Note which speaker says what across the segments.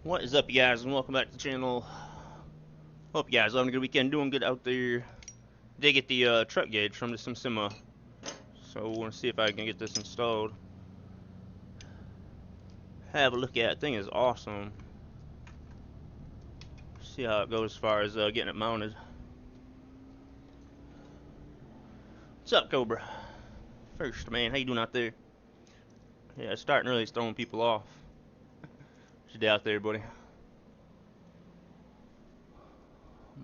Speaker 1: What is up, you guys, and welcome back to the channel. Hope you guys are having a good weekend, doing good out there. Did get the truck gauge from the SimSima, so we're gonna see if I can get this installed. Have a look at it. Thing is awesome. See how it goes as far as getting it mounted. What's up, Cobra? First, man, how you doing out there? Yeah, it's starting early. It's throwing people off. What you do out there, buddy?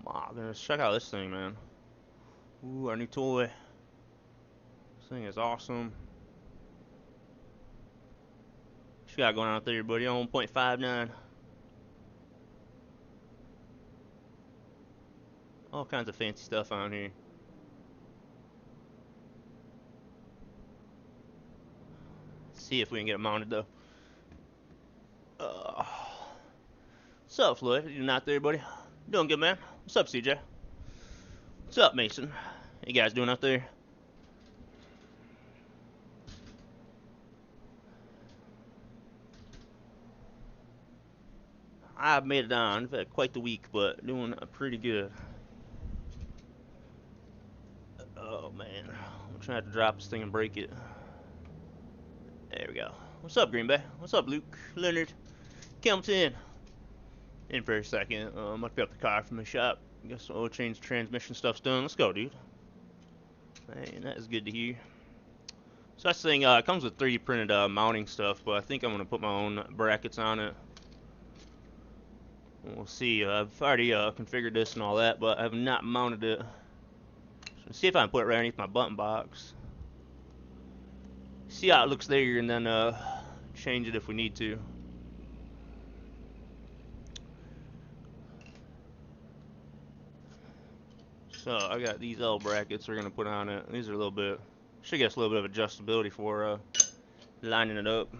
Speaker 1: My goodness, check out this thing, man. Ooh, our new toy. This thing is awesome. What you got going on out there, buddy? On 1.59. All kinds of fancy stuff on here. See if we can get it mounted though. What's up, Floyd? You not there, buddy? Doing good, man. What's up, CJ? What's up, Mason? How you guys doing out there? I've made it on. I've had quite the week, but doing pretty good. Oh man, I'm trying to drop this thing and break it. There we go. What's up, Green Bay? What's up, Luke? Leonard? Kelton? In for a second. I'm gonna pick up the car from the shop. I guess oil change, transmission stuff's done. Let's go, dude. Man, that is good to hear. So that's the thing. It comes with 3D printed mounting stuff, but I think I'm gonna put my own brackets on it. We'll see. I've already configured this and all that, but I have not mounted it. So see if I can put it right underneath my button box. See how it looks there, and then change it if we need to. So I got these L brackets we're gonna put on it. These are a little bit, should get us a little bit of adjustability for lining it up.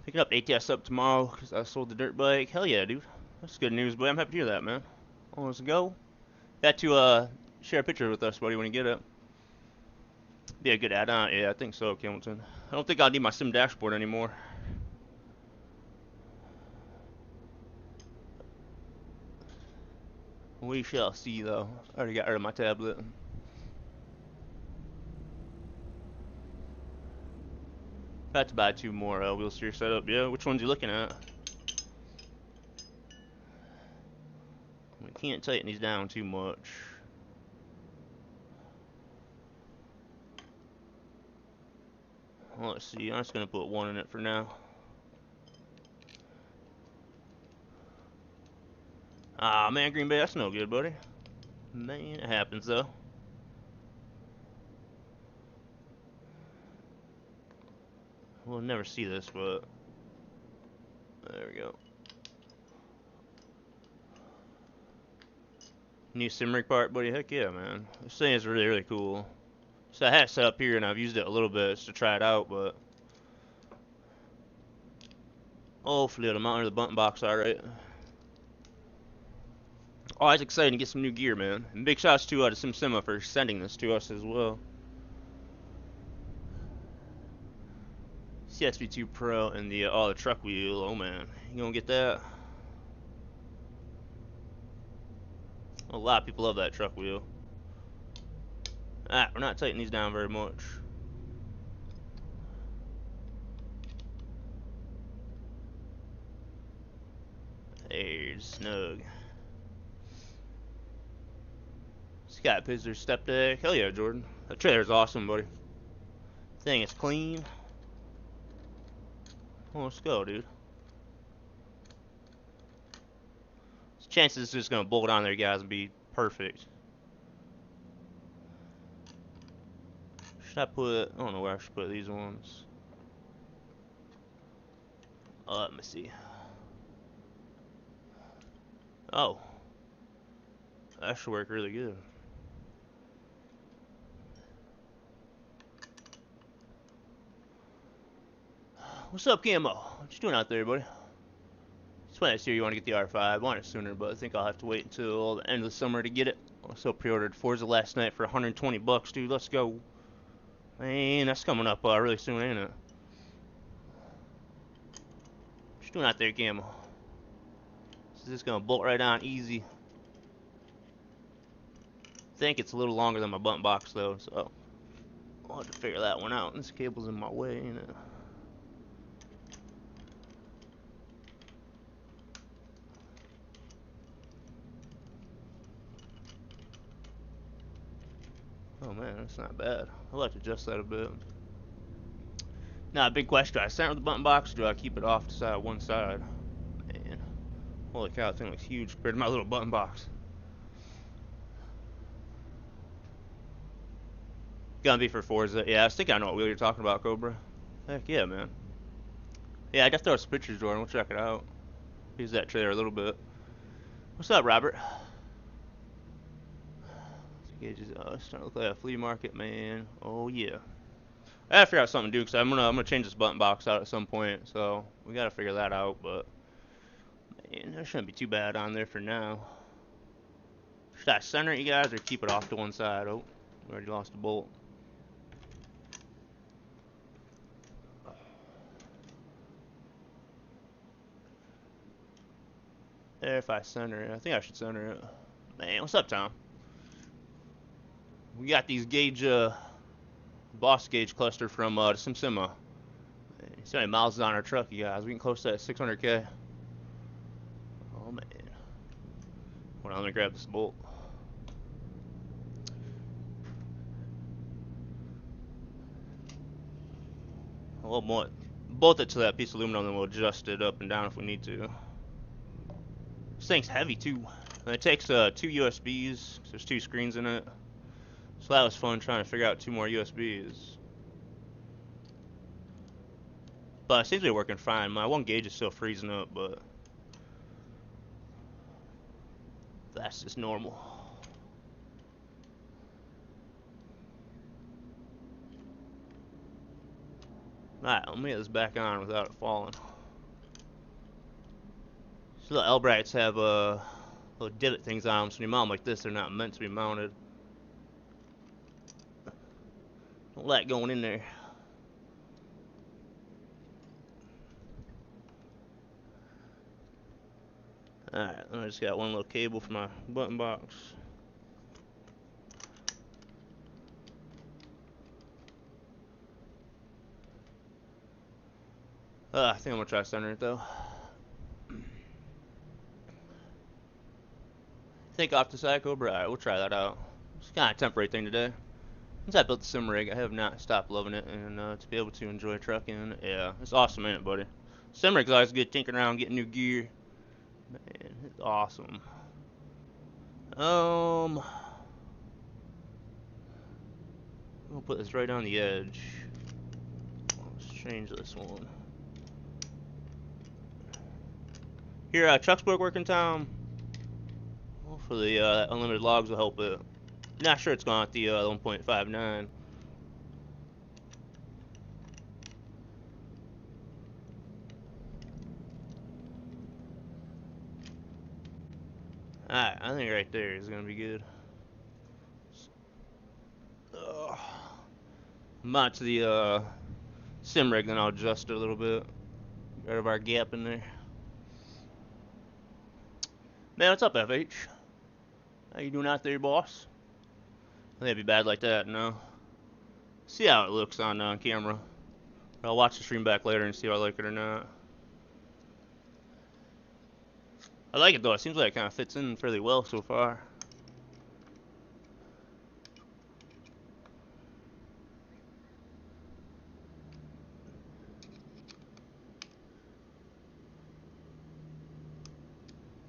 Speaker 1: Picking up ATS up tomorrow because I sold the dirt bike. Hell yeah, dude. That's good news, boy. I'm happy to hear that, man. Oh, let's go. Got to share a picture with us, buddy, when you get it. Be a good add-on. Yeah, I think so, Hamilton. I don't think I'll need my sim dashboard anymore. We shall see, though. I already got rid of my tablet. About to buy 2 more wheel steer setup. Yeah, which ones you looking at? We can't tighten these down too much. Well, let's see. I'm just gonna put 1 in it for now. Ah, man, Green Bay, that's no good, buddy. Man, it happens though. We'll never see this, but there we go. New sim rig part, buddy. Heck yeah, man. This thing is really, really cool. So I had it set up here, and I've used it a little bit just to try it out, but hopefully it'll mount into the button box all right. Oh, it's exciting to get some new gear, man. And big shouts to SimSima for sending this to us as well. CSV2 Pro and the the truck wheel. Oh man, you gonna get that? A lot of people love that truck wheel. Ah, we're not tightening these down very much. There's snug. Scott Pizzler step deck. Hell yeah, Jordan. That trailer's awesome, buddy. Thing is clean. Oh, let's go, dude. Chances it's just gonna bolt on there, guys, and be perfect. Should I put? I don't know where I should put these ones. Let me see. Oh, that should work really good. What's up, Camo? What you doing out there, buddy? Just wanted to see if you want to get the R5. I want it sooner, but I think I'll have to wait until the end of the summer to get it. Also pre-ordered Forza last night for 120 bucks, dude. Let's go. Man, that's coming up really soon, ain't it? Do not there, Camel. This is just gonna bolt right on easy. I think it's a little longer than my button box though, so I'll have to figure that one out. This cable's in my way, you know. Oh man, that's not bad. I'll have to adjust that a bit. Now, big question: do I center with the button box, or do I keep it off the side, one side? Man, holy cow, that thing looks huge compared to my little button box. Gonna be for Forza. Yeah, I think I know what wheel you're talking about, Cobra. Heck yeah, man. Yeah, I got to throw some pictures, Jordan. We'll check it out. Use that trailer a little bit. What's up, Robert? Gauges. It's starting to look like a flea market, man. Oh yeah. I gotta figure out something to do because I'm gonna change this button box out at some point. So we gotta figure that out. But man, that shouldn't be too bad on there for now. Should I center it, you guys, or keep it off to one side? Oh, we already lost a bolt. There, if I center it, I think I should center it. Man, what's up, Tom? We got these gauge, boss gauge cluster from the SimSima. See how many miles is on our truck, you guys? We can close to that 600K. Oh man. Hold on, let me grab this bolt. A little more. Bolt it to that piece of aluminum, then we'll adjust it up and down if we need to. This thing's heavy too. And it takes 2 USBs. There's 2 screens in it. So that was fun trying to figure out 2 more USBs. But it seems to be working fine. My one gauge is still freezing up, but that's just normal. Alright, let me get this back on without it falling. So the L-brights have little divot things on them, so when you mount them like this, they're not meant to be mounted. Don't like going in there. Alright, I just got one little cable for my button box. I think I'm gonna try centering it though. Think off the side, Cobra. Alright, we'll try that out. It's kind of a temporary thing today. Since I built the sim rig, I have not stopped loving it, and to be able to enjoy trucking, yeah, it's awesome, ain't it, buddy? Sim rig's always good, tinkering around, getting new gear. Man, it's awesome. We'll put this right on the edge. Let's change this one. Here, Chuck's working, Tom. Hopefully, unlimited logs will help it. Not sure it's going at the 1.59. Alright, I think right there is gonna be good. Mount to the sim rig, then I'll adjust it a little bit. Get rid of our gap in there. Man, what's up, FH? How you doing out there, boss? I think it'd be bad like that, no? See how it looks on camera. I'll watch the stream back later and see if I like it or not. I like it though, it seems like it kind of fits in fairly well so far.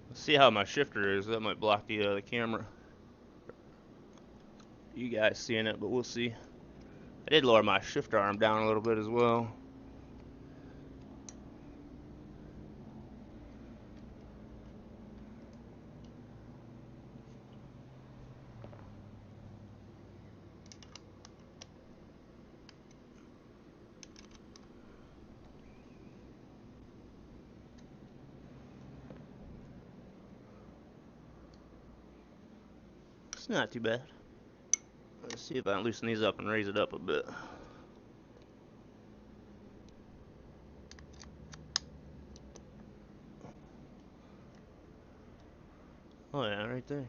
Speaker 1: Let's see how my shifter is, that might block the camera. You guys seeing it, but we'll see. I did lower my shifter arm down a little bit as well. It's not too bad. Let's see if I can loosen these up and raise it up a bit. Oh yeah, right there.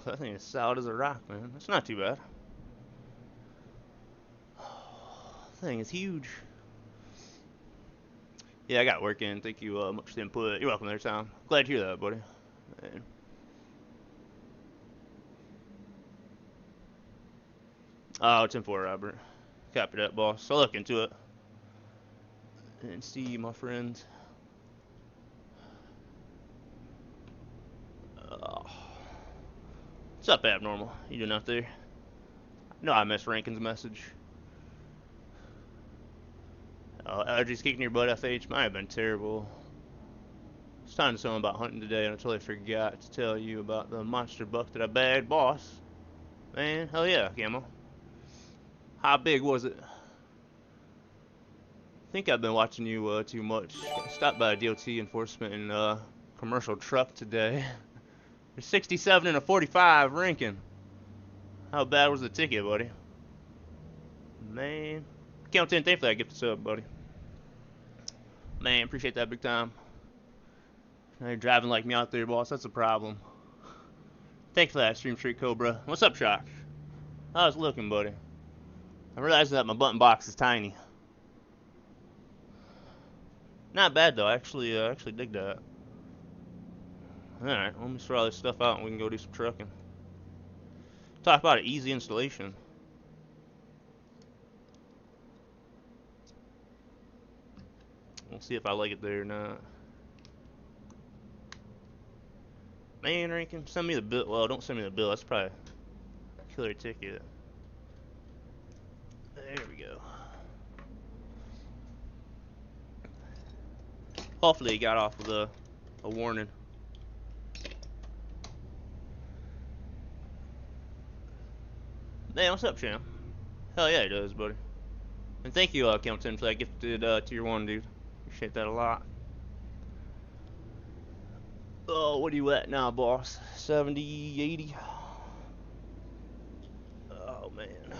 Speaker 1: That thing is solid as a rock, man. That's not too bad. That thing is huge. Yeah, I got work in. Thank you much for the input. You're welcome there, Tom. Glad to hear that, buddy. Man. Oh, it's in for Robert. Copy that, boss. I'll look into it. And see, my friends. What's up, Abnormal? You doing out there? No, I missed Rankin's message. Allergies kicking your butt, FH. Might have been terrible. I was talking to someone about hunting today, and I totally forgot to tell you about the monster buck that I bagged, boss. Man, hell yeah, Camo. How big was it? I think I've been watching you too much. Stopped by a DOT enforcement in commercial truck today. There's 67 and a 45 Rankin. How bad was the ticket, buddy? Man. Count 10, thank you for that gift sub, buddy. Man, appreciate that big time. Now you're driving like me out there, boss. That's a problem. Thanks for that, Stream Street Cobra. What's up, Shock? How's it looking, buddy? I realized that my button box is tiny. Not bad though. I actually dig that. All right, let me throw all this stuff out and we can go do some trucking. Talk about an easy installation. We'll see if I like it there or not. Man, Rankin, send me the bill. Well, don't send me the bill. That's probably a killer ticket. There we go. Hopefully he got off with a warning. Man, what's up, champ? Hell yeah, he does, buddy. And thank you, Kelton, for that gifted tier 1, dude. Appreciate that a lot. Oh, what are you at now, boss? 70, 80? Oh, man.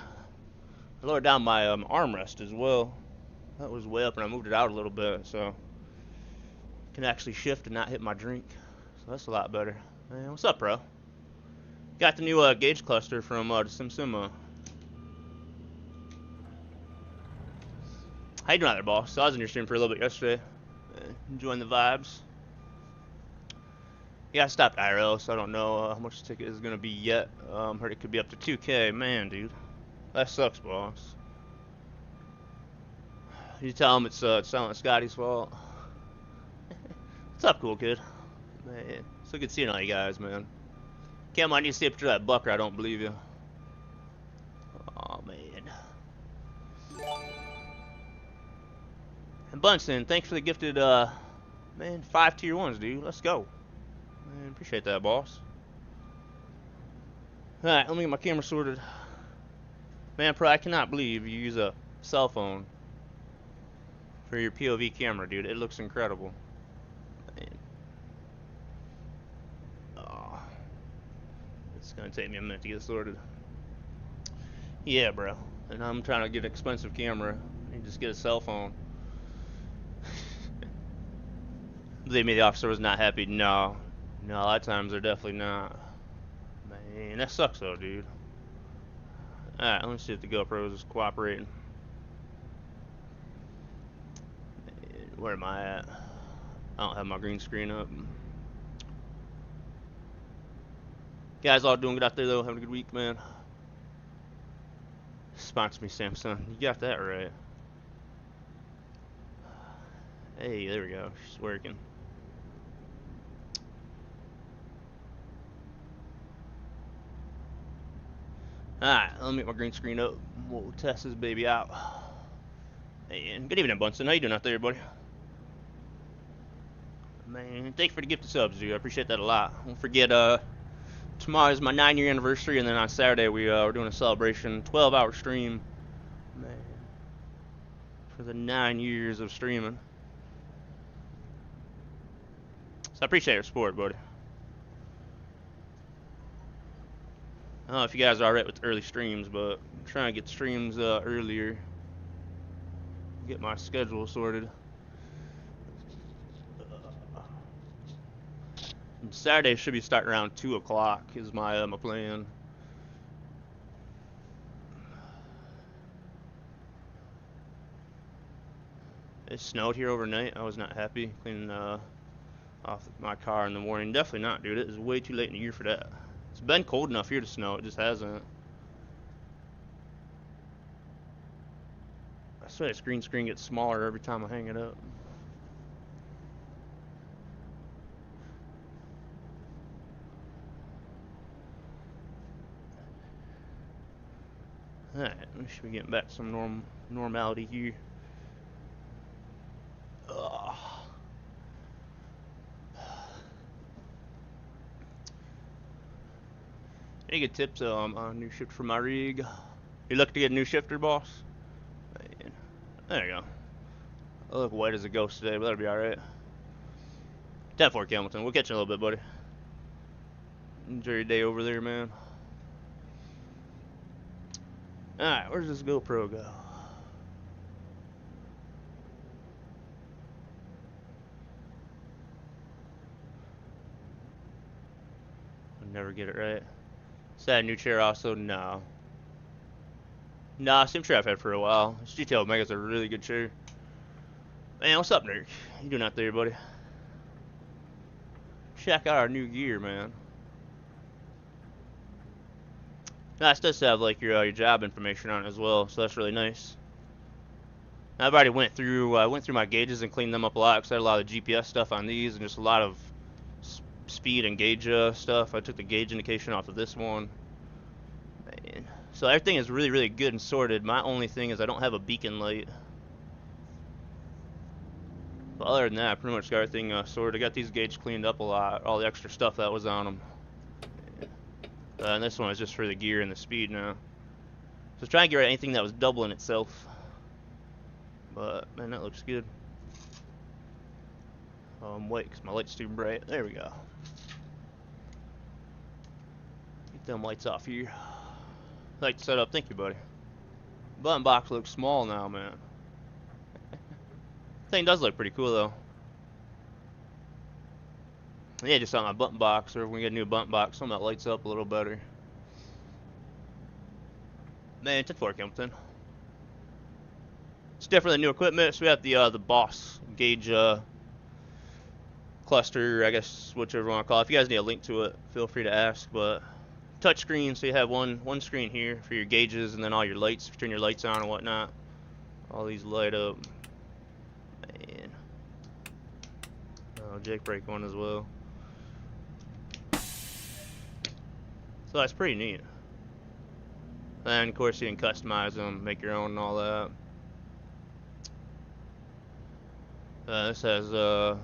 Speaker 1: I lowered down my armrest as well. That was way up, and I moved it out a little bit, so I can actually shift and not hit my drink. So that's a lot better. Man, what's up, bro? Got the new gauge cluster from the SimSim. How you doing out there, boss? So I was in your stream for a little bit yesterday. Enjoying the vibes. Yeah, I stopped IRL, so I don't know how much the ticket is gonna be yet. Heard it could be up to 2K. Man, dude, that sucks, boss. You tell him it's Silent Scotty's fault. What's up, cool kid? Man, so good seeing all you guys, man. Cam, I need to see a picture of that buck or I don't believe you. Oh man. And Bunsen, thanks for the gifted man 5 tier 1s, dude. Let's go. Man, appreciate that, boss. Alright, let me get my camera sorted. Man, Pro, I cannot believe you use a cell phone for your POV camera, dude. It looks incredible. Man. Oh. It's gonna take me a minute to get sorted. Yeah, bro. And I'm trying to get an expensive camera. You just get a cell phone. Believe me, the officer was not happy. No. No, a lot of times they're definitely not. Man, that sucks though, dude. Alright, let me see if the GoPro is cooperating. Where am I at? I don't have my green screen up. Guys all doing good out there though, having a good week, man. Sponsor me, Samsung. You got that right. Hey, there we go. She's working. Alright, let me get my green screen up. We'll test this baby out. And good evening, Bunsen. How you doing out there, buddy? Man, thanks for the gift of subs, dude. I appreciate that a lot. Don't forget, tomorrow is my 9-year anniversary, and then on Saturday we're doing a celebration, 12-hour stream. Man, for the 9 years of streaming. So I appreciate your support, buddy. I don't know if you guys are alright with early streams, but I'm trying to get streams earlier. Get my schedule sorted. And Saturday should be starting around 2 o'clock is my plan. It snowed here overnight. I was not happy cleaning off my car in the morning. Definitely not, dude. It is way too late in the year for that. It's been cold enough here to snow. It just hasn't. I swear this green screen gets smaller every time I hang it up. Alright, we should be getting back to some normality here. Ugh. Any good tips on a new shifter for my rig? You looking to get a new shifter, boss? Man. There you go. I look white as a ghost today, but that'll be alright. 10-4 Hamilton. We'll catch you in a little bit, buddy. Enjoy your day over there, man. Alright, where's this GoPro go? I'll never get it right. Is that a new chair also? No. Nah, same chair I've had for a while. This GTL Omega's a really good chair. Man, what's up, nerd? How you doing out there, buddy? Check out our new gear, man. Nice, does have like your job information on it as well, so that's really nice. I've already went through my gauges and cleaned them up a lot because I had a lot of GPS stuff on these and just a lot of speed and gauge stuff. I took the gauge indication off of this one. Man. So everything is really, really good and sorted. My only thing is I don't have a beacon light. But other than that, I pretty much got everything sorted. I got these gauges cleaned up a lot, all the extra stuff that was on them. And this one is just for the gear and the speed now. So trying to get rid of anything that was doubling itself. But, man, that looks good. Wait, because my light's too bright. There we go. Get them lights off here. Light set up. Thank you, buddy. Button box looks small now, man. Thing does look pretty cool, though. Yeah, just on my button box, or if we get a new button box, something that lights up a little better. Man, 10-4 Hamilton. It's different than new equipment, so we have the boss gauge cluster, I guess, whichever you want to call it. If you guys need a link to it, feel free to ask. But touch screen, so you have one screen here for your gauges, and then all your lights, turn your lights on and whatnot. All these light up. Man. Oh, Jake break one as well. So that's pretty neat. And of course you can customize them, make your own and all that. This has your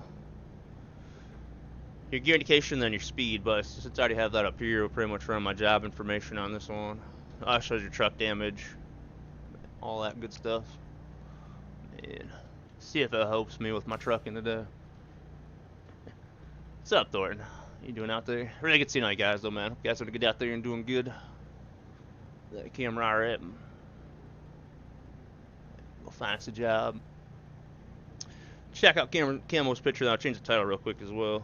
Speaker 1: gear indication and then your speed, but since I already have that up here, we'll pretty much run my job information on this one. Shows your truck damage, all that good stuff. And see if it helps me with my trucking today. What's up, Thornton? How you doing out there? Really good seeing all you guys, though, man. Hope you guys are good out there and doing good. That camera, alright. Go find us a job. Check out Camo's picture, then I'll change the title real quick as well.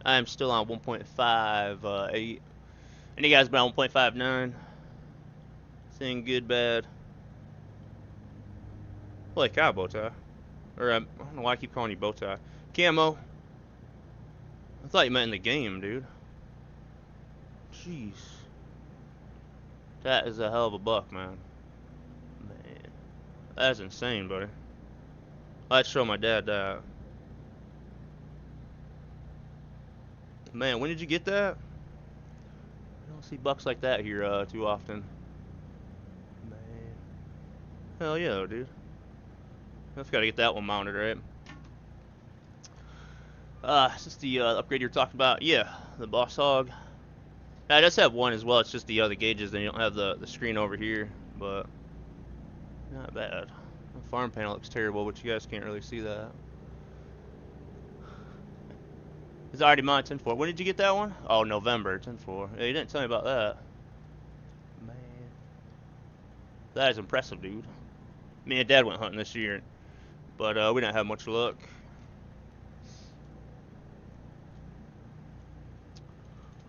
Speaker 1: I am still on 1.58. Any guys been on 1.59? Thing good, bad? Holy cow, bow tie. Or, I don't know why I keep calling you bow tie. Camo. I thought you meant in the game, dude. Jeez. That is a hell of a buck, man. Man. That's insane, buddy. Let's show my dad that. Man, when did you get that? I don't see bucks like that here too often. Man. Hell yeah, dude. I've got to get that one mounted, right? Is this the upgrade you're talking about? Yeah, the Boss Hog. I just have one as well. It's just the other gauges, then you don't have the screen over here, but not bad. The farm panel looks terrible, but you guys can't really see that. It's already mine, 10-4. When did you get that one? Oh, November, 10-4. Yeah, you didn't tell me about that. Man. That is impressive, dude. Me and Dad went hunting this year, but we didn't have much luck.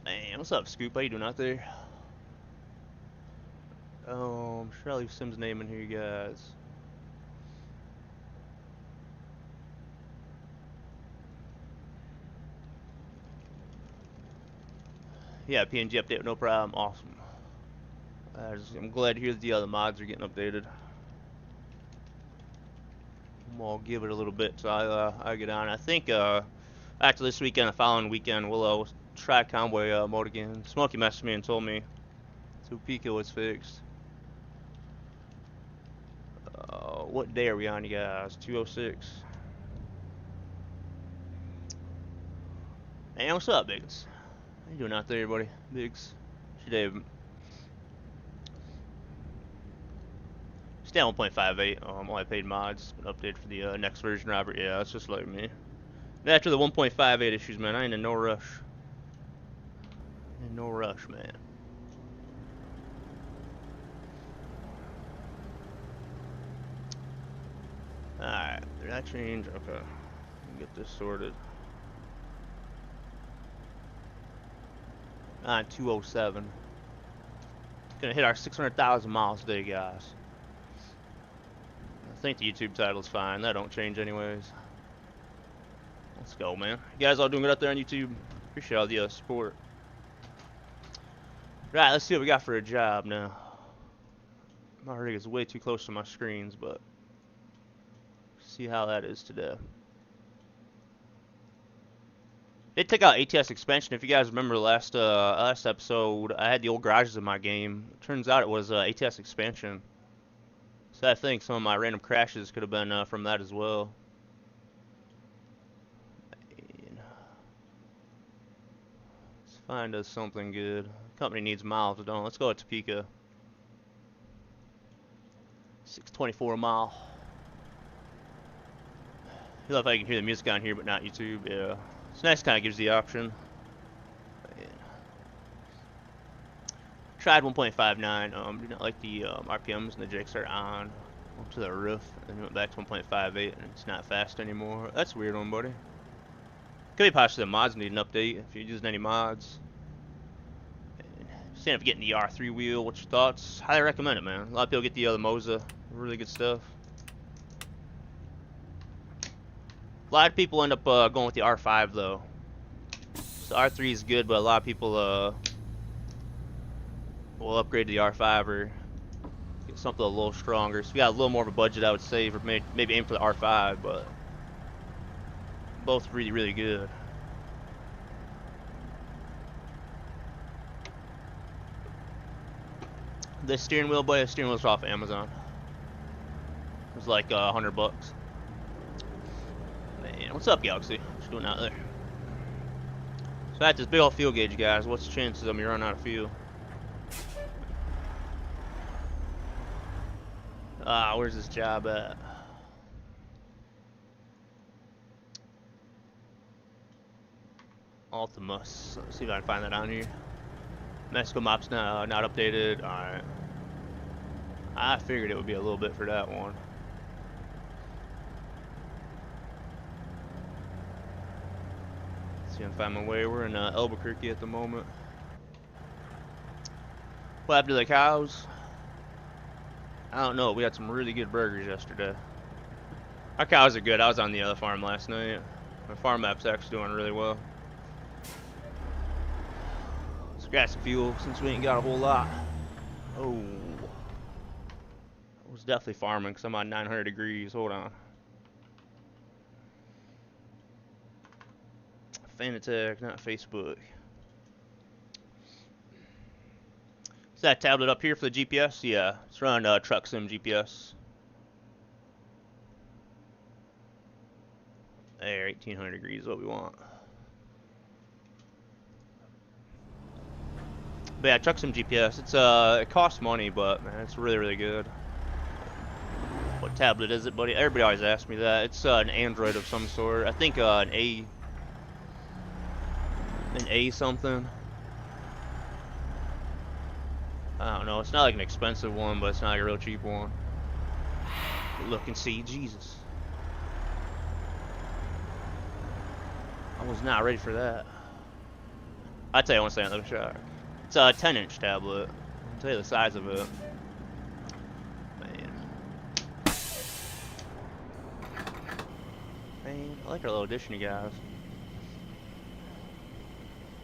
Speaker 1: Man, what's up, Scoop? How you doing out there? Should I leave Sim's name in here, you guys? Yeah, PNG update, no problem. Awesome. I'm glad to hear that the other mods are getting updated. I'll give it a little bit so I get on. I think after this weekend, the following weekend, we'll try Convoy mode again. Smokey messaged me and told me Topeka was fixed. What day are we on, you guys? 206. Hey, what's up, Biggs? How you doing out there, buddy? Biggs. Today, stay on 1.58. Only paid mods. Been updated for the next version, Robert. Yeah, that's just like me. After the 1.58 issues, man, I ain't in no rush. In no rush, man. Alright, did that change? Okay. Get this sorted. On 207. Gonna hit our 600,000 miles today, guys. I think the YouTube title's fine. That don't change anyways. Let's go, man. You guys all doing good out there on YouTube? Appreciate all the support. Right, let's see what we got for a job now. My rig is way too close to my screens, but see how that is today. They took out ATS expansion. If you guys remember last episode, I had the old garages in my game. Turns out it was ATS expansion. So I think some of my random crashes could have been from that as well. Let's find us something good. Company needs miles, don't. Let's go to Topeka. 624 a mile. I love how you can hear the music on here, but not YouTube. Yeah, it's nice. Kind of gives the option. Yeah. Tried 1.59. Did not like the RPMs and the jakes are on. Went to the roof and went back to 1.58, and it's not fast anymore. That's a weird one, buddy. Could be possibly the mods need an update if you're using any mods. Stand up getting the R3 wheel. What's your thoughts? Highly recommend it, man. A lot of people get the other Moza. Really good stuff. A lot of people end up going with the R5 though. So R3 is good, but a lot of people will upgrade to the R5 or get something a little stronger. So if you got a little more of a budget, I would save or maybe aim for the R5, but both really, really good. The steering wheel, boy, the steering wheel's off Amazon. It was like $100. Man, what's up, Galaxy? What you doing out there? So at this big old fuel gauge, guys, what's the chances of me running out of fuel? Where's this job at? Ultimus. Let's see if I can find that on here. Mexico map's not updated. Alright. I figured it would be a little bit for that one. See if I can find my way. We're in Albuquerque at the moment. What happened to the cows? I don't know. We had some really good burgers yesterday. Our cows are good. I was on the other farm last night. My farm map's actually doing really well. Let's grab some fuel since we ain't got a whole lot. Oh. I was definitely farming because I'm on 900 degrees. Hold on. Fanatec, not Facebook. Is that tablet up here for the GPS? Yeah, it's running Truck Sim GPS. There, 1800 degrees is what we want. But yeah, Truck Sim GPS. It's it costs money, but man, it's really, really good. What tablet is it, buddy? Everybody always asks me that. It's an Android of some sort. I think an An A something. I don't know. It's not like an expensive one, but it's not like a real cheap one. Look and see. Jesus. I was not ready for that. I'll tell you one second, let me show. It's a 10-inch tablet. I'll tell you the size of it. Man, I like our little addition, you guys.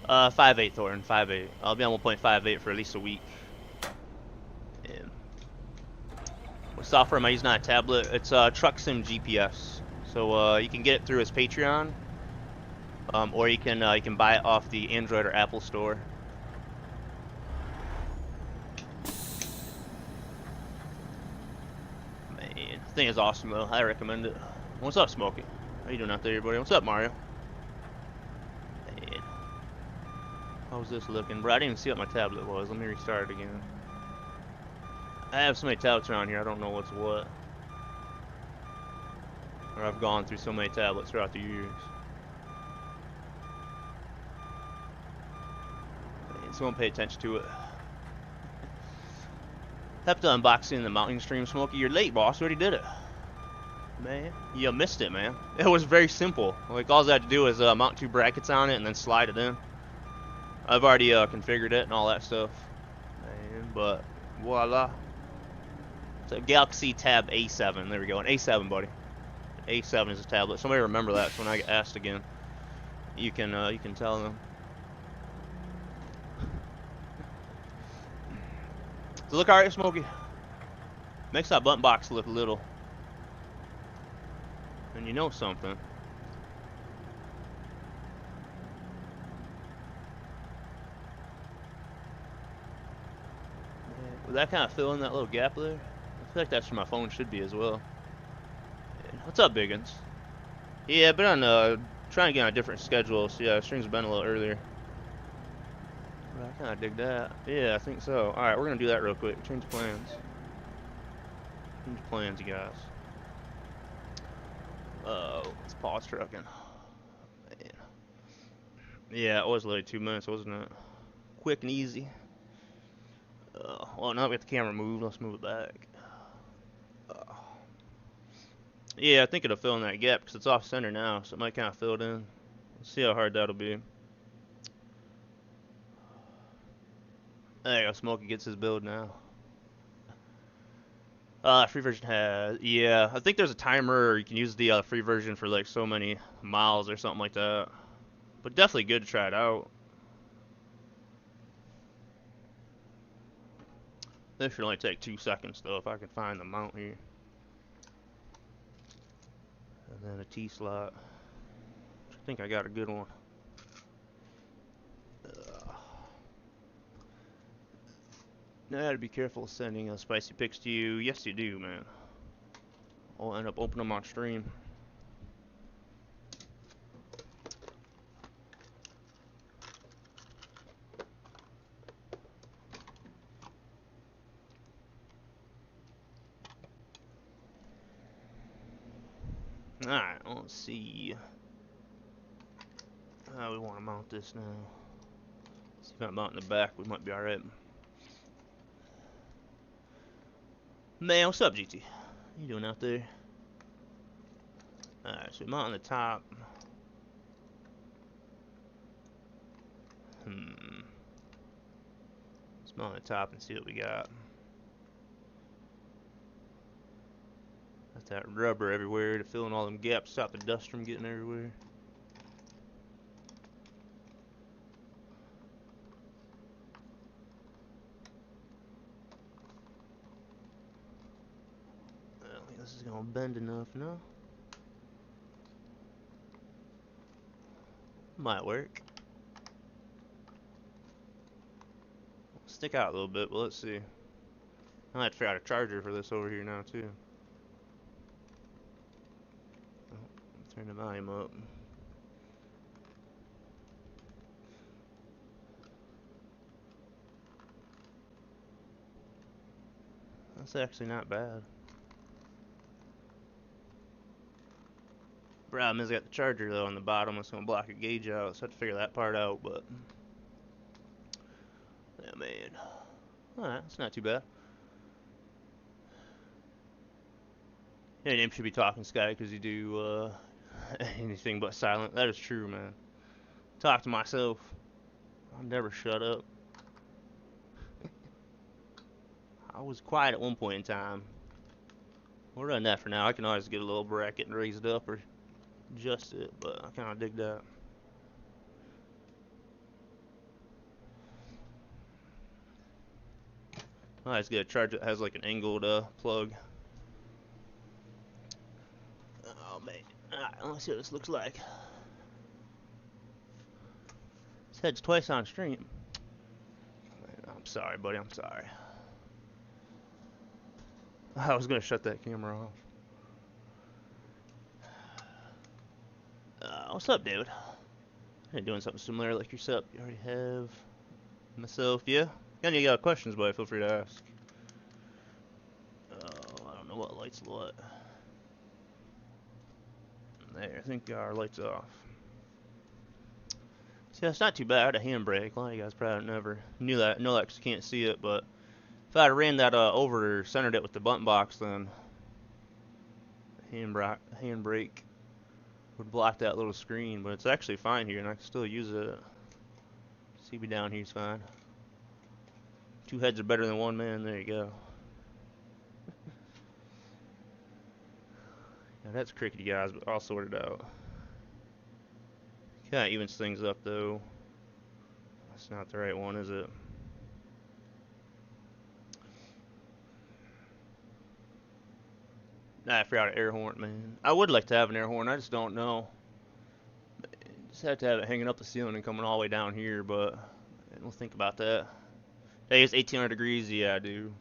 Speaker 1: 5.8 Thornton, 5.8. I'll be on 1.58 for at least a week. And what software am I using on a tablet? It's Truck Sim GPS. So you can get it through his Patreon, or you can buy it off the Android or Apple store. Man, the thing is awesome though. I recommend it. What's up, Smokey? How you doing out there, everybody? What's up, Mario? Man. How's this looking? Bro, I didn't even see what my tablet was. Let me restart it again. I have so many tablets around here, I don't know what's what. Or I've gone through so many tablets throughout the years. Man, someone pay attention to it. Have to unboxing the mounting stream, Smokey. You're late, boss. You already did it. Man, you missed it, man. It was very simple. Like, all I had to do is mount 2 brackets on it and then slide it in. I've already configured it and all that stuff. Man, but voila. It's a Galaxy Tab A7. There we go. An A7, buddy. A7 is a tablet. Somebody remember that. So when I get asked again, you can tell them. Does it look alright, Smokey? Makes that button box look little. And you know something. Would that kind of fill in that little gap there? I feel like that's where my phone should be as well. What's up, Biggins? Yeah, I've been on trying to get on a different schedule, so yeah, streams have been a little earlier. But I kind of dig that. Yeah, I think so. Alright, we're going to do that real quick. Change plans. Change plans, you guys. Let's pause trucking. Man. Yeah, it was literally 2 minutes, wasn't it? Quick and easy. Well, now we got the camera moved. Let's move it back. Yeah, I think it'll fill in that gap because it's off center now, so it might kind of fill it in. Let's see how hard that'll be. There you go, Smokey gets his build now. Free version has, yeah, I think there's a timer, or you can use the free version for like so many miles or something like that. But definitely good to try it out. This should only take 2 seconds though, if I can find the mount here. And then a T-slot. I think I got a good one. Now I gotta be careful sending spicy pics to you. Yes, you do, man. I'll end up opening them on stream. Alright, let's see how we want to mount this now. See if I mount in the back, we might be alright. Man, what's up, GT? How you doing out there? Alright, so we mount on the top. Let's mount on the top and see what we got. Got that rubber everywhere to fill in all them gaps, stop the dust from getting everywhere. I don't think this is gonna bend enough, no? Might work. Stick out a little bit, but let's see. I might have to figure out a charger for this over here now too. Oh, turn the volume up. That's actually not bad. Problem is I got the charger though on the bottom. It's gonna block a gauge out, so I have to figure that part out. But yeah, man. Alright, that's not too bad. Your name should be Talking Sky because you do anything but silent. That is true, man. Talk to myself. I'll never shut up. I was quiet at one point in time. We'll run that for now. I can always get a little bracket and raise it up or adjust it, but I kind of dig that. I always get a charger that has like an angled plug. Oh man. Alright, let's see what this looks like. This head's twice on stream. I'm sorry, buddy. I'm sorry. I was gonna shut that camera off. What's up, David? I'm doing something similar like yourself. You already have myself, yeah? Got any questions, buddy? Feel free to ask. Oh, I don't know what light's what. There, I think our light's off. See, that's not too bad. A handbrake. A lot of you guys probably never knew that. Know that because you can't see it, but if I'd ran that over or centered it with the button box, then the handbrake would block that little screen. But it's actually fine here, and I can still use it. CB down here is fine. Two heads are better than one man. There you go. Now that's crickety, guys, but I'll sort it out. Kind of evens things up, though. That's not the right one, is it? Nah, I forgot an air horn, man. I would like to have an air horn. I just don't know. Just have to have it hanging up the ceiling and coming all the way down here, but I don't think about that. Hey, it's 1800 degrees. Yeah, I do.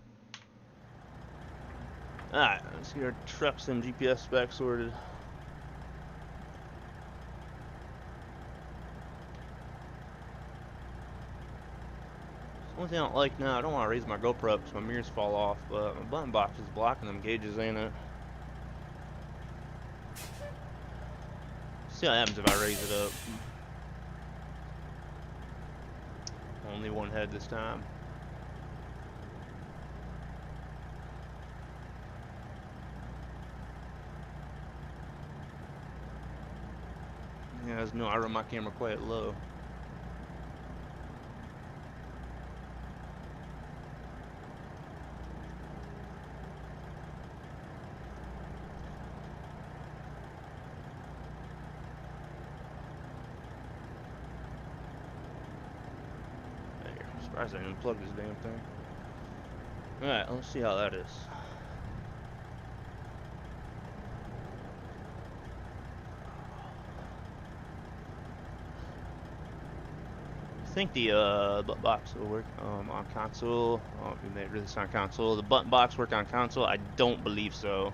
Speaker 1: Alright, let's get our trucks and GPS specs sorted. One thing I don't like now, I don't want to raise my GoPro because my mirrors fall off, but my button box is blocking them gauges, ain't it? See what happens if I raise it up. Only one head this time. Yeah, as you know, I run my camera quite low. I'm surprised I didn't plug this damn thing. Alright, let's see how that is. I think the button box will work on console. Oh, we made this on console. The button box work on console? I don't believe so.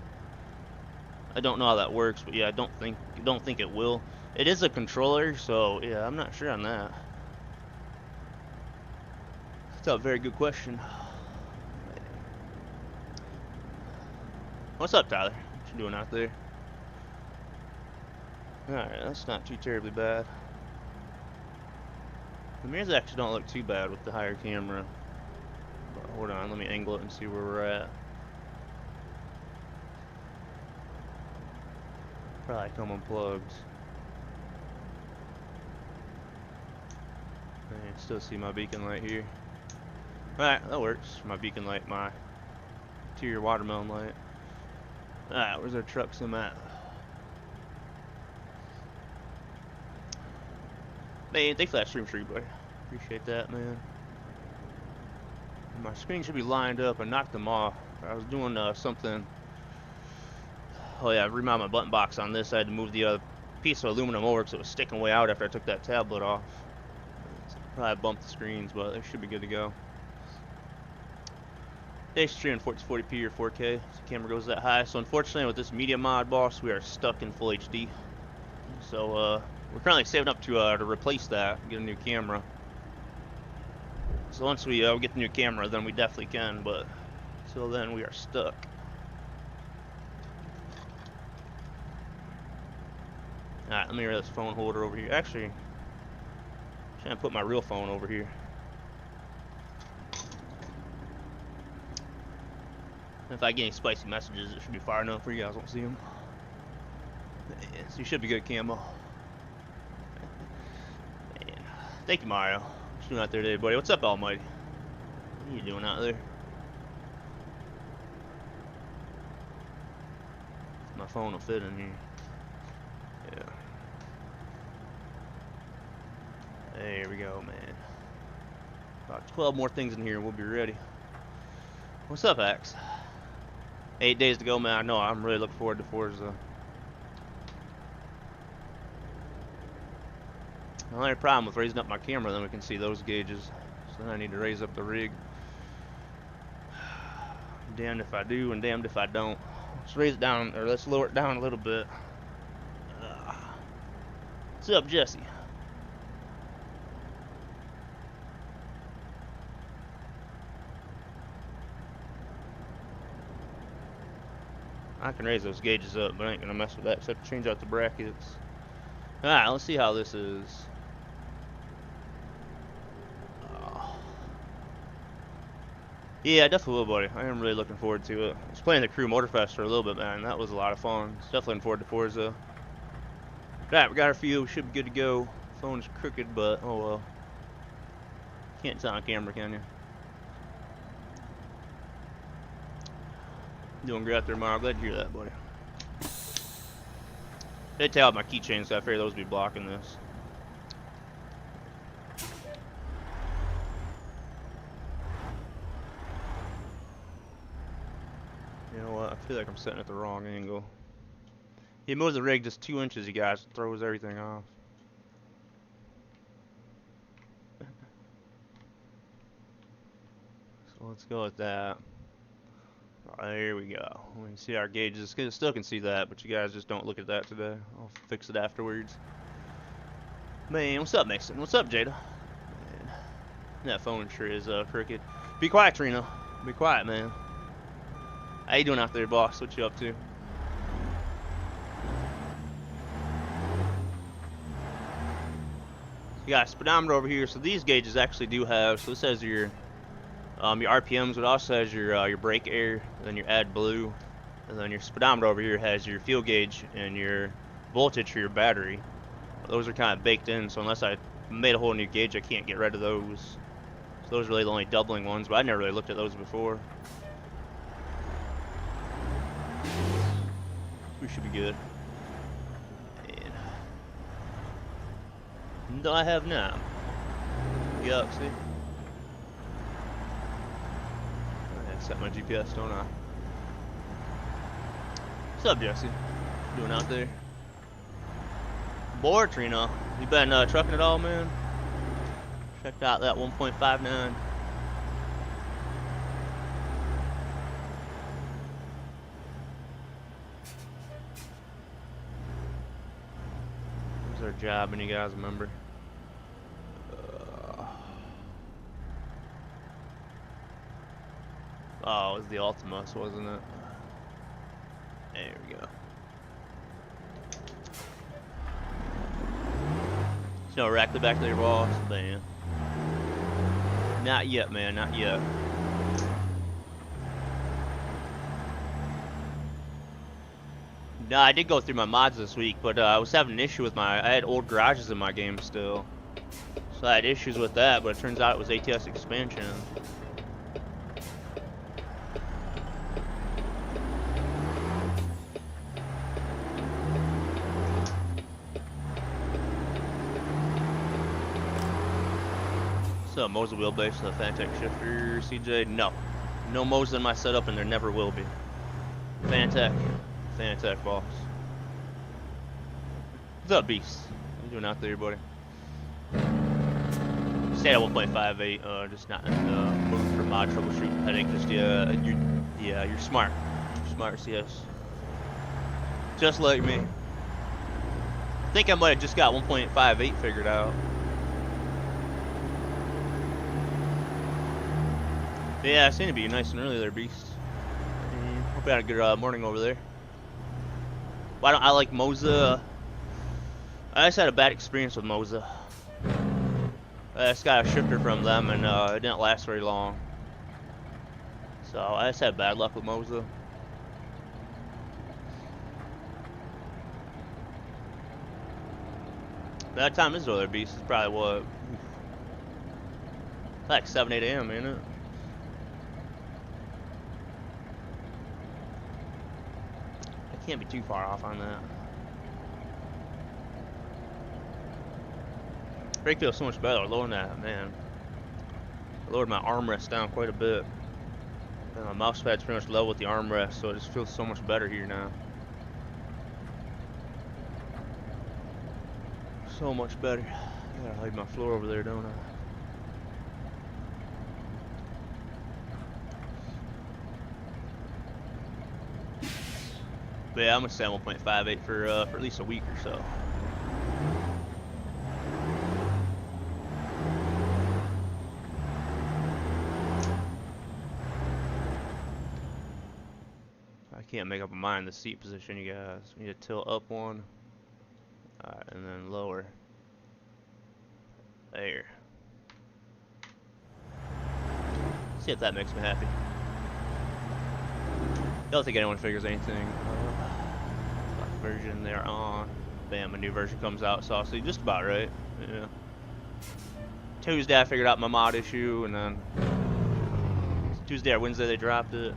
Speaker 1: I don't know how that works, but yeah, I don't think it will. It is a controller, so yeah, I'm not sure on that. That's a very good question. What's up, Tyler? What you doing out there? Alright, that's not too terribly bad. The mirrors actually don't look too bad with the higher camera. But hold on, let me angle it and see where we're at. Probably come unplugged. I can still see my beacon light here. Alright, that works. My beacon light, my interior watermelon light. Alright, where's our truck sim at? Man, thanks for that stream street, boy. Appreciate that, man. My screen should be lined up and knocked them off. I was doing something. Oh yeah, I remounted my button box on this. I had to move the piece of aluminum over because it was sticking way out after I took that tablet off. Probably bumped the screens, but they should be good to go. They stream in 1440p or 4K. The camera goes that high. So unfortunately, with this media mod, boss, we are stuck in full HD. So we're currently saving up to replace that, get a new camera. So once we get the new camera, then we definitely can. But until then, we are stuck. We are Alright, let me get this phone holder over here. Actually, I'm trying to put my real phone over here. If I get any spicy messages, it should be far enough for you guys won't see them. So you should be good, camo. Man. Thank you, Mario. What you doing out there today, buddy? What's up, Almighty? What are you doing out there? My phone will fit in here. Yeah. There we go, man. About 12 more things in here and we'll be ready. What's up, Axe? 8 days to go, man. I know. I'm really looking forward to Forza. The only problem with raising up my camera, then we can see those gauges. So then I need to raise up the rig. Damned if I do and damned if I don't. Let's raise it down, or let's lower it down a little bit. What's up, Jesse? I can raise those gauges up, but I ain't gonna mess with that except to change out the brackets. Alright, let's see how this is. Yeah, definitely will, buddy. I am really looking forward to it. I was playing the Crew Motorfest for a little bit, man. That was a lot of fun. Definitely looking forward to Forza. Alright, we got our few. Should be good to go. Phone's crooked, but oh well. Can't tell on camera, can you? Doing great out there, Mario. Glad to hear that, buddy. They take out my keychains, so I figured those would be blocking this. You know what? I feel like I'm setting at the wrong angle. He moves the rig just 2 inches, you guys. Throws everything off. So let's go with that. There we go. We can see our gauges. Still can see that, but you guys just don't look at that today. I'll fix it afterwards. Man, what's up, Mason? What's up, Jada? Man, that phone sure is crooked. Be quiet, Trina. Be quiet, man. How you doing out there, boss? What you up to? You got a speedometer over here. So these gauges actually do have. So this has your RPMs, but also has your brake air, and then your AdBlue, and then your speedometer over here has your fuel gauge and your voltage for your battery. Those are kind of baked in, so unless I made a whole new gauge, I can't get rid of those. So those are really the only doubling ones, but I never really looked at those before. We should be good. And I have now. Yup, see? Set my GPS, don't I? What's up, Jesse? What you doing out there? Bored, Trina. You been trucking it all, man? Checked out that 1.59. What's our job, and you guys remember? Oh, it was the Ultimus, wasn't it? There we go. So rack the back there, boss. Bam. Not yet, man. Not yet. No, I did go through my mods this week, but I was having an issue with I had old garages in my game still. So I had issues with that, but it turns out it was ATS expansion. Moza wheelbase, the Fanatec shifter, CJ. No Moza in my setup, and there never will be. Fanatec boss. What's up, Beast? What you doing out there, buddy? Stay at 1.58. Just not in the mood for mod troubleshooting. I think just you're smart. You're smart, CS. Just like me. I think I might have just got 1.58 figured out. Yeah, I seem to be nice and early there, Beast. Hope you had a good morning over there. Why don't I like Moza? I just had a bad experience with Moza. I just got a shifter from them and it didn't last very long. So I just had bad luck with Moza. By that time this other beast is probably what? Like 7, 8 a.m., ain't it? I can't be too far off on that. Brake feels so much better lowering that, man. I lowered my armrest down quite a bit. And my mouse pad's pretty much level with the armrest, so it just feels so much better here now. So much better. I gotta hide my floor over there, don't I? But yeah, I'm gonna stay on 1.58 for at least a week or so. I can't make up my mind the seat position, you guys. We need to tilt up one. Alright, and then lower. There. See if that makes me happy. I don't think anyone figures anything. Version they're on. Bam, a new version comes out, so I'll see just about right. Yeah. Tuesday I figured out my mod issue, and then Tuesday or Wednesday they dropped it.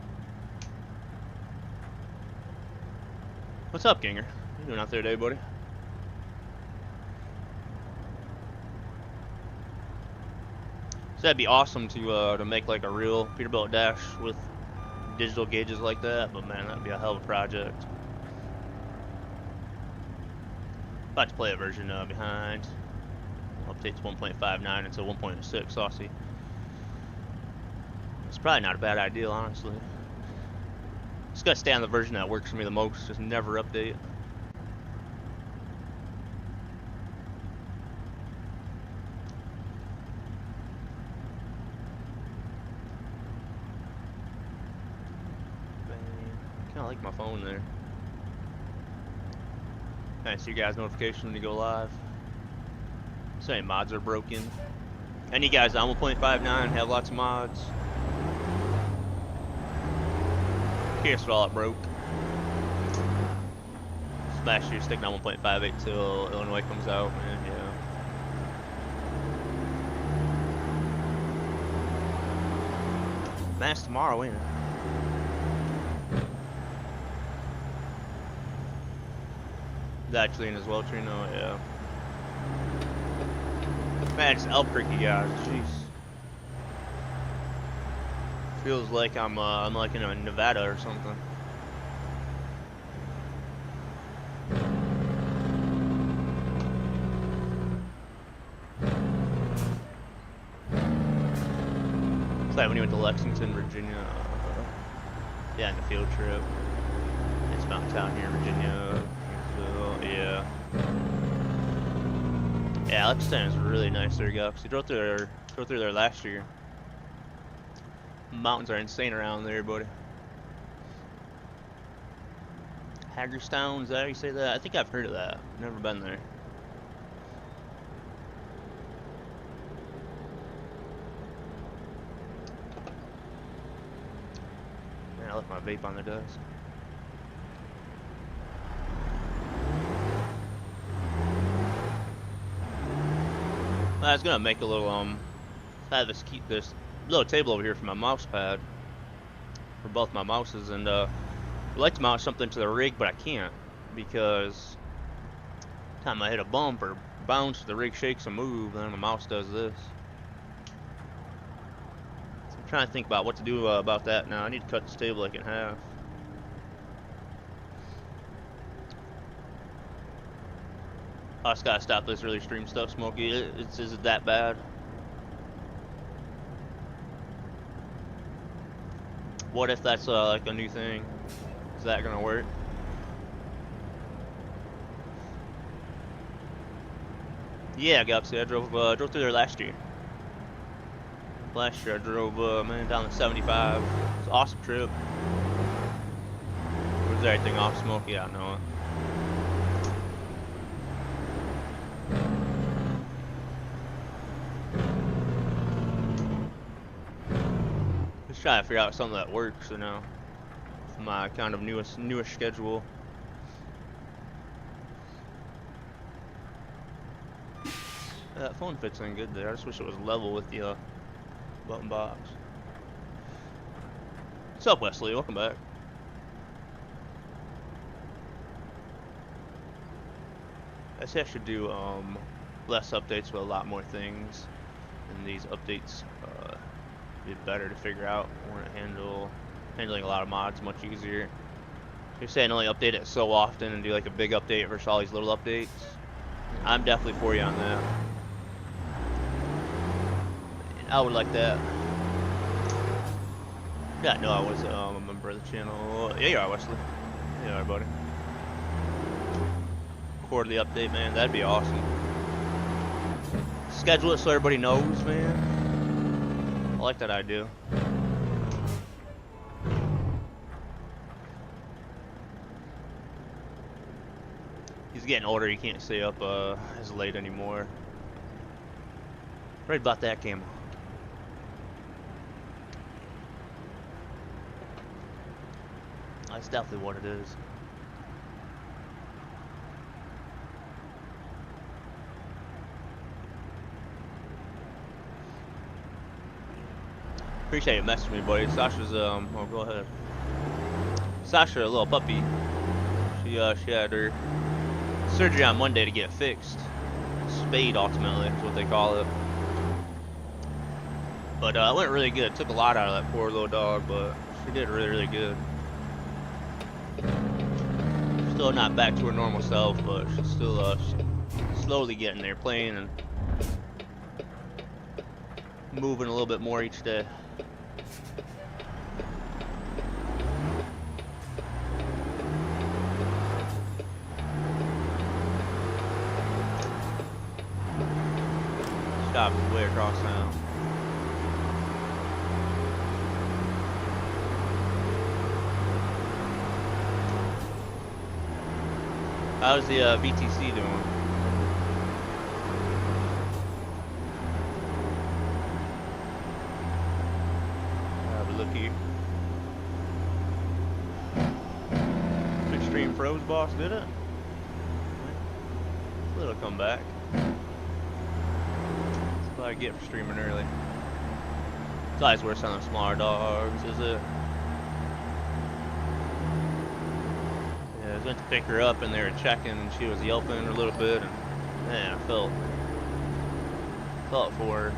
Speaker 1: What's up, Ginger? What you doing out there today, buddy? So that'd be awesome to make like a real Peterbilt dash with digital gauges like that, but man, that'd be a hell of a project. About to play a version behind. Updates 1.59 until 1.6 saucy. It's probably not a bad idea, honestly. Just gotta stay on the version that works for me the most, just never update. Kinda like my phone there. I see your guys' notification when you go live. So any mods are broken. Any guys on 1.59 have lots of mods. Curious what all it broke. Last year sticking on 1.58 till Illinois comes out, man, yeah. That's tomorrow, ain't it? Actually in as well, Trino, yeah. Man, it's Albuquerque, guys. Jeez. Feels like I'm like in Nevada or something. It's like when you went to Lexington, Virginia. Yeah, in the field trip. It's mountain town here in Virginia. Yeah. Yeah, Lexington is really nice there, guys. We drove through there last year. Mountains are insane around there, buddy. Hagerstown, is that how you say that? I think I've heard of that. Never been there. Man, I left my vape on the desk. I was gonna make a little I have this little table over here for my mouse pad for both my mouses, and I'd like to mount something to the rig, but I can't because time I hit a bump or bounce, the rig shakes and moves, and then the mouse does this. So I'm trying to think about what to do about that now. I need to cut this table like in half. I just gotta stop this really extreme stuff, Smokey. Is it that bad? What if that's like a new thing? Is that gonna work? Yeah, Gupsy, I drove through there last year. Last year I drove man down to 75. It's an awesome trip. Was everything off, Smokey? I know it. trying to figure out something that works, you know, for my kind of newish schedule. That phone fits in good there. I just wish it was level with the button box. What's up, Wesley? Welcome back. I say I should do less updates with a lot more things, and these updates be better to figure out. I want to handling a lot of mods much easier. You're saying only update it so often and do like a big update versus all these little updates. I'm definitely for you on that. I would like that. Yeah, no, I was a member of the channel. Yeah, you are, Wesley. Yeah, you are, buddy. Quarterly update, man. That'd be awesome. Schedule it so everybody knows, man. I like that idea. He's getting older. He can't stay up as late anymore. Right about that camera. That's definitely what it is. Appreciate you messaging me, buddy. Sasha's oh, go ahead. Sasha, a little puppy. She had her surgery on Monday to get fixed. Spayed, ultimately, is what they call it. But it went really good. It took a lot out of that poor little dog, but she did really, really good. Still not back to her normal self, but she's still slowly getting there, playing and moving a little bit more each day. Stop way across now. How's the VTC doing? Have a look here. Big stream froze, boss, did it? Little comeback. That's what I get for streaming early. It's always worse on the smaller dogs, is it? Went to pick her up and they were checking and she was yelping a little bit and man, I felt for her.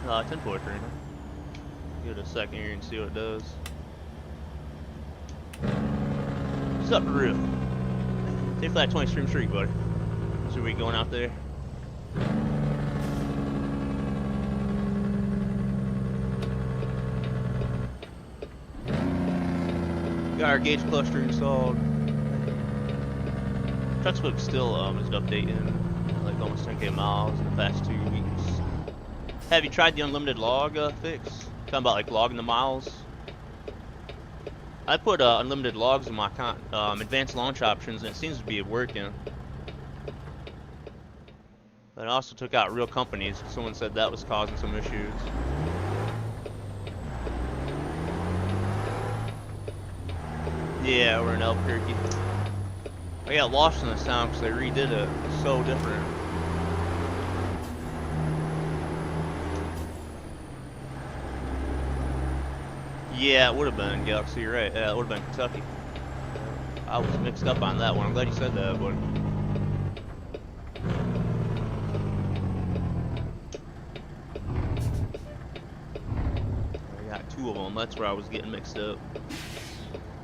Speaker 1: 10-4 trainer. Give it a second here and see what it does. What's up, Roo? Take that 20 stream streak, buddy. So we going out there? Got our gauge cluster installed. Trucksbook still is updating like almost 10k miles in the past 2 weeks. Have you tried the unlimited log fix? Talking about like logging the miles. I put unlimited logs in my advanced launch options and it seems to be working. But I also took out real companies. Someone said that was causing some issues. Yeah, we're in Albuquerque. I got lost in this town because they redid it. It's so different. Yeah, it would have been Galaxy, you're right. Yeah, it would have been Kentucky. I was mixed up on that one. I'm glad you said that, but I got 2 of them. That's where I was getting mixed up.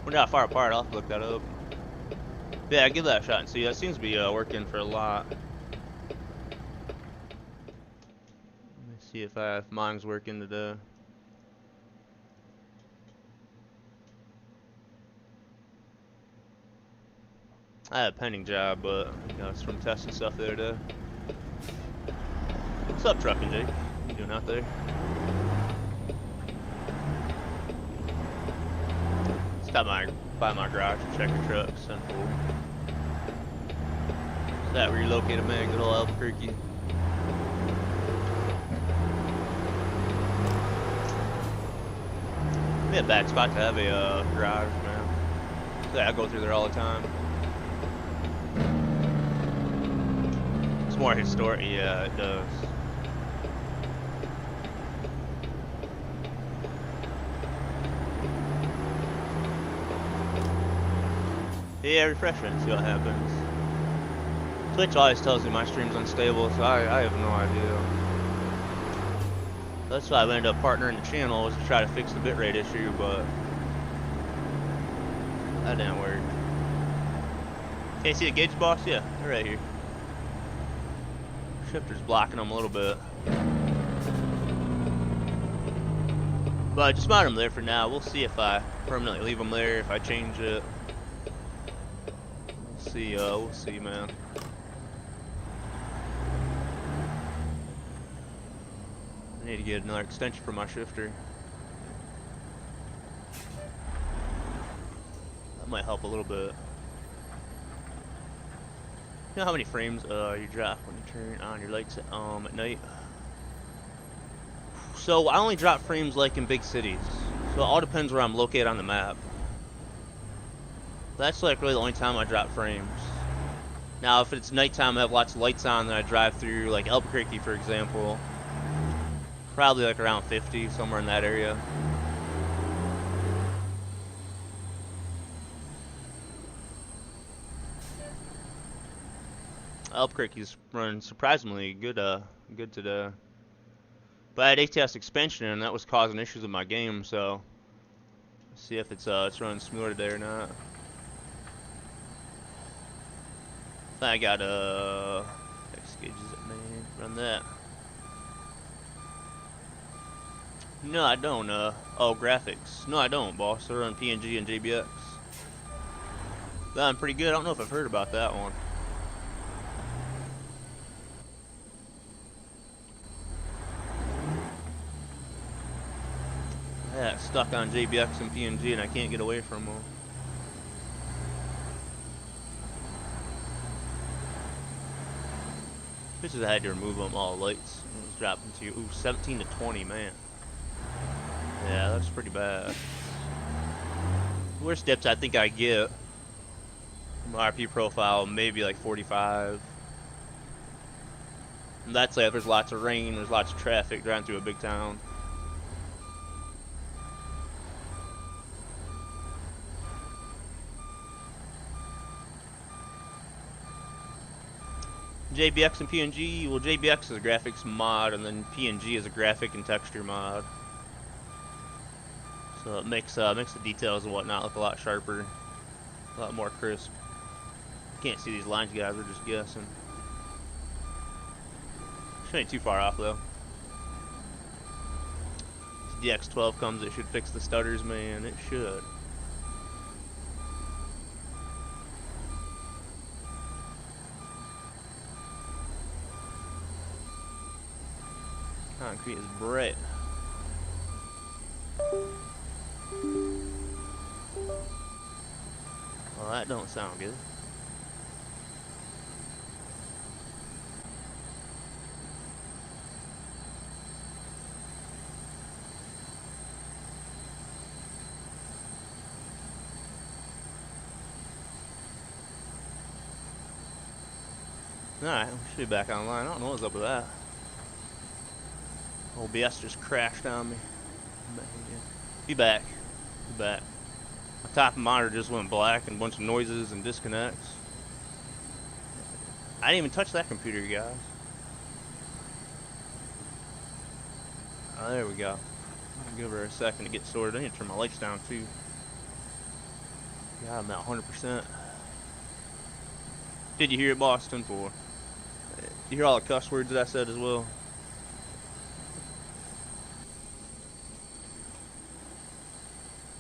Speaker 1: We're not far apart. I'll have to look that up. Yeah, give that a shot and see. That seems to be working for a lot. Let me see if mine's working today. I had a pending job, but you know, it's from testing stuff the other day. What's up, Trucking Jake? What you doing out there? Stop by my garage and check your trucks. Send full. Is that relocated, man? Good old Albuquerque. be a bad spot to have a garage, man. Yeah, I go through there all the time. It's more historic. Yeah, it does. Yeah, refresh it and see what happens. Twitch always tells me my stream's unstable, so I have no idea. That's why I ended up partnering the channel, was to try to fix the bitrate issue, but that didn't work. Can you see the gauge box? Yeah, they're right here. Shifter's blocking them a little bit. But I just mount them there for now. We'll see if I permanently leave them there, if I change it. We'll see, man. I need to get another extension for my shifter. That might help a little bit. You know how many frames you drop when you turn on your lights at night? So I only drop frames like in big cities. So it all depends where I'm located on the map. That's like really the only time I drop frames. Now if it's nighttime, I have lots of lights on, then I drive through like Albuquerque, for example. Probably like around 50, somewhere in that area. Albuquerque's running surprisingly good today. But I had ATS expansion and that was causing issues with my game, so let's see if it's running smoother today or not. I got X gauges at main. Run that. No, I don't. Oh, graphics. No, I don't, boss. I run PNG and JBX. That's pretty good. I don't know if I've heard about that one. Yeah, stuck on JBX and PNG, and I can't get away from them. This is I had to remove them all lights. It was dropping to 17 to 20, man. Yeah, that's pretty bad. Worst dips I think I get from RP profile, maybe like 45. And that's like if there's lots of rain, there's lots of traffic driving through a big town. JBX and PNG, well JBX is a graphics mod and then PNG is a graphic and texture mod. So it makes the details and whatnot look a lot sharper, a lot more crisp. Can't see these lines, guys, we're just guessing. Shouldn't ain't too far off though. As DX12 comes, it should fix the stutters, man, it should. Concrete is bright. Well, that don't sound good. Alright, we should be back online. I don't know what's up with that. OBS just crashed on me. Be back. Be back. My top monitor just went black and a bunch of noises and disconnects. I didn't even touch that computer, you guys. Oh, there we go. I'll give her a second to get sorted. I need to turn my lights down too. Yeah, I'm at 100%. Did you hear it, boss? 10-4. Did you hear all the cuss words that I said as well?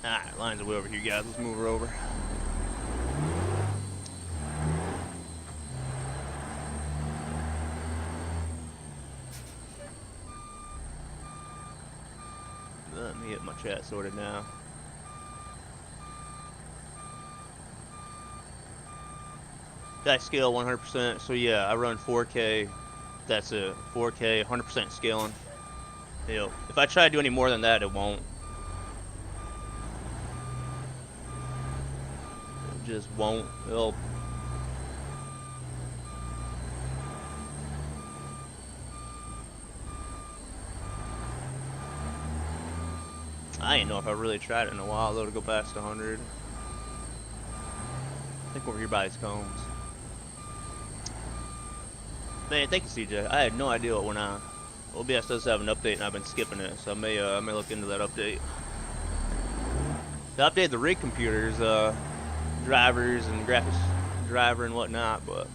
Speaker 1: Alright, lines are way over here, guys. Let's move her over. Let me get my chat sorted now. That scale 100%. So yeah, I run 4K. That's it. 4K, 100% scaling. You know, if I try to do any more than that, it won't. just won't. It'll. I ain't know if I really tried it in a while though to go past 100. I think over here by his cones. Man, thank you, CJ. I had no idea what went on. OBS does have an update, and I've been skipping it, so I may look into that update. They updated the rig computers, drivers and graphics driver and whatnot, but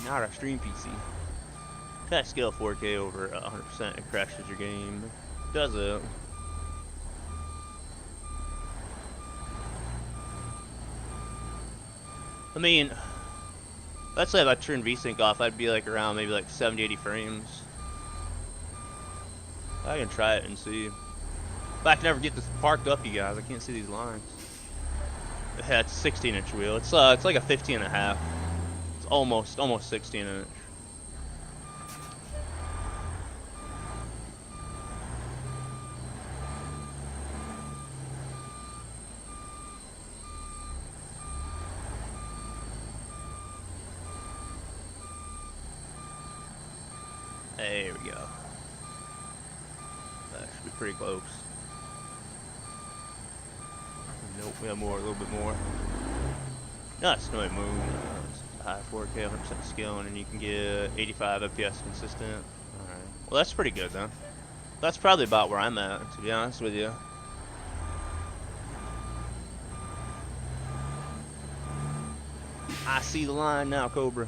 Speaker 1: not our stream PC. Try to scale 4K over 100%, it crashes your game. Does it? I mean, let's say if I turn VSync off, I'd be like around maybe like 70-80 frames. I can try it and see. But I can never get this parked up, you guys. I can't see these lines. Yeah, it's a 16-inch wheel. It's like a 15.5. It's almost 16-inch. There we go. That should be pretty close. Nope, we have more, a little bit more. No, it's no moon. It's high 4K, 100% scaling, and you can get 85 FPS consistent. Alright. Well, that's pretty good then. That's probably about where I'm at, to be honest with you. I see the line now, Cobra.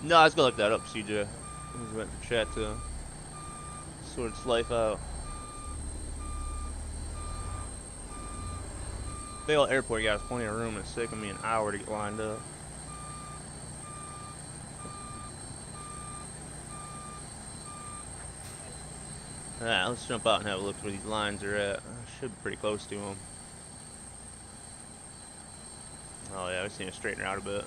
Speaker 1: No, I was gonna look that up, CJ. I was about to chat to sort its life out. Vail Airport got us plenty of room. It's taking me an hour to get lined up. Alright, let's jump out and have a look where these lines are at. Should be pretty close to them. Oh yeah, we just need to straighten her out a bit.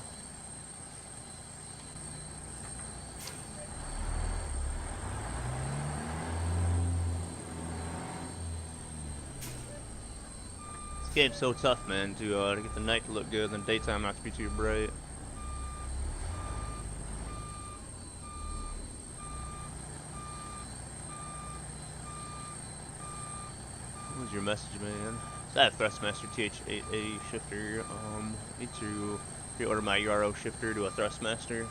Speaker 1: Game's so tough, man, to get the night to look good and the daytime not to be too bright. What was your message, man? It's that Thrustmaster TH8A shifter. Need to reorder my URO shifter to a Thrustmaster.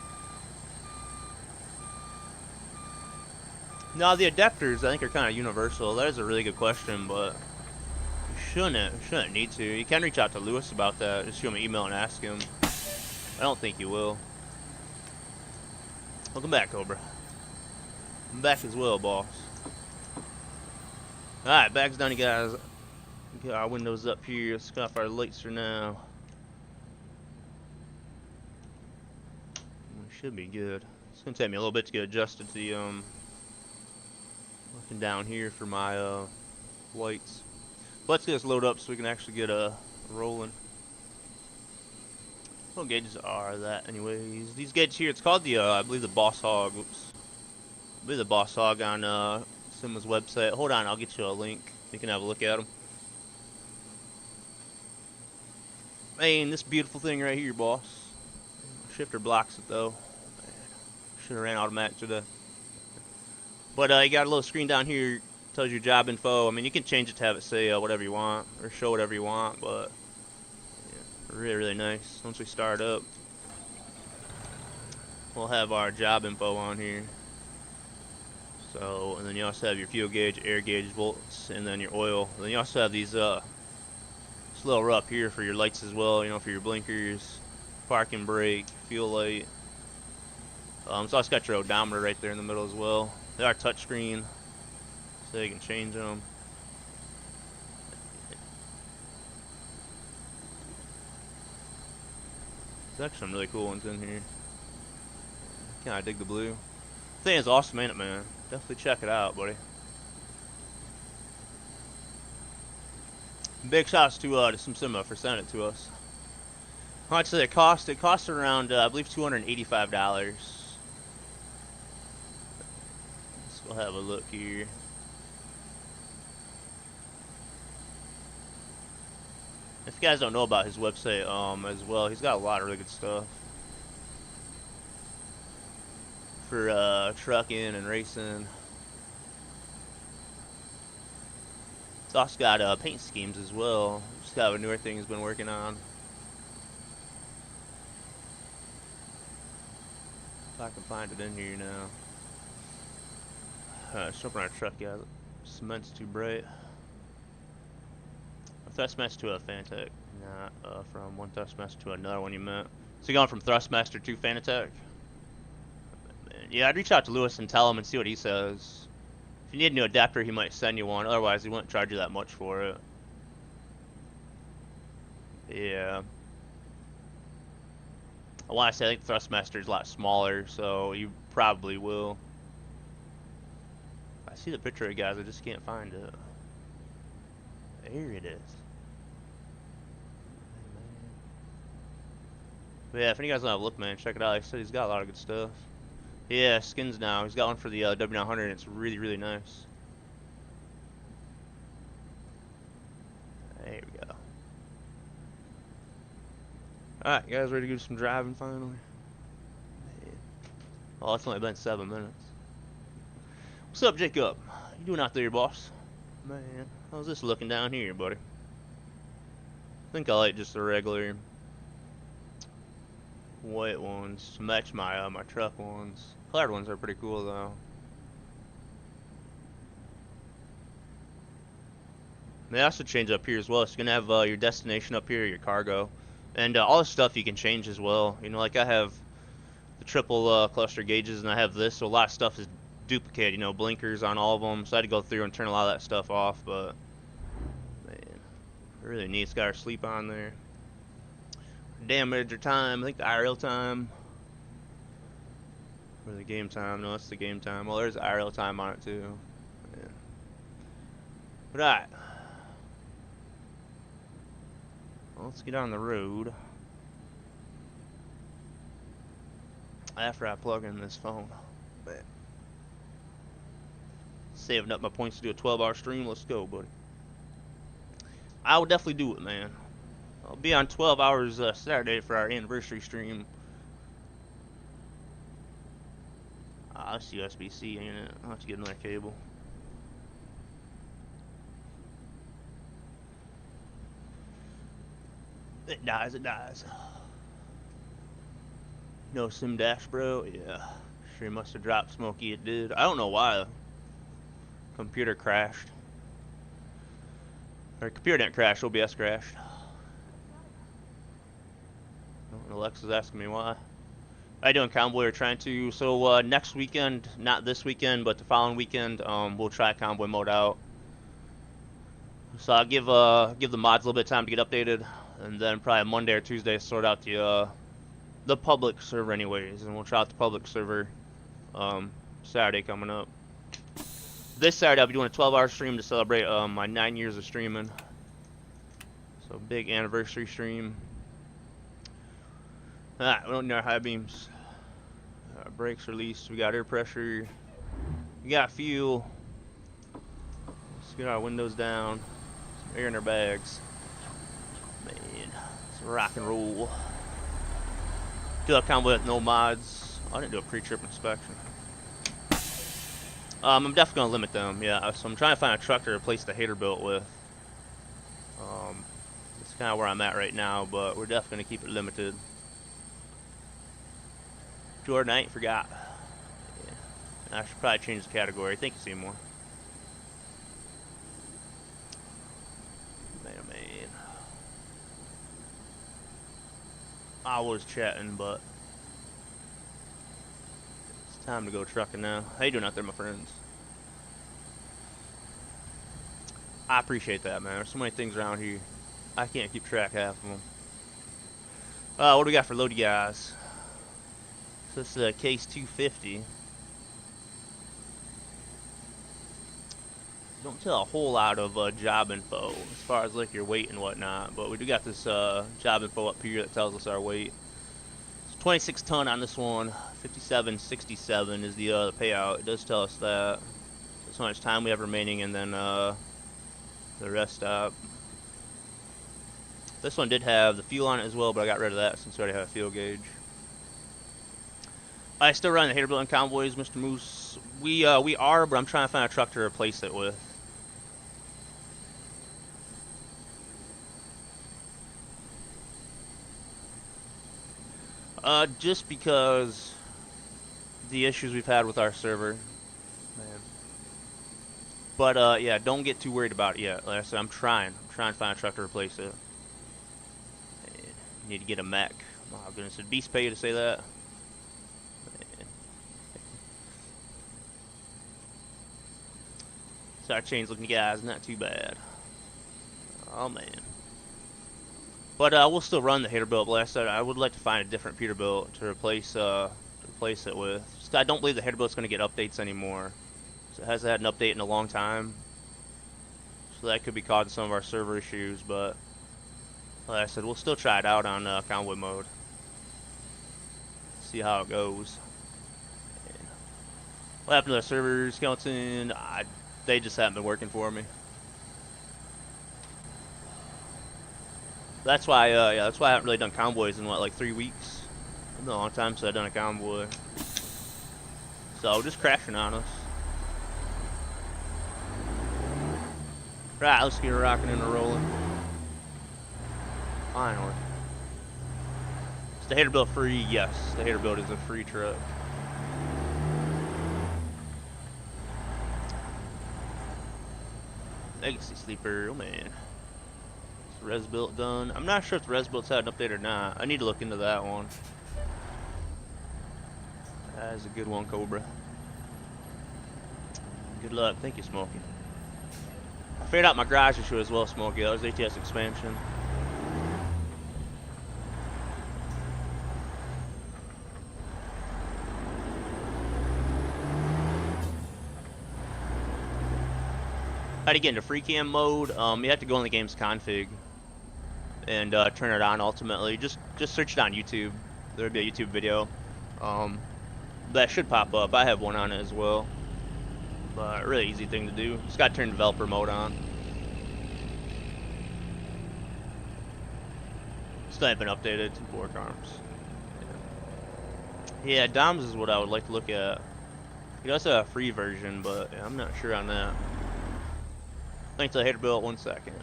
Speaker 1: No, the adapters I think are kind of universal. That is a really good question, but shouldn't need to. You can reach out to Lewis about that. Just shoot him an email and ask him. I don't think you will. Welcome back, Cobra. I'm back as well, boss. Alright, bags done, you guys. Get our windows up here. Let's cut off our lights for now. Should be good. It's gonna take me a little bit to get adjusted to the looking down here for my lights. Let's get this load up so we can actually get rolling. What gauges are that anyways? These gauges here, it's called the I believe the Boss Hog. Oops. I believe the Boss Hog on Simma's website. Hold on, I'll get you a link. You can have a look at them. Man, this beautiful thing right here, boss. Shifter blocks it though. Should have ran automatic today. But you got a little screen down here. Tells you job info. I mean, you can change it to have it say whatever you want or show whatever you want, but yeah, really nice. Once we start up, we'll have our job info on here. So, and then you also have your fuel gauge, air gauge, volts, and then your oil. And then you also have these this little row up here for your lights as well. You know, for your blinkers, parking brake, fuel light. So also got your odometer right there in the middle as well. They are touchscreen. So you can change them. There's actually some really cool ones in here. Kinda dig the blue. The thing is awesome, ain't it, man? Definitely check it out, buddy. Big shouts to Simma for sending it to us. How much did it cost? It cost around I believe $285. We'll have a look here. If you guys don't know about his website, as well, he's got a lot of really good stuff for trucking and racing. He's also got paint schemes as well. Just got a newer thing he's been working on. If I can find it in here now. Let's open our truck, guys. Cement's too bright. A Thrustmaster to a Fanatec. Not from one Thrustmaster to another one you meant. So you're going from Thrustmaster to Fanatec? Yeah, I'd reach out to Lewis and tell him and see what he says. If you need a new adapter, he might send you one. Otherwise, he wouldn't charge you that much for it. Yeah. I want to say I think Thrustmaster is a lot smaller, so you probably will. I see the picture of it, guys. I just can't find it. There it is. But yeah, if any guys want to have a look, man, check it out. Like I said, he's got a lot of good stuff. Yeah, skins now. He's got one for the W900, and it's really, really nice. There we go. Alright, guys, ready to do some driving finally? Oh, it's only been 7 minutes. What's up, Jacob? You doing out there, boss? Man, how's this looking down here, buddy? I think I like just the regular white ones to match my my truck ones. Colored ones are pretty cool though. They also change up here as well. So you're gonna have your destination up here, your cargo, and all the stuff you can change as well. You know, like I have the triple cluster gauges, and I have this, so a lot of stuff is duplicated. You know, blinkers on all of them. So I had to go through and turn a lot of that stuff off. But man, really neat. It's got our sleep on there. Damage or time, I think the IRL time. Or the game time, no, it's the game time. Well, there's IRL time on it too. Yeah. Right. Well, let's get on the road. After I plug in this phone. Man. Saving up my points to do a 12-hour stream, let's go, buddy. I will definitely do it, man. I'll be on 12 hours Saturday for our anniversary stream. That's USB-C, ain't it? I'll have to get another cable. It dies, it dies. No sim dash, bro? Yeah. Sure must have dropped Smokey, it did. I don't know why. Computer crashed. Or computer didn't crash, OBS crashed. Alexa's asking me why. How you doing, Convoy? We're trying to, so next weekend, not this weekend, but the following weekend, we'll try Convoy mode out. So I'll give the mods a little bit of time to get updated, and then probably Monday or Tuesday sort out the public server anyways, and we'll try out the public server Saturday coming up. This Saturday I'll be doing a 12-hour stream to celebrate my 9 years of streaming. So big anniversary stream. Alright, we don't need our high beams. Brakes released. We got air pressure. We got fuel. Let's get our windows down. Some air in our bags. Man, it's rock and roll. Do a combo with no mods. I didn't do a pre-trip inspection. I'm definitely gonna limit them. Yeah, so I'm trying to find a truck to replace the hater built with. It's kind of where I'm at right now, but we're definitely gonna keep it limited. Jordan, I ain't forgot. Yeah. I should probably change the category. Thank you, Seymour. Man, oh man. I was chatting, but it's time to go trucking now. How you doing out there, my friends? I appreciate that, man. There's so many things around here. I can't keep track of half of them. What do we got for loady guys? So this is a case 250. Don't tell a whole lot of job info as far as like your weight and whatnot, but we do got this job info up here that tells us our weight. It's 26 ton on this one. 57.67 is the payout. It does tell us that. That's how much time we have remaining, and then the rest stop. This one did have the fuel on it as well, but I got rid of that since we already have a fuel gauge. I still run the Haterbuilt and Convoys, Mr. Moose. We are, but I'm trying to find a truck to replace it with. Just because the issues we've had with our server, man. But yeah, don't get too worried about it yet. Like I said, I'm trying to find a truck to replace it. Need to get a mech. Oh goodness, did Beast pay you to say that? So our chain's looking, guys, not too bad. Oh man. But we'll still run the Haterbuilt. But like I said, I would like to find a different Peterbilt to replace it with. Just, I don't believe the Haterbuilt's going to get updates anymore. So it hasn't had an update in a long time. So that could be causing some of our server issues. But like I said, we'll still try it out on convoy mode. See how it goes. And what happened to the servers, Skeleton? They just haven't been working for me. That's why, yeah, that's why I haven't really done convoys in what, like 3 weeks. It's been a long time since I've done a convoy. So just crashing on us. Right, let's get rocking and rolling. Finally. Is the Haterbuilt free? Yes, the Haterbuilt is a free truck. Legacy Sleeper, oh man. Res built done. I'm not sure if the res built's had an update or not. I need to look into that one. That is a good one, Cobra. Good luck. Thank you, Smokey. I figured out my garage issue as well, Smokey. That was ATS expansion. How to get into free cam mode? You have to go in the game's config and turn it on. Ultimately, just search it on YouTube. There'll be a YouTube video that should pop up. I have one on it as well, but really easy thing to do. Just got to turn developer mode on. Still haven't been updated to Bork Arms. Yeah, DOMs is what I would like to look at. He does have a free version, but yeah, I'm not sure on that. Thanks to the Haterbuilt, 1 second.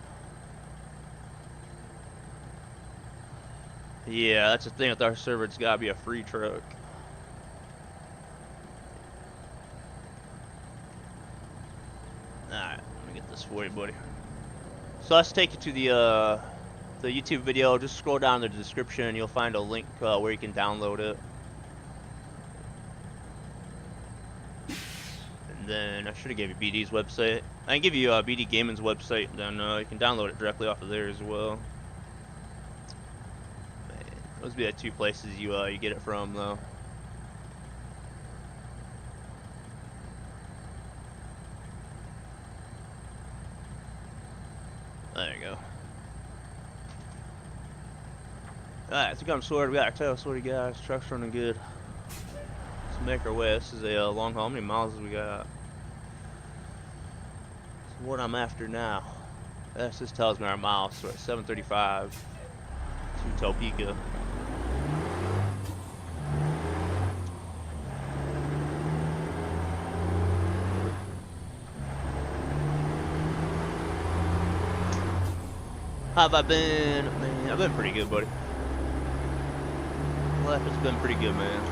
Speaker 1: Yeah, that's the thing with our server, it's gotta be a free truck. Alright, let me get this for you, buddy. So let's take you to the YouTube video. Just scroll down in the description, you'll find a link where you can download it. And then I should have gave you BD's website. I can give you BD Gaming's website, then you can download it directly off of there as well. Those would be the 2 places you get it from, though. There you go. Alright, so got sword. We got our tail sword, guys. Truck's running good. Let's make our way. This is a long haul. How many miles have we got? So what I'm after now. This tells me our miles. So we're at 735 to Topeka. How have I been? Man, I've been pretty good, buddy. Life has been pretty good, man.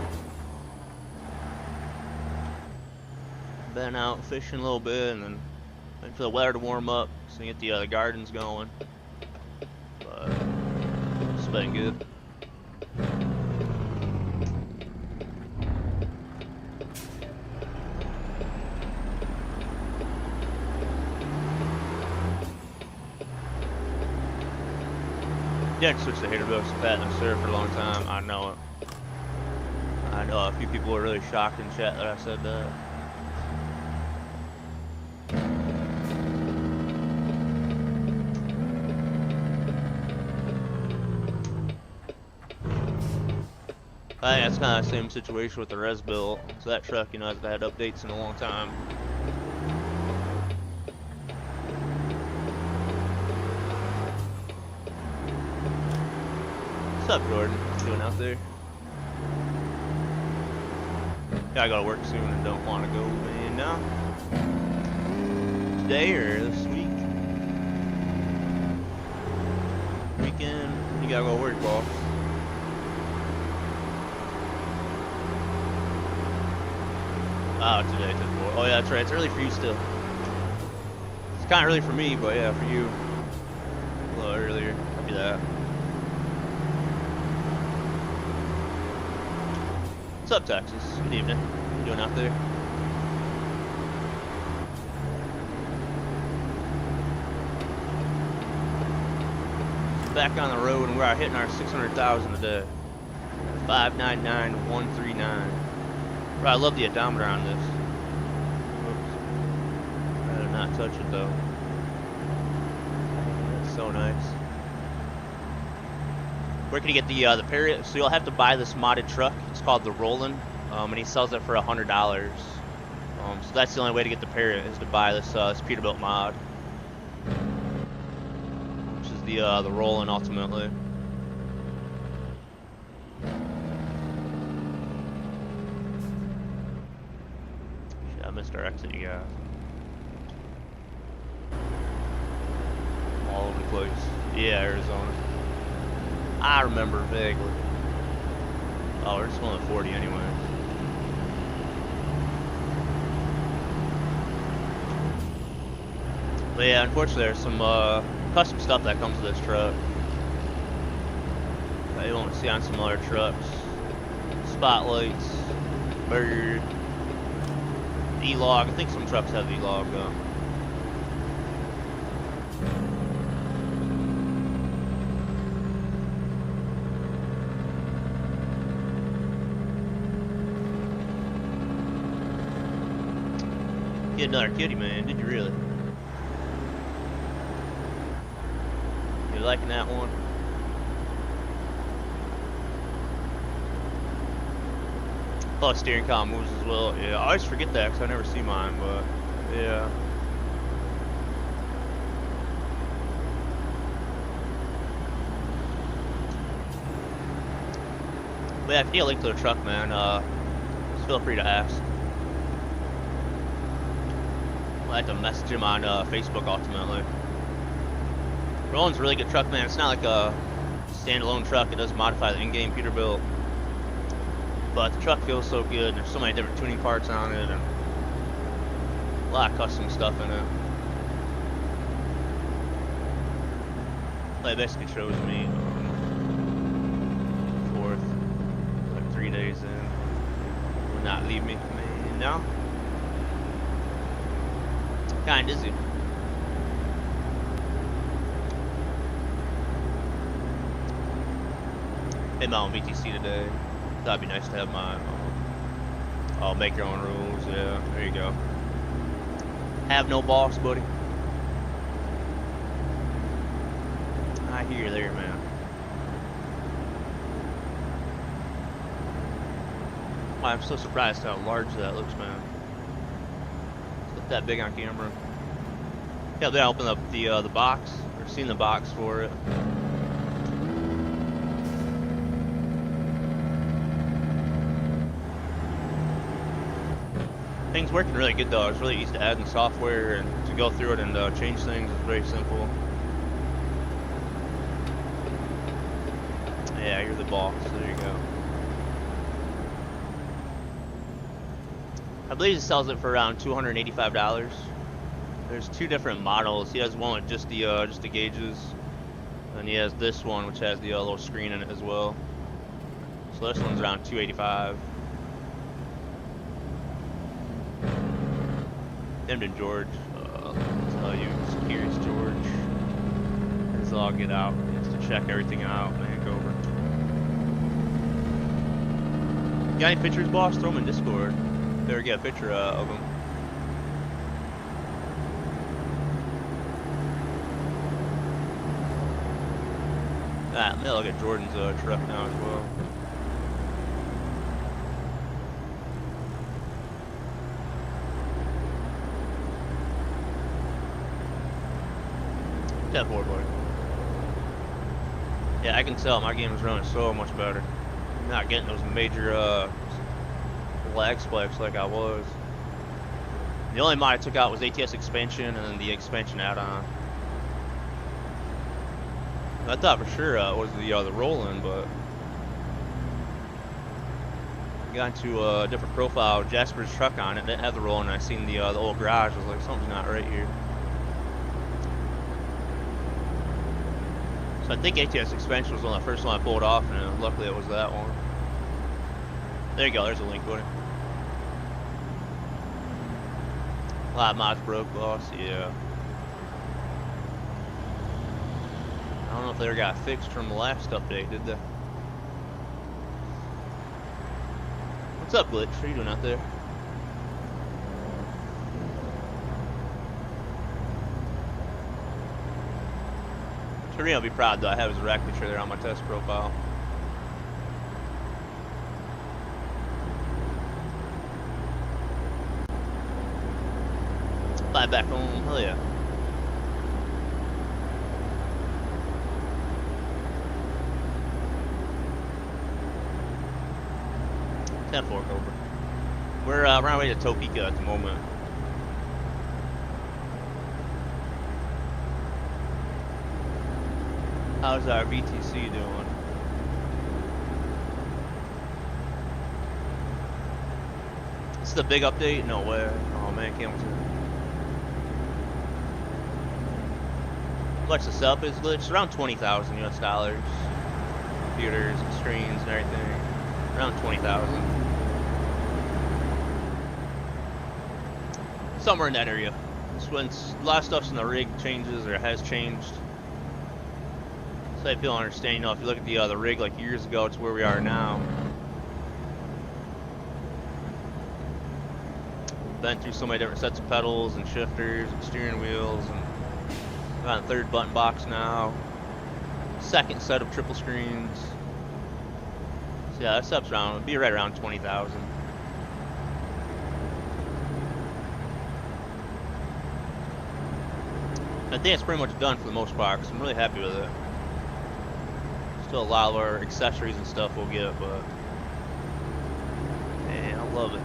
Speaker 1: Been out fishing a little bit and then waiting for the weather to warm up so you get the gardens going. But it's been good. Yeah, I can switch to Haterbuilt. I've had in the server for a long time. I know it. I know a few people were really shocked in chat that I said that. I think that's kind of the same situation with the res built. So that truck, you know, hasn't had updates in a long time. What's up, Jordan? What you doing out there? Yeah, I gotta work soon and don't want to go in now. Today or this week? Weekend? You gotta go to work, boss. Oh, today, today. Oh yeah, that's right. It's early for you still. It's kind of early for me, but yeah, for you, a little earlier. Copy that. What's up, Texas? Good evening. What you doing out there? Back on the road, and we're hitting our 600,000 a day. 599,139. Bro, I love the odometer on this. Oops. I did not touch it though. That's so nice. Where can you get the Parrot? So you'll have to buy this modded truck. It's called the Rollin', and he sells it for $100. So that's the only way to get the Parrot, is to buy this Peterbilt mod, which is the Rollin' ultimately. Shit, I missed our exit, you guys. All over the place. Yeah, Arizona. I remember vaguely. Oh, we're just going at 40 anyways. But yeah, unfortunately there's some custom stuff that comes with this truck that you won't see on some other trucks. Spotlights, bird, E-log. I think some trucks have E-log though. Get another kitty, man. Did you really? You liking that one? Oh, steering column moves as well. Yeah, I always forget that because I never see mine, but yeah. But yeah, if you need a link to the truck, man, just feel free to ask. I have to message him on Facebook ultimately. Rollin's a really good truck, man. It's not like a standalone truck. It does modify the in-game Peterbilt, but the truck feels so good. There's so many different tuning parts on it, and a lot of custom stuff in it. It basically shows me 4th, like 3 days in. Will not leave me, man. No. Kinda dizzy. Made my own VTC today. Thought it'd be nice to have my oh, make your own rules. Yeah, there you go. Have no boss, buddy. I hear you there, man. I'm so surprised how large that looks, man. That big on camera. Yeah, they opened up the box, or seen the box for it. Things working really good though. It's really easy to add in software and to go through it and change things. It's very simple. Yeah, you're the boss. There you go. I believe he sells it for around $285. There's two different models. He has one with just the gauges, and he has this one which has the little screen in it as well. So this one's around $285. Named him George. I'll tell you, just curious George. This all get out. Just to check everything out, man. Go over. Got any pictures, boss? Throw them in Discord. There, get a picture of them. Ah, maybe I'll get Jordan's truck now as well. That board, boy. Yeah, I can tell my game is running so much better. I'm not getting those major lag spikes like I was. The only mod I took out was ATS expansion and then the expansion add-on. I thought for sure it was the roll-in, but I got into a different profile, Jasper's truck on it, didn't have the roll-in, and I seen the old garage. I was like, something's not right here. So I think ATS expansion was one of the first one I pulled off, and luckily it was that one. There you go, there's a link with it. A lot of mods broke, boss, yeah. I don't know if they ever got fixed from the last update, did they? What's up, Glitch? What are you doing out there? Torino will be proud, though. I have his rack picture there on my test profile. Fly back home, hell yeah. Fork over. We're on our way to Topeka at the moment. How's our VTC doing? This is the big update? No way. Oh man, can't wait to. How much the setup is glitched? It's around 20,000 US dollars. Computers and screens and everything. Around 20,000. Somewhere in that area. It's when a lot of stuff's in the rig changes or has changed. So if you don't understand, you know, if you look at the rig like years ago, it's where we are now. Been through so many different sets of pedals and shifters and steering wheels, and got a third button box now. Second set of triple screens. So yeah, that setup's around, it'd be right around 20,000. I think it's pretty much done for the most part, because I'm really happy with it. Still a lot of our accessories and stuff we'll get, but man, I love it.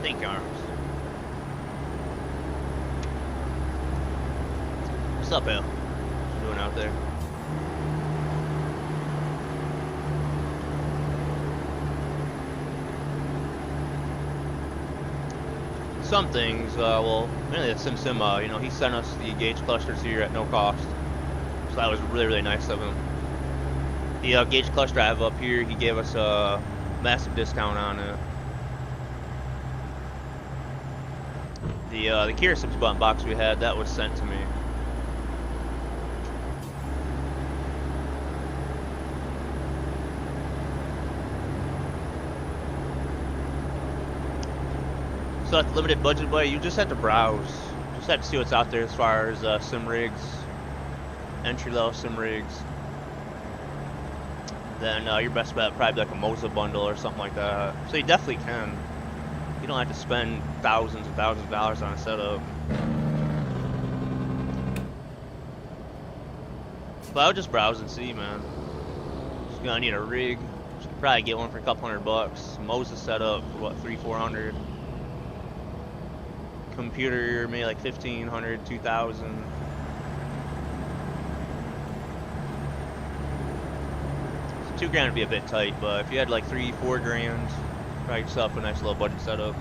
Speaker 1: Think arms. What's up, Al? What you doing out there? Some things, well, mainly the SimSim, you know, he sent us the gauge clusters here at no cost. So that was really, really nice of him. The gauge cluster I have up here, he gave us a massive discount on it. The Kira Sims button box we had, that was sent to me. So at the limited budget way, you just have to browse. Just have to see what's out there as far as sim rigs, entry level sim rigs. Then your best bet probably like a Moza bundle or something like that. So you definitely can. You don't have to spend thousands and thousands of dollars on a setup. But I would just browse and see, man. Just gonna need a rig. You can probably get one for a couple $100. Moza setup for what, 300-400. Computer maybe like 1,500, 2,000. So $2,000 would be a bit tight, but if you had like $3-4 grand, probably yourself a nice little budget setup.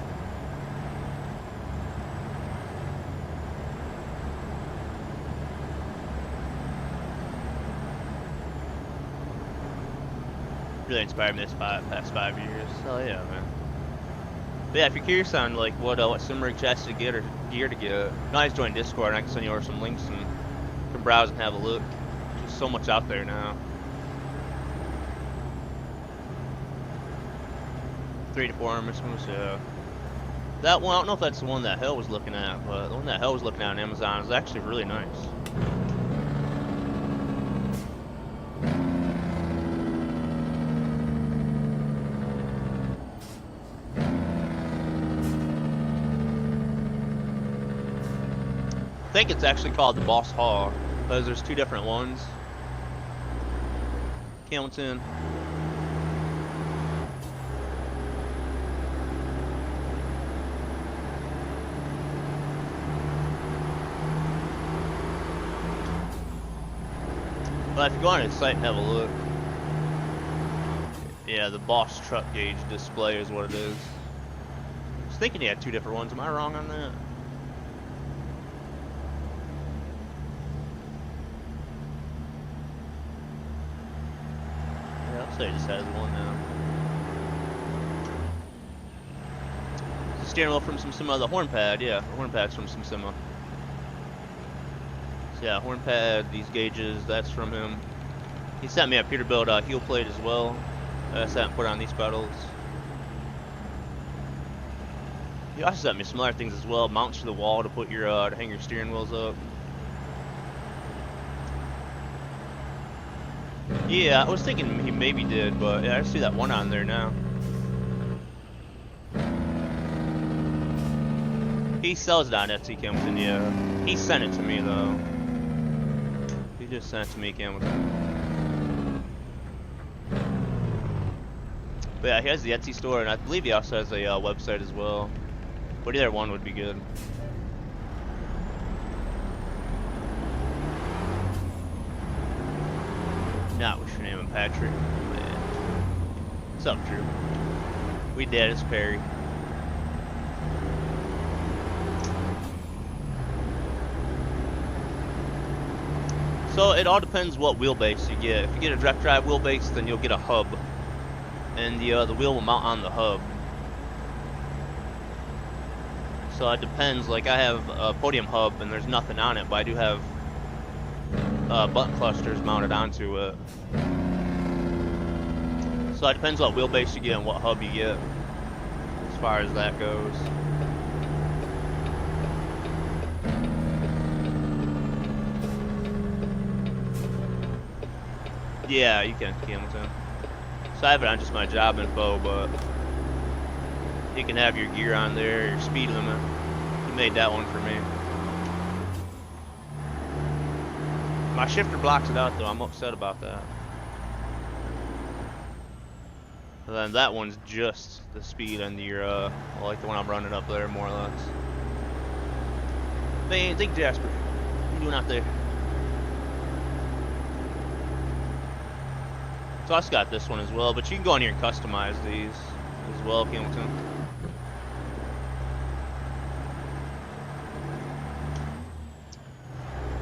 Speaker 1: Really inspired me this past 5 years. Hell yeah, man. But yeah, if you're curious on like what sim rig chassis to get or gear to get, you can always join Discord and I can send you over some links and you can browse and have a look. There's just so much out there now. 3 to 4 armor moves, yeah. That one, I don't know if that's the one that Hell was looking at, but the one that Hell was looking at on Amazon is actually really nice. I think it's actually called the Boss Hog. Because there's two different ones. Hamilton. But if you go on his site and have a look, yeah, the Boss truck gauge display is what it is. I was thinking he had two different ones. Am I wrong on that? Yeah, I'll say he just has one now. The steering wheel from Sima, the horn pad, yeah, the horn pad's from Sima. So yeah, horn pad, these gauges, that's from him. He sent me a Peterbilt heel plate as well. I sat and put on these pedals. He also sent me some other things as well. Mounts to the wall to put your to hang your steering wheels up. Yeah, I was thinking he maybe did, but yeah, I see that one on there now. He sells it on Etsy, Hamilton, yeah. He sent it to me though. He just sent it to me, Hamilton. But yeah, he has the Etsy store, and I believe he also has a website as well. But either one would be good. Not what's your name, Patrick. Man. What's up, Drew? We did, it's Perry. So it all depends what wheelbase you get. If you get a direct drive wheelbase, then you'll get a hub. And the wheel will mount on the hub. So it depends. Like I have a podium hub and there's nothing on it, but I do have button clusters mounted onto it. So it depends what wheelbase you get and what hub you get, as far as that goes. Yeah, you can, Hamilton. So I have it on just my job info, but you can have your gear on there, your speed limit. He made that one for me. My shifter blocks it out though, I'm upset about that. And then that one's just the speed and your, like the one I'm running up there, more or less. Man, think Jasper, what are you doing out there? So I got this one as well, but you can go in here and customize these as well, Hamilton.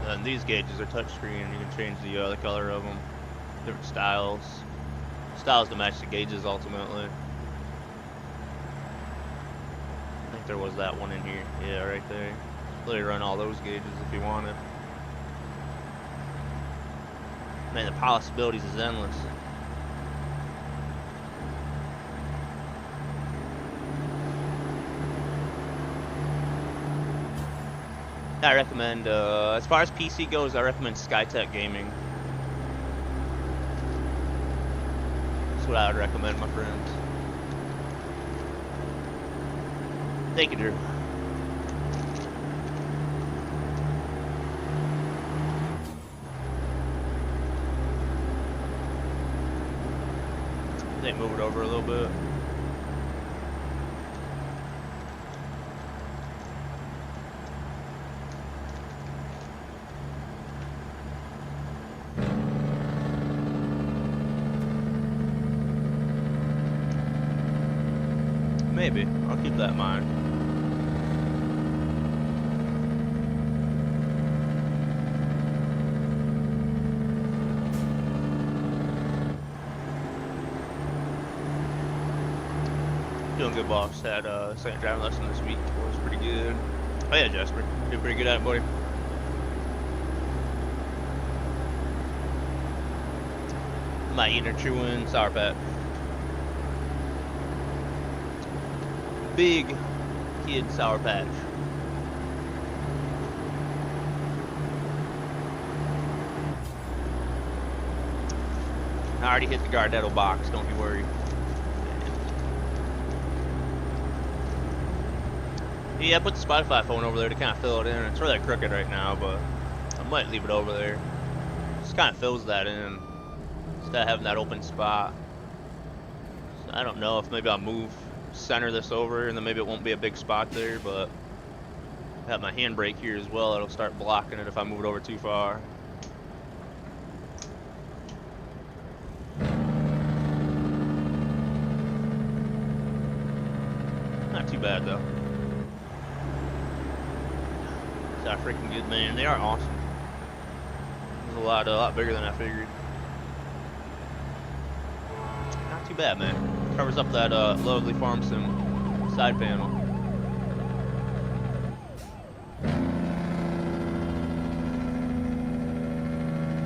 Speaker 1: And these gauges are touchscreen. You can change the color of them, different styles to match the gauges ultimately. I think there was that one in here. Yeah, right there. Literally run all those gauges if you wanted. Man, the possibilities is endless. I recommend, as far as PC goes, I recommend Skytech Gaming. That's what I would recommend, my friends. Thank you, Drew. They move it over a little bit. Maybe. I'll keep that in mind. Doing good, boss. Had a second driving lesson this week. It was pretty good. Oh yeah, Jasper. Did pretty good at it, buddy. I'm not eating or chewing Sour Patch. Big kid Sour Patch. I already hit the Gardetto box, don't you worry. Yeah, I put the Spotify phone over there to kind of fill it in. It's really crooked right now, but I'm might leave it over there. Just kind of fills that in instead of having that open spot. So I don't know if maybe I'll center this over, and then maybe it won't be a big spot there, but I have my handbrake here as well. It'll start blocking it if I move it over too far. Not too bad though. It's not freaking good, man. They are awesome. It's a lot bigger than I figured. Not too bad, man. Covers up that lovely farm sim side panel.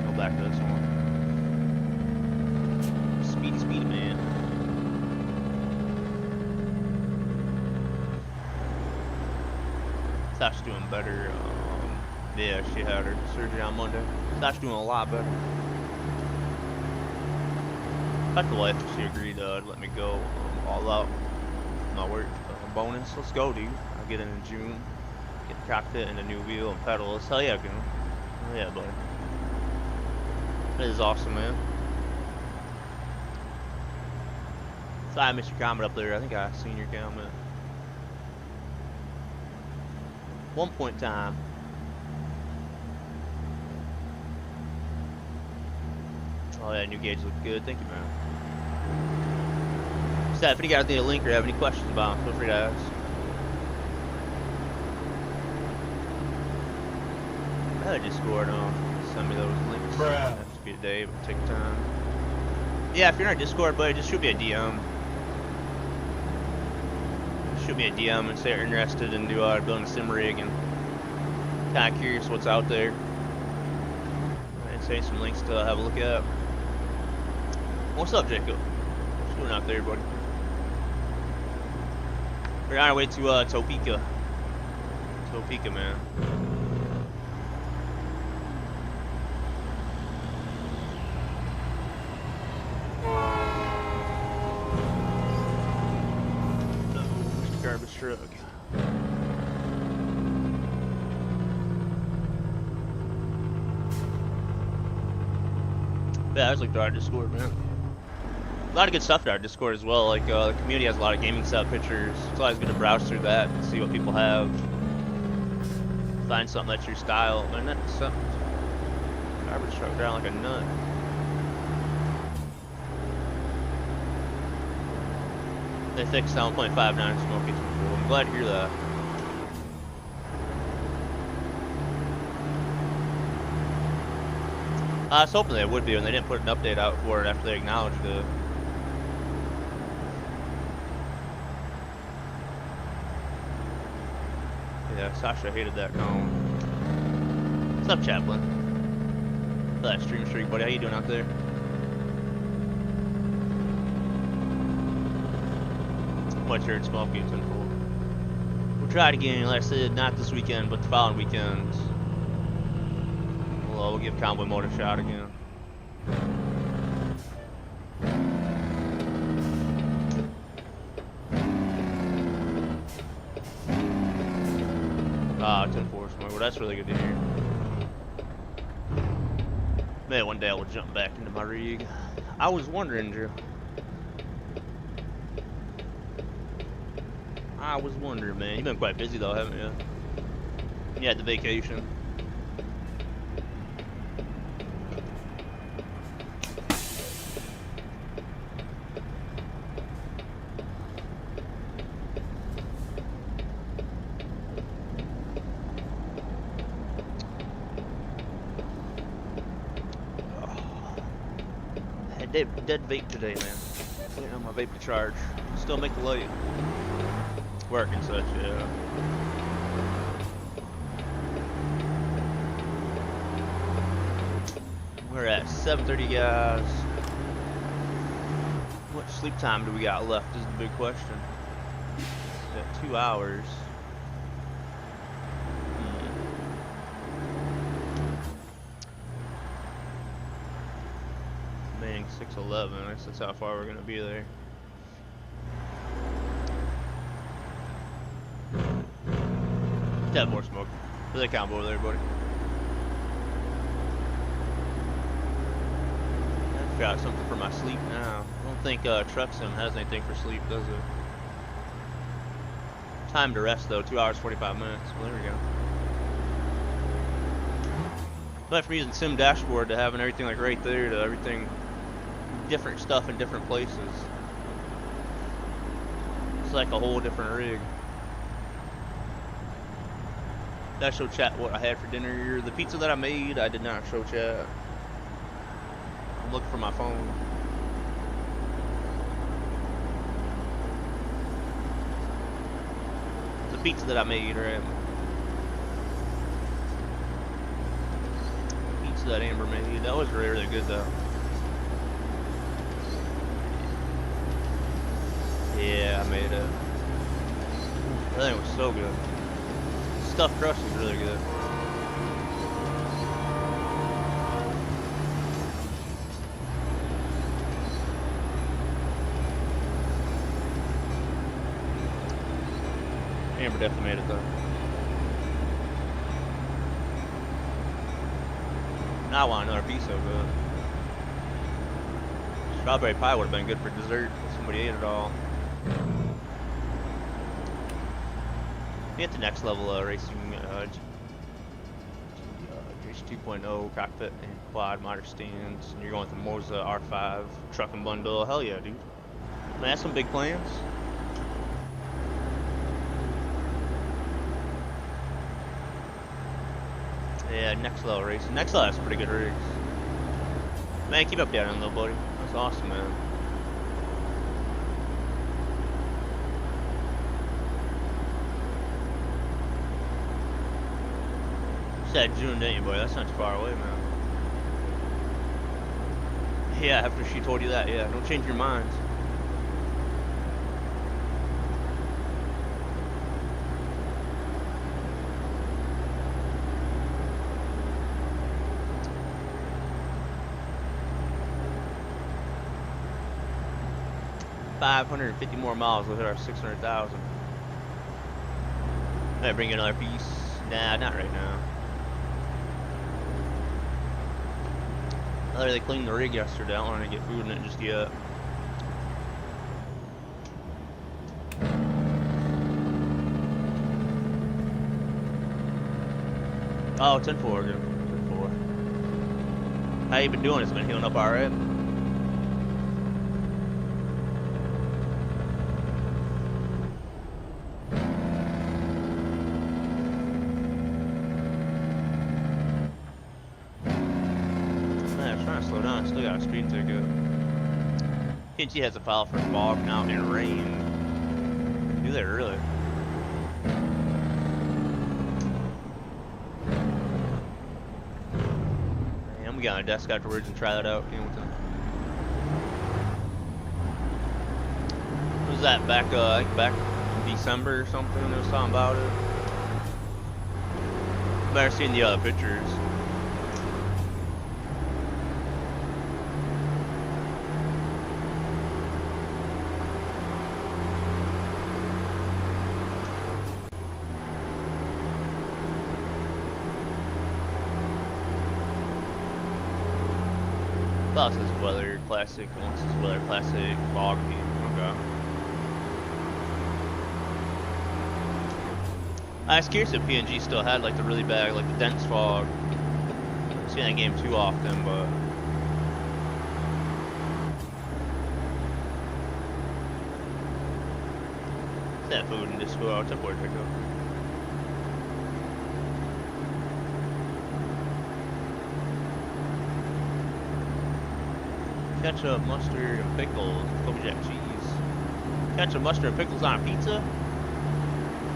Speaker 1: Go back to this one. Speedy, man. Sash's doing better. Yeah, she had her surgery on Monday. Sash's doing a lot better. Got the wife, she agreed to let me go all out. My work bonus. Let's go, dude. I'll get in June. Get the cockpit and a new wheel and pedals. Hell yeah, goon. Hell yeah, buddy. That is awesome, man. Sorry I missed your comment up there. I think I seen your comment. One point in time. Oh yeah, new gauge look good. Thank you, man. If any guys need a link or have any questions about them, feel free to ask. I had a Discord on. Send me those links. Bruh. Have to be a day, but take time. Yeah, if you're in our Discord, buddy, just shoot me a DM. Shoot me a DM and say you're interested in building a sim rig and kind of curious what's out there. And say some links to have a look at. What's up, Jacob? What's going out there, buddy? We're on our way to Topeka. Topeka, man. Garbage truck. Yeah, I was like our Discord, man. A lot of good stuff in our Discord as well. Like the community has a lot of gaming setup pictures. It's always good to browse through that and see what people have. Find something that's your style. Man, that's something. Garbage truck down like a nut. They fixed 7.59 smoking. Cool. I'm glad to hear that. I was hoping they would be, and they didn't put an update out for it after they acknowledged it. Yeah, Sasha hated that cone. What's up, Chaplain? That stream streak, buddy. How you doing out there? What's your smoky 10-4? We'll try it again. Like I said, not this weekend, but the following weekends. We'll give Convoy Mode a shot again. Ah, 10-4 smoke. Well, that's really good to hear. Man, one day I will jump back into my rig. I was wondering, Drew. I was wondering, man. You've been quite busy though, haven't you? You had the vacation. Dead vape today, man. Waiting on my vape to charge. Still make the light work and such, yeah. We're at 7:30, guys. How much sleep time do we got left is the big question. Got 2 hours. Remaining 6:11. I guess that's how far we're gonna be there. Have more smoke. Where's that combo over there, buddy? screenshot something for my sleep now. I don't think Truck Sim has anything for sleep, does it? Time to rest though, 2 hours 45 minutes. Well, there we go. But from using Sim Dashboard to having everything like right there to everything, different stuff in different places. It's like a whole different rig. Did I show chat what I had for dinner? The pizza that I made, I did not show chat. I'm looking for my phone. The pizza that I made, right? Pizza that Amber made. That was really, really good though. Yeah, I made it. That thing was so good. Stuffed crust is really good. Amber definitely made it though. Now I want another piece of it. Strawberry pie would have been good for dessert if somebody ate it all. Be at the next level racing Race 2.0 cockpit and quad monitor stands, and you're going with the Moza R5 truck and bundle. Hell yeah, dude. Man, that's some big plans. Yeah, next level racing. Next level has pretty good rigs. Man, keep up down, little buddy. That's awesome, man. Said June, didn't you, boy? That's not too far away, man. Yeah, after she told you that, yeah. Don't change your minds. $550 more miles, we'll hit our 600,000. Might bring you another piece. Nah, not right now. I literally cleaned the rig yesterday. I don't want to get food in it just yet. Oh, 10-4, good. 10-4. How you been doing? It's been healing up alright. Still got a speed ticket. PNG has a file for fog now and rain. Do they really? Man, I'm gonna get on a desk afterwards and try that out. What was that back? I think back in December or something. There was something about it. Better seen the other pictures. This is weather classic, once is weather classic, fog team. Okay. I was curious if PNG still had like the really bad, like the dense fog. I haven't seen that game too often, but that food and just go out to Puerto Rico. Ketchup, mustard, and pickles. Kobe Jack cheese. Ketchup, mustard, and pickles on a pizza?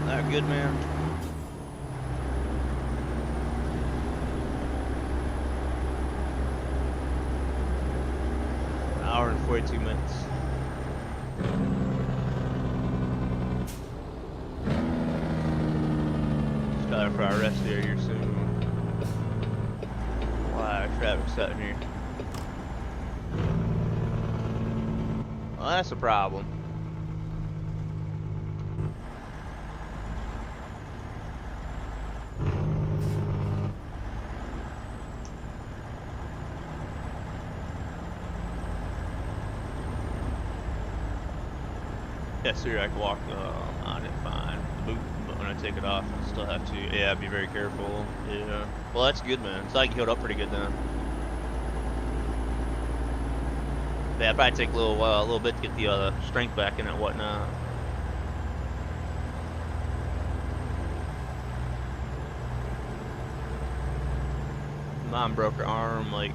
Speaker 1: That good, man? An hour and 42 minutes. Just got for our rest area soon. Wow, traffic's sitting here. Well, that's a problem. Yes, sir. I can walk on it fine. The boot, but when I take it off, I still have to. Yeah, be very careful. Yeah. Well, that's good, man. It's like healed up pretty good then. Yeah, it'd probably take a little bit to get the strength back in and whatnot. Mom broke her arm like.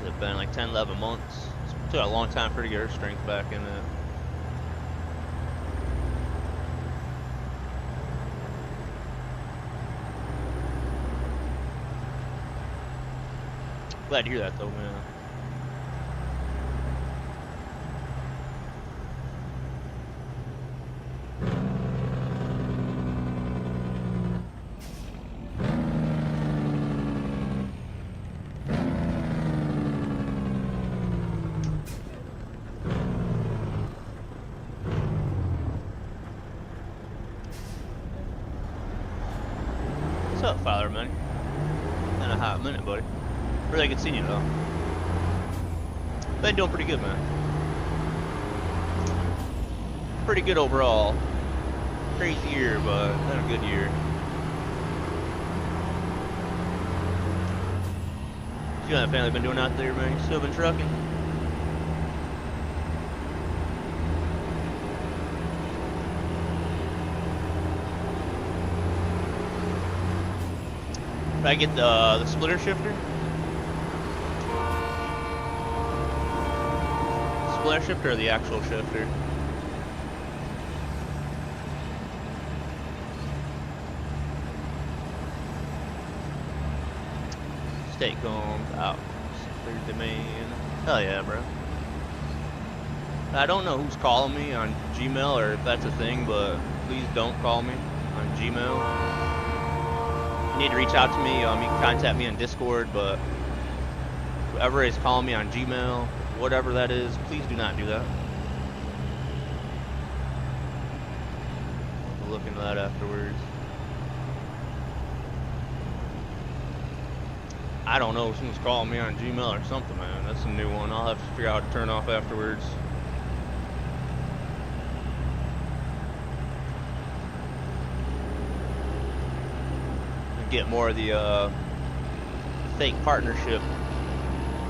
Speaker 1: It's been like 10, 11 months. It took a long time for her to get her strength back in it. Glad to hear that though, man. What's up, Father Money? In a hot minute, buddy. Really good seeing you though. Been doing pretty good, man. Pretty good overall. Crazy year, but been a good year. You and the family been doing out there, man? You still been trucking? Did I get the splitter shifter? Splitter shifter or the actual shifter? State combs out. Clear domain. Hell yeah, bro. I don't know who's calling me on Gmail or if that's a thing, but please don't call me on Gmail. You need to reach out to me. You can contact me on Discord, but whoever is calling me on Gmail, whatever that is, please do not do that. I'll look into that afterwards. I don't know if someone's calling me on Gmail or something, man. That's a new one. I'll have to figure out how to turn off afterwards. And get more of the fake partnership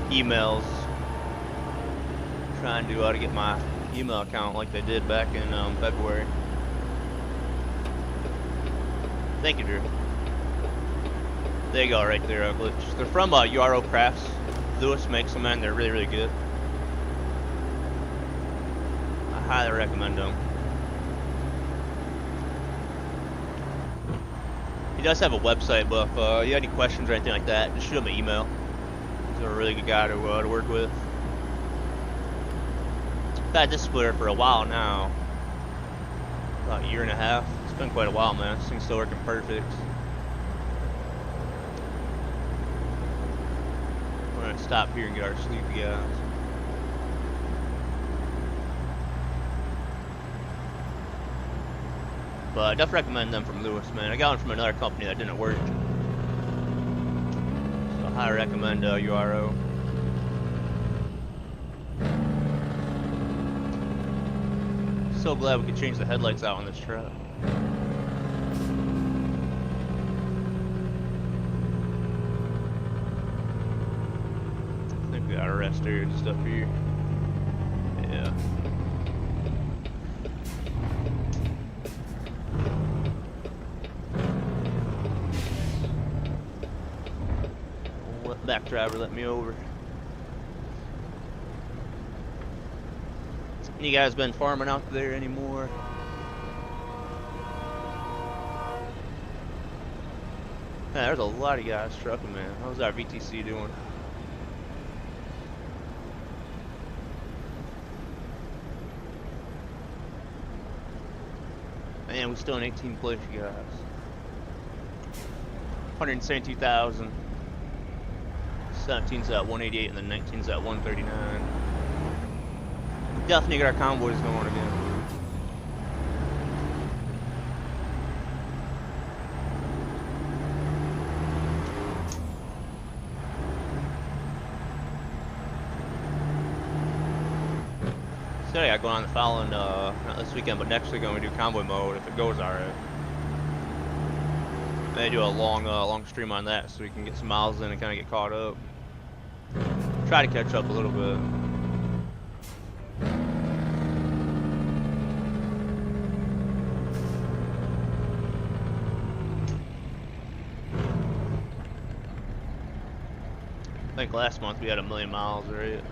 Speaker 1: emails. Trying to get my email account like they did back in February. Thank you, Drew. There you go, right there, Glitch. They're from URO Crafts. Lewis makes them, man. They're really, really good. I highly recommend them. He does have a website, but if you have any questions or anything like that, just shoot him an email. He's a really good guy to work with. I've had this splitter for a while now. About a year and a half. It's been quite a while, man. This thing's still working perfect. We're gonna stop here and get our sleepy guys. But I definitely recommend them from Lewis, man. I got one from another company that didn't work. So I highly recommend URO. So glad we could change the headlights out on this truck. I think we got a rest area just up here. Yeah. Let back driver let me over. You guys been farming out there anymore? Man, there's a lot of guys trucking, man. How's our VTC doing? Man, we still in 18th place, you guys. 172,000. 17's at 188 and then 19's at 139. Definitely get our convoys going again. said I got going on the following, not this weekend, but next weekend we do convoy mode if it goes alright. They do a long stream on that so we can get some miles in and kind of get caught up. Try to catch up a little bit. I think last month we had 1,000,000 miles, right?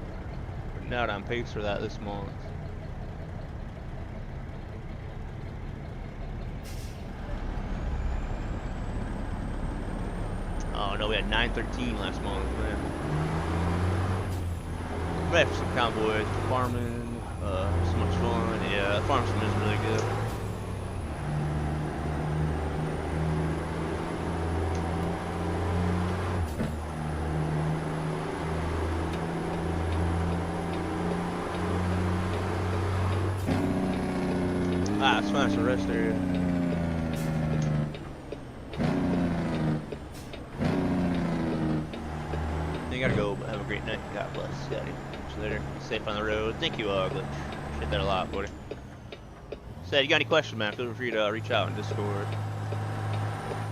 Speaker 1: We're not on pace for that this month. Oh no, we had 913 last month, man. Ready for some convoys, farming, so much fun. Yeah, farm sim is really good. Ah, let's find some rest area. You gotta go, but have a great night. God bless. Scotty. Catch you later. Be safe on the road. Thank you, Glitch. Appreciate that a lot, buddy. Said, you got any questions, man? Feel free to reach out in Discord.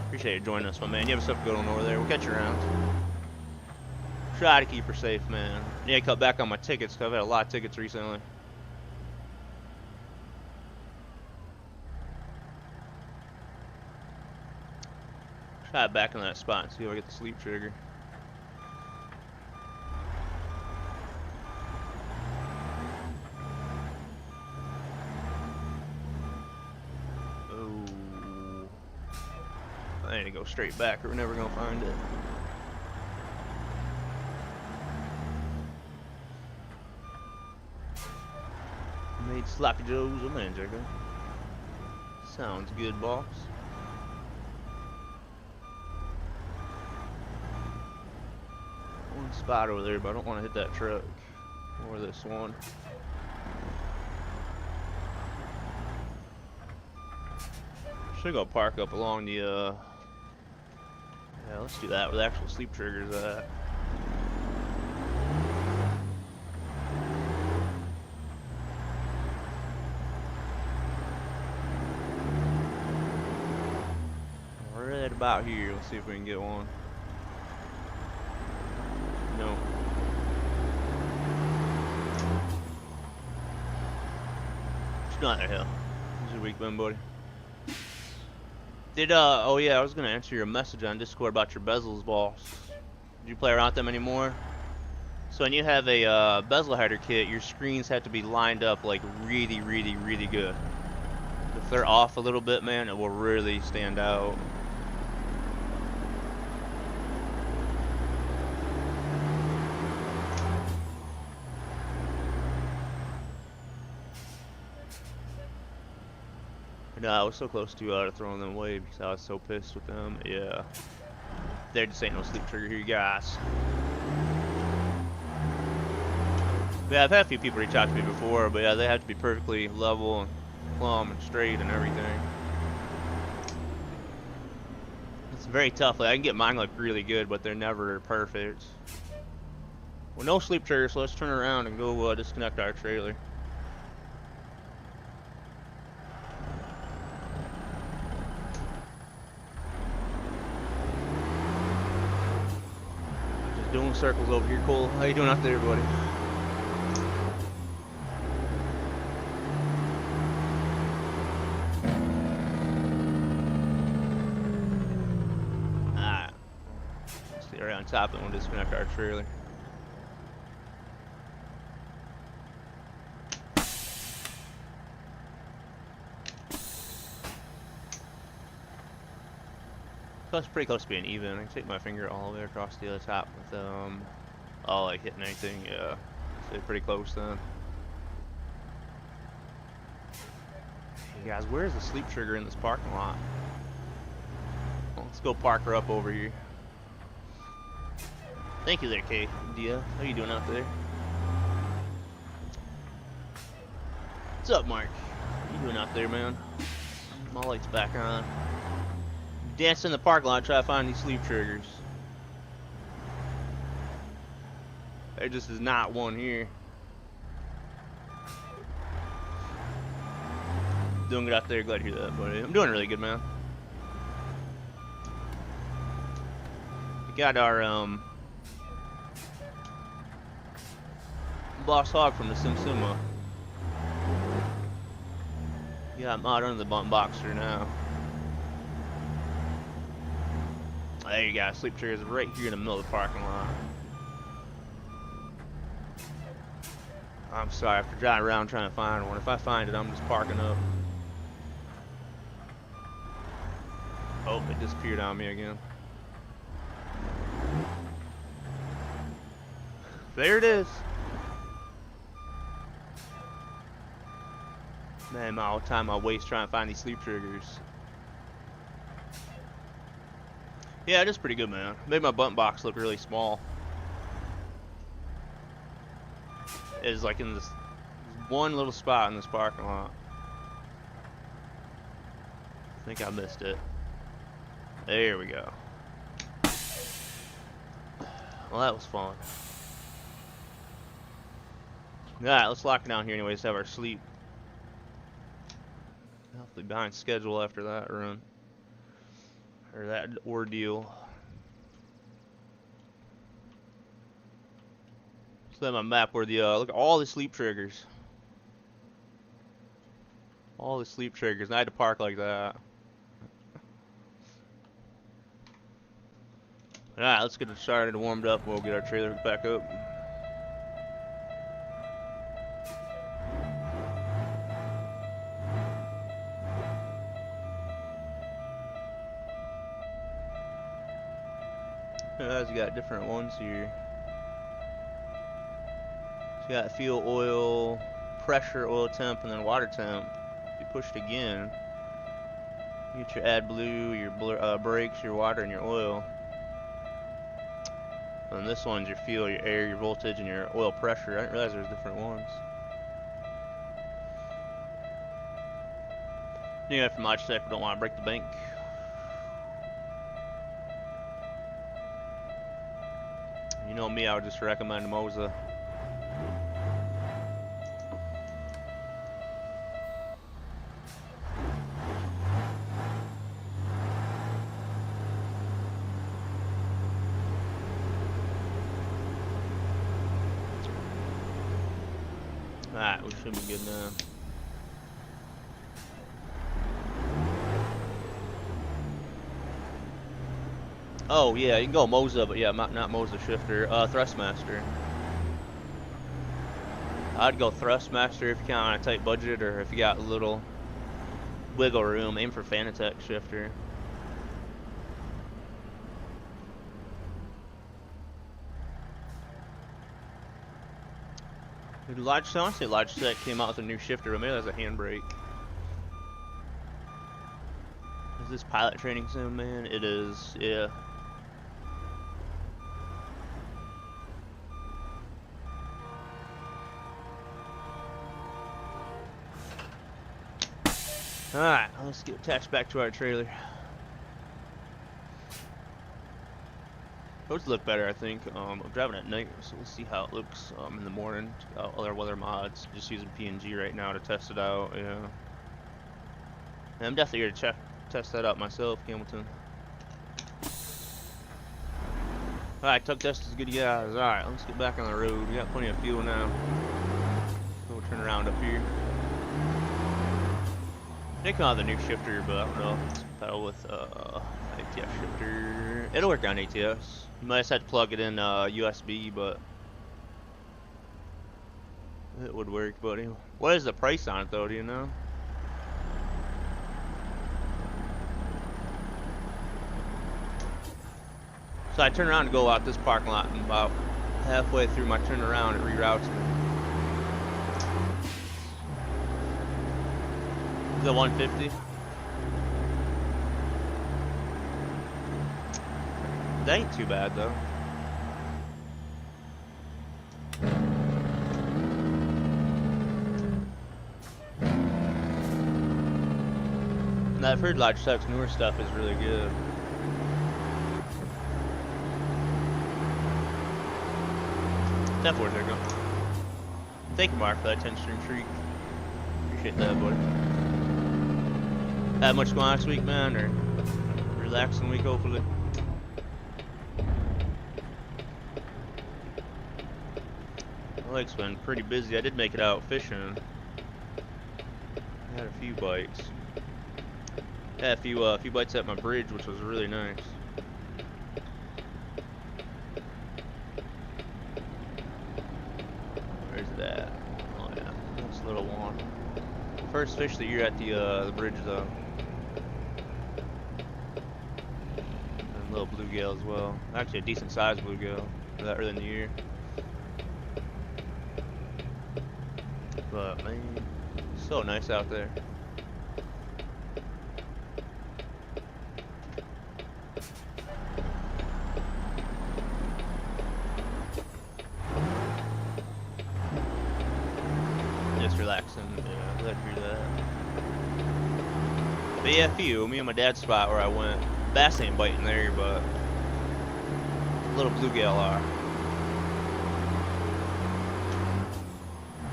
Speaker 1: Appreciate you joining us, my man. You have stuff going on over there. We'll catch you around. Try to keep her safe, man. I need to cut back on my tickets because I've had a lot of tickets recently. Try back in that spot and see if I get the sleep trigger. Oh, I need to go straight back or we're never gonna find it. Made sloppy joes a man, Jacob. Sounds good, boss. One spot over there, but I don't want to hit that truck or this one. Should go park up along the yeah, let's do that where the actual sleep triggers at. Right about here, let's see if we can get one. No. It's not a hill. This is a weak one, buddy. Did oh yeah, I was gonna answer your message on Discord about your bezels, boss. Did you play around with them anymore? So when you have a bezel hider kit, your screens have to be lined up like really good. If they're off a little bit, man, it will really stand out. No, I was so close to throwing them away because I was so pissed with them. Yeah. There just ain't no sleep trigger here, guys. Yeah, I've had a few people reach out to me before, but yeah, they have to be perfectly level and plumb and straight and everything. It's very tough. Like, I can get mine like really good, but they're never perfect. Well, no sleep trigger, so let's turn around and go disconnect our trailer. Doing circles over here, Cole. How you doing out there, buddy? Alright. Stay right on top and we'll disconnect our trailer. It's pretty close to being even. I can take my finger all the way across the other top with all like hitting anything. Yeah, so pretty close then. Hey guys, where's the sleep trigger in this parking lot? Well, let's go park her up over here. Thank you there, Kay. Dia, how you doing out there? What's up, Mark? How you doing out there, man? My light's back on. Dance in the parking lot, try to find these sleep triggers. There just is not one here. Doing good out there. Glad to hear that, buddy. I'm doing really good, man. We got our Boss Hog from the Simsima. Yeah, I'm out under the bump boxer now. There you go. Sleep triggers right here in the middle of the parking lot. I'm sorry, after driving around trying to find one. If I find it, I'm just parking up. Oh, it disappeared on me again. There it is. Man, all the time I waste trying to find these sleep triggers. Yeah, it is pretty good, man. Made my button box look really small. It's like in this one little spot in this parking lot. I think I missed it. There we go. Well, that was fun. Alright, let's lock it down here anyways to have our sleep. Hopefully behind schedule after that run. Or that ordeal. So my map where the look at all the sleep triggers. All the sleep triggers. And I had to park like that. Alright, let's get it started and warmed up. We'll get our trailer back up. You got different ones here. So you got fuel, oil, pressure, oil temp, and then water temp. If you push it again, you get your AdBlue, your brakes, your water, and your oil. And this one's your fuel, your air, your voltage, and your oil pressure. I didn't realize there's different ones. You know, from Logitech, we don't want to break the bank. You know me, I would just recommend Moza. Alright, we should be good now. Oh yeah, you can go Moza, but yeah, not Moza shifter. Thrustmaster. I'd go Thrustmaster if you count on a tight budget, or if you got a little wiggle room, aim for Fanatec shifter. Honestly, Logitech came out with a new shifter, but maybe that's a handbrake. Is this pilot training sim, man? It is, yeah. Alright, let's get attached back to our trailer. Roads look better, I think. I'm driving at night, so we'll see how it looks in the morning. Other weather mods. Just using PNG right now to test it out. Yeah. And I'm definitely here to test that out myself, Hamilton. Alright, tug test is good, guys. Alright, let's get back on the road. We got plenty of fuel now. We'll turn around up here. They come out with a new shifter, but I don't know if it's compatible with ATS shifter. It'll work on ATS. You might just have to plug it in USB, but it would work, buddy. What is the price on it, though? Do you know? So I turn around to go out this parking lot, and about halfway through my turnaround, it reroutes me. Is it 150? That ain't too bad though. Now I've heard Logitech's newer stuff is really good. Definitely there you go. Thank you, Mark, for that 10-string treat. Appreciate that, buddy. Had much going on this week, man, or relaxing week, hopefully. My week's been pretty busy. I did make it out fishing. I had a few bites. Had a few bites at my bridge, which was really nice. Where's that? Oh yeah, that's a little one. First fish of the year at the bridge though. And a little bluegill as well. Actually, a decent sized bluegill for that early in the year. But man, so nice out there. Just relaxing. Yeah, glad to hear that. But yeah, me and my dad's spot where I went. Bass ain't biting there, but little bluegill are.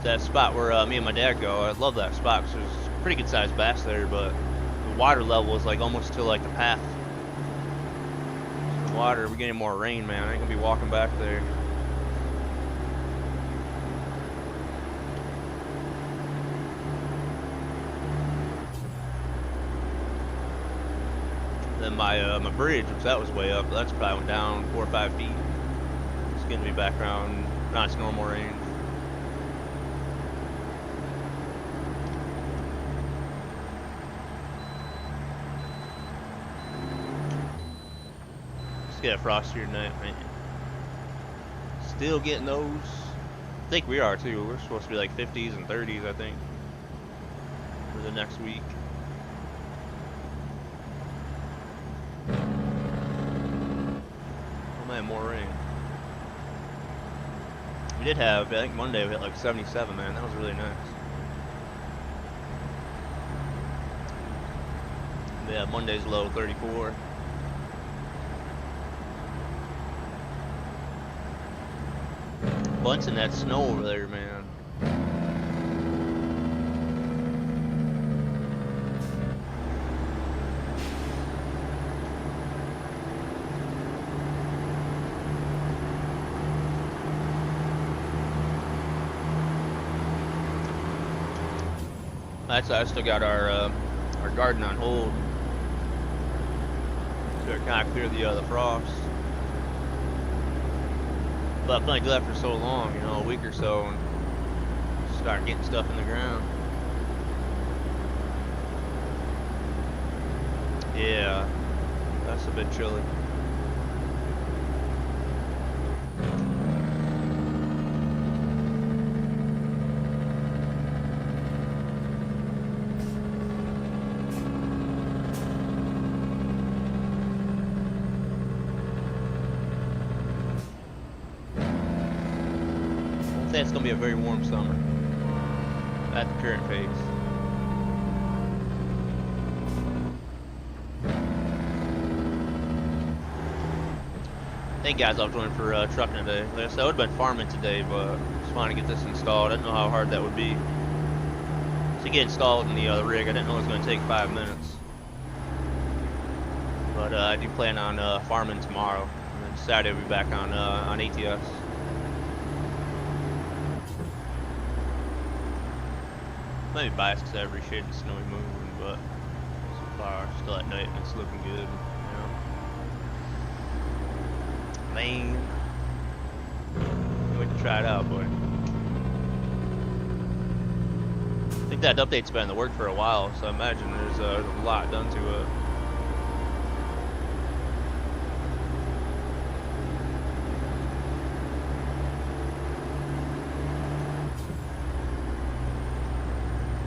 Speaker 1: That spot where me and my dad go, I love that spot because there's pretty good sized bass there, but the water level is like almost to like the path. The water, we're getting more rain, man. I ain't gonna be walking back there. Then my bridge, which that was way up, that's probably went down 4 or 5 feet. It's getting to be back around not its normal range. Get a frostier night, man. Still getting those. I think we are too. We're supposed to be like 50s and 30s, I think, for the next week. Oh man, more rain. We did have, I think Monday we hit like 77, man. That was really nice. Yeah, Monday's low 34. Bunch in that snow over there, man. That's I still got our garden on hold. So to kind of clear the frost. But I've only do that for so long, you know, a week or so, and start getting stuff in the ground. Yeah, that's a bit chilly. It's going to be a very warm summer at the current pace. Thank guys, I was running for trucking today. Like I said, I would have been farming today, but just wanted to get this installed. I didn't know how hard that would be to get installed in the rig. I didn't know it was going to take 5 minutes. But I do plan on farming tomorrow, and then Saturday we'll be back on ATS. Maybe biased because I appreciate the snowy moon, but so far still at night and it's looking good, you know. Man, can't wait to try it out, boy. I think that update's been in the work for a while, so I imagine there's a lot done to it.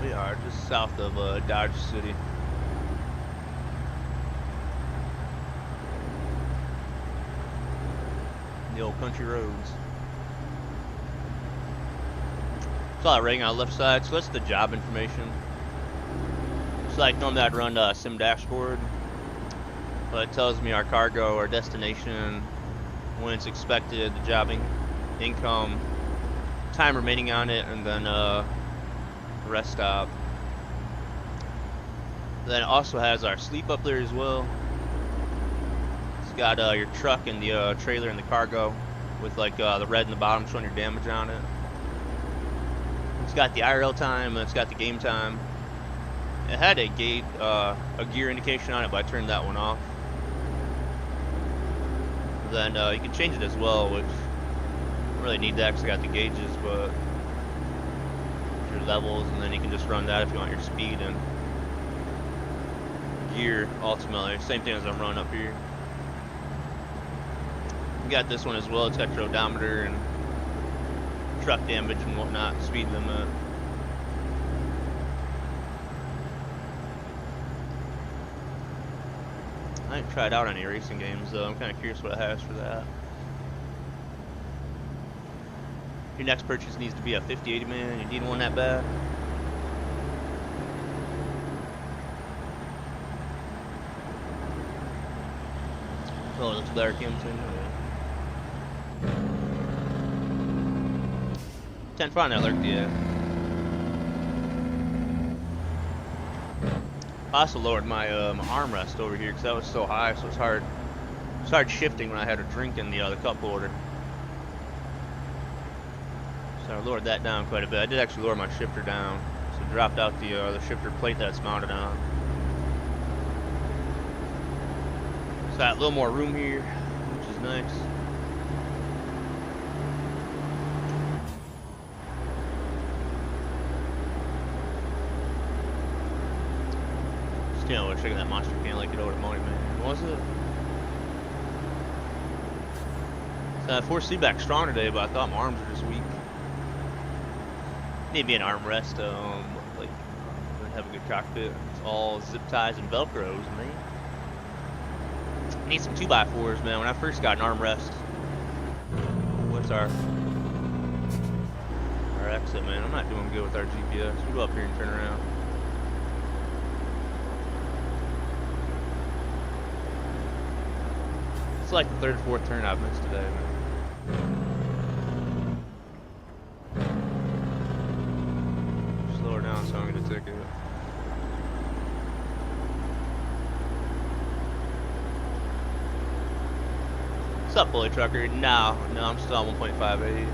Speaker 1: We are just south of Dodge City. The old country roads. Saw that ring on the left side, so that's the job information. So like normally I'd run sim dashboard, but it tells me our cargo, our destination, when it's expected, the job income, time remaining on it, and then rest stop. Then it also has our sleep up there as well. It's got your truck and the trailer and the cargo with like the red in the bottom showing your damage on it. It's got the IRL time and it's got the game time. It had a gear indication on it, but I turned that one off. Then you can change it as well, which I don't really need that because I got the gauges, but your levels, and then you can just run that if you want your speed and gear ultimately. Same thing as I'm running up here. You got this one as well. It's got your odometer and truck damage and whatnot, speed limit. I haven't tried out any racing games though. I'm kind of curious what it has for that. Your next purchase needs to be a 5080, man. You need one that bad? Oh, it looks better, Kimson. 10 front that lurked, yeah. I also lowered my armrest over here because that was so high, so it's hard shifting when I had a drink in the cup holder. So I lowered that down quite a bit. I did actually lower my shifter down, so I dropped out the shifter plate that's mounted on. So got a little more room here, which is nice. Still, I was checking that monster can like it over to Money Man. What was it? So I forced feedback strong today, but I thought my arms were just weak. Need to be an armrest, like have a good cockpit. It's all zip ties and velcros, man. Need some 2x4s, man. When I first got an armrest, what's our exit, man? I'm not doing good with our GPS. We go up here and turn around. It's like the third or fourth turn I've missed today, man. Slow her down so I don't get a ticket. What's up, bully trucker? No, I'm still on 1.58.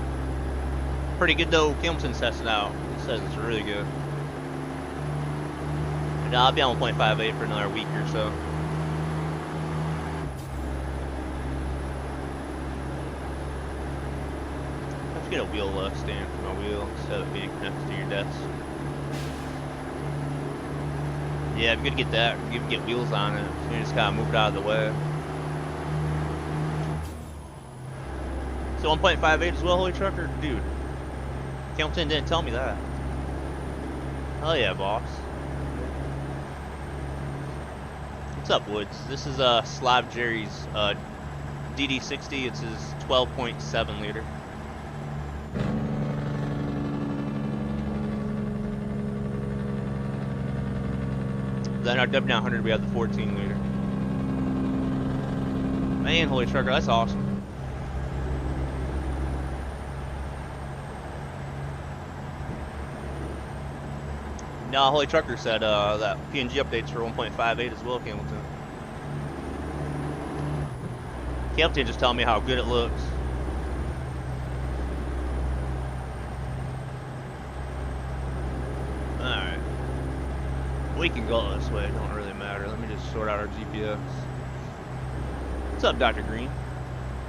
Speaker 1: Pretty good though. Kilmson's testing out. He says it's really good. And I'll be on 1.58 for another week or so. Get a wheel stand for my wheel instead of being connected to your desk. Yeah, if you could get that, you can get wheels on it. So you just gotta move it out of the way. So 1.58 as well, holy trucker? Dude, Kelton didn't tell me that. Hell yeah, boss. What's up, Woods? This is Slav Jerry's DD60. It's his 12.7 liter. Then our W900, we have the 14 liter. Man, holy trucker, that's awesome. No, holy trucker said that PNG updates for 1.58 as well, Hamilton. Hamilton just telling me how good it looks. Alright. We can go this way, it don't really matter. Let me just sort out our GPS. What's up, Dr. Green?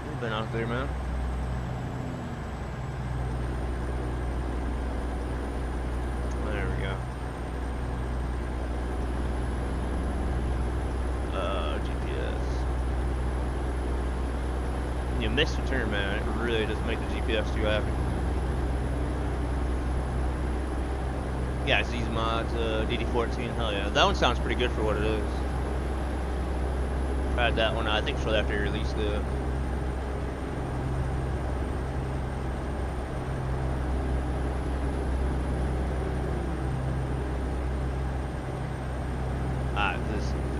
Speaker 1: You've been out there, man. There we go. GPS. You missed a turn, man. It really doesn't make the GPS too happy. Yeah, Z's mods, DD14, hell yeah. That one sounds pretty good for what it is. Tried that one, I think shortly after he released it.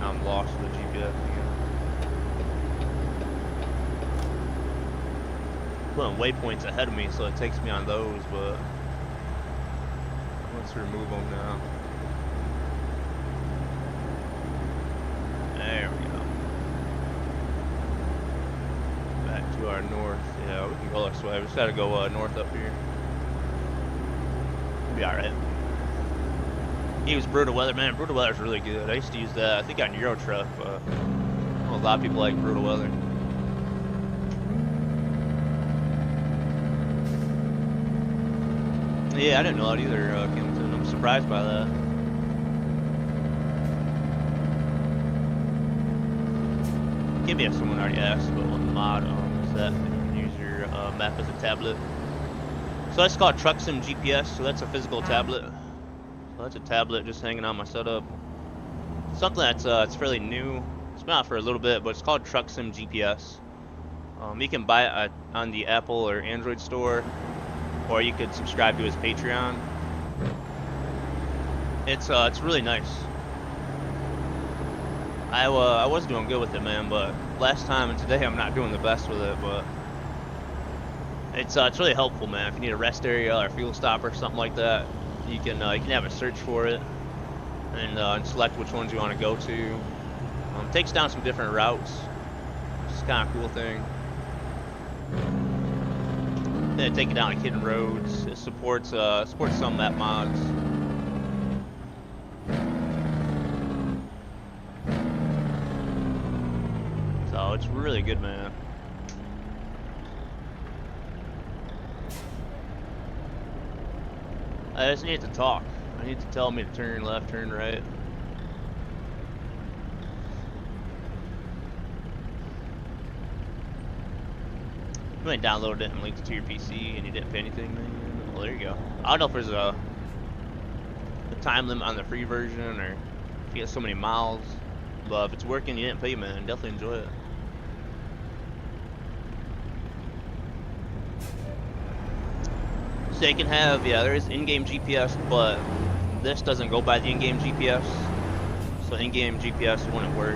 Speaker 1: I'm lost with the GPS again. Putting waypoints ahead of me, so it takes me on those, but let's remove them now. to our north. Yeah, we can go this way. We just gotta go north up here. We'll be alright. Use brutal weather, man. Brutal weather's really good. I used to use that, I think, on Euro Truck, but I know a lot of people like brutal weather. Yeah, I didn't know that either, Kimpton. I'm surprised by that. Maybe if someone already asked about what mod is that you can use your map as a tablet. So that's called Truck Sim GPS, so that's a physical tablet. So that's a tablet just hanging on my setup. Something that's it's fairly new. It's been out for a little bit, but it's called Truck Sim GPS. You can buy it on the Apple or Android store, or you could subscribe to his Patreon. It's really nice. I was doing good with it, man, but last time and today I'm not doing the best with it. But it's really helpful, man. If you need a rest area or a fuel stop or something like that, you can have a search for it and select which ones you want to go to. It takes down some different routes, which is kind of a cool thing. Then take it down like hidden roads. It supports some map mods. So it's really good, man. I just need to talk. I need to tell me to turn left, turn right. You might download it and link it to your PC and you didn't pay anything, man. Well, there you go. I don't know if there's a time limit on the free version or if you get so many miles. But if it's working, you didn't pay, man. Definitely enjoy it. So you can have, yeah, there is in-game GPS, but this doesn't go by the in-game GPS. So in-game GPS wouldn't work.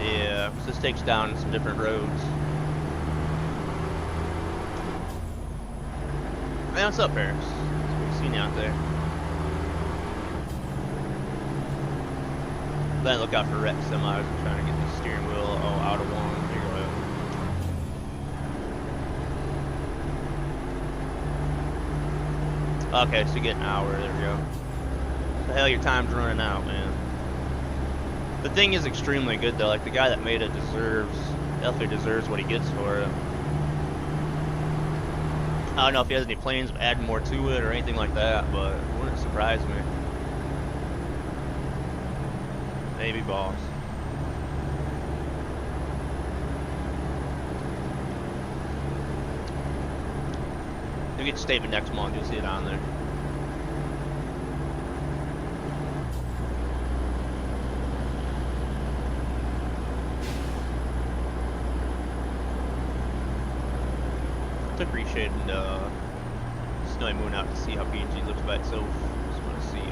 Speaker 1: Yeah, so this takes down some different roads. Man, what's up, Paris? What you seen out there? Then look out for wreck semis. I'm trying to get the steering wheel out of one. There you go. Okay, so you get an hour. There we go. So hell, your time's running out, man. The thing is extremely good though. Like the guy that made it definitely deserves what he gets for it. I don't know if he has any plans of adding more to it or anything like that, but it wouldn't surprise me. Maybe, boss. You'll get the statement next month. You'll see it on there. I appreciated Snowy Moon out to see how PNG looks by itself. Just want to see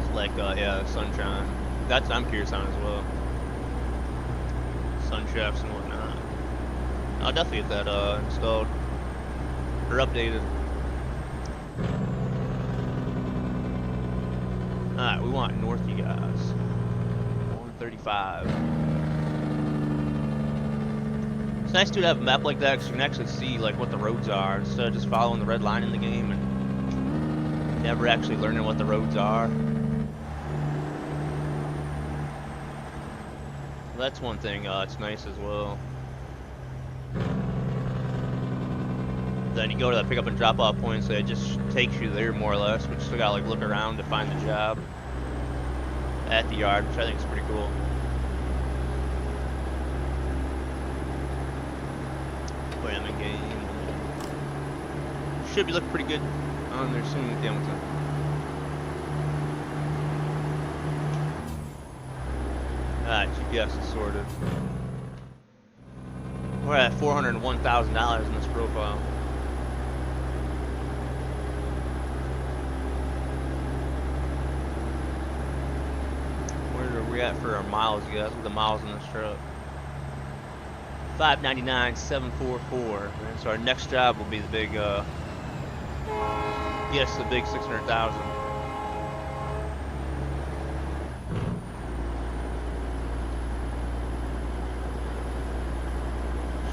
Speaker 1: it's like yeah, sunshine. That's I'm curious on as well. Sun shafts and whatnot. I'll definitely get that installed or updated. Alright, we want north, you guys. 135. It's nice to have a map like that because you can actually see like what the roads are instead of just following the red line in the game and never actually learning what the roads are. That's one thing, it's nice as well. Then you go to the pick up and drop off point, so it just takes you there more or less, but you still gotta like look around to find the job at the yard, which I think is pretty cool. Wait, I'm in game. Should be looking pretty good on there soon with Hamilton. Alright, GPS is sorted. We're at $401,000 in this profile. Where are we at for our miles, you guys? What are the miles in this truck? 599,744. So our next job will be the big, yes, the big 600,000.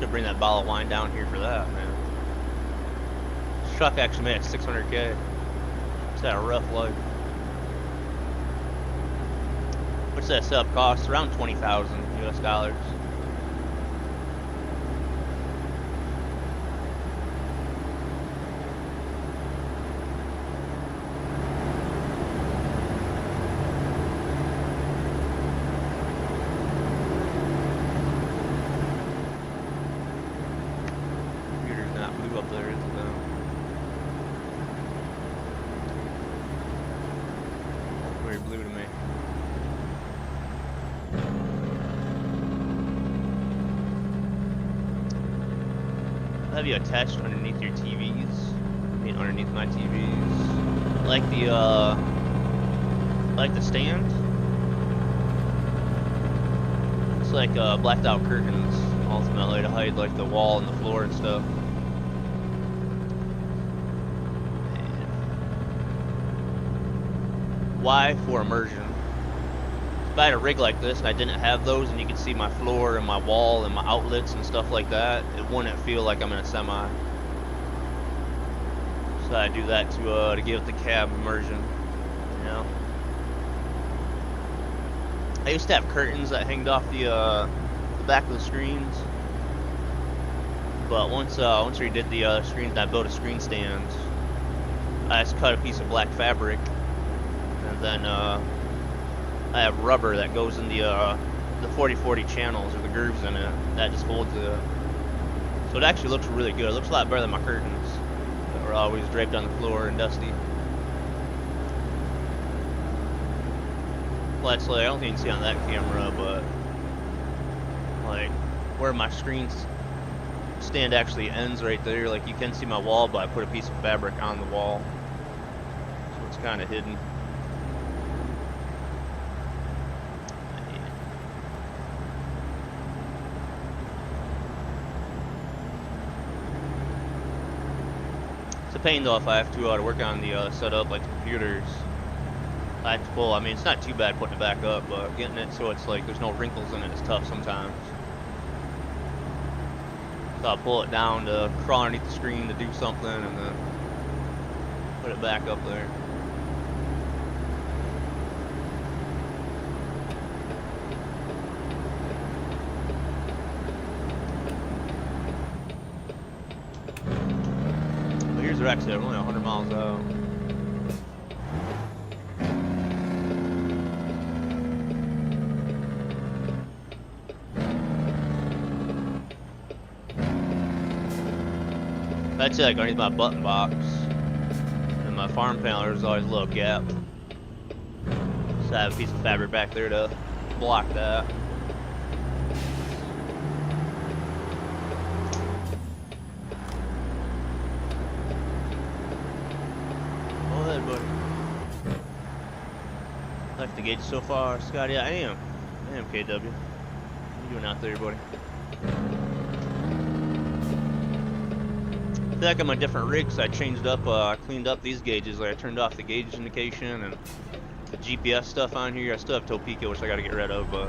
Speaker 1: Should bring that bottle of wine down here for that, man. This truck actually made it 600K. It's had a rough life. What's that setup cost? Around 20,000 US dollars. Computer's not blue up there, is it though? Very blue to me. I'll have you attached underneath your TVs. I mean, underneath my TVs. Like the stand. It's like blacked out curtains, ultimately, to hide like the wall and the floor and stuff. And why? For immersion. If I had a rig like this and I didn't have those and you could see my floor and my wall and my outlets and stuff like that, it wouldn't feel like I'm in a semi. So I do that to give the cab immersion, you know. I used to have curtains that hanged off the back of the screens, but once we did the screens and I built a screen stand, I just cut a piece of black fabric and then I have rubber that goes in the 40/40 channels or the grooves in it that just holds it. So it actually looks really good. It looks a lot better than my curtains that were always draped on the floor and dusty. Well, actually, I don't think you can see on that camera, but like where my screen stand actually ends right there, like you can see my wall, but I put a piece of fabric on the wall, so it's kind of hidden. It's a pain though if I have to work on the setup, like the computers. I have to pull. I mean, it's not too bad putting it back up, but getting it so it's like there's no wrinkles in it is tough sometimes. So I'll pull it down to crawl underneath the screen to do something, and then put it back up there. But here's the exit. We're only 100 miles out. I'd say like underneath my button box and my farm panel, there's always a little gap. So I have a piece of fabric back there to block that. Go ahead, buddy. Like the gauge so far, Scott? Yeah, I am KW. What are you doing out there, buddy? I feel like I'm on a different rig, so I changed up, I cleaned up these gauges. Like I turned off the gauge indication and the GPS stuff on here. I still have Topeka, which I gotta get rid of, but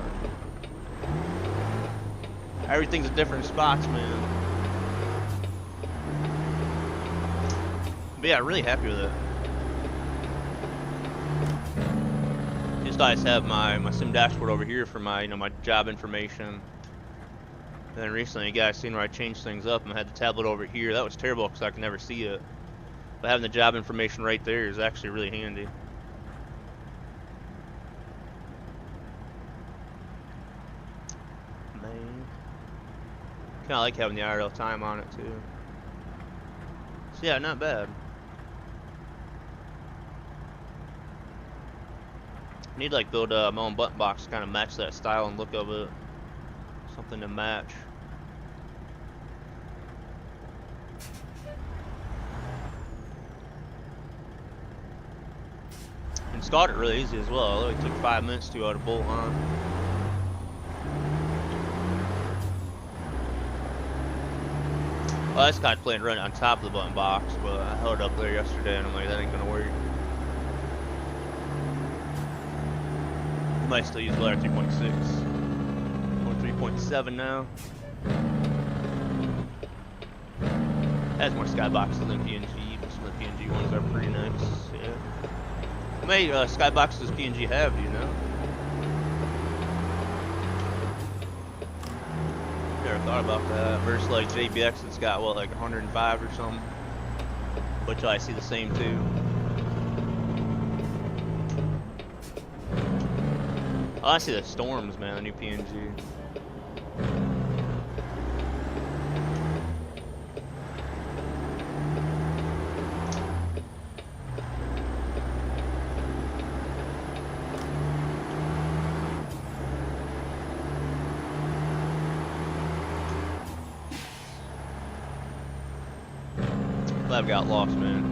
Speaker 1: everything's at different spots, man. But yeah, really happy with it. Just I just have my sim dashboard over here for my my job information. And then recently, you guys seen where I changed things up and I had the tablet over here. That was terrible because I could never see it. But having the job information right there is actually really handy. Man. Kind of like having the IRL time on it too. So yeah, not bad. I need to like build my own button box to kind of match that style and look of it. Something to match. Installed it really easy as well. It only took 5 minutes to bolt on. Well, I just contemplated running on top of the button box, but I held it up there yesterday and I'm like, that ain't gonna work. You might still use layer 3.6. 3.7 now. Has more skyboxes than PNG, but some of the PNG ones are pretty nice. Yeah. How many skyboxes does PNG have? Do you know? Never thought about that. Versus like JBX, it's got what, like 105 or something. Which I see the same too. Oh, I see the storms, man. The new PNG. Glad we got lost, man.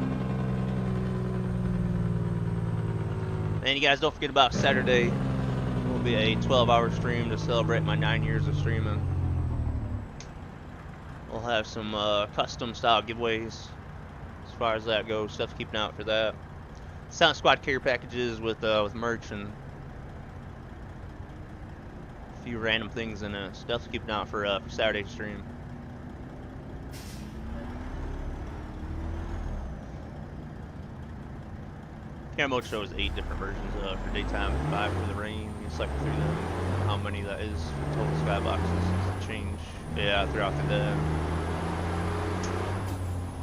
Speaker 1: And you guys don't forget about Saturday. It will be a 12-hour stream to celebrate my 9 years of streaming. We'll have some custom style giveaways as far as that goes. Stuff to keep an eye out for that. Sound Squad care packages with merch and a few random things and stuff to keep an eye out for Saturday stream. Camera mode shows 8 different versions for daytime, 5 for the rain. You cycle through them. How many that is for total skyboxes change, yeah, throughout the day.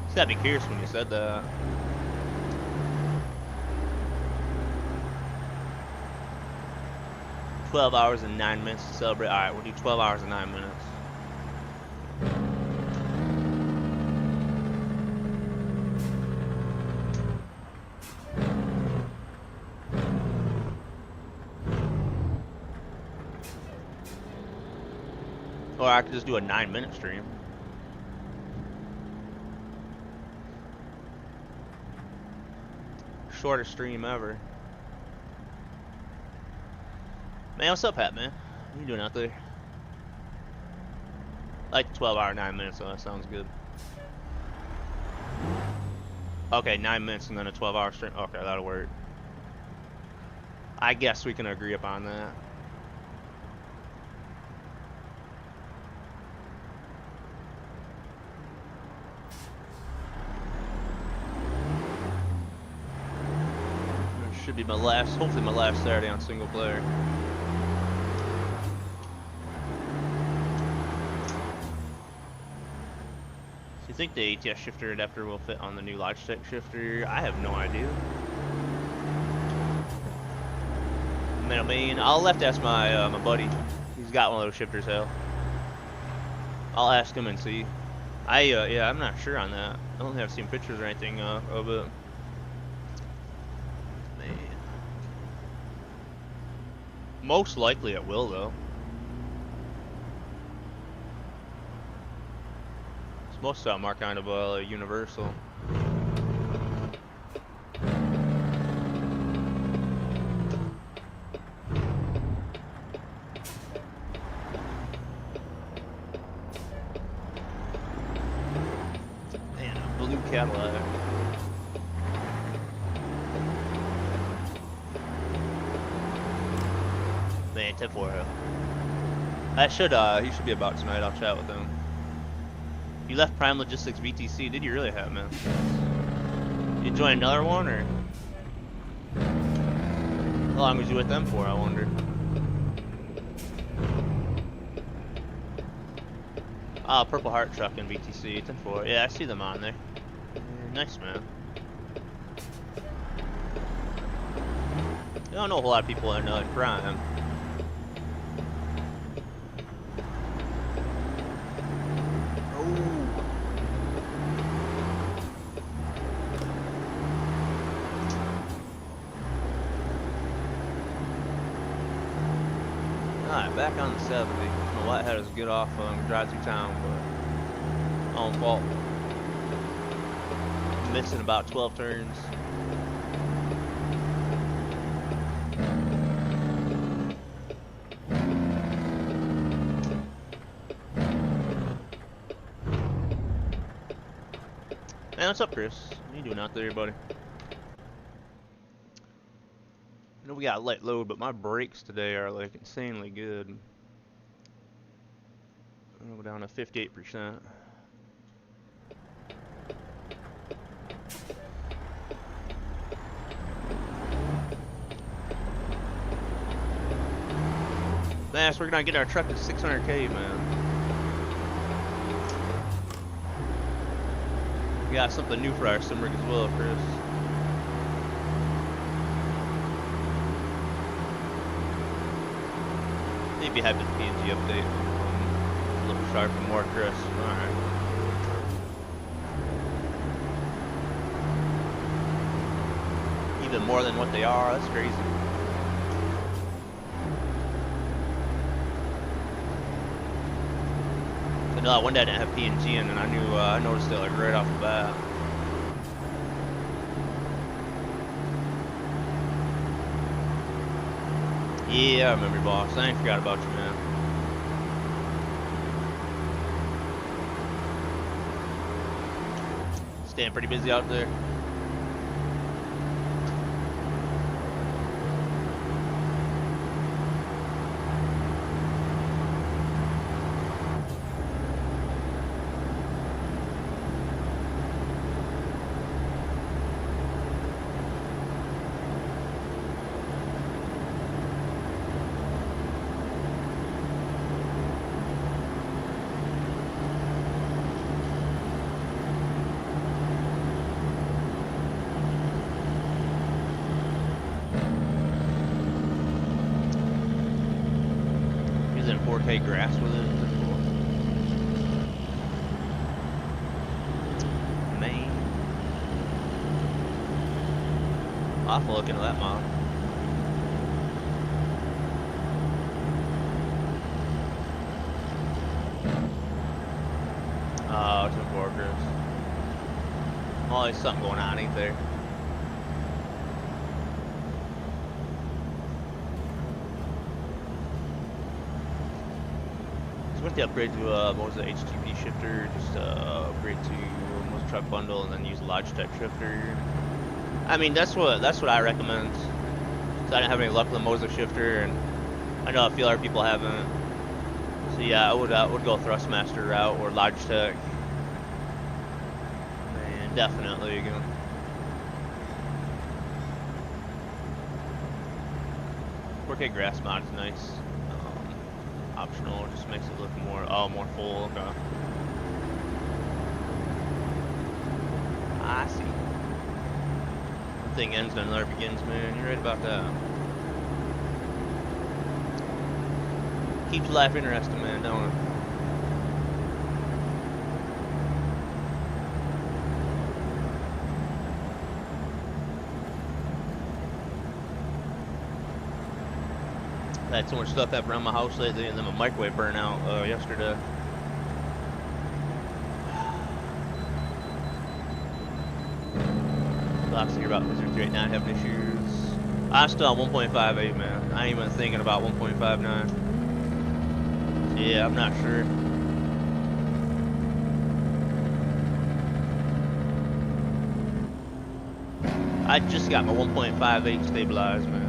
Speaker 1: Just gotta be curious when you said that. "12 hours and 9 minutes to celebrate." Alright, we'll do 12 hours and 9 minutes. Or I could just do a 9-minute stream. Shortest stream ever. Man, what's up, Pat, man? What you doing out there? I like 12 hour, 9 minutes, so that sounds good. Okay, 9 minutes and then a 12-hour stream. Okay, that'll work. I guess we can agree upon that. Should be my last, hopefully my last Saturday on single player. Do you think the ATS shifter adapter will fit on the new Logitech shifter? I have no idea. I mean, I'll have to ask my my buddy. He's got one of those shifters, hell. I'll ask him and see. Yeah, I'm not sure on that. I don't have seen pictures or anything of it. Most likely it will, though. Most of them are kind of universal. Man, a blue Cadillac. Man, 10-4. That should he should be about tonight. I'll chat with him. You left Prime Logistics VTC. Did you really have, man? You join another one, or how long was you with them for? I wonder. Ah, Purple Heart Truck in VTC 10-4. Yeah, I see them on there. Nice, man. I don't know a whole lot of people in Prime. Alright, back on the 70. The Whitehead is good off drive through town, but on fault. Missing about 12 turns. Man, what's up, Chris? What are you doing out there, buddy? I know we got light load, but my brakes today are like insanely good. I'm gonna go down to 58%. Man, so we're gonna get our truck to 600K, man. We got something new for our sim rig as well, Chris. They'd be happy with the PNG update. A little sharp and more crisp. Alright. Even more than what they are, that's crazy. I know that one day I didn't have PNG in, and I noticed it like right off the bat. Yeah, I remember, boss. I ain't forgot about you, man. Staying pretty busy out there. Using 4K grass with it. Man. I'll have to look into that mod. Oh, it's in progress. Oh, there's something going on, ain't there? So with the upgrade to what was the HTP shifter, just upgrade to most truck bundle and then use a Logitech shifter. I mean, that's what I recommend. So I didn't have any luck with the Moza shifter, and I know a few other people haven't. So yeah, I would go Thrustmaster route or Logitech. Man, definitely again. Okay, grass mod is nice. Optional, just makes it look more full. Okay. I see. One thing ends and another begins, man. You're right about that. Keeps life interesting, man, don't it? I had so much stuff up around my house lately, and then my microwave burned out yesterday. Last thing about Blizzard 389 having issues. I'm still on 1.58, man. I ain't even thinking about 1.59. Yeah, I'm not sure. I just got my 1.58 stabilized, man.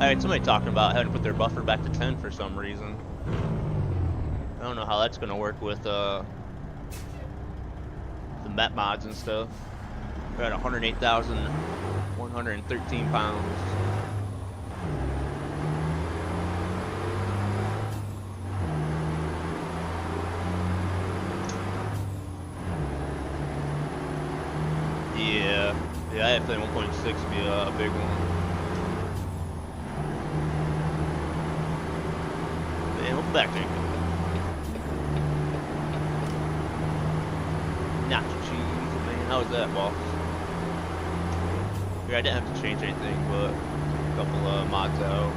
Speaker 1: I had somebody talking about having to put their buffer back to 10 for some reason. I don't know how that's gonna work with the map mods and stuff. We're at 108,113 pounds. Yeah, I think 1.6 would be a big one. Back there. Nacho cheese, man. How was that, boss? Yeah, I didn't have to change anything, but a couple mods out.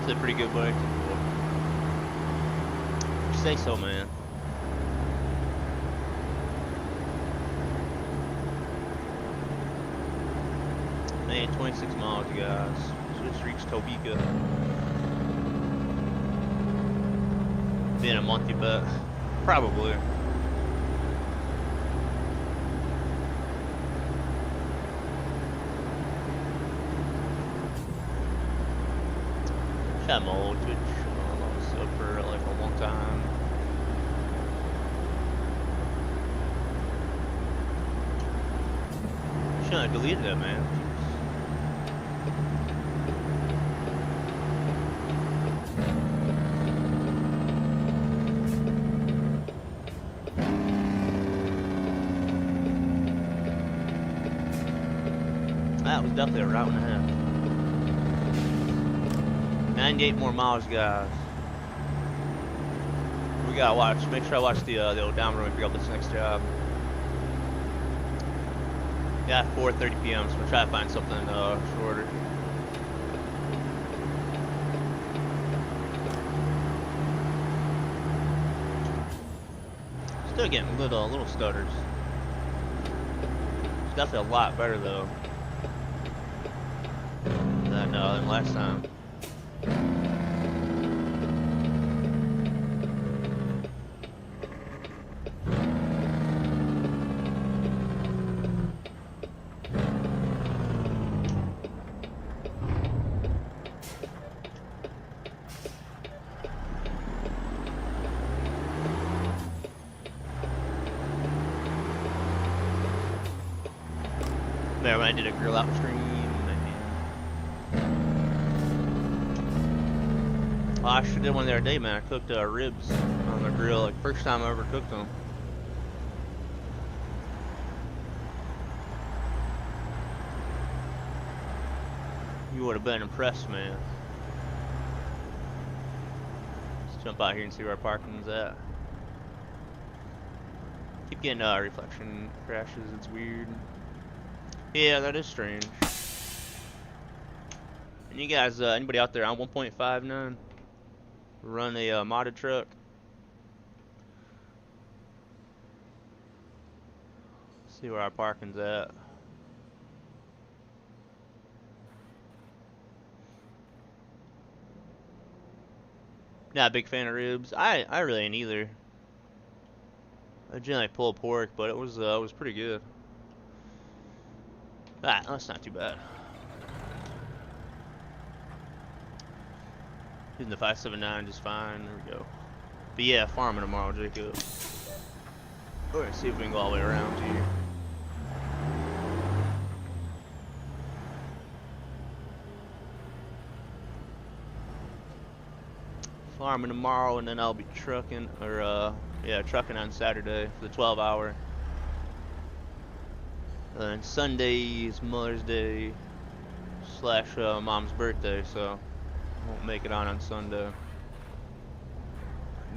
Speaker 1: It's a pretty good bike. You say so, man. Man, 26 miles, you guys. So just reached Topeka. Be in a month, you bet. Probably. Shot my old Twitch. I was up for like a long time. Shouldn't have deleted that, man. That was definitely a route and a half. 98 more miles, guys. We gotta watch. Make sure I watch the odometer when we pick up this next job. Yeah, 4:30 p.m. So we'll try to find something shorter. Still getting little stutters. It's definitely a lot better though than last time. Remember when I did a grill out stream? Oh, I sure did one the other day, man. I cooked ribs on the grill, like first time I ever cooked them. You would have been impressed, man. Let's jump out here and see where our parking's at. Keep getting reflection crashes, it's weird. Yeah, that is strange. And you guys, anybody out there on 1.59? Run a modded truck? See where our parking's at. Not a big fan of ribs. I really ain't either. I generally pull pork, but it was pretty good. Ah, that's not too bad. Using the 579 just fine. There we go. But yeah, farming tomorrow, Jacob. We're gonna see if we can go all the way around here. Farming tomorrow, and then I'll be trucking, or yeah, trucking on Saturday for the 12-hour. And Sunday is Mother's Day / Mom's birthday, so I won't make it on Sunday.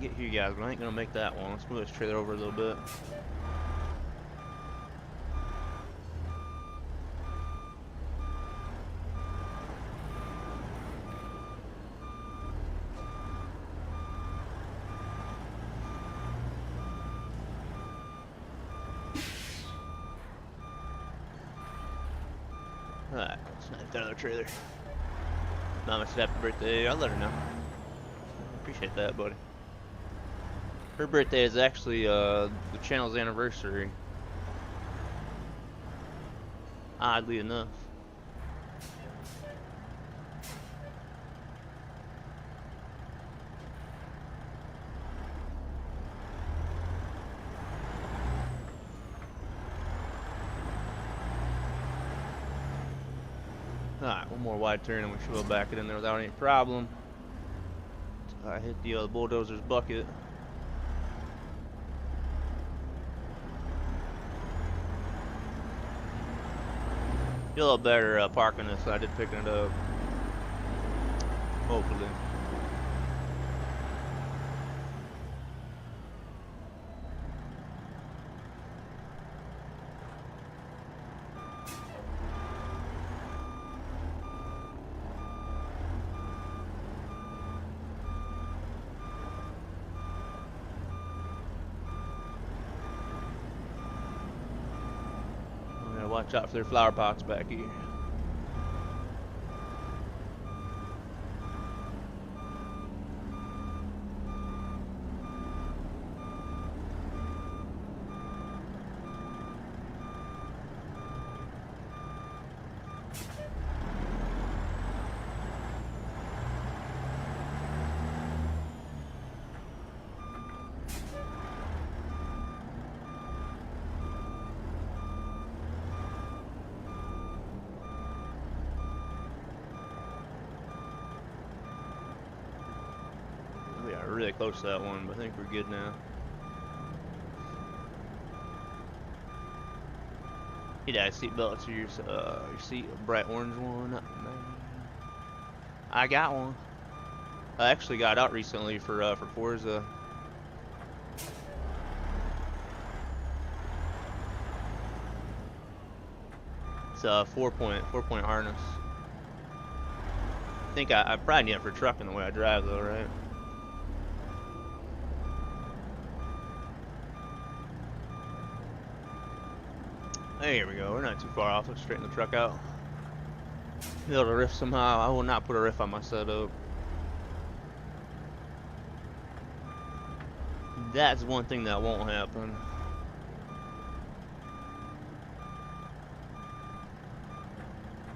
Speaker 1: Get here, guys, but I ain't gonna make that one. Let's move this trailer over a little bit. Alright, let's knife that other trailer. Mama said happy birthday. I'll let her know. Appreciate that, buddy. Her birthday is actually the channel's anniversary. Oddly enough. Alright, one more wide turn and we should go back it in there without any problem. I hit the bulldozer's bucket. Feel a little better parking this than I did picking it up. Hopefully. Watch out for their flower pots back here. really close to that one, but I think we're good now. You got seat belts or your seat, a bright orange one. Man. I got one. I actually got out recently for Forza. It's a 4-point harness. I think I probably need it for trucking the way I drive though, right? There we go. We're not too far off. Let's straighten the truck out. Be able to riff somehow. I will not put a riff on my setup. That's one thing that won't happen.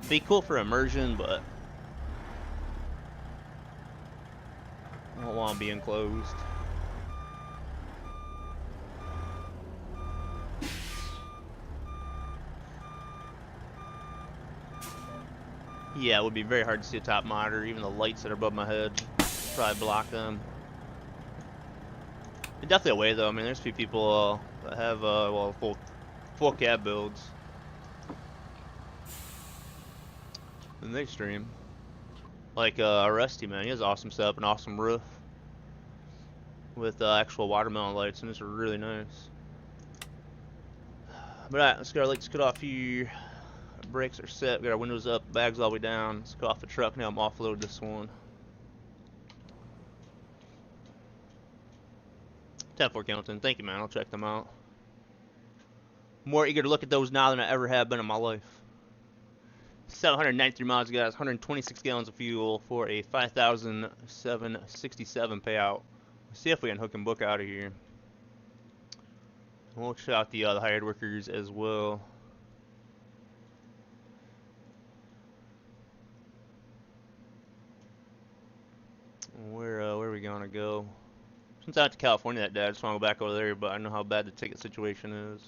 Speaker 1: Be cool for immersion, but I don't want to be enclosed. Yeah, it would be very hard to see a top monitor. Even the lights that are above my head probably block them. It's definitely a way though. I mean, there's a few people that have well, full cab builds, and they stream. Like Rusty, man, he has awesome setup, an awesome roof with actual watermelon lights, and it's really nice. But alright, let's get our lights cut off here. Our brakes are set. We got our windows up, bags all the way down. Let's cut off the truck now. I'm offload this one. 10-4 Kelton. Thank you, man. I'll check them out. More eager to look at those now than I ever have been in my life. 793 miles, guys. 126 gallons of fuel for a 5,767 payout. Let's see if we can hook and book out of here. We'll check out the hired workers as well. Where are we gonna go? Since I went to California that day, I just want to go back over there, but I know how bad the ticket situation is.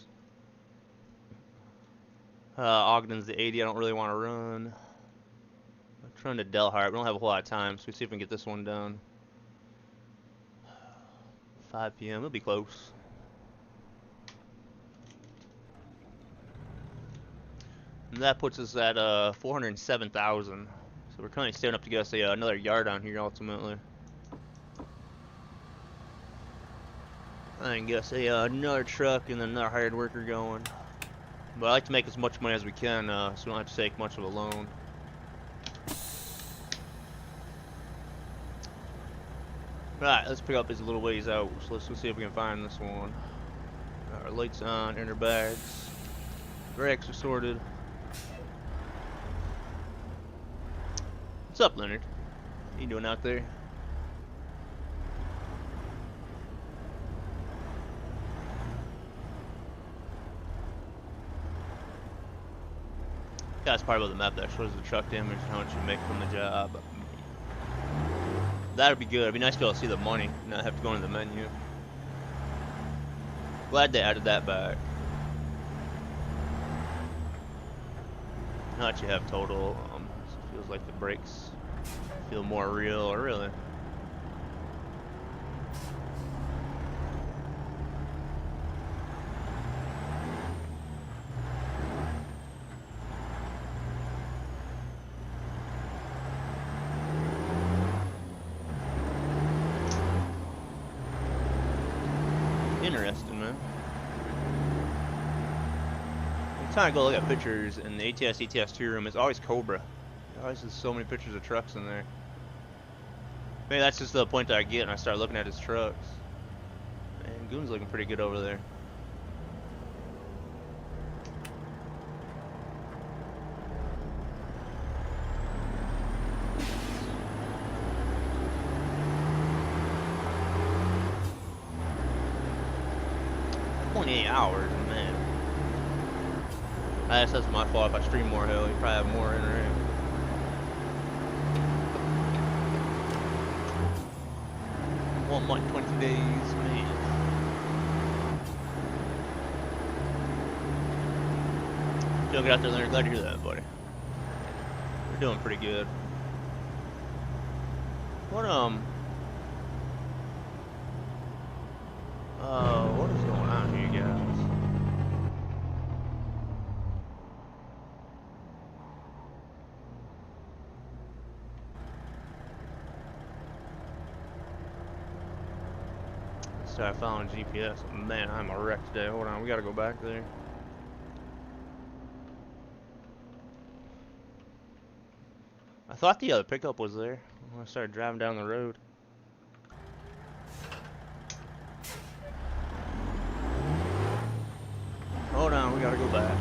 Speaker 1: Ogden's the 80. I don't really want to run. I'm trying to Delhart. We don't have a whole lot of time, so we see if we can get this one done. 5 p.m. It'll be close. And that puts us at 407,000. So we're currently saving up to get us another yard on here ultimately. And get us another truck and then another hired worker going. But I like to make as much money as we can, so we don't have to take much of a loan. Right, let's pick up these little ways out. So let's see if we can find this one. Our lights on, inner bags. Brakes are sorted. What's up, Leonard? What you doing out there? That's part of the map that shows the truck damage and how much you make from the job. That'd be good. It'd be nice to be able to see the money, not have to go into the menu. Glad they added that back. Now that you have total, it feels like the brakes feel more real, or really. Interesting, man. I'm trying to go look at pictures in the ATS 2 room. It's always Cobra. There always is so many pictures of trucks in there. Maybe that's just the point that I get and I start looking at his trucks. Man, Goon's looking pretty good over there. Hours, man. I guess that's my fault. If I stream more, hell, you probably have more in there. 1 month, 20 days, man. Still get out there, Leonard. Glad to hear that, buddy. We're doing pretty good. What What is going on here, guys? Start following GPS. Man, I'm a wreck today. Hold on, we gotta go back there. I thought the other pickup was there when I started driving down the road. Hold on, we gotta go back.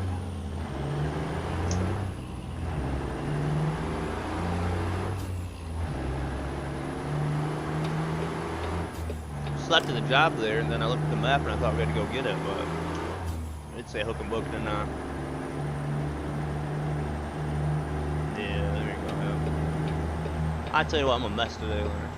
Speaker 1: Slept at the job there, and then I looked at the map and I thought we had to go get it, but it'd say hook and book it or not. Yeah, there you go. Yeah. I tell you what, I'm a mess today, Leonard.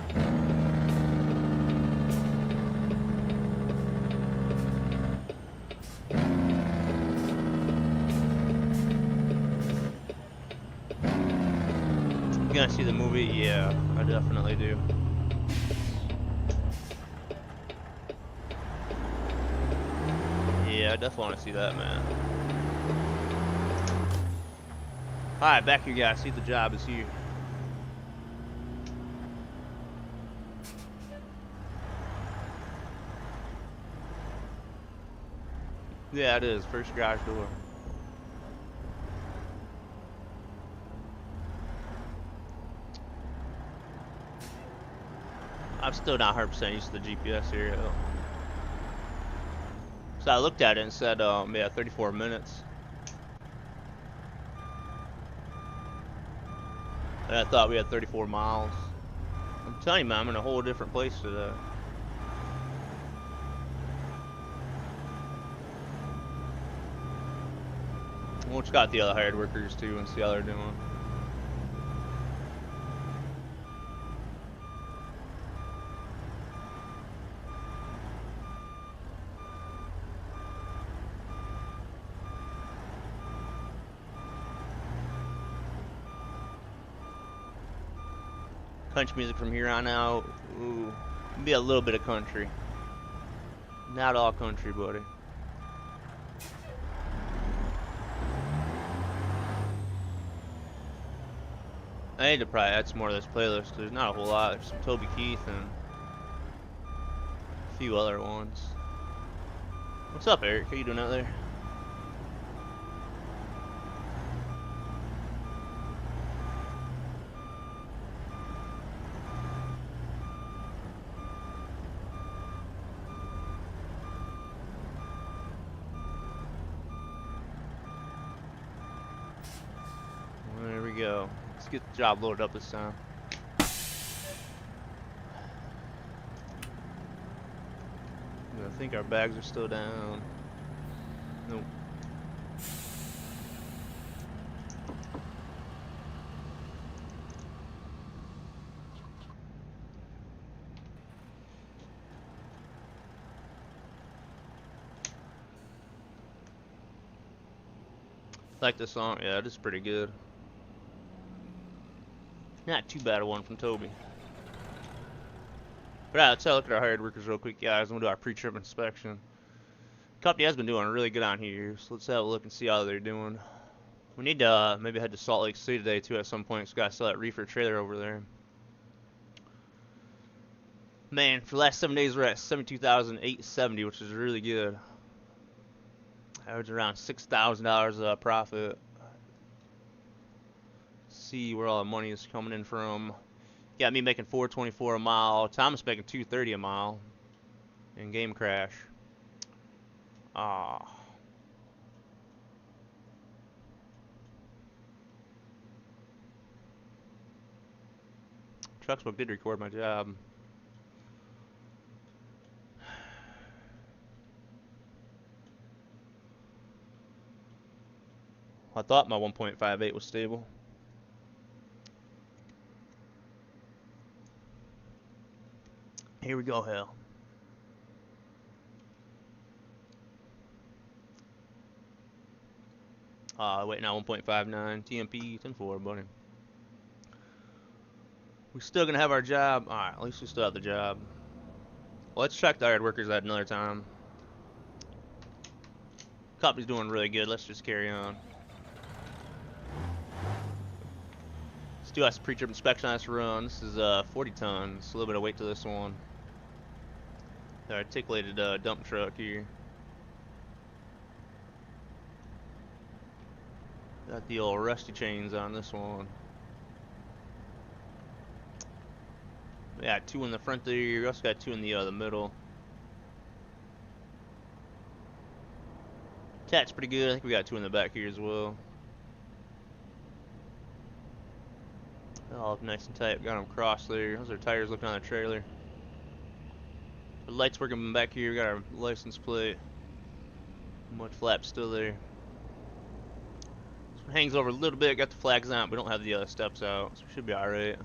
Speaker 1: You gonna see the movie? Yeah, I definitely do. Yeah, I definitely want to see that, man. Alright, back here, guys. See, the job is here. Yeah, it is. First garage door. I'm still not 100% used to the GPS here, though. So I looked at it and said, yeah, 34 minutes. And I thought we had 34 miles. I'm telling you, man, I'm in a whole different place today. We'll check out the other hired workers, too, and see how they're doing. Country music from here on out. Ooh, be a little bit of country. Not all country, buddy. I need to probably add some more to this playlist. There's not a whole lot. There's some Toby Keith and a few other ones. What's up, Eric? How you doing out there? There we go. Let's get the job loaded up this time. I think our bags are still down. Nope. Like this song? Yeah, this is pretty good. Not too bad a one from Toby. But let's have a look at our hired workers real quick, guys. We'll do our pre-trip inspection. Company has been doing really good on here, so let's have a look and see how they're doing. We need to maybe head to Salt Lake City today too at some point. So we gotta sell that reefer trailer over there. Man, for the last 7 days we're at 72,870, which is really good. Average around $6,000 profit. See where all the money is coming in from. Got me making $4.24 a mile. Thomas making $2.30 a mile. And game crash. Ah. Trucksbook did record my job. I thought my 1.58 was stable. Here we go, hell. Wait now, 1.59 TMP 10-4, buddy. We're still gonna have our job. Alright, at least we still have the job. let's check the yard workers at another time. Company's doing really good. Let's just carry on. Let's do us pre-trip inspection on this run. This is 40 tons. A little bit of weight to this one. The articulated dump truck here. Got the old rusty chains on this one. We got 2 in the front there. We also got 2 in the middle. Attached pretty good. I think we got 2 in the back here as well. All up nice and tight. Got them crossed there. Those are tires looking on the trailer. The lights working back here. We got our license plate. Mud flap still there. This one hangs over a little bit. Got the flags on it, but we don't have the steps out, so we should be alright.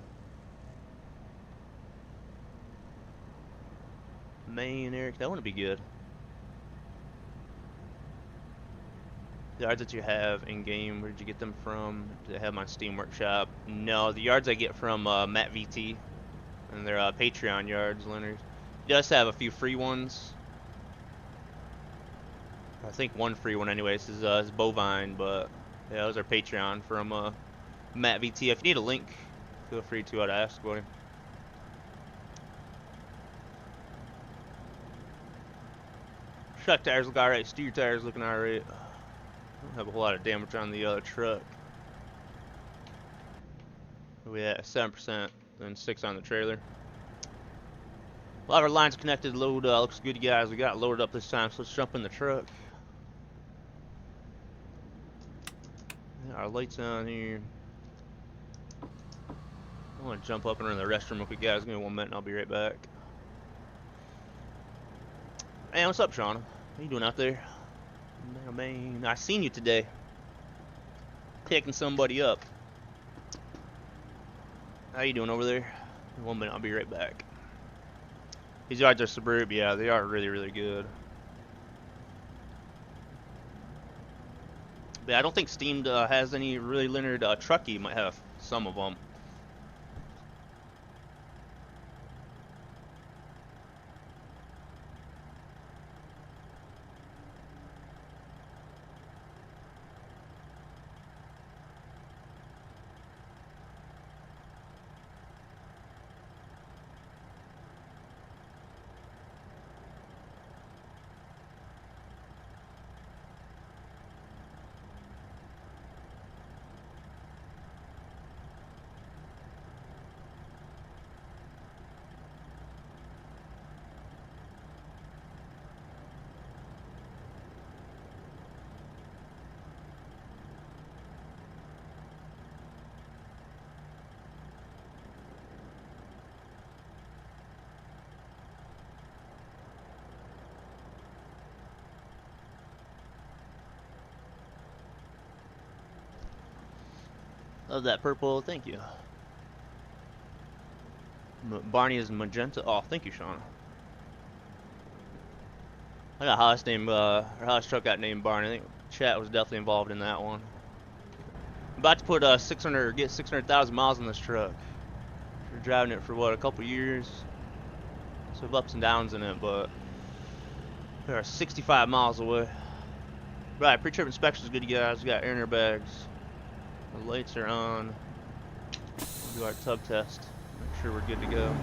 Speaker 1: Man, Eric, that wouldn't be good. The yards that you have in game, where did you get them from? Do they have them on Steam Workshop? No, the yards I get from Matt VT, and they're Patreon yards, Leonard. He does have a few free ones. I think one free one, anyways, is bovine, but yeah, those are Patreon from Matt VT. If you need a link, feel free to ask about him. Truck tires look alright. Steer tires looking alright. Don't have a whole lot of damage on the other truck. We at 7% and 6 on the trailer. A lot of our lines connected. Load looks good, guys. We got loaded up this time, so let's jump in the truck. Yeah, our lights on here. I want to jump up and run in the restroom real quick, guys. Give me 1 minute and I'll be right back. Hey, what's up, Shauna? How you doing out there? Man, I seen you today. Picking somebody up. How you doing over there? 1 minute, I'll be right back. These yards are Suburbia. They are really, really good. But I don't think Steam has any really linear trucky. Might have some of them. Love that purple, thank you. Barney is magenta. Oh, thank you, Sean. I got a house named, our house truck got named Barney. I think chat was definitely involved in that one. I'm about to put get 600,000 miles on this truck. We're driving it for what, a couple years. So we have ups and downs in it, but we are 65 miles away. Right, pre-trip inspection is good, you guys. We got air in our bags. The lights are on. We'll do our tub test. Make sure we're good to go.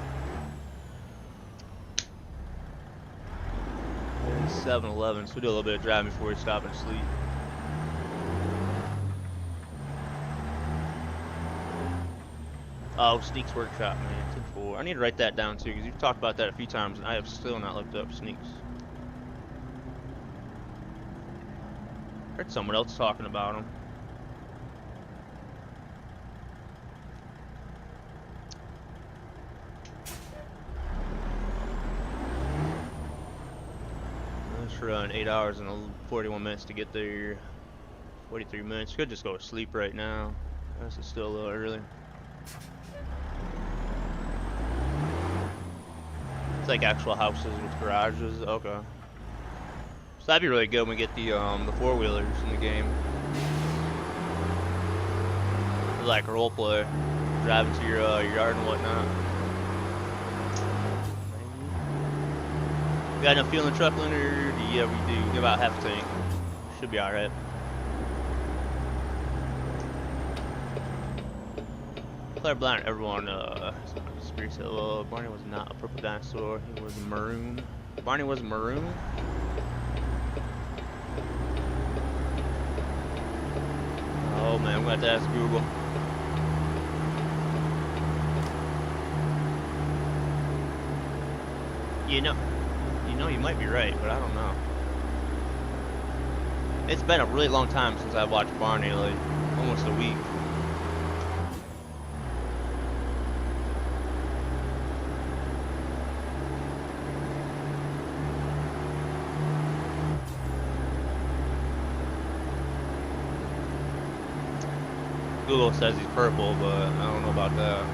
Speaker 1: 7-Eleven, so we do a little bit of driving before we stop and sleep. Oh, Sneaks Workshop, man. 10-4. I need to write that down too, because you've talked about that a few times, and I have still not looked up Sneaks. Heard someone else talking about them. Run 8 hours and 41 minutes to get there. 43 minutes. Could just go to sleep right now. This is still a little early. It's like actual houses with garages. Okay. So that'd be really good when we get the 4-wheelers in the game. Like role play, driving to your yard and whatnot. We got enough fuel in the truck, Leonard? Yeah, we do. Get about half a tank. Should be alright. Colorblind, everyone, Spears Hill. Barney was not a purple dinosaur. He was maroon. Barney was maroon? Oh man, I'm gonna have to ask Google. You know, you might be right, but I don't know. It's been a really long time since I watched Barney, like almost a week. Google says he's purple, but I don't know about that.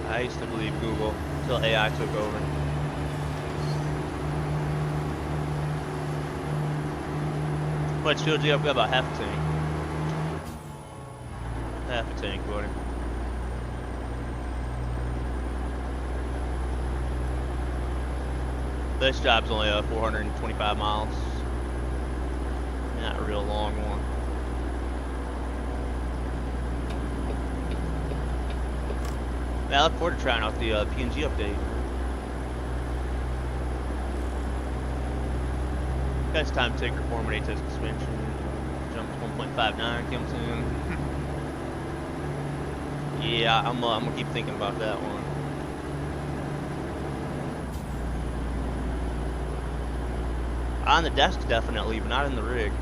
Speaker 1: I used to believe Google until AI took over. What fuel do you have? We got about half a tank. Half a tank, buddy. This job's only 425 miles. Not a real long one. I look forward to trying out the PNG update. Best time to take reform rate test suspension. Jump to 1.59 comes in. Yeah, I'm gonna keep thinking about that one. On the desk definitely, but not in the rig.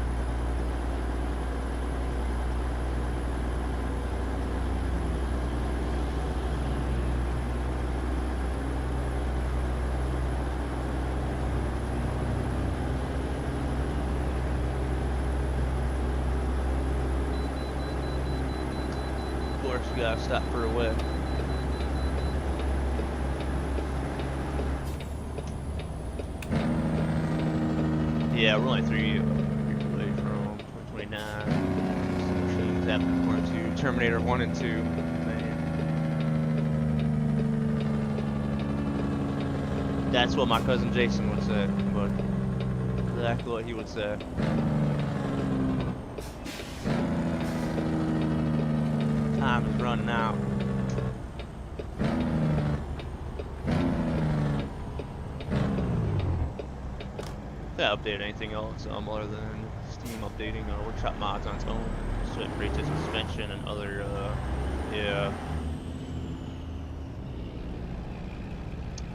Speaker 1: We gotta stop for a whip. Yeah, we're only 3 years away from 2029. Machines after 1 and 2. Terminator 1 and 2. Man. That's what my cousin Jason would say, but exactly what he would say. Time is running out. Did I update anything else other than Steam updating workshop mods on its own? So it creates a suspension and other, yeah.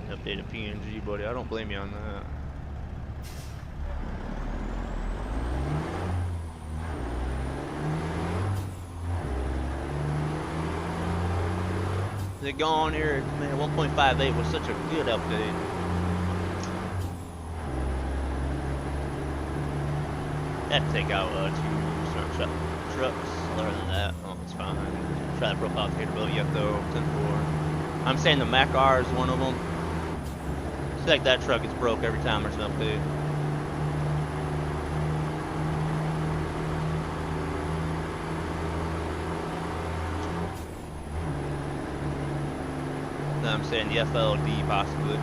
Speaker 1: Updated PNG, buddy. I don't blame you on that. They go on here, man. 1.58 was such a good update. Had to take out 2 trucks. Other than that, oh, it's fine. Try the profile capability yet though. 10-4. I'm saying the Mac R is one of them. It's like that truck is broke every time there's an update. I'm saying the FLD possibly.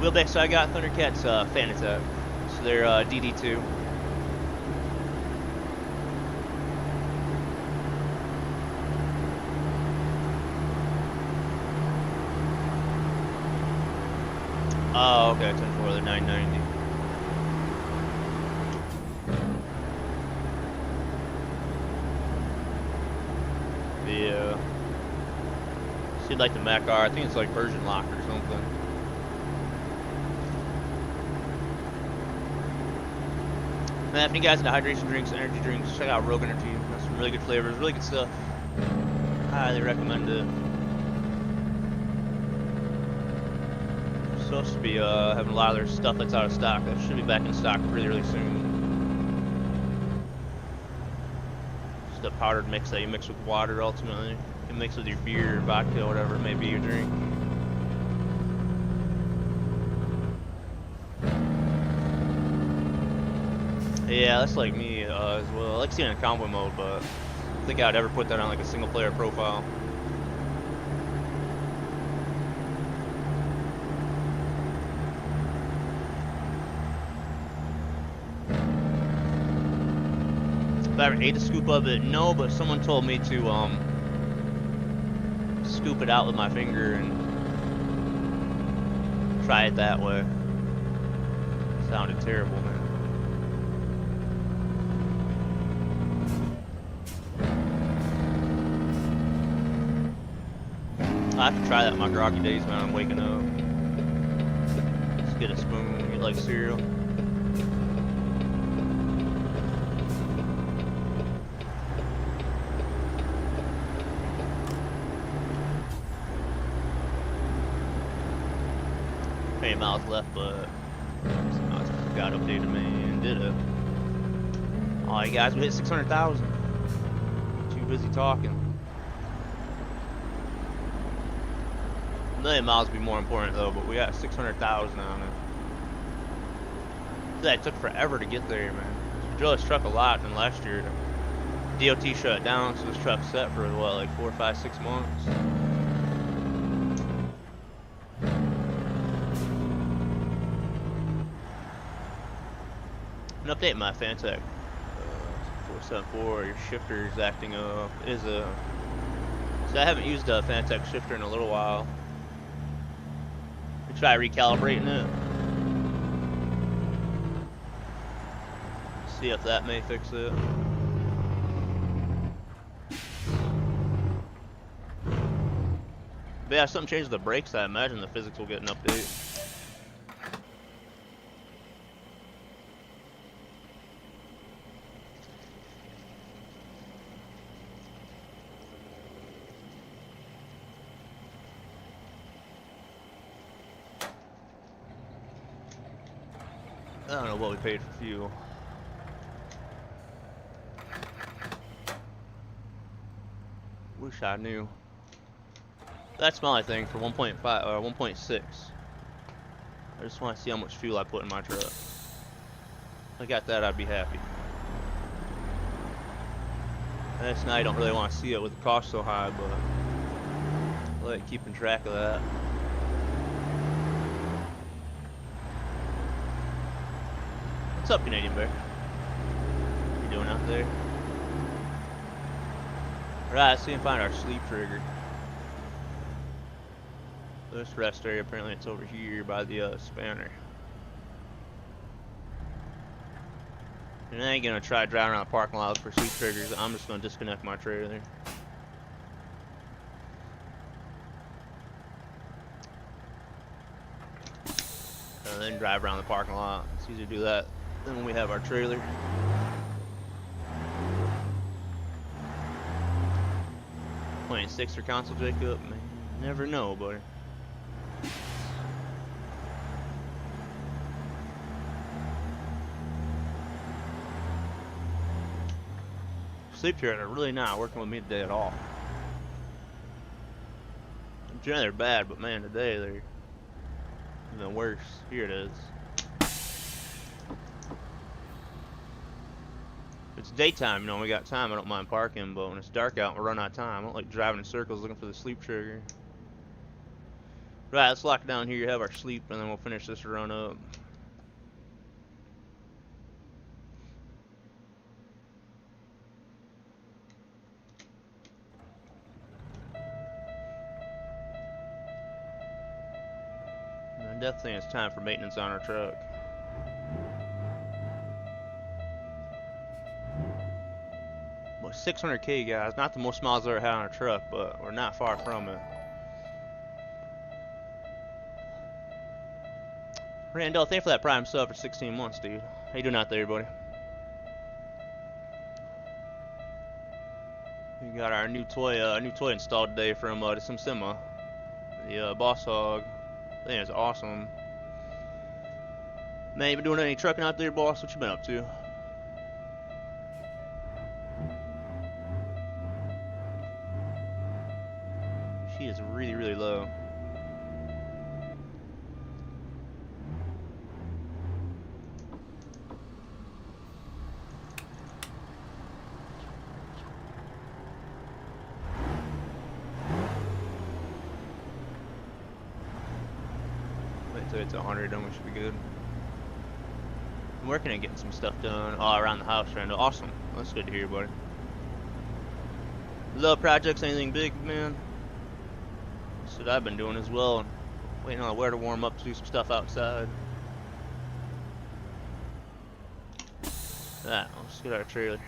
Speaker 1: Wheelbase, so I got Thundercats fan attack. So they're DD2. Oh, okay, 10-4, they're 990. Yeah. She'd like the Mac R. I think it's like version lock or something. And if you guys into hydration drinks, energy drinks, check out Rogue Energy. Got some really good flavors, really good stuff. Highly recommend it. Supposed to be having a lot of their stuff that's out of stock. That should be back in stock really soon. Just a powdered mix that you mix with water ultimately. You mix with your beer, vodka, whatever it may be you drink. Yeah, that's like me as well. I like seeing it in combo mode, but think I'd ever put that on like a single player profile. If I ever ate a scoop of it, no, but someone told me to scoop it out with my finger and try it that way. Sounded terrible, man. I have to try that in my groggy days, man. I'm waking up. Just get a spoon, get like cereal. How many miles left, but got updated, man. Did it. Alright, guys, we hit 600,000. Too busy talking. A million miles would be more important though, but we got 600,000 on it. That took forever to get there, man. We drove this truck a lot, and last year DOT shut it down, so this truck's set for what, like 4, 5, 6 months. An update my Fantech 474. Your shifter is acting up. So I haven't used a Fantech shifter in a little while. Try recalibrating it. See if that may fix it. But yeah, if something changes the brakes, I imagine the physics will get an update. I don't know what we paid for fuel. Wish I knew. That's my thing for 1.5 or 1.6. I just want to see how much fuel I put in my truck. If I got that, I'd be happy. That's now I don't really want to see it with the cost so high, but I like keeping track of that. What's up, Canadian Bear? What you doing out there? Alright, let's see if we can find our sleep trigger. This rest area, apparently it's over here by the spanner. And I ain't gonna try driving around the parking lot for sleep triggers. I'm just gonna disconnect my trailer. And then drive around the parking lot. It's easier to do that than when we have our trailer. Playing 6 or console, Jacob? Man, you never know, buddy. Sleep here are really not working with me today at all. Generally they're bad, but man, today they're even worse. Here it is. If it's daytime, you know, we got time, I don't mind parking, but when it's dark out and we're running out of time, I don't like driving in circles looking for the sleep trigger. Right, let's lock it down here, have our sleep, and then we'll finish this run up. I definitely think it's time for maintenance on our truck. Well, 600K, guys. Not the most miles I've ever had on a truck, but we're not far from it. Randall, thank you for that Prime sub for 16 months, dude. How you doing out there, buddy? We got our new toy installed today from the SimSima, the Boss Hog. I think it's awesome. Man, you been doing any trucking out there, boss? What you been up to? She is really, really low. hopefully it's 100, then we should be good. I'm working on getting some stuff done all around the house, Randall. Awesome. That's good to hear, buddy. Love projects, anything big, man? That's what I've been doing as well. And waiting on the weather to warm up to do some stuff outside. Alright, let's get our trailer.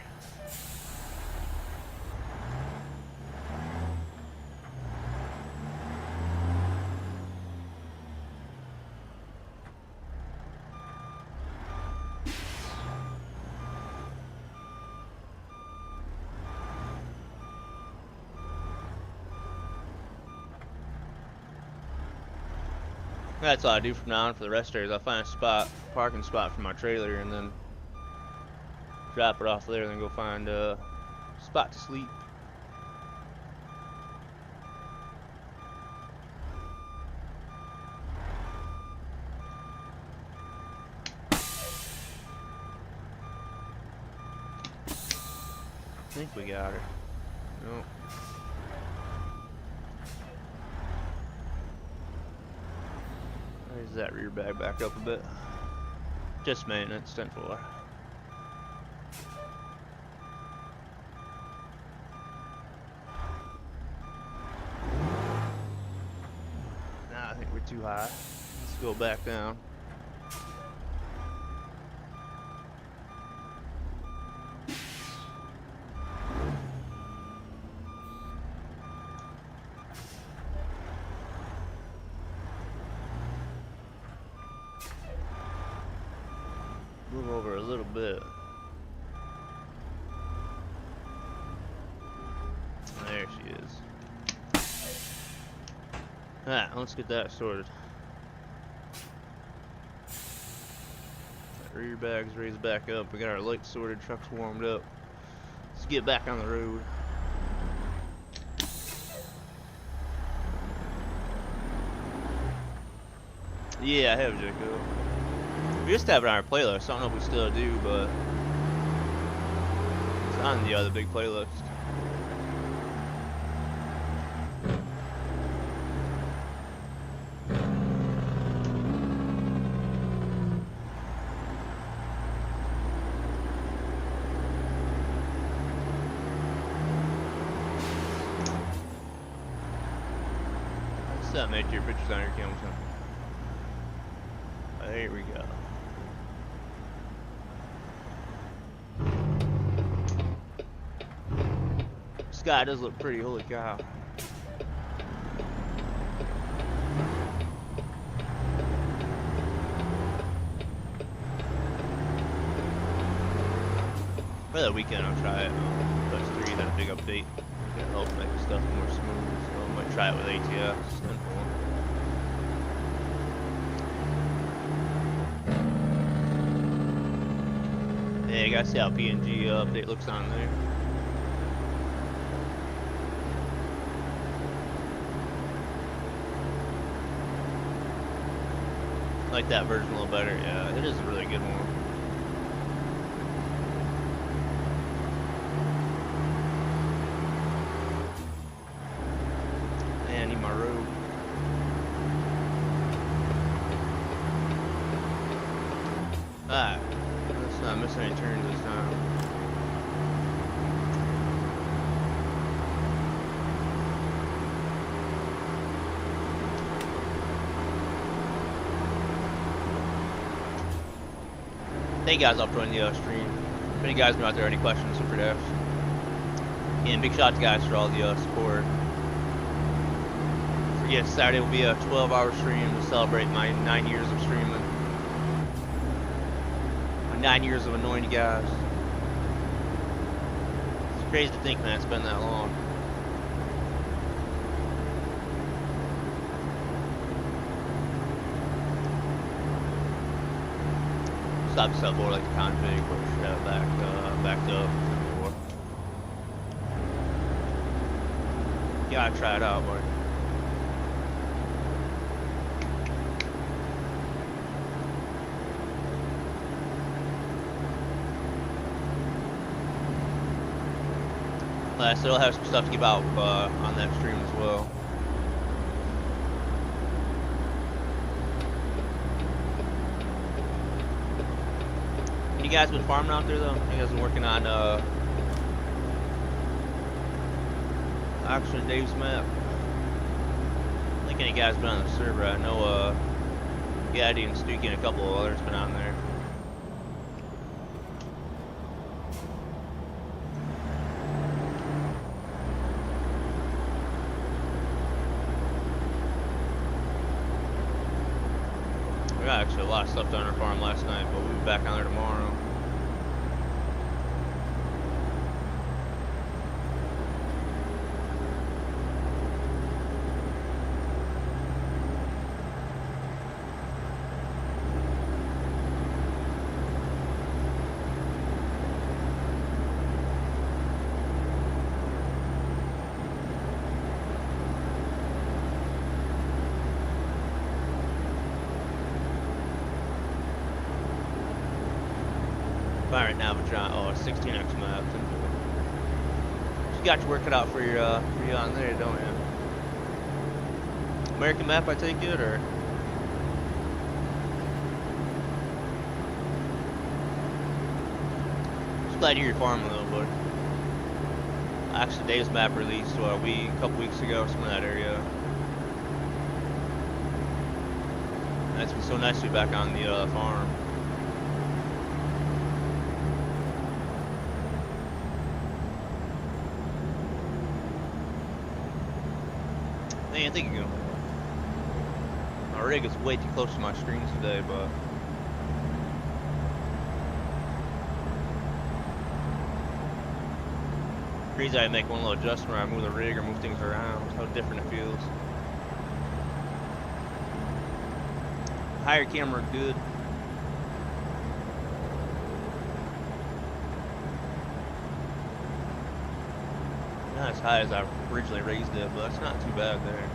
Speaker 1: That's all I do from now on for the rest days. I'll find a parking spot for my trailer, and then drop it off there, and then go find a spot to sleep. I think we got her. Nope. Raise that rear bag back up a bit. Just maintenance, 10-4. Nah, I think we're too high. Let's go back down. Move over a little bit. There she is. Alright, let's get that sorted. That rear bag's raised back up. We got our lights sorted, truck's warmed up. Let's get back on the road. Yeah, I have Jaco. We used to have it on our playlist. I don't know if we still do, but it's on the other big playlist. What's that, mate? Your pictures on your camera. There we go. Sky does look pretty, holy cow. For that weekend I'll try it. Plus 3, that big update. It'll help make stuff more smooth. So I might try it with ATS. Yeah, you guys see how PNG update looks on there. I like that version a little better. Yeah, it is a really good one. Man, I need my road. Alright. Let's not miss any turns this time. Hey guys, I'll join the stream. If any guys out there any questions, feel free to ask. And big shout out to guys for all the support. So yeah, Saturday will be a 12-hour stream to celebrate my 9 years of streaming. My 9 years of annoying you guys. It's crazy to think, man, it's been that long. Stop the subboard like the config, but we should have backed up before. You gotta try it out, buddy. I still have some stuff to give out on that stream as well. Any guys been farming out there though? You guys been working on Oxford Dave's map? I think any guys been on the server. I know Gaddy and Stookie and a couple of others been on there. We got actually a lot of stuff done on our farm last night, but we'll be back on there tomorrow. Right now, but oh, 16x map. You got your work cut out for you on there, don't you? American map, I take it, or? Just glad you're farming though, buddy. Actually, Dave's map released a couple weeks ago, some of that area. And it's been so nice to be back on the farm. I think you can. My rig is way too close to my screens today, but crazy I make one little adjustment where I move the rig or move things around, how different it feels. Higher camera, good. Not as high as I originally raised it, but that's not too bad there.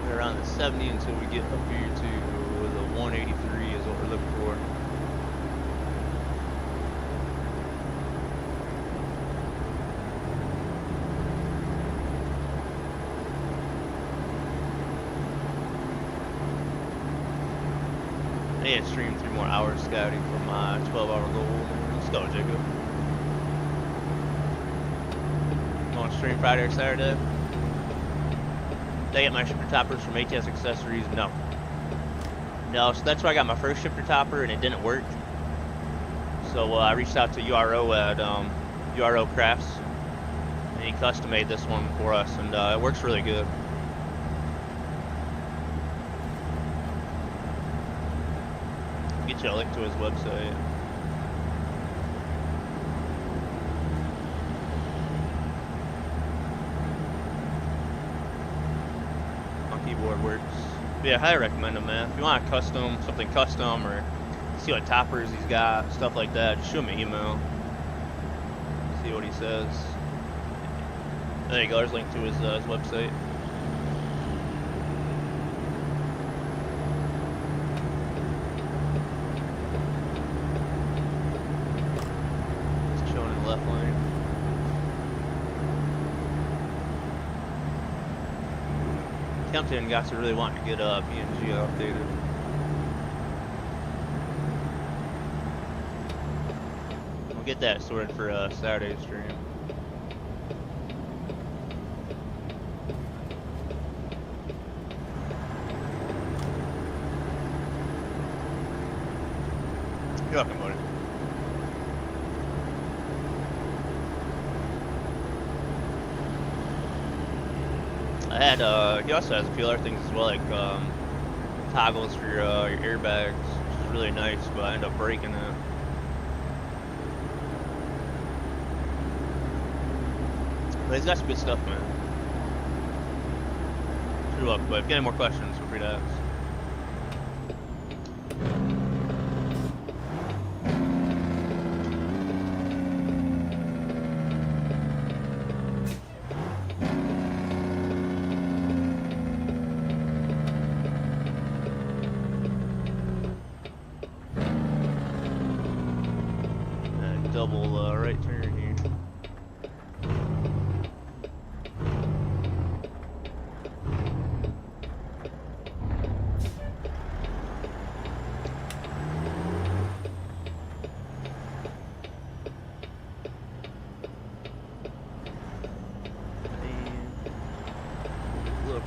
Speaker 1: We're around the 70 until we get up here to the 183 is what we're looking for. I need to stream 3 more hours scouting for my 12-hour goal. Let's go, Jacob. You want to stream Friday or Saturday? Did I get my shifter toppers from ATS Accessories? No. No, so that's why I got my first shifter topper and it didn't work. So I reached out to URO at URO Crafts, and he custom made this one for us, and it works really good. Get you a link to his website. My keyboard works. But yeah, I highly recommend him, man. If you want a something custom, or see what toppers he's got, stuff like that, just shoot him an email. See what he says. There you go, there's a link to his website. Left lane. Tempting guys are really wanting to get PNG updated. We'll get that sorted for Saturday stream. You're welcome, buddy. I had, he also has a few other things as well, like toggles for your airbags, which is really nice, but I ended up breaking it. But he's got some good stuff, man. You're welcome, but if you got any more questions, feel free to ask. Double right turn here.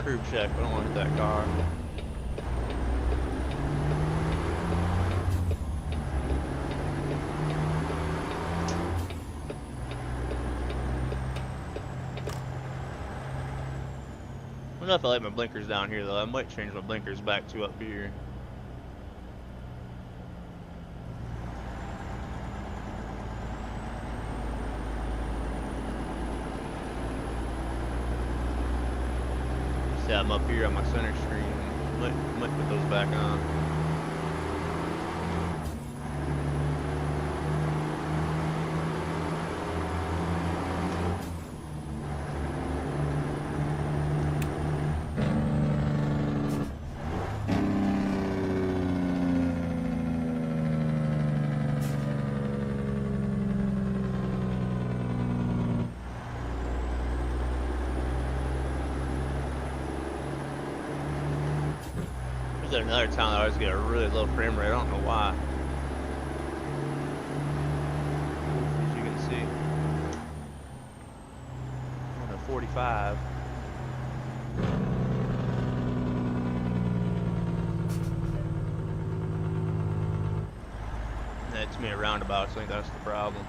Speaker 1: curb check, but I don't want to hit that car. I don't know if I like my blinkers down here though. I might change my blinkers back to up here. Yeah, I'm up here on my center screen. Might put those back on. There's another town that always get a really low frame rate. I don't know why. As you can see, on the 45. That's me a roundabout, so I think that's the problem.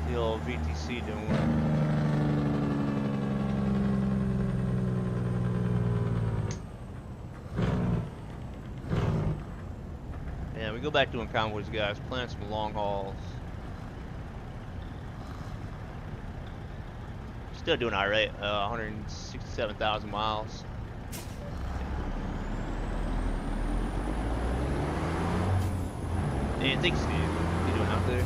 Speaker 1: The old VTC doing. Yeah, we go back doing convoys, guys. Plan some long hauls. Still doing alright. 167,000 miles. Hey, thanks, Steve. What you doing out there?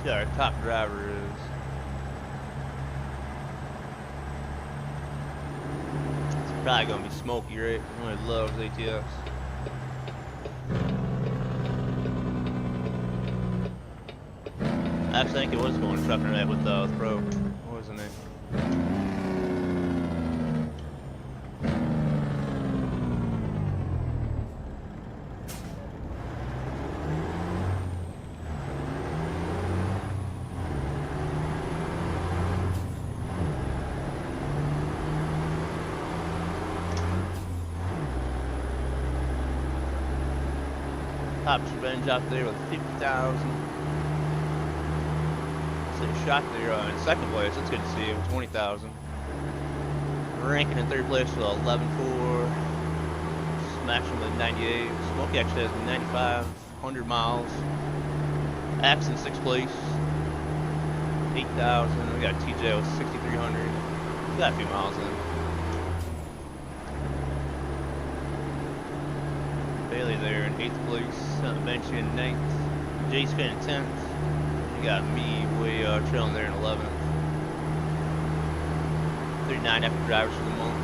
Speaker 1: See what our top driver is. It's probably gonna be Smokey, right? He really loves ATS. Actually, I think it was going trucking right with Pro. What was the name? Top revenge out there with 50,000. Shot there in second place. That's good to see. With 20,000. Ranking in third place with 11.4. Smashing with 98. Smokey actually has 9,500 miles. Axe in sixth place. 8,000. We got TJ with 6,300. We got a few miles in. Bailey there in 8th place. Bench in 9th. Jay's in 10th. You got me way trailing there in 11th. 39 active drivers for the month.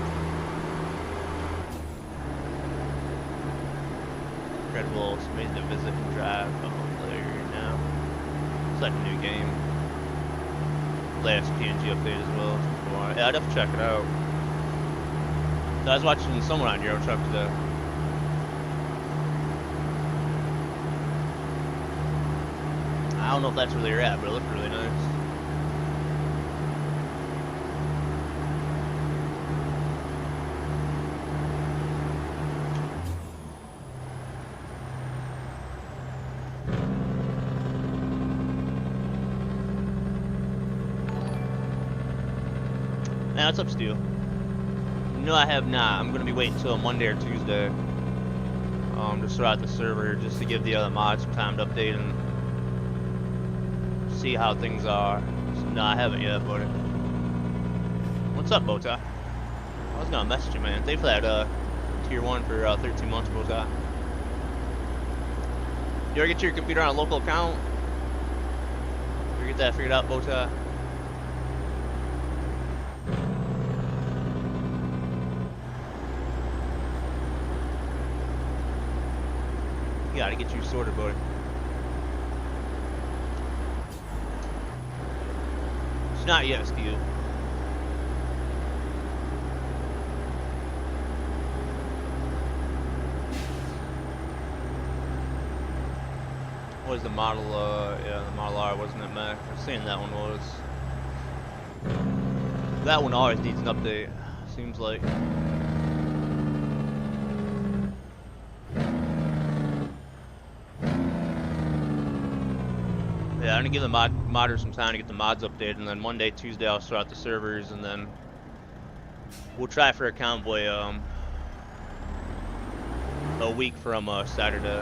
Speaker 1: Incredible. It's amazing to visit and drive there now. It's like a new game. Last PNG update as well. Yeah, I'd have to check it out. So I was watching someone on Euro Truck today. I don't know if that's where they're at, but it looked really nice. Now what's up, Stu? No, I have not. I'm gonna be waiting until Monday or Tuesday. To start out the server, just to give the other mods some time to update and see how things are. So, no, I haven't yet, buddy. What's up, Bowtie? I was gonna message you, man. Thanks for that tier 1 for 13 months, Bowtie. You ever get your computer on a local account? You ever get that figured out, Bowtie? You gotta get you sorted, buddy. It's not yet, Steve. What was the model? Yeah, the Model R wasn't it, Mac? I was saying that one was. That one always needs an update. Seems like. Yeah, I'm gonna give the modders some time to get the mods updated, and then Monday, Tuesday, I'll start out the servers, and then we'll try for a convoy a week from Saturday.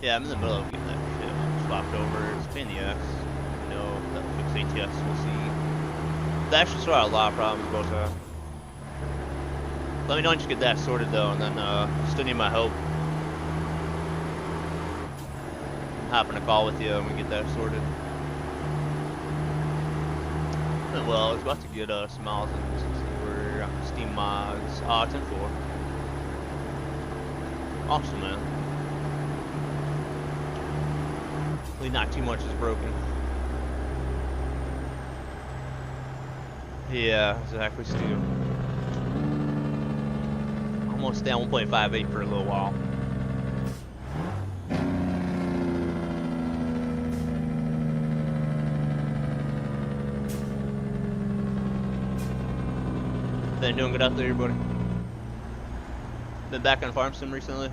Speaker 1: Yeah, I'm in the middle of getting that shit swapped over. It's a pain in the ass. You know, that fix ATS, we'll see. That should sort out a lot of problems both times. Let me know once you get that sorted though, and then still need my help. Hop on a call with you and we get that sorted. Well, I was about to get some miles in for Steam mods. 10-4. Awesome, man. Hopefully not too much is broken. Yeah, exactly, Steve. Almost down 1.58 for a little while. Been doing good out there, buddy? Been back on farm sim recently?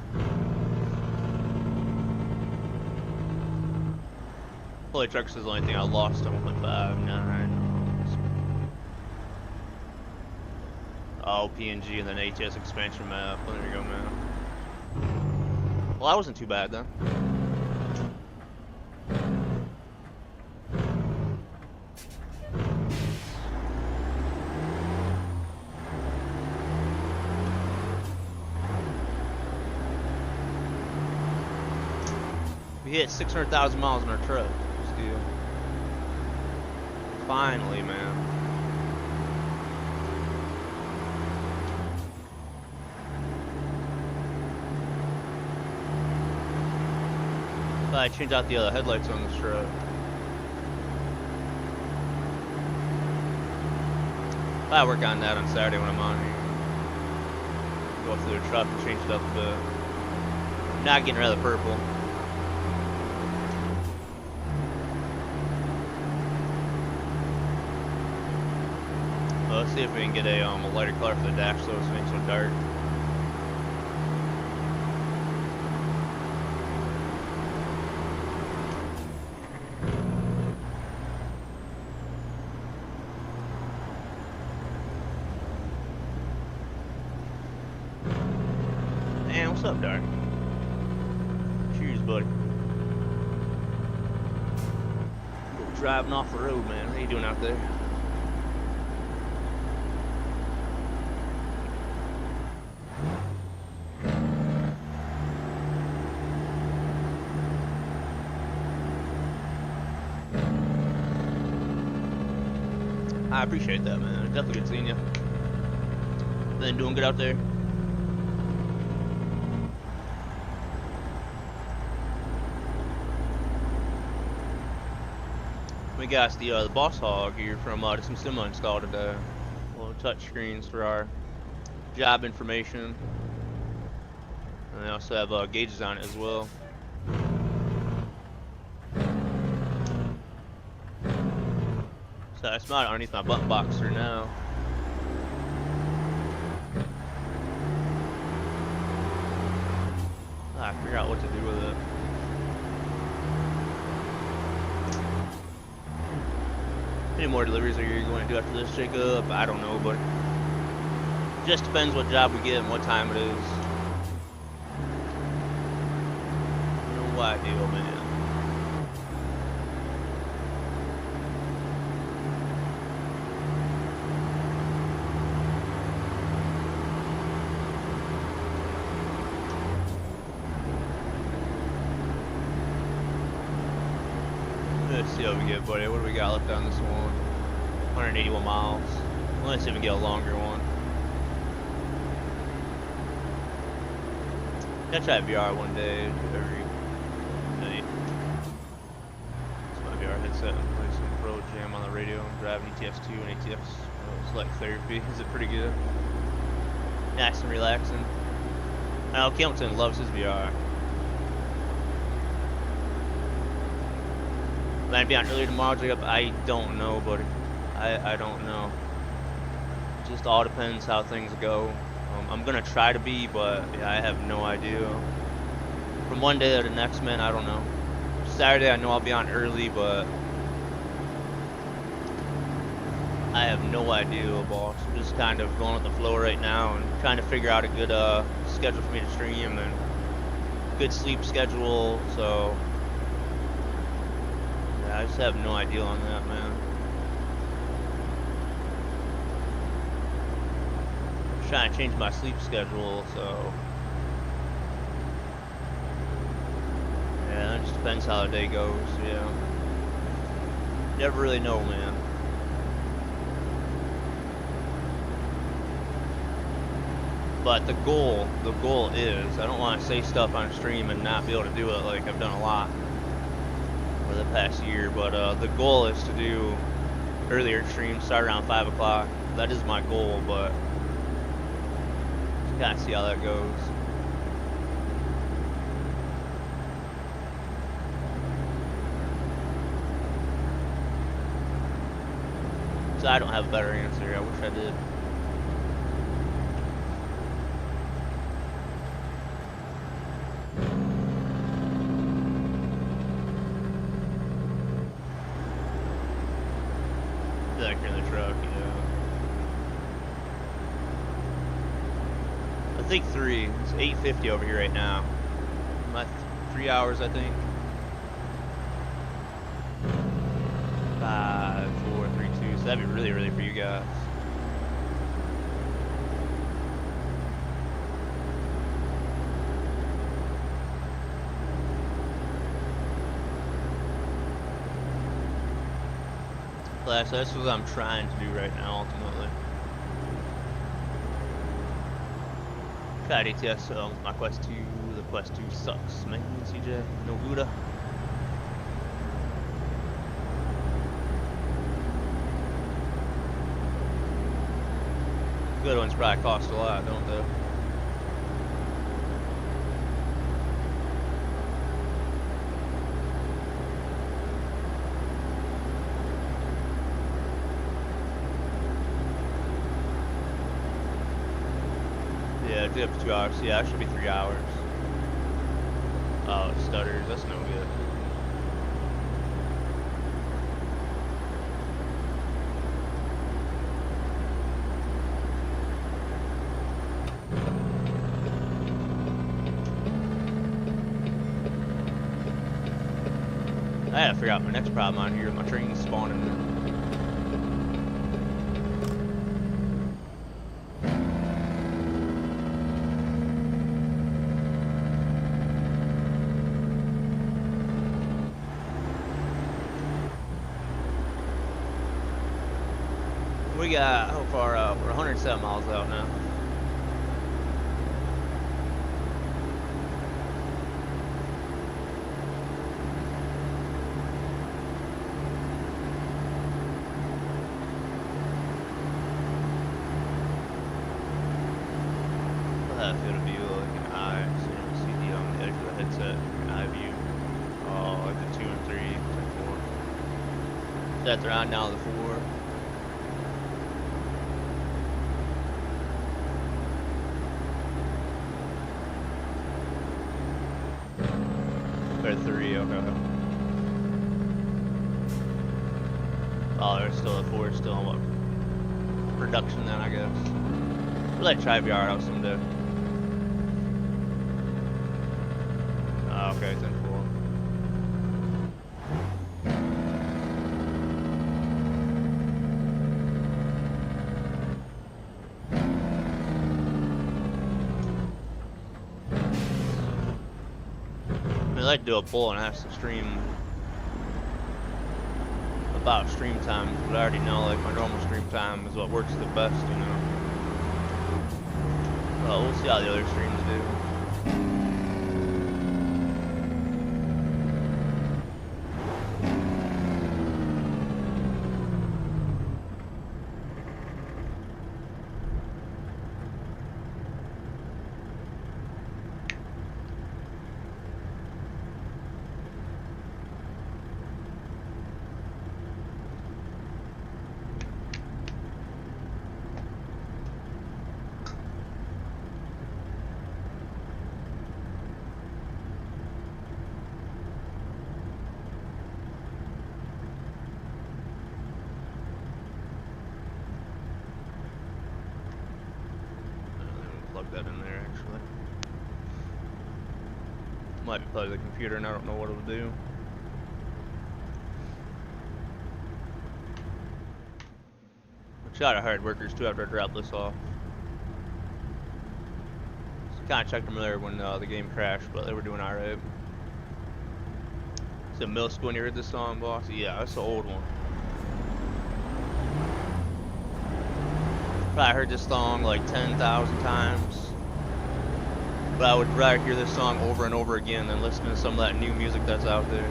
Speaker 1: Fully trucks is the only thing I lost on 1.59. Oh, PNG and then ATS expansion map. Well, there you go, man. Well, that wasn't too bad then. We hit 600,000 miles in our truck. This deal. Finally, man. I changed out the other headlights on this truck. I'll work on that on Saturday when I'm on here. Go through the truck and change it up a bit. Not getting rid of the purple. Let's see if we can get a lighter color for the dash so it's not so dark. Man, what's up, Dark? Cheers, buddy. Go driving off the road, man. How you doing out there? I appreciate that, man. Definitely good seeing you. Then doing good out there. We got the Boss Hog here from the SimSima installed today. Little touch screens for our job information, and they also have gauges on it as well. So it's not underneath my button boxer now. I figure out what to do with it. Any more deliveries are you going to do after this, Jacob? I don't know, but just depends what job we get and what time it is. No idea, man. Let's see what we get, buddy. What do we got left on this one? 181 miles. Let's see if we get a longer one. I'll try VR one day, every night. It's my VR headset and play some Pro Jam on the radio. I'm driving ETS2 and ATS. It's like therapy. Is it pretty good? Nice and relaxing. I know Kilmington loves his VR. Might be on earlier tomorrow, Jacob. I don't know, buddy. I don't know. Just all depends how things go. I'm gonna try to be, but yeah, I have no idea. From one day to the next, man, I don't know. Saturday, I know I'll be on early, but I have no idea, boss. I'm just kind of going with the flow right now and trying to figure out a good schedule for me to stream and good sleep schedule. So yeah, I just have no idea on that, man. Trying to change my sleep schedule, so yeah, it just depends how the day goes. Yeah, never really know, man. But the goal is, I don't want to say stuff on stream and not be able to do it like I've done a lot over the past year, but the goal is to do earlier streams, start around 5 o'clock. That is my goal, but kind of see how that goes. So I don't have a better answer. I wish I did. I feel like you're in the truck, you know. I think 3. It's 8:50 over here right now. My 3 hours, I think. 5, 4, 3, 2. So that'd be really early for you guys. Class, that's what I'm trying to do right now, ultimately. Tried ATS with my Quest 2. The Quest 2 sucks, man. CJ, no Buddha. Good ones probably cost a lot, don't they? Yeah, it did up to 2 hours. Yeah, it should be 3 hours. Oh, it stutters. That's no good. I gotta figure out my next problem out here with my train spawning. We got, how far out? We're 107 miles out now. We'll have field of view like an eye, so you don't see the on the edge of the headset, an eye view. Oh, like the 2 and 3, 4. Set they're on now, the 4. Or 3, okay. Oh, there's still a 4, still on what, production then, I guess. We'll let try VR out someday. Oh, okay, 10-4. I'd like to do a poll and ask the stream about stream times, but I already know like my normal stream time is what works the best, you know. Well, we'll see how the other streams do. Plug that in there actually. Might be plugged to the computer and I don't know what it'll do. I tried to hire workers too after I dropped this off. Just kind of checked them earlier when the game crashed, but they were doing alright. Is it middle school when you heard this song, boss? Yeah, that's the old one. Probably heard this song like 10,000 times. But I would rather hear this song over and over again than listen to some of that new music that's out there.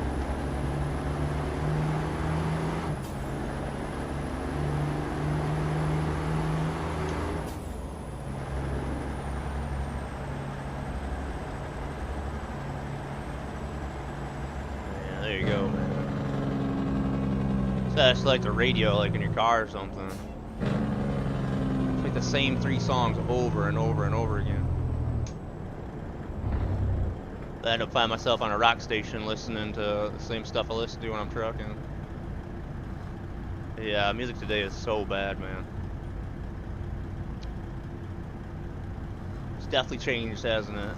Speaker 1: Yeah, there you go, man. So that's like the radio, like in your car or something. It's like the same 3 songs over and over and over again. I end up finding myself on a rock station listening to the same stuff I listen to when I'm trucking. Yeah, music today is so bad, man. It's definitely changed, hasn't it?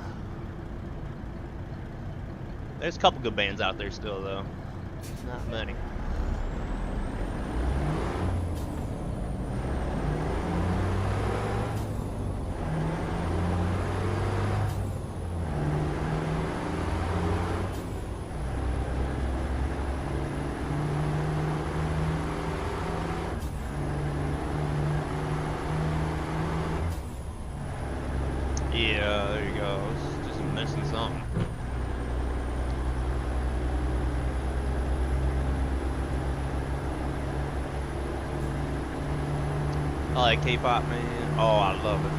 Speaker 1: There's a couple good bands out there still, though. Not many. Yeah, there you go. It's just missing something. I like K-pop, man. Oh, I love it.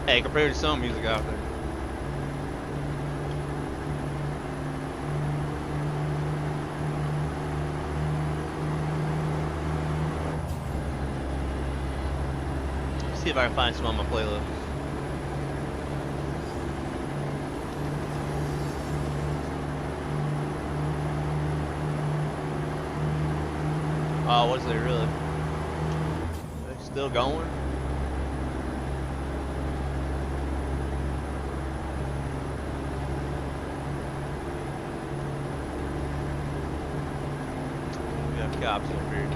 Speaker 1: Hey, compared to some music out there. See if I can find some on my playlist. Oh, was they really? Are they still going? We got cops over here.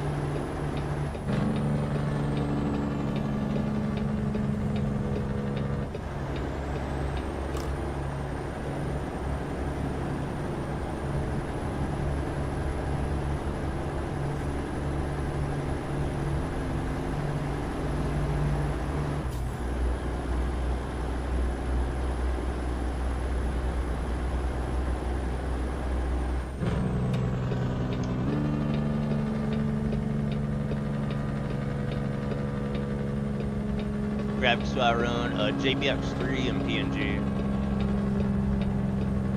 Speaker 1: Graphics so I run JBX3 and PNG.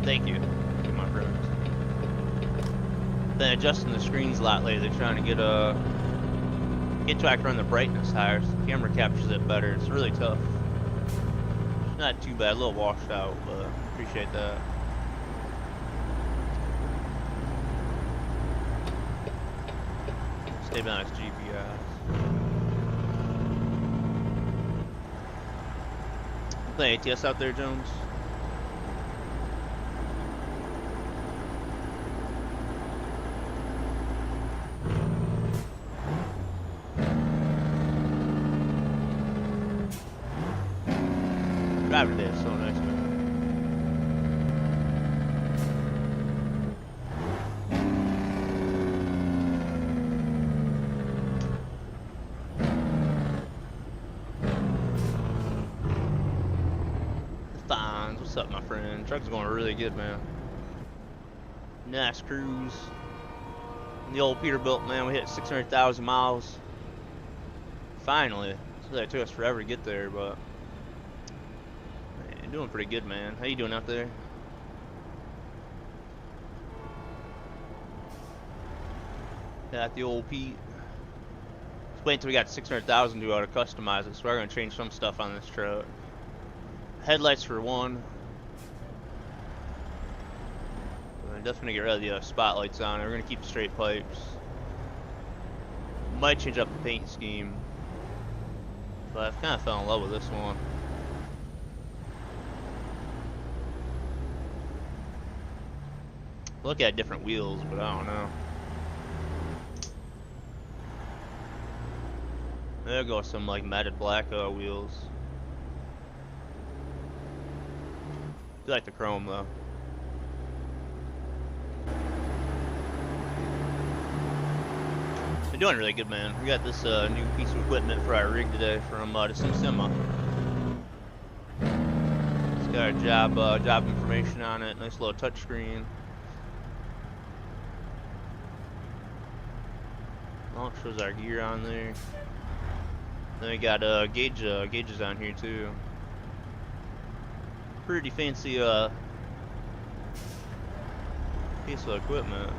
Speaker 1: Thank you, my friends. Been adjusting the screens a lot lately, trying to get to I can run the brightness higher so the camera captures it better. It's really tough. It's not too bad, a little washed out, but appreciate that. Maybe not his GPS. You playing ATS out there, Jones? Driving today is so nice, man. Fines, what's up, my friend? Truck's going really good, man. Nice cruise. The old Peterbilt, man, we hit 600,000 miles. Finally. It took us forever to get there, but man, doing pretty good, man. How you doing out there? Got the old Pete. Let's wait until we got 600,000 to be able to customize it. So we're gonna change some stuff on this truck. Headlights for one. We're definitely gonna get rid of the spotlights on it. We're gonna keep straight pipes. Might change up the paint scheme. But I've kind of fell in love with this one. Look at different wheels, but I don't know. There go some like matted black wheels. I like the chrome though. Been doing really good, man. We got this new piece of equipment for our rig today from the SimSima. It's got our job information on it. Nice little touchscreen. Oh, shows our gear on there. Then we got gauges on here too. Pretty fancy piece of equipment.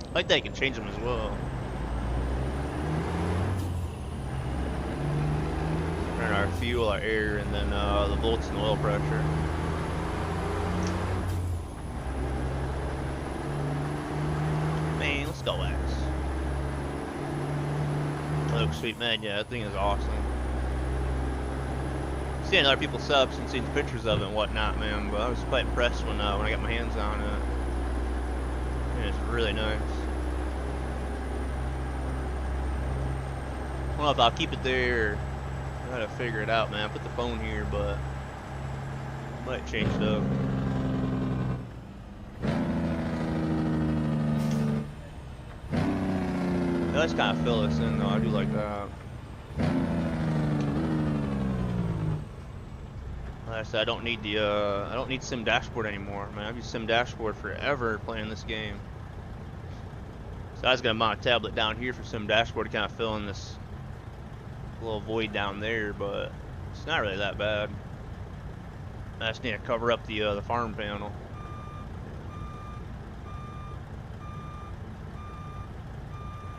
Speaker 1: I like that you can change them as well. Turn our fuel, our air, and then the volts and the oil pressure. Man, let's go, X. Looks sweet, man. Yeah, that thing is awesome. Seeing other people's subs and seeing pictures of it and whatnot, man. But I was quite impressed when I got my hands on it. And it's really nice. I don't know if I'll keep it there. I gotta figure it out, man. I put the phone here, but I might change it up. It does kind of fill us in, though. I do like that. Like I said, I don't need Sim Dashboard anymore, man. I've used Sim Dashboard forever playing this game. So I was gonna mount a tablet down here for Sim Dashboard to kind of fill in this little void down there, but it's not really that bad. I just need to cover up the farm panel.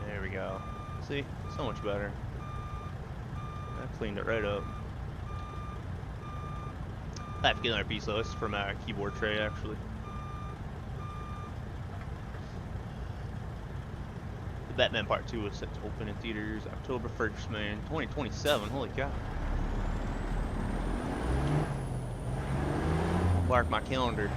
Speaker 1: There we go. See, so much better. I cleaned it right up. I have to get another piece of this from a keyboard tray, actually. The Batman Part 2 is set to open in theaters October 1st, man. 2027, holy cow. Mark my calendar.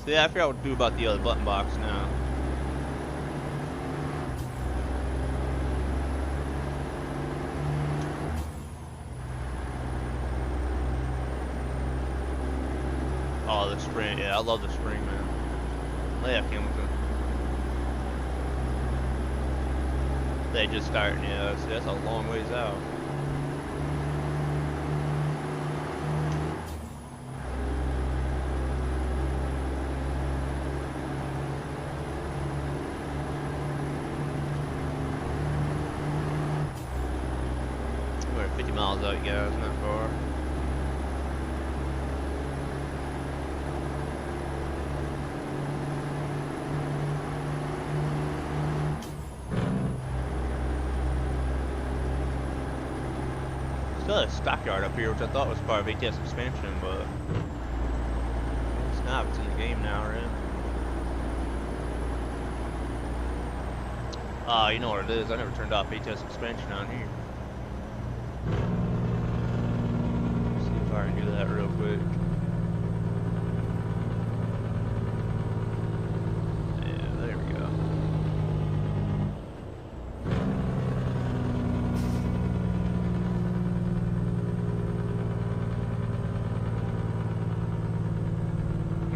Speaker 1: So yeah, I forgot what to do about the other button box now. Oh, the spring. Yeah, I love the spring, man. Layup Hamilton. They just starting, yeah. See, that's a long ways out. We're 50 miles out, you guys, not far. got a stockyard up here, which I thought was part of ATS expansion, but it's not. It's in the game now, right? You know what it is. I never turned off ATS expansion on here. See if I can do that real quick. Yeah, there we go.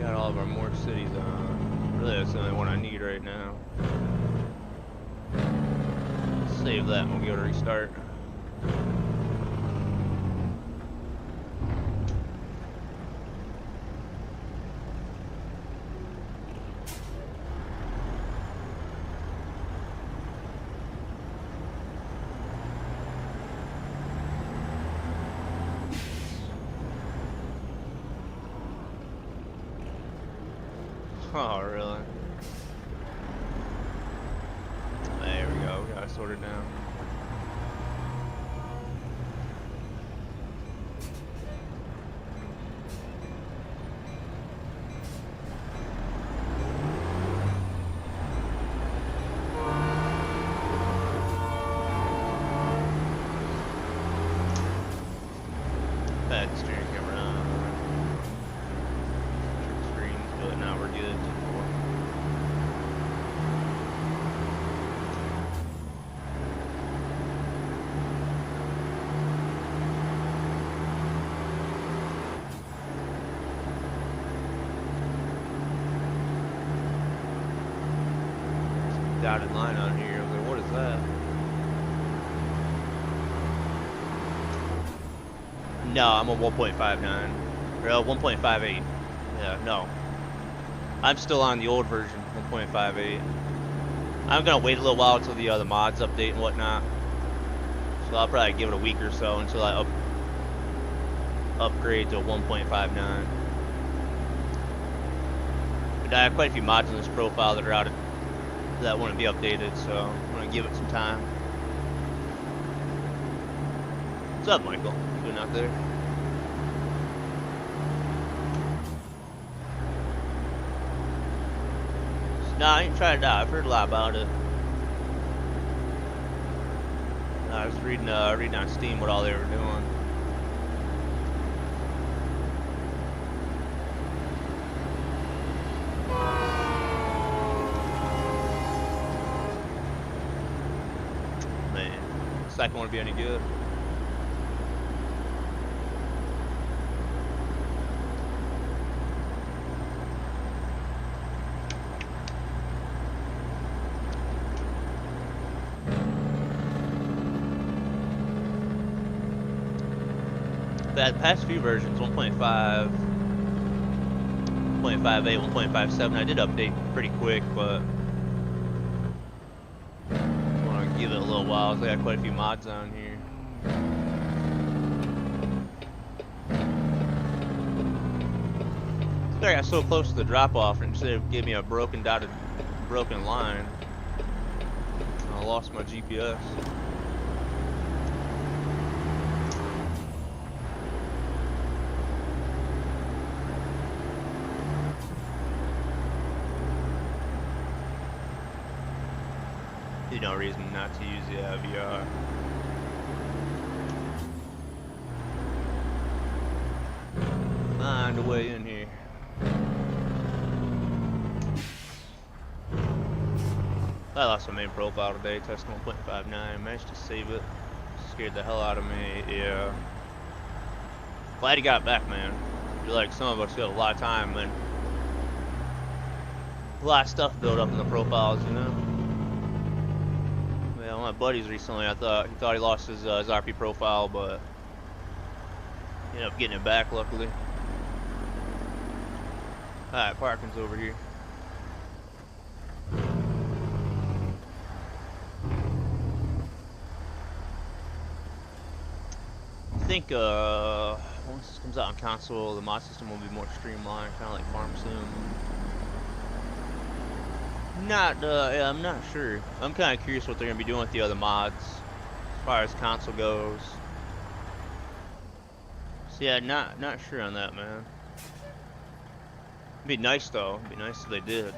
Speaker 1: Got all of our more cities on. Really, that's the only one I need right now. Save that and we'll go to restart. Oh, really? There we go. We got it sorted now. Had the steering camera on. Screens, but now we're good. Dotted line on here. I was like, what is that? No, I'm a 1.59 or 1.58. Yeah, no. I'm still on the old version, 1.58. I'm gonna wait a little while until the mods update and whatnot. So I'll probably give it a week or so until I upgrade to 1.59. But I have quite a few mods in this profile that are out of that wouldn't be updated, so I'm gonna give it some time. What's up, Michael? What you doing out there? Nah, I ain't tried it out. I've heard a lot about it. I was reading on Steam what all they were doing. Second one to be any good. The past few versions, 1.5, 1.58, 1.57, I did update pretty quick, but give it a little while. They got quite a few mods on here. I got so close to the drop off, and instead of giving me a broken line, I lost my GPS. There's no reason not to use the VR. Find a way in here. I lost my main profile today, testing 1.59. Managed to save it. Scared the hell out of me. Yeah. Glad he got back, man. I feel like some of us got a lot of time and a lot of stuff built up in the profiles, you know. Yeah, one of my buddies recently, he thought he lost his RP profile, but he ended up getting it back, luckily. Alright, parking's over here. I think once this comes out on console, the mod system will be more streamlined, kind of like Farm Sim. Yeah, I'm not sure. I'm kind of curious what they're gonna be doing with the other mods, as far as console goes. So yeah, not sure on that, man. It'd be nice though. It'd be nice if they did.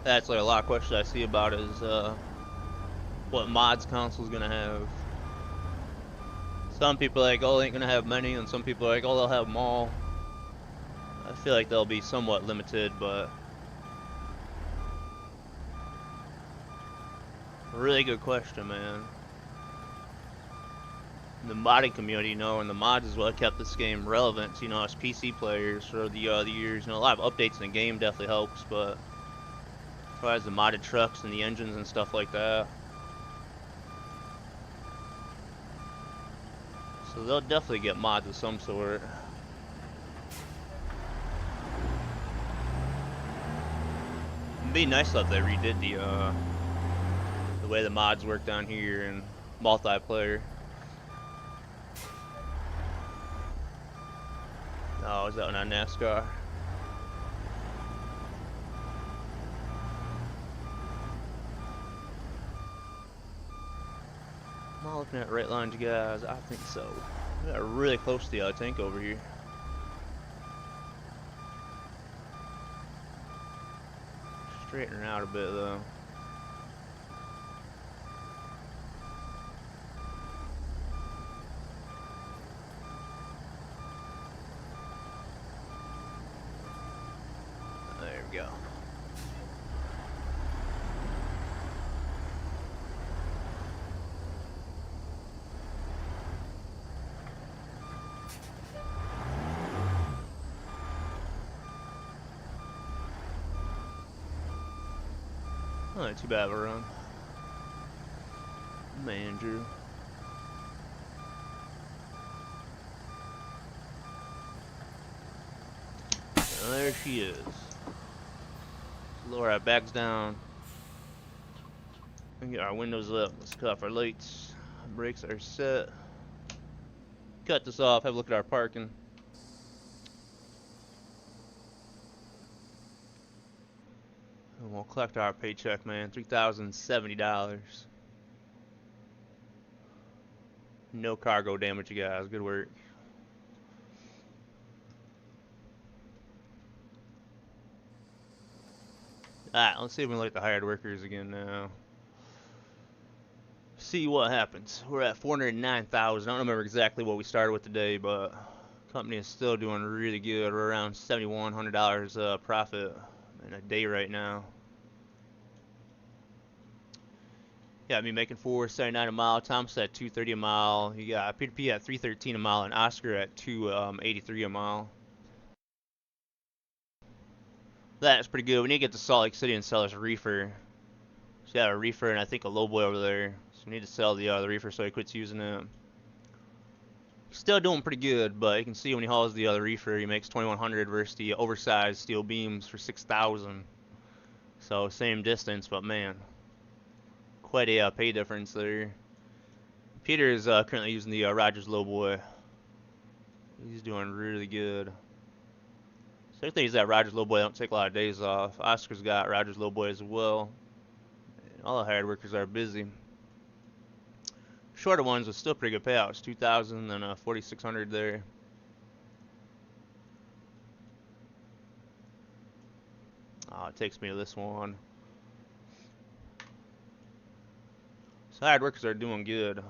Speaker 1: That's like a lot of questions I see about is what mods console's gonna have. Some people are like, oh, they ain't gonna have many, and some people are like, oh, they'll have them all. I feel like they'll be somewhat limited, but really good question, man. The modding community, and the mods is what kept this game relevant, us PC players for the years. A lot of updates in the game definitely helps, but as far as the modded trucks and the engines and stuff like that. So they'll definitely get mods of some sort. It'd be nice if they redid the way the mods work down here in multiplayer. Oh, is that one on NASCAR? Am I looking at right lines, guys? I think so. We got really close to the tank over here. Straightening out a bit though. There we go. Not too bad of a run. Man, Drew. Well, there she is. Lower our backs down. And get our windows up. Let's cut off our lights. Brakes are set. Cut this off. Have a look at our parking. And we'll collect our paycheck, man. $3,070. No cargo damage, you guys. Good work. Alright, let's see if we can look at the hired workers again now. See what happens. We're at 409,000. I don't remember exactly what we started with today, but the company is still doing really good. We're around $7,100 profit in a day right now. Yeah, me making $4.79 a mile. Thomas at $2.30 a mile. You got Peter P at $3.13 a mile, and Oscar at $2.83 a mile. That's pretty good. We need to get to Salt Lake City and sell this reefer. So we got a reefer and I think a lowboy over there. So we need to sell the reefer so he quits using it. He's still doing pretty good, but you can see when he hauls the other reefer, he makes $2,100 versus the oversized steel beams for $6,000. So same distance, but man, quite a pay difference there. Peter is currently using the Rogers lowboy. He's doing really good. So I think he's that Rogers lowboy. Don't take a lot of days off. Oscar's got Rogers lowboy as well. And all the hired workers are busy. Shorter ones with still pretty good payouts. 2,000 and 4,600 there. Oh, it takes me to this one. So hired workers are doing good.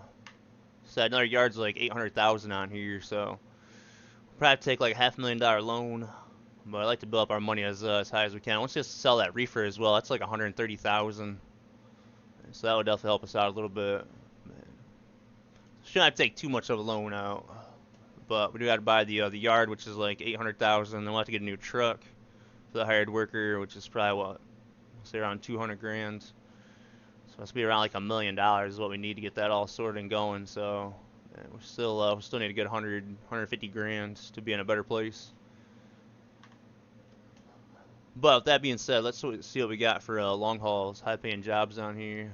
Speaker 1: So another yard's like 800,000 on here. So probably take like a $500,000 loan. But I like to build up our money as high as we can. Let's just sell that reefer as well. That's like 130,000. So that would definitely help us out a little bit. Should not take too much of a loan out. But we do got to buy the yard, which is like 800,000. Then we'll have to get a new truck for the hired worker, which is probably what, say around 200 grand. So it's be around like $1 million is what we need to get that all sorted and going. So we still need to get 150 grand to be in a better place. But with that being said, let's see what we got for long hauls, high-paying jobs down here.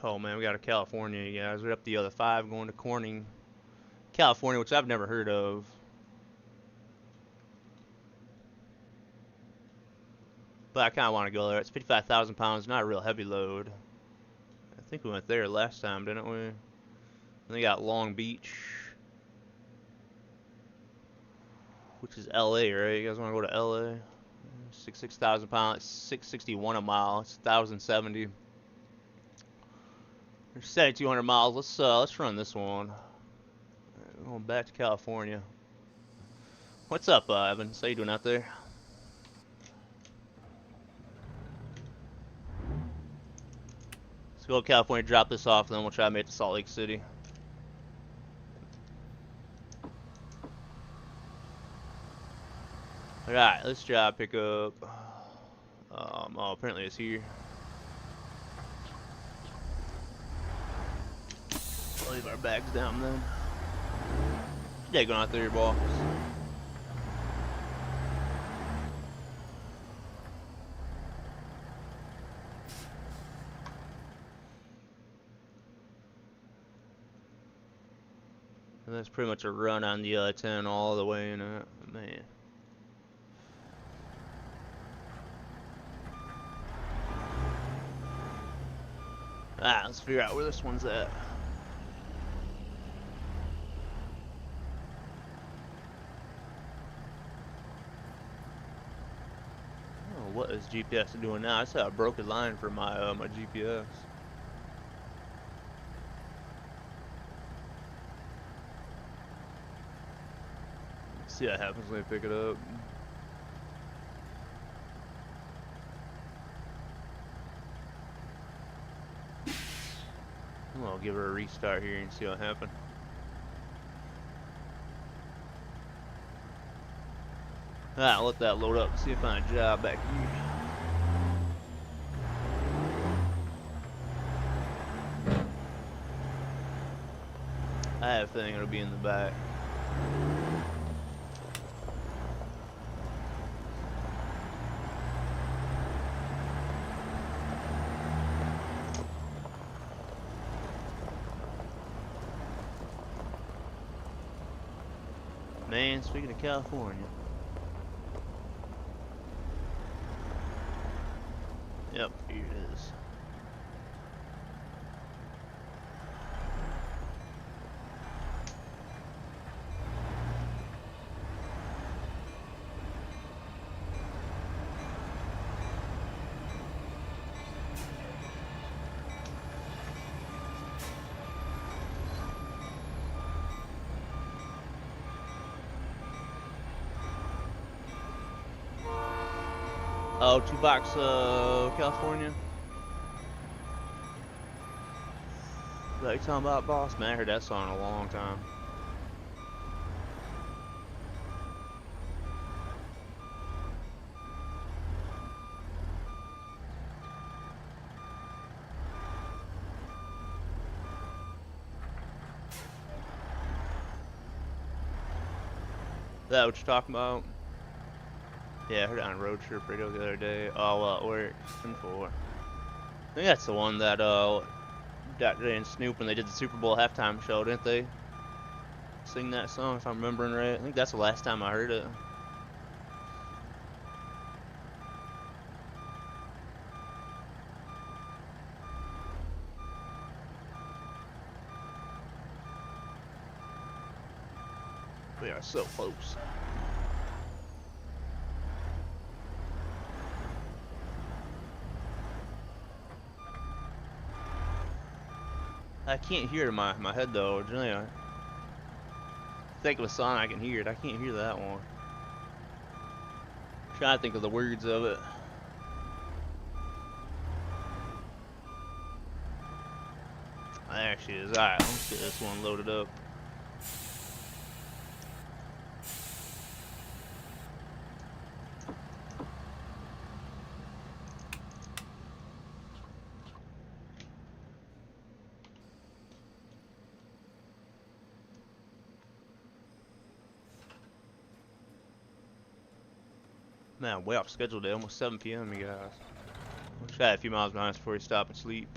Speaker 1: Oh man, we got a California, guys. We're up the other 5 going to Corning, California, which I've never heard of. But I kind of want to go there. It's 55,000 pounds, not a real heavy load. I think we went there last time, didn't we? And they got Long Beach, which is LA, right? You guys want to go to LA? 6,000 pounds, 661 a mile. It's 1,070. There's 7,200 miles. Let's run this one. We're going back to California. What's up, Evan? How you doing out there? Let's go to California, drop this off, and then we'll try to make it to Salt Lake City. Alright, let's try to pick up. Oh, apparently it's here. We'll leave our bags down then. Yeah, going out there, boss. And that's pretty much a run on the 10 all the way in it. Man. Alright, let's figure out where this one's at. Oh, what is GPS doing now? I saw a broken line for my my GPS. Let's see what happens when I pick it up. I'll give her a restart here and see what happens. Alright, I'll let that load up and see if I find a job back here. I have a feeling it'll be in the back. Man, speaking of California. Yep, here it is. Oh, 2 Box, California. Is that you talking about, boss? Man, I heard that song in a long time. Is that what you're talking about? Yeah, I heard it on Road Trip Radio the other day. Oh, where? I think that's the one that Dr. and Snoop when they did the Super Bowl halftime show, didn't they? Sing that song, if I'm remembering right. I think that's the last time I heard it. We are so close. I can't hear it in my head though. Generally, I think of a song I can hear it. I can't hear that one. I'm trying to think of the words of it. Actually, is alright. Let's get this one loaded up. Man, way off schedule today, almost 7 p.m. you guys. We'll try a few miles behind us before we stop and sleep.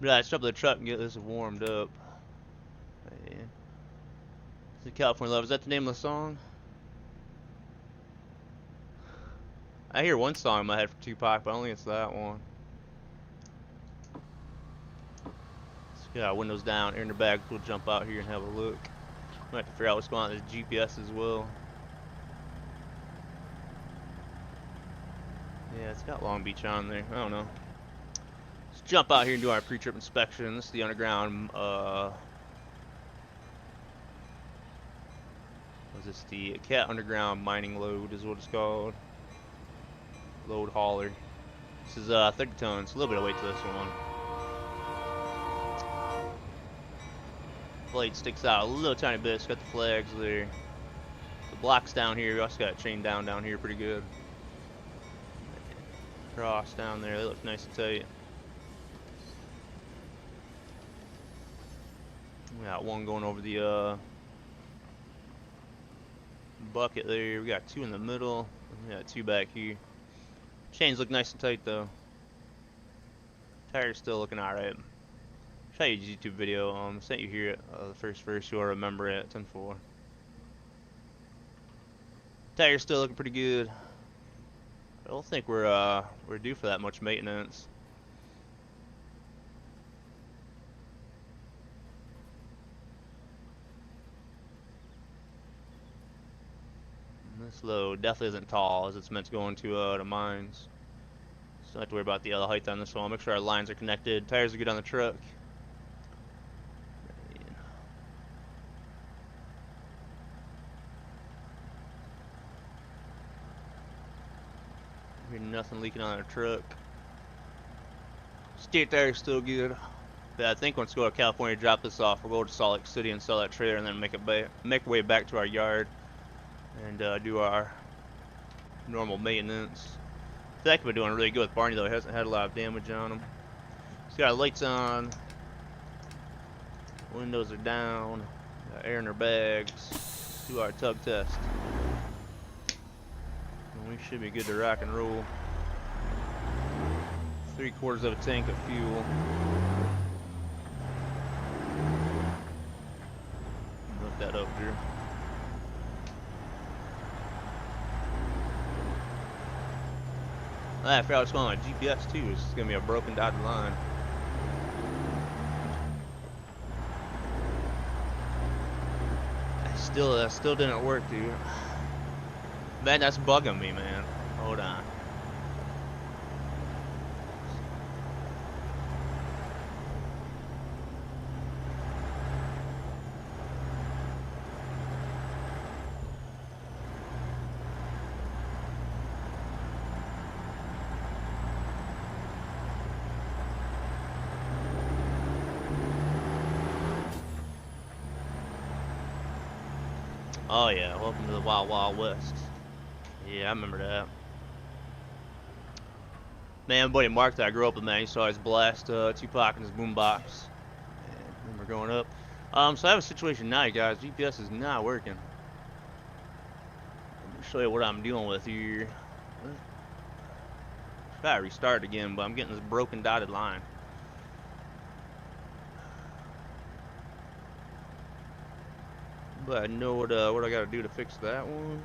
Speaker 1: But yeah, let's jump in the truck and get this warmed up. Man. This is California Love. Is that the name of the song? I hear one song in my head for Tupac, but I don't think it's that one. Yeah, windows down, air in the bag. We'll jump out here and have a look. Might have to figure out what's going on with this GPS as well. Yeah, it's got Long Beach on there. I don't know. Let's jump out here and do our pre-trip inspection. This is the underground, was this the Cat Underground Mining Load is what it's called. Load hauler. This is 30 tons. A little bit of weight to this one. Blade sticks out a little tiny bit. It's got the flags there. The blocks down here. We also got it chained down here pretty good. Cross down there. They look nice and tight. We got one going over the bucket there. We got two in the middle. We got two back here. Chains look nice and tight though. Tires still looking alright. Show you a YouTube video. Sent you here the first verse. You'll remember it. 10-4. Tires still looking pretty good. I don't think we're due for that much maintenance. This load definitely isn't tall as it's meant to go into the mines. So don't have to worry about the height on this one. I'll make sure our lines are connected. Tires are good on the truck. Nothing leaking on our truck. Steer tire's still good. But I think once we go to California, drop this off, we'll go to Salt Lake City and sell that trailer, and then make our way back to our yard and do our normal maintenance. I feel like we're doing really good with Barney though. He hasn't had a lot of damage on him. He's got our lights on. Windows are down. Got air in our bags. Do our tug test. We should be good to rock and roll. 3/4 of a tank of fuel. Look that up, Drew. I forgot what's going on with GPS too. It's gonna be a broken dotted line. That still didn't work, dude. Man, that's bugging me, man. Hold on. Oh yeah, welcome to the Wild Wild West. Yeah, I remember that. Man, my buddy Mark that I grew up with, man, he saw his blast Tupac in his boombox. I remember growing up. So I have a situation now, you guys. GPS is not working. Let me show you what I'm dealing with here. Try to restart again, but I'm getting this broken dotted line. But I know what I gotta do to fix that one.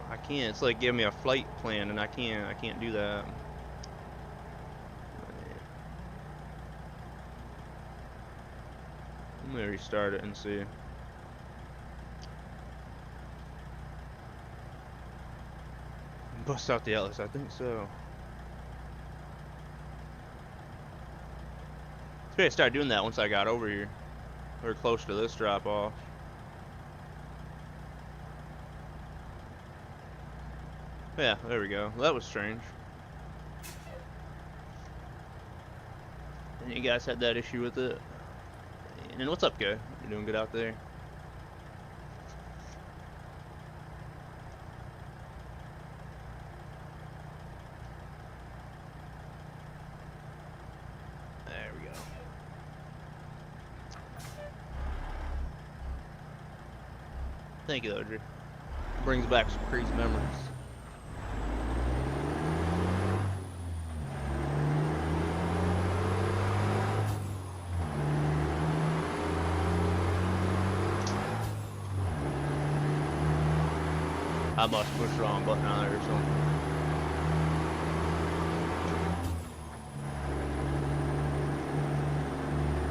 Speaker 1: I can't. It's like giving me a flight plan, and I can't do that. Let me restart it and see. Bust out the Atlas, I think so. I started doing that once I got over here. We're close to this drop off. Yeah, there we go. Well, that was strange. And you guys had that issue with it. And what's up, guy? You doing good out there? There we go. Thank you, Audrey. Brings back some crazy memories. I must push the wrong button on there or something.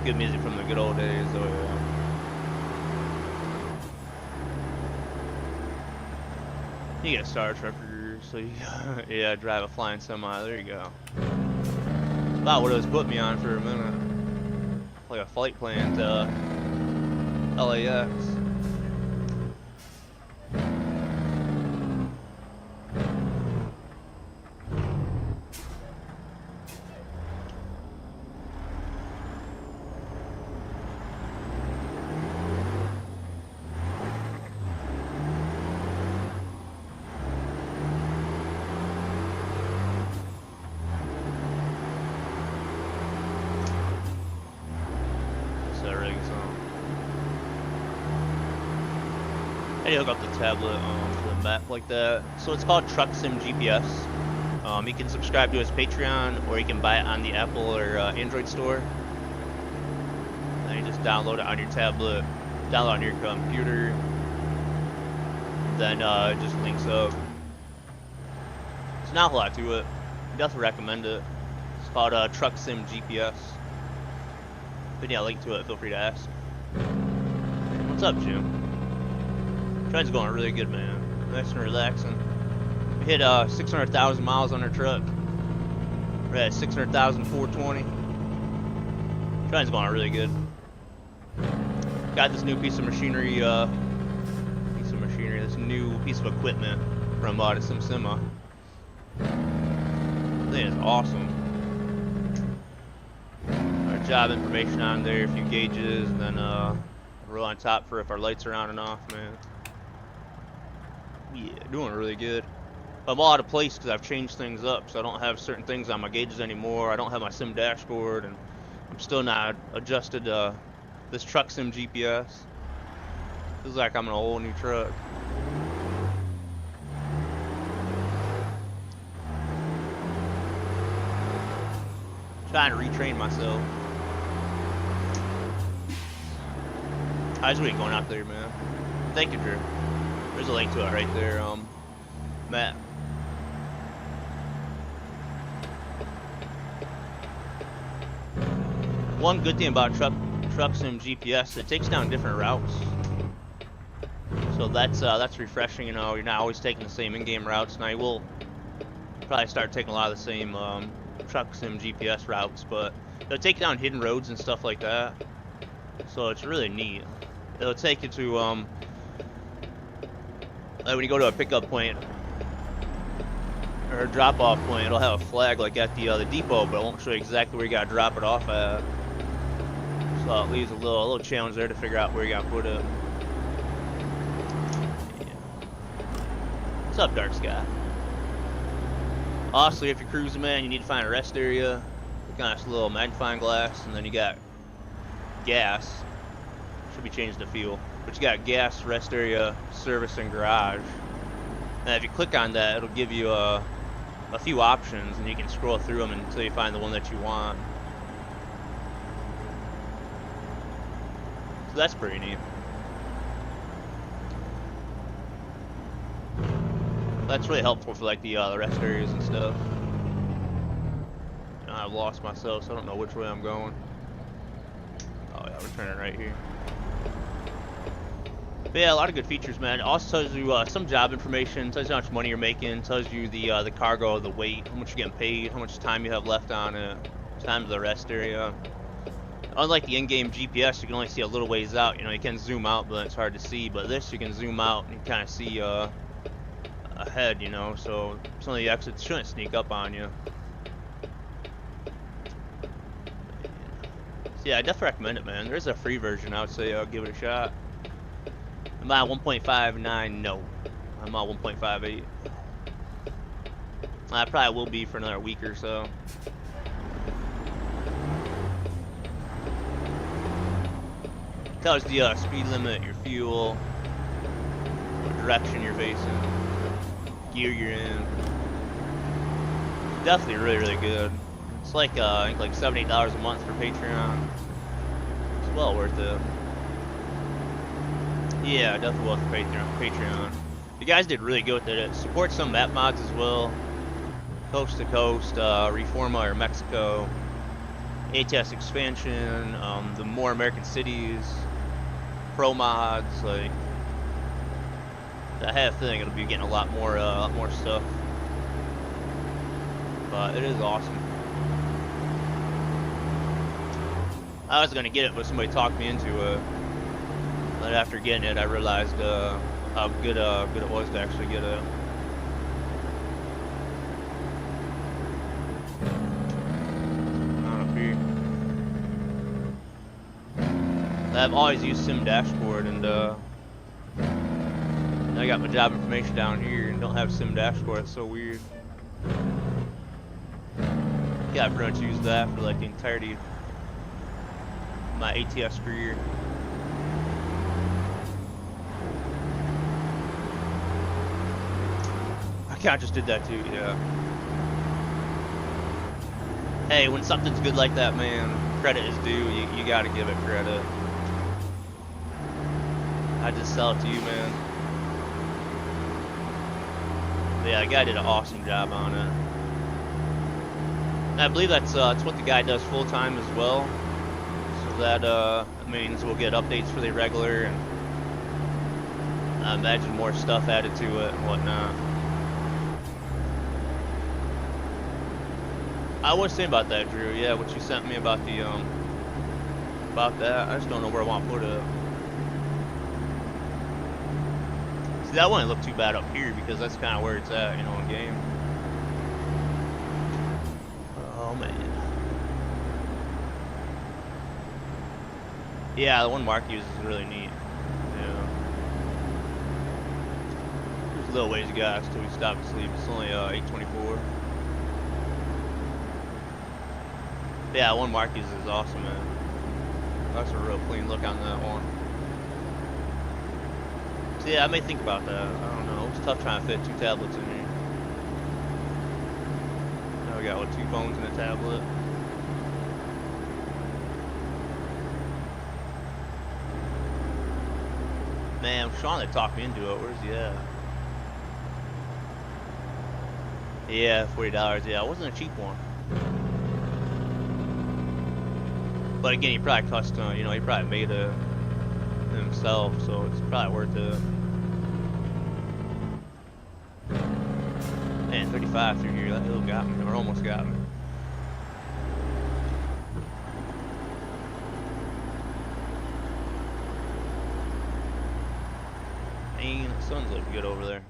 Speaker 1: Good music from the good old days, though. Yeah. You get a Star Trucker, so you yeah, drive a flying semi. There you go. About what it was putting me on for a minute, like a flight plan to LAX. I hook up the tablet to the map like that. So it's called Truck Sim GPS. You can subscribe to his Patreon, or you can buy it on the Apple or Android store. And you just download it on your tablet, download it on your computer, then it just links up. There's not a lot to it. Definitely recommend it. It's called Truck Sim GPS. But yeah, link to it. Feel free to ask. What's up, Jim? Train's going really good, man. Nice and relaxing. We hit 600,000 miles on our truck. We're at 600,420. Train's going really good. Got this new piece of machinery, this new piece of equipment from the SimSima. This is awesome. Our job information on there, a few gauges, and then roll on top for if our lights are on and off, man. Yeah, doing really good. I'm all out of place because I've changed things up, so I don't have certain things on my gauges anymore. I don't have my sim dashboard, and I'm still not adjusted this Truck Sim GPS. Feels like I'm in a whole new truck. Trying to retrain myself. How's it going out there, man? Thank you, Drew. There's a link to it right there, Matt. One good thing about Truck Sim GPS, it takes down different routes. So that's refreshing. You know, you're not always taking the same in-game routes. Now you will probably start taking a lot of the same Truck Sim GPS routes, but it'll take down hidden roads and stuff like that. So it's really neat. It'll take you to like when you go to a pickup point or a drop-off point, it'll have a flag like at the depot, but it won't show you exactly where you gotta drop it off at. So it leaves a little challenge there to figure out where you gotta put it. Yeah. What's up, Dark Sky? Honestly, if you're cruising, man, you need to find a rest area. Look on this little magnifying glass, and then you got gas. Should be changed to fuel. But you got gas, rest area, service, and garage. And if you click on that, it'll give you a few options, and you can scroll through them until you find the one that you want. So that's pretty neat. That's really helpful for like the rest areas and stuff. You know, I've lost myself, so I don't know which way I'm going. Oh yeah, we're turning right here. But yeah, a lot of good features, man. It also tells you some job information, tells you how much money you're making, tells you the cargo, the weight, how much you're getting paid, how much time you have left on it, time to the rest area. Unlike the in-game GPS, you can only see a little ways out. You know, you can zoom out, but it's hard to see. But this, you can zoom out and kind of see ahead, you know, so some of the exits shouldn't sneak up on you. So yeah, I definitely recommend it, man. There's a free version. I would say give it a shot. I'm at 1.59, no. I'm at 1.58. I probably will be for another week or so. Tells the speed limit, your fuel, what direction you're facing, gear you're in. Definitely really good. It's like I think like $78 a month for Patreon. It's well worth it. Yeah, definitely worth Patreon. The guys did really good with it. It supports some map mods as well. Coast to Coast, Reforma or Mexico, ATS expansion, the more American cities, pro mods, like that half thing. It'll be getting a lot more stuff. But it is awesome. I was gonna get it, but somebody talked me into it. But after getting it, I realized how good it was to actually get it. Not up here. I've always used Sim Dashboard, and I got my job information down here and don't have Sim Dashboard. It's so weird. Yeah, I've pretty much used that for like the entirety of my ATS career. I just did that too, yeah. Hey, when something's good like that, man, credit is due. You gotta give it credit. I just sell it to you, man. But yeah, the guy did an awesome job on it. And I believe that's what the guy does full time as well. So that means we'll get updates for the regular, and I imagine more stuff added to it and whatnot. I was saying about that, Drew. Yeah, what you sent me about the about that. I just don't know where I want to put it. See, that wouldn't look too bad up here because that's kind of where it's at, you know, in game. Oh man. Yeah, the one Mark uses is really neat. Yeah. There's a little ways to go until we stop to sleep. It's only 8:24. Yeah, one Mark uses is awesome, man. That's a real clean look on that one. So yeah, I may think about that. I don't know. It's tough trying to fit 2 tablets in here. Now we got, what, 2 phones and a tablet? Man, Sean had talked me into it. Where's he at? Yeah, $40. Yeah, it wasn't a cheap one. But again, he probably custom, you know, he probably made it himself, so it's probably worth it. Man, 35 through here, that hill got me, or almost got me. Man, the sun's looking good over there.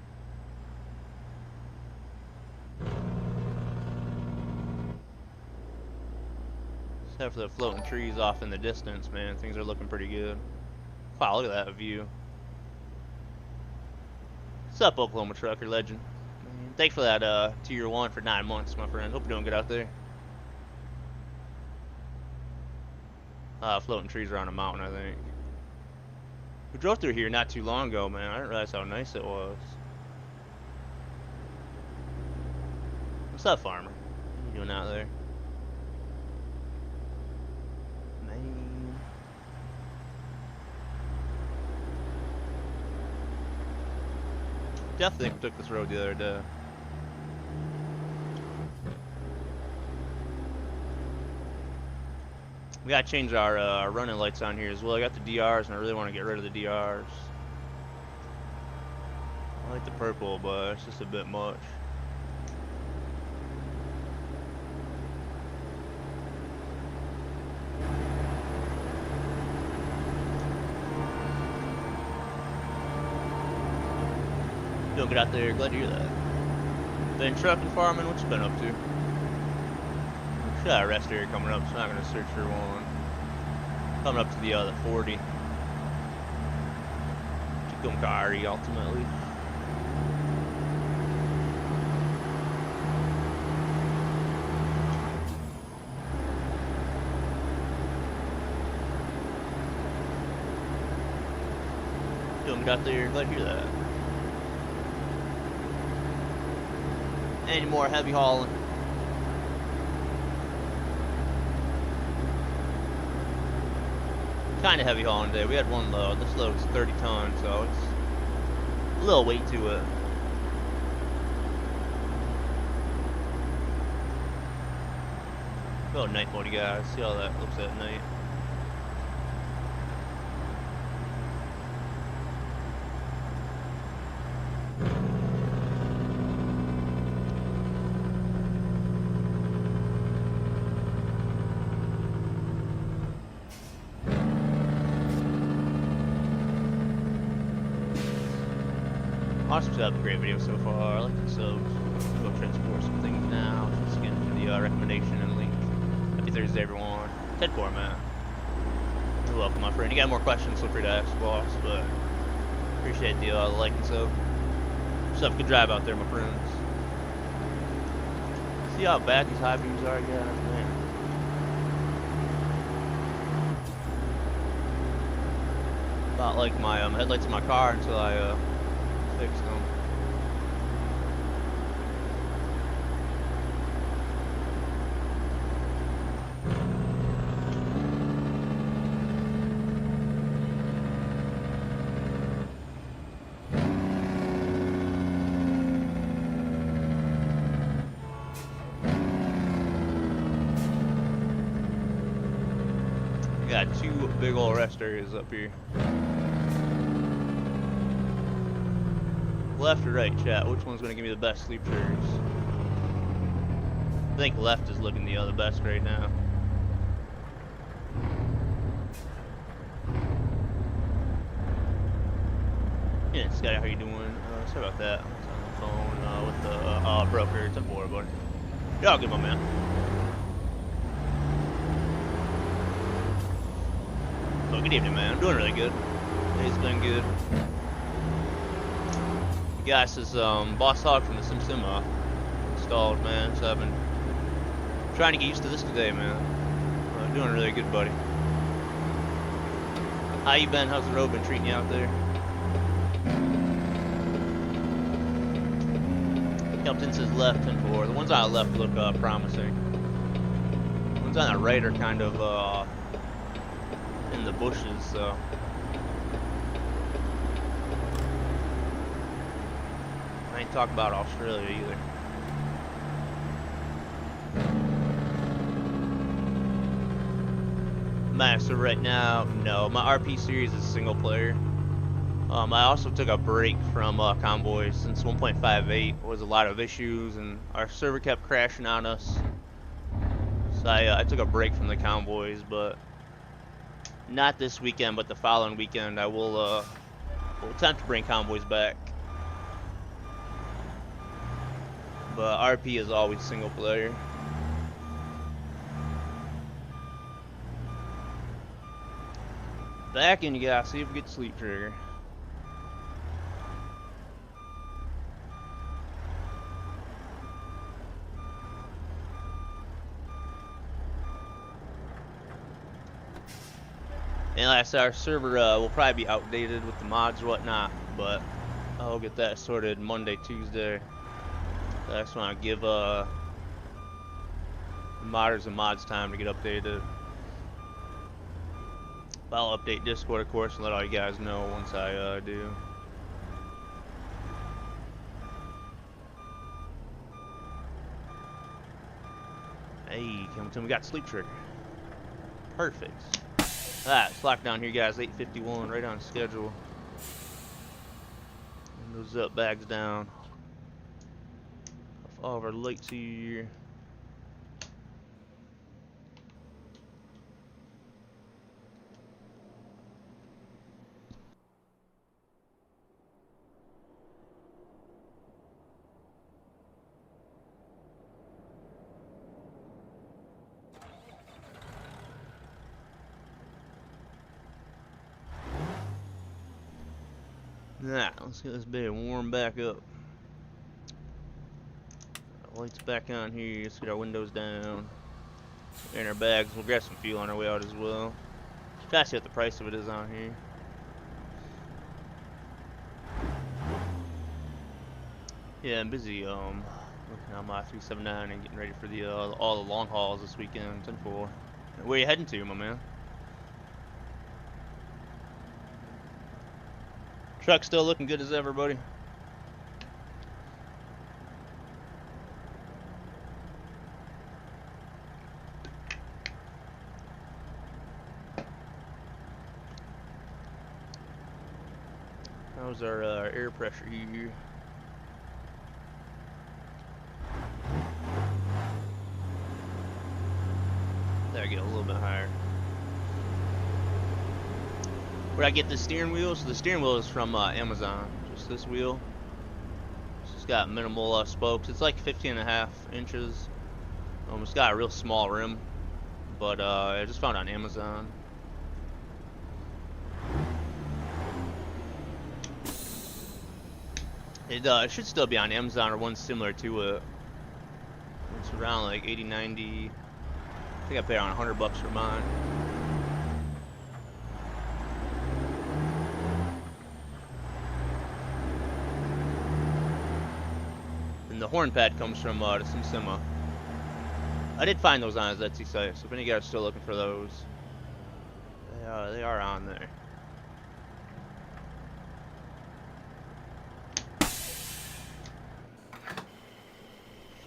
Speaker 1: Except for the floating trees off in the distance, man, things are looking pretty good. Wow, look at that view. What's up, Oklahoma Trucker Legend? Thanks for that tier 1 for 9 months, my friend. Hope you're doing good out there. Floating trees are on a mountain, I think. We drove through here not too long ago, man. I didn't realize how nice it was. What's up, farmer? What are you doing out there? Man. Definitely took this road the other day. We gotta change our running lights on here as well. I got the DRs and I really want to get rid of the DRs. I like the purple, but it's just a bit much. Doing good out there, glad to hear that. Been trucking, farming, what you been up to? Should have a rest area coming up, so I'm not going to search for one. Coming up to the 40. Tucumcari, ultimately. Doing good out there, glad to hear that. Any more heavy hauling? Kind of heavy hauling today. We had one load. This load is 30 tons, so a little weight to it. Go night mode, guys. See how that looks at night. Awesome setup, great video so far. I like the subs. Go transport some things now. Let's get into the recommendation and link. Happy Thursday, everyone. 10-4, man. You're welcome, my friend. You got more questions, feel free to ask, boss. But appreciate the like and sub. Stuff, good drive out there, my friends. See how bad these high beams are, guys, man. About like my headlights in my car until I fix them. Got two big old rest areas up here. Left or right, chat? Which one's gonna give me the best sleep triggers? I think left is looking the best right now. Yeah, Scotty, how you doing? Sorry about that. I was on the phone with the broker. 10-4, buddy. Yeah, all good, my man. Oh, good evening, man. I'm doing really good. Today's been good. Gas is Boss Hog from the Sim installed, man. So I've been trying to get used to this today, man. Doing really good, buddy. How you been? How's the road been treating you out there? Kelton says left 10-4. The ones on the left look promising. The ones on the right are kind of in the bushes, so. I ain't talking about Australia either. So right now, no. My RP series is single player. I also took a break from convoys since 1.58 was a lot of issues and our server kept crashing on us. So I took a break from the convoys, but not this weekend, but the following weekend I will attempt to bring convoys back. But RP is always single player. Back in, you gotta see if we get sleep trigger. And like I said, our server will probably be outdated with the mods or whatnot, but I'll get that sorted Monday, Tuesday. So I just want to give the modders and mods time to get updated. I'll update Discord, of course, and let all you guys know once I do. Hey, we got sleep trigger. Perfect. Alright, it's locked down here, guys. 8:51, right on schedule. Windows up, bags down. Off all of our lights here. Alright, let's get this bed warm back up. Lights back on here. Let's get our windows down. In our bags. We'll grab some fuel on our way out as well. Try to see what the price of it is on here. Yeah, I'm busy looking on my 379 and getting ready for the all the long hauls this weekend. 10-4. Where you heading to, my man? Truck's still looking good as ever, buddy. How's our air pressure here? There, get a little bit higher. Where'd I get the steering wheel? So the steering wheel is from Amazon. Just this wheel. It's got minimal spokes. It's like 15.5 inches. It's got a real small rim, but I just found it on Amazon. It should still be on Amazon or one similar to it. It's around like 80, 90. I think I paid around $100 for mine. And the horn pad comes from the SimSima. I did find those on his Etsy site, so if any guys are still looking for those, they are on there.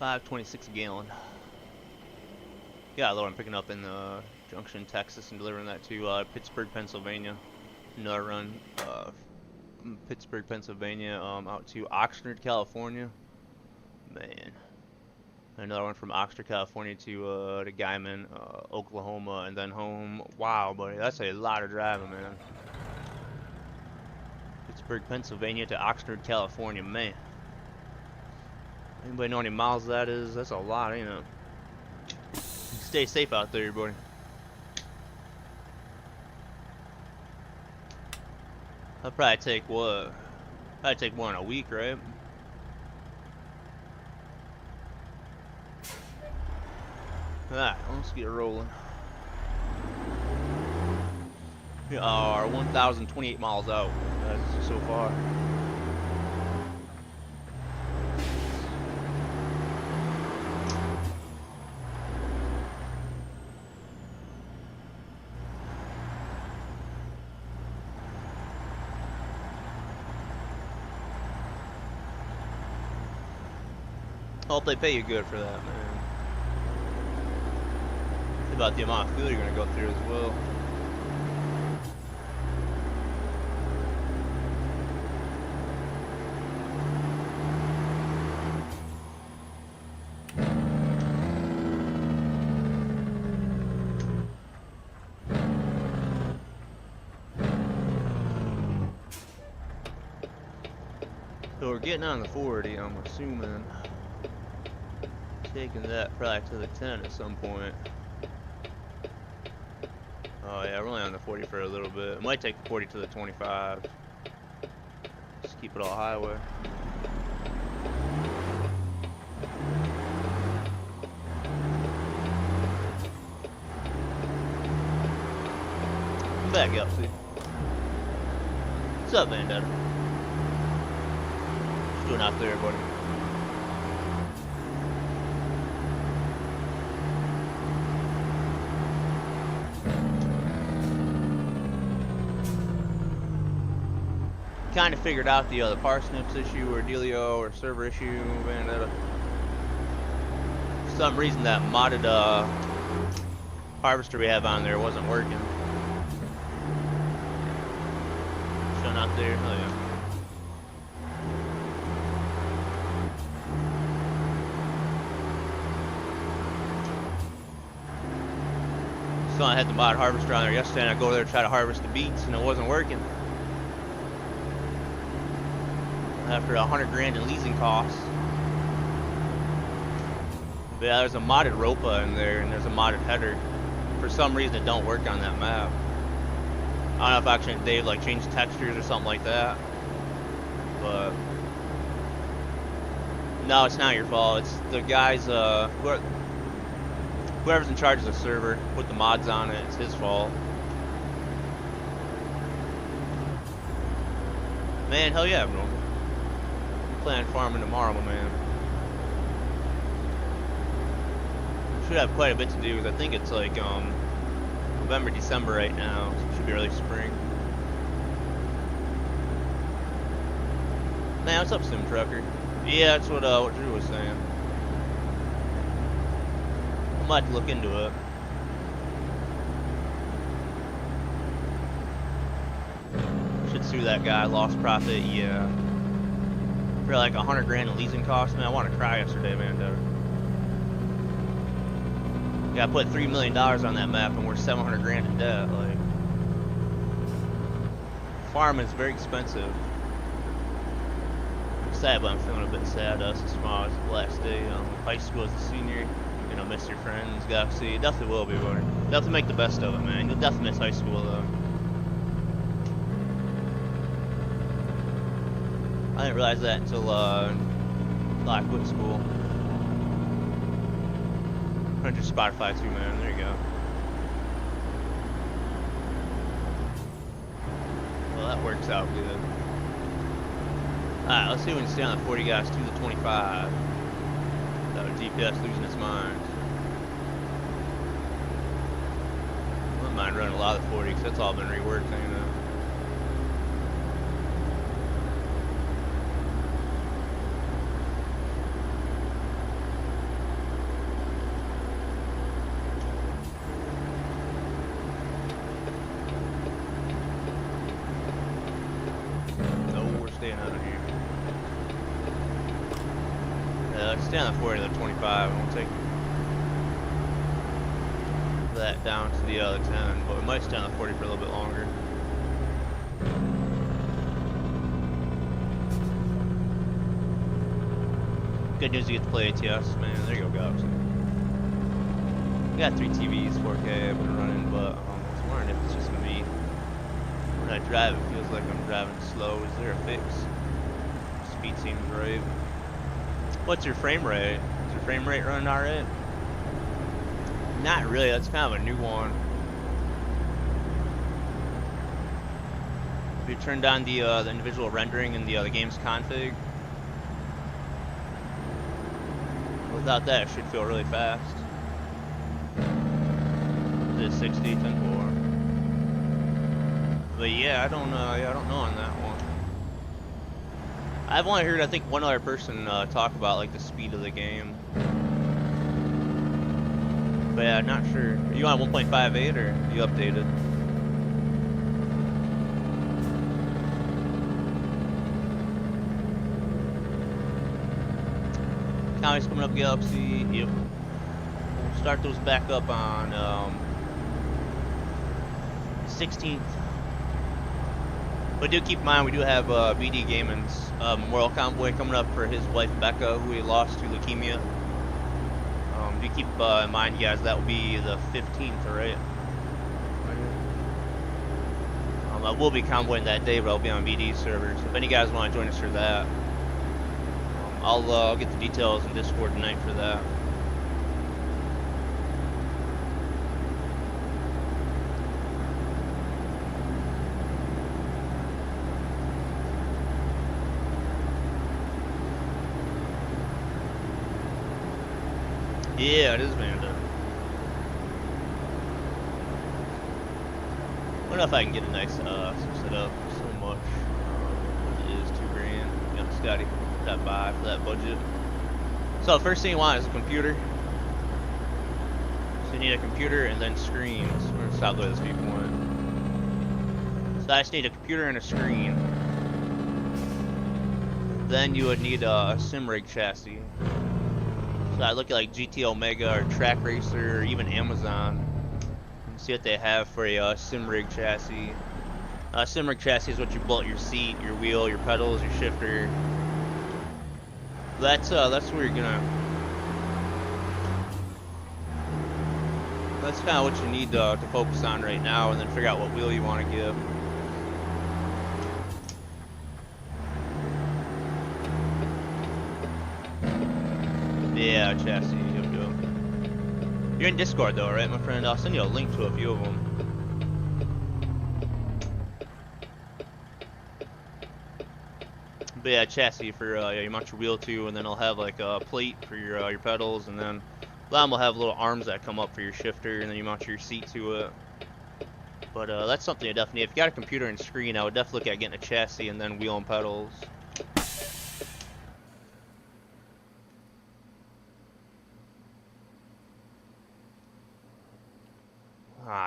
Speaker 1: $5.26 a gallon. Yeah, lower I'm picking up in Junction, Texas, and delivering that to Pittsburgh, Pennsylvania. Another run, from Pittsburgh, Pennsylvania, out to Oxnard, California. Man. Another one from Oxnard, California to Guyman, Oklahoma, and then home. Wow, buddy, that's a lot of driving, man. Pittsburgh, Pennsylvania to Oxnard, California, man. Anybody know how many miles that is? That's a lot, ain't it? Stay safe out there, buddy. That'll probably take what? Probably take more than a week, right? Alright, let's get rolling. We are 1,028 miles out so far. Hope they pay you good for that, man. Think about the amount of fuel you're gonna go through as well. So we're getting on the 40, I'm assuming. Taking that probably to the 10 at some point. Oh yeah, we're only on the 40 for a little bit. It might take the 40 to the 25. Just keep it all highway. Back up, see. What's up, Vendetta? What's doing out there, buddy? Kind of figured out the parsnips issue or dealio or server issue, and for some reason that modded harvester we have on there wasn't working. Showing out there, oh yeah. So I had the mod harvester on there yesterday, and I go there to try to harvest the beets, and it wasn't working. After $100 grand in leasing costs. But yeah, there's a modded ROPA in there, and there's a modded header. For some reason, it don't work on that map. I don't know if actually they've like changed textures or something like that. But no, it's not your fault. It's the guys, whoever's in charge of the server, put the mods on it. It's his fault. Man, hell yeah, bro. Plan farming tomorrow, my man. Should have quite a bit to do because I think it's like November, December right now. So it should be early spring. Man, what's up, Sim Trucker? Yeah, that's what Drew was saying. I might have to look into it. Should sue that guy. Lost profit, yeah. For like 100 grand in leasing costs, man. I want to cry yesterday, man. Yeah, I put $3 million on that map, and we're 700 grand in debt. Like, farming is very expensive. I'm sad, but I'm feeling a bit sad. Since tomorrow's the last day. High school as a senior, you're gonna miss your friends. Gotta see. Definitely will be, but definitely make the best of it, man. You'll definitely miss high school though. I didn't realize that until I quit school. Under Spotify too, man. There you go. Well, that works out good. Alright, let's see if we can stay on the 40 guys to the 25. Without GPS losing its mind. I wouldn't mind running a lot of the 40 because that's all been reworked, you know. Stay on the 40 to the 25, and we'll take that down to the other 10, but we might stay on the 40 for a little bit longer. Good news, you get to play ATS, man. There you go, guys. We got 3 TVs, 4K I've been running, but I was wondering if it's just me. When I drive, it feels like I'm driving slow. Is there a fix? Speed seems right. What's your frame rate? Is your frame rate running alright? Not really, that's kind of a new one. If you turn down the individual rendering in the game's config, without that it should feel really fast. Is it 60, 10-4? But yeah, I don't know on that one. I've only heard, I think, one other person talk about like the speed of the game. But yeah, not sure. Are you on 1.58 or are you updated? County's coming up, Galaxy. Yep. We'll start those back up on 16th. But do keep in mind, we do have BD Gaming's Memorial Convoy coming up for his wife Becca, who he lost to leukemia. Do keep in mind, you guys, that will be the 15th, alright? I will be convoying that day, but I'll be on BD servers. If any guys want to join us for that, I'll get the details in Discord tonight for that. Yeah, it is Vanda. I don't know if I can get a nice set up so much. It is $2 grand. You know, Scotty, that buy for that budget. So the first thing you want is a computer. So you need a computer and then screens. We're gonna stop with this viewpoint. So I just need a computer and a screen. Then you would need a sim rig chassis. So I look at like GT Omega or Track Racer or even Amazon and see what they have for a sim rig chassis. Sim rig chassis is what you bolt your seat, your wheel, your pedals, your shifter. That's where you're gonna. That's kind of what you need to focus on right now, and then figure out what wheel you want to give. Yeah, chassis. Yep. You're in Discord though, right, my friend? I'll send you a link to a few of them. But yeah, chassis for you mount your wheel to, and then I'll have like a plate for your pedals, and then a lot of them will have little arms that come up for your shifter, and then you mount your seat to it. But that's something you definitely, if you got a computer and screen, I would definitely look at getting a chassis and then wheel and pedals.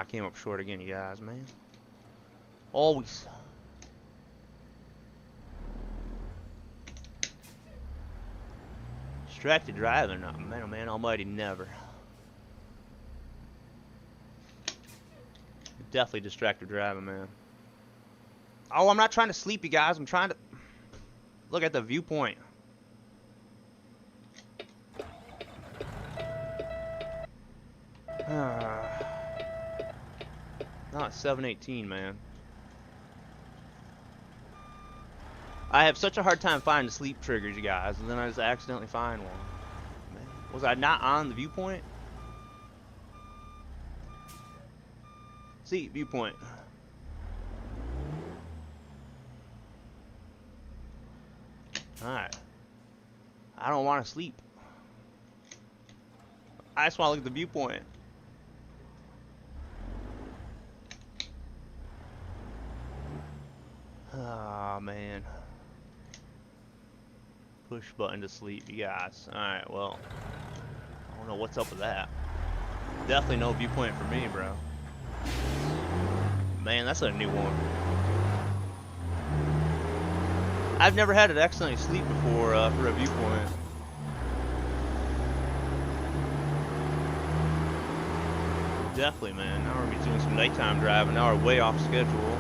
Speaker 1: came up short again, you guys, man. Always. Distracted driving, oh man almighty, never. Definitely distracted driving, man. Oh, I'm not trying to sleep, you guys. I'm trying to look at the viewpoint. Not 718, man. I have such a hard time finding sleep triggers, you guys, and then I just accidentally find one. Man, was I not on the viewpoint? See, viewpoint. Alright. I don't want to sleep. I just want to look at the viewpoint. Oh, man. Push button to sleep, you guys. Alright, well. I don't know what's up with that. Definitely no viewpoint for me, bro. Man, that's a new one. I've never had it accidentally sleep before for a viewpoint. Definitely, man. Now we're gonna be doing some nighttime driving. Now we're way off schedule.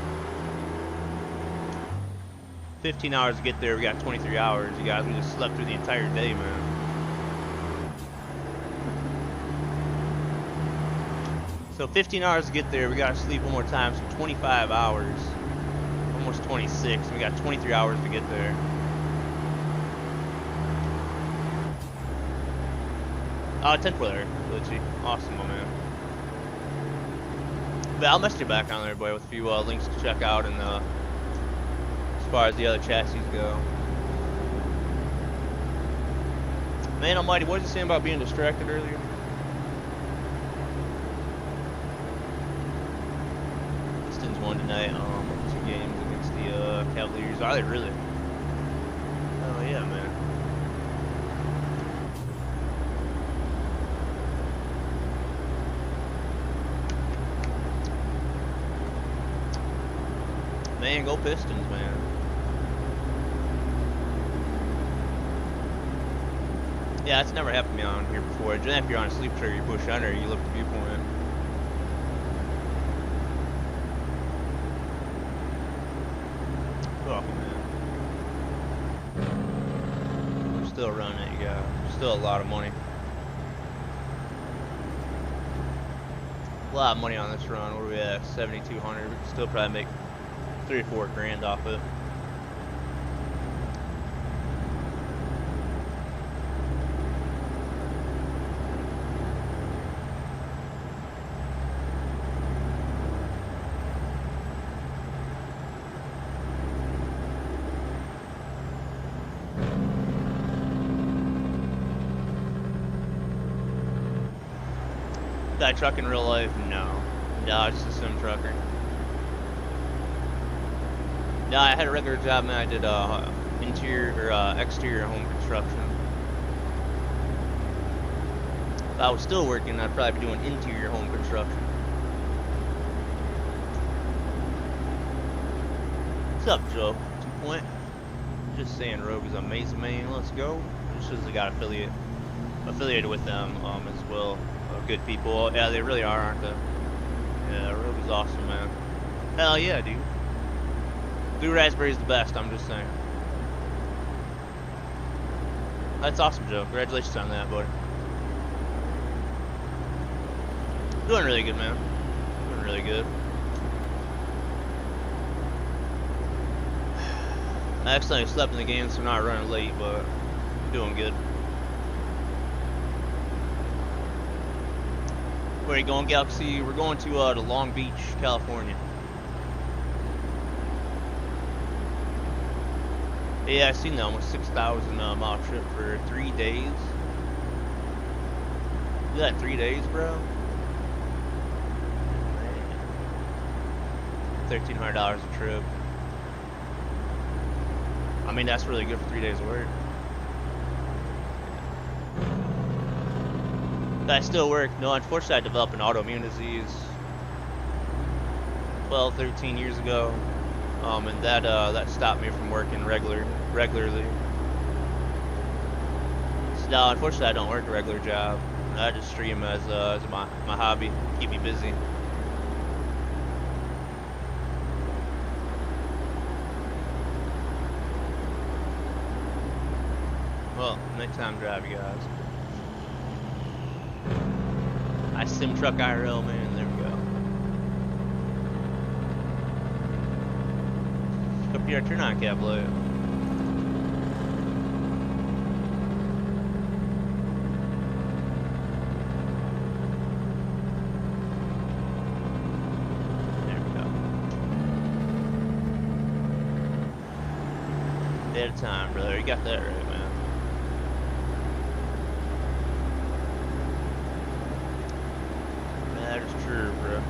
Speaker 1: 15 hours to get there. We got 23 hours. You guys, we just slept through the entire day, man. So 15 hours to get there. We gotta sleep one more time. So 25 hours. Almost 26. We got 23 hours to get there. Oh, 10th wheeler, glitchy. Awesome, my man. But I'll message you back on there, boy, with a few links to check out and as far as the other chassis go. Man almighty, what was he saying about being distracted earlier? Pistons won tonight. 2 games against the Cavaliers. Are they really? Oh yeah, man. Man, go Pistons, man. Yeah, it's never happened to me on here before. Just if you're on a sleep trigger, you push under, you look at the viewpoint. Oh, man. We're still running it, you guys. Still a lot of money. A lot of money on this run. What are we at? 7,200. We can still probably make 3 or 4 grand off it. Guy truck in real life? No. No, it's just a sim trucker. No, I had a regular job, man. I did interior or exterior home construction. If I was still working, I'd probably be doing interior home construction. What's up, Joe? 2 point. Just saying, Rogue is amazing, man. Let's go. Just as I got affiliated with them as well. Good people. Yeah, they really are, aren't they? Yeah, Rogue is awesome, man. Hell yeah, dude. Blue raspberry's the best, I'm just saying. That's awesome, Joe. Congratulations on that, buddy. Doing really good, man. Doing really good. I accidentally slept in the game, so I'm not running late, but I'm doing good. Where are you going, Galaxy? We're going to Long Beach, California. Yeah, I seen that almost 6,000 mile trip for 3 days. You got 3 days, bro? $1,300 a trip. I mean, that's really good for 3 days of work. I still work. No, unfortunately, I developed an autoimmune disease 12, 13 years ago, and that stopped me from working regularly. So now, unfortunately, I don't work a regular job. I just stream as my hobby, keep me busy. Well, nighttime drive, you guys. I sim truck IRL, man. There we go. Up here, turn on cap light. There we go. Dead time, brother. You got that right, man. That is true, bro.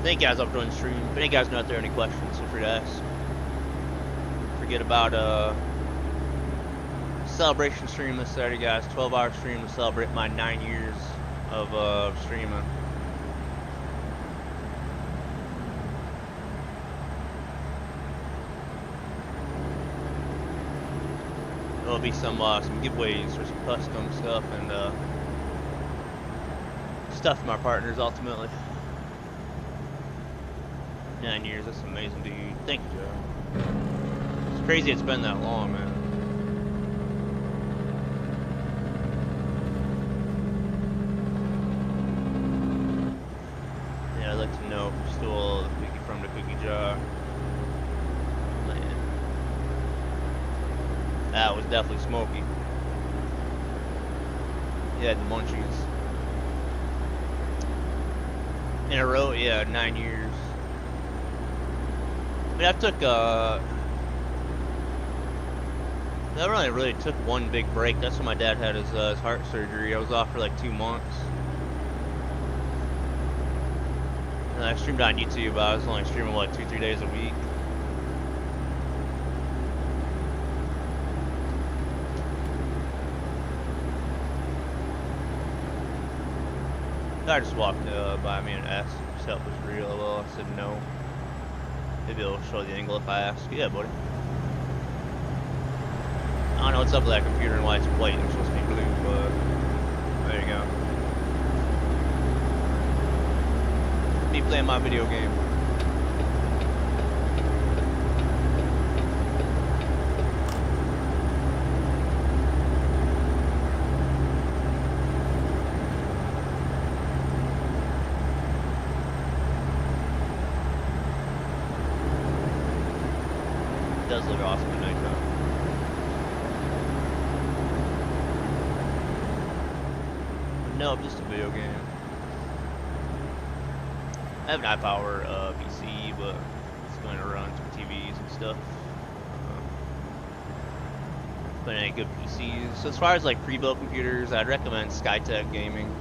Speaker 1: Thank you guys up joining the stream. If any guys know out there any questions, feel free to ask. Forget about celebration stream this Saturday, guys. 12-hour stream to celebrate my 9 years of streaming. There'll be some giveaways for some custom stuff and stuff from our partners ultimately. 9 years, that's amazing, dude. Thank you, Joe. It's crazy it's been that long, man. Yeah, I'd like to know if you're still from the cookie jar. Man. That was definitely smoky. Yeah, the munchies. In a row, yeah, 9 years. I mean, I really took one big break. That's when my dad had his heart surgery. I was off for like 2 months. And I streamed on YouTube, but I was only streaming like 2-3 days a week. I just walked by me and asked if stuff was real. Well, I said no. Maybe it'll show the angle if I ask. Yeah, buddy. I don't know what's up with that computer and why it's white and it's supposed to be blue, but there you go. Me playing my video game. It does look awesome at night though. No, just a video game. I have an high-power PC, but it's going to run some TVs and stuff. But any good PCs. So as far as like pre-built computers, I'd recommend Skytech Gaming.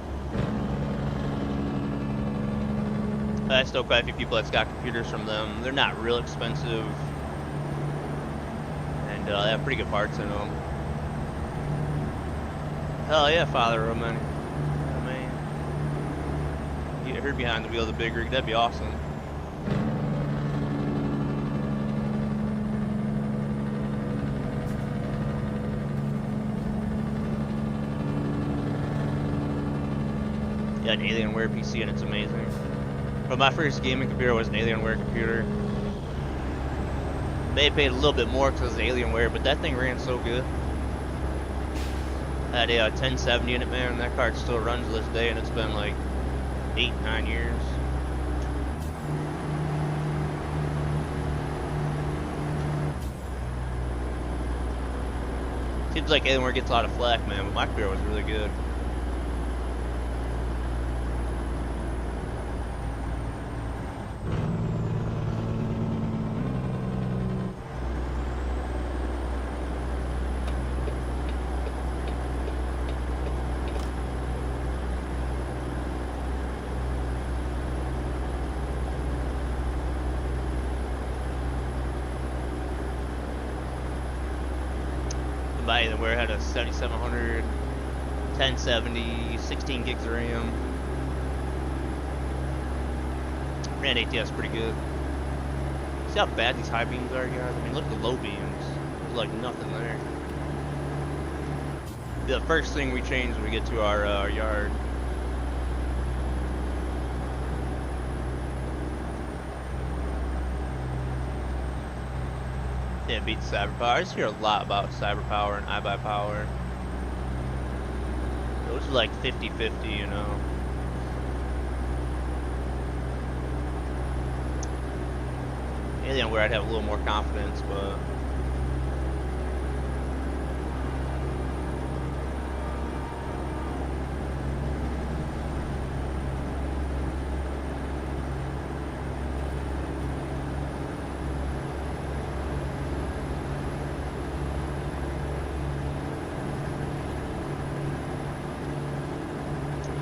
Speaker 1: I still quite a few people that's got computers from them. They're not real expensive, and they have pretty good parts in them. Hell yeah, Father Roman. Get her behind the wheel of the big rig, that'd be awesome. Yeah, an Alienware PC and it's amazing. But my first gaming computer was an Alienware computer. May have paid a little bit more because it was Alienware, but that thing ran so good. I had a 1070 in it, man, and that card still runs to this day, and it's been like 8-9 years. Seems like Alienware gets a lot of flack, man, but my computer was really good. Alienware had a 7700, 1070, 16 gigs of RAM. Ran ATS pretty good. See how bad these high beams are, guys? I mean, look at the low beams. There's like nothing there. The first thing we change when we get to our yard. Yeah, beat cyber power. I just hear a lot about cyber power and iBuy power. Those are like 50-50, you know. Alien where I'd have a little more confidence, but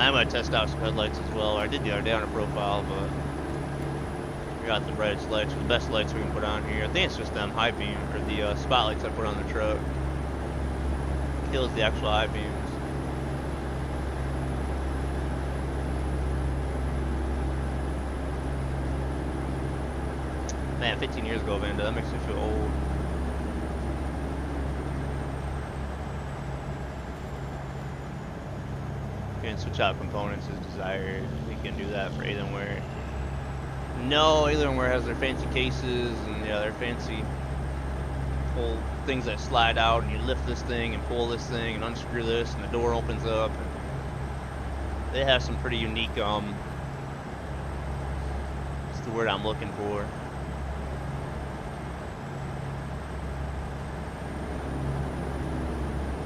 Speaker 1: I'm gonna test out some headlights as well. I did the other day on a profile, but we got the brightest lights, the best lights we can put on here. I think it's just them high beam or the spotlights I put on the truck. Kills the actual high beams. Man, 15 years ago, Vanda, that makes me feel old. You can switch out components as desired. You can do that for Alienware. No, Alienware has their fancy cases and yeah, their fancy whole things that slide out, and you lift this thing and pull this thing and unscrew this, and the door opens up. They have some pretty unique, what's the word I'm looking for?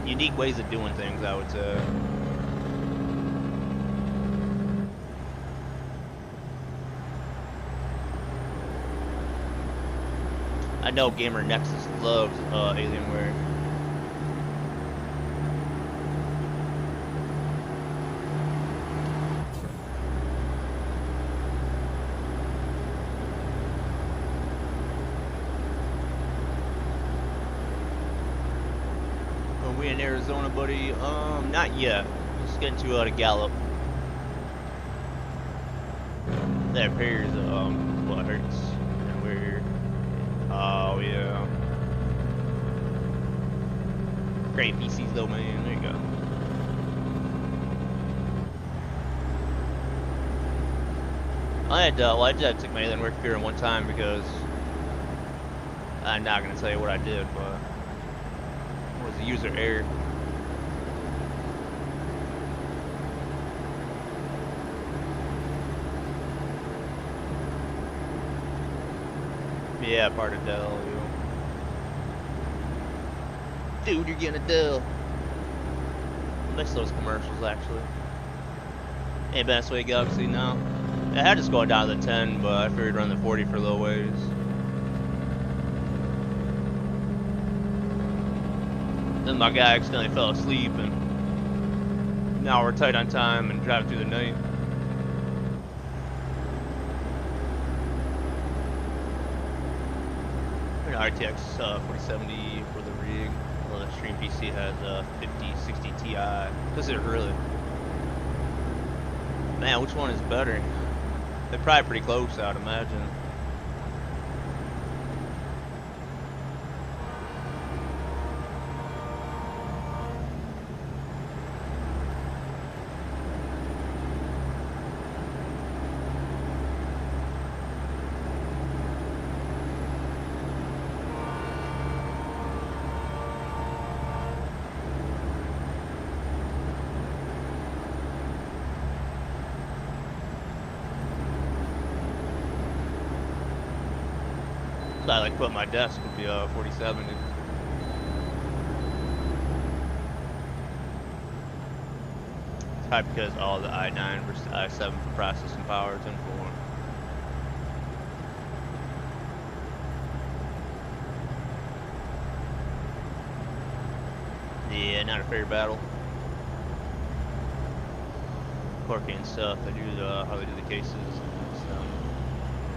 Speaker 1: Unique ways of doing things, I would say. I know Gamer Nexus loves Alienware. Are we in Arizona, buddy? Not yet. Just getting to Gallup. That appears what hurts. And we're oh yeah. Great PCs though, man. There you go. I did take my Alienware computer one time because I'm not gonna tell you what I did, but it was a user error. Yeah, part of Dell. Dude, you're getting a Dell. I miss those commercials actually. Ain't best way Galaxy now. I had just going down to the 10, but I figured run the 40 for low ways. Then my guy accidentally fell asleep, and now we're tight on time and driving through the night. RTX 4070 for the rig. Well, the stream PC has 5060 Ti. Does it really? Man, which one is better? They're probably pretty close, I'd imagine. So I like put my desk would be 4070. It's probably because all the i9 versus the i7 for processing power, 10-4. Yeah, not a fair battle. Quirky and stuff. They do how they do the cases.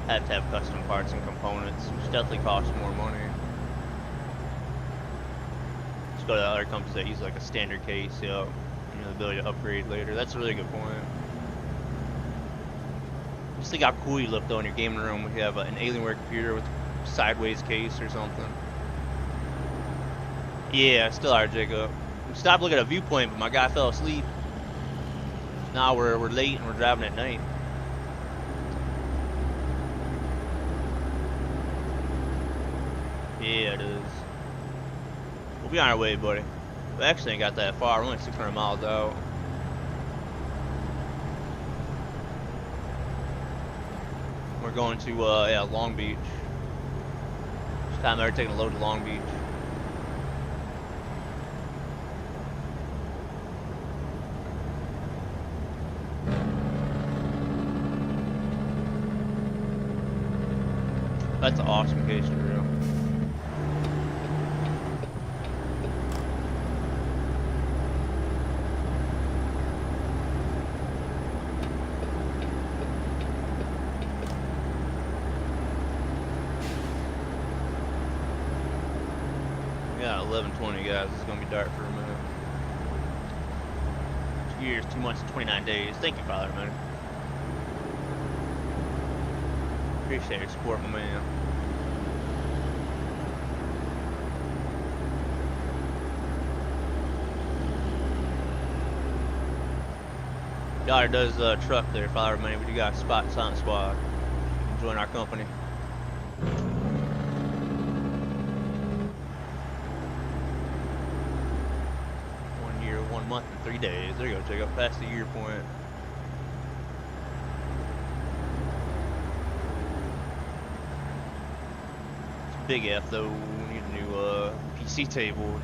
Speaker 1: Have to have custom parts and components, which definitely costs more money. Just go to other companies that use like a standard case, you know, the ability to upgrade later. That's a really good point. Just think how cool you look though in your gaming room if you have an Alienware computer with a sideways case or something. Yeah, still are, Jacob. We stopped looking at a viewpoint, but my guy fell asleep. Now we're late and we're driving at night. Yeah, it is. We'll be on our way, buddy. We actually ain't got that far. We're only 600 miles out. We're going to, yeah, Long Beach. This time they're taking a load to Long Beach. That's an awesome case for real. We got 11:20, guys. It's gonna be dark for a minute. 2 years, 2 months, and 29 days. Thank you, Father, man. Appreciate your support, my man. Daughter does truck there, Father, man. We do got a spot in Silent Squad. Join our company. 1 year, 1 month, and 3 days. There you go, Jacob. Past the year point. Big F though, we need a new PC table.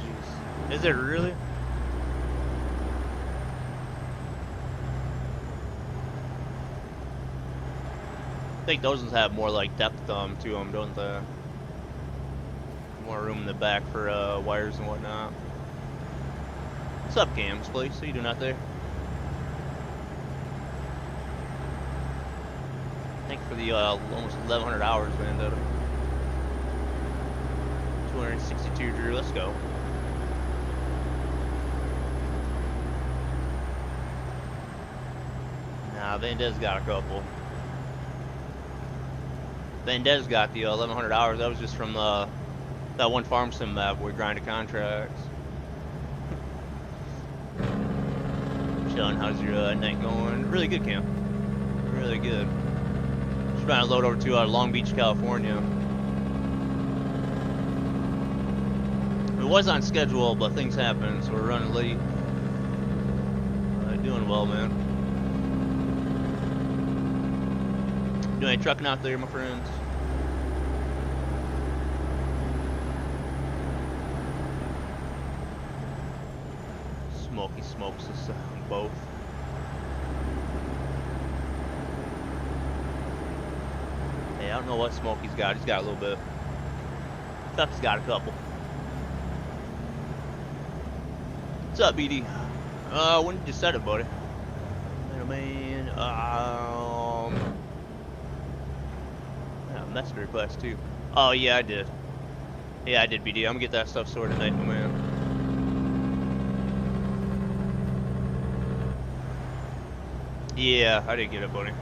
Speaker 1: Jeez. Is it really? I think those ones have more like depth to them, don't they? More room in the back for wires and whatnot. What's up, Cams, please? How you doing out there? Thanks for the almost 1,100 hours, Vendetta. 262, Drew. Let's go. Nah, Vendeta's got a couple. Vendetta's got the 1,100 hours. That was just from that one farm sim map where we grinded contracts. Chillin', how's your night going? Really good, Cam. Really good. Just trying to load over to Long Beach, California. It was on schedule, but things happened, so we're running late. Doing well, man. Doing any trucking out there, my friends? Smokey smokes us both. Hey, I don't know what Smokey's got. He's got a little bit. Tuck's got a couple. What's up, BD? When did you set it, buddy? Oh, man. Message request too. Oh yeah, I did. Yeah, I did, BD. I'm gonna get that stuff sorted tonight, my man. Yeah, I did get it, buddy.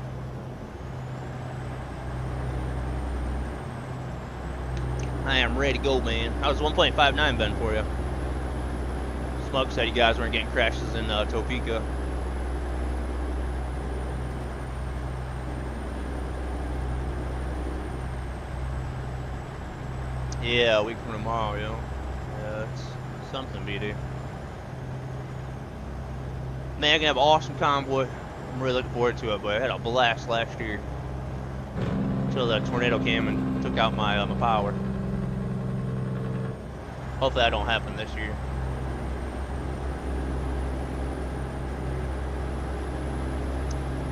Speaker 1: I am ready to go, man. How's 1.59 been for you? Smug said you guys weren't getting crashes in Topeka. Yeah, a week from tomorrow, yo. Yeah, it's something, BD. Man, I can have an awesome convoy. I'm really looking forward to it, but I had a blast last year. Until that tornado came and took out my my power. Hopefully that don't happen this year.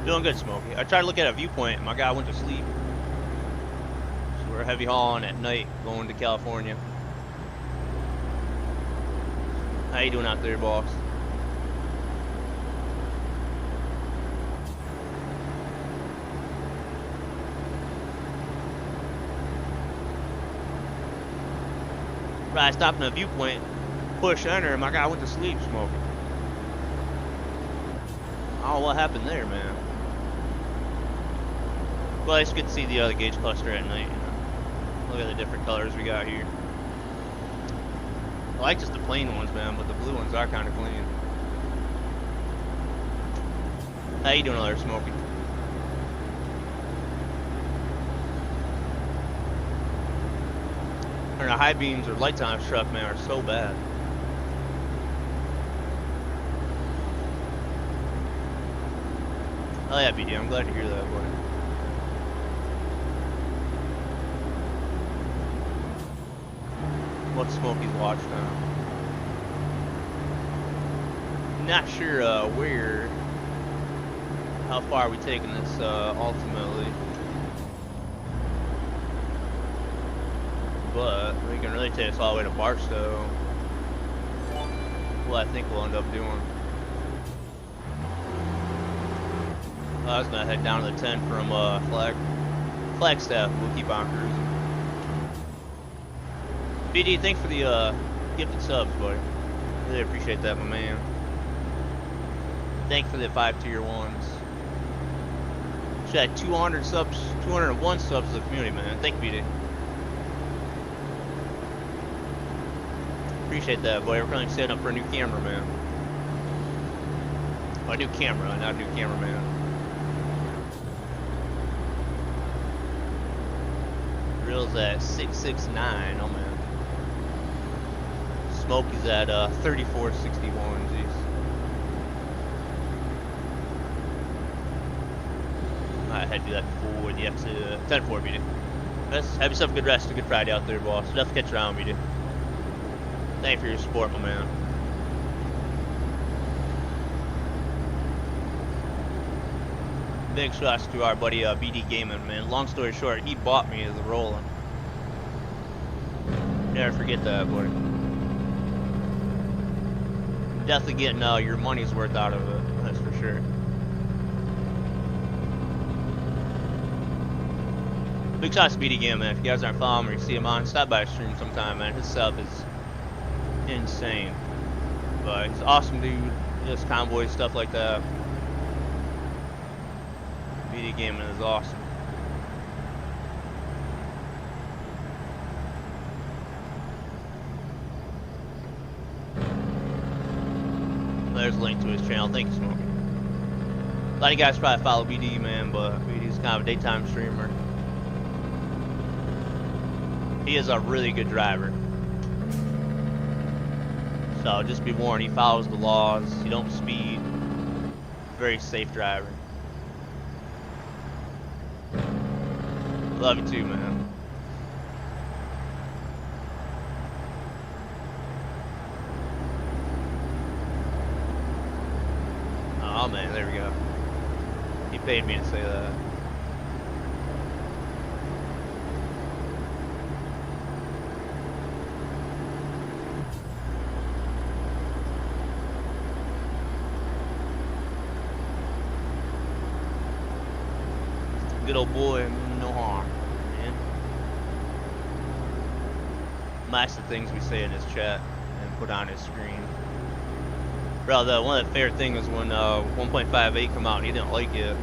Speaker 1: Doing good, Smokey. I tried to look at a viewpoint and my guy went to sleep. So we're heavy hauling at night going to California. How you doing out there, boss? I stopped in a viewpoint, push enter, and my guy went to sleep smoking. I don't know what happened there, man. Well, it's good to see the other gauge cluster at night. You know? Look at the different colors we got here. I like just the plain ones, man, but the blue ones are kind of clean. How you doing over there, Smokey? And the high beams or lights on this truck, man, are so bad. Oh yeah, BD, I'm glad to hear that, boy. What's Smokey's watch time? Not sure how far are we taking this ultimately. But we can really take us all the way to Barstow. What I think we'll end up doing. I was gonna head down to the 10 from Flagstaff. We'll keep on cruising. BD, thanks for the gifted subs, buddy. Really appreciate that, my man. Thanks for the 5 tier 1s. Should have 200 subs, 201 subs to the community, man. Thank you, BD. Appreciate that, boy. We're currently setting up for a new camera, man. Oh, a new camera, not a new cameraman. Reel's at 669. Oh man. Smokey's at 3461. Jeez. I had to do that before the exit. 10-4, BD. Have yourself a good rest, a good Friday out there, boss. Enough to catch around, BD. Thank you for your support, my man. Big shots to our buddy BD Gaming, man. Long story short, he bought me as a Roland. Never forget that, boy. Definitely getting your money's worth out of it, that's for sure. Big shots to BD Gaming, man. If you guys aren't following him or you see him on, stop by a stream sometime, man. His stuff is insane. But he's an awesome dude. Just convoy stuff like that. BD Gaming is awesome. There's a link to his channel. Thank you, Smokey. A lot of you guys probably follow BD, man, but BD's kind of a daytime streamer. He is a really good driver. So just be warned, he follows the laws, you don't speed. Very safe driver. Love you too, man. Oh man, there we go. He paid me to say that. Good old boy, no harm, man. Match the things we say in his chat and put on his screen. Bro, one of the favorite things was when 1.58 come out and he didn't like it.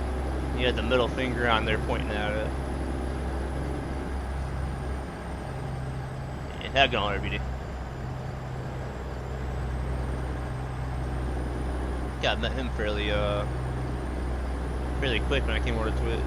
Speaker 1: He had the middle finger on there pointing at it. Yeah, had gone on RBD. Yeah, I met him fairly quick when I came over to Twitch.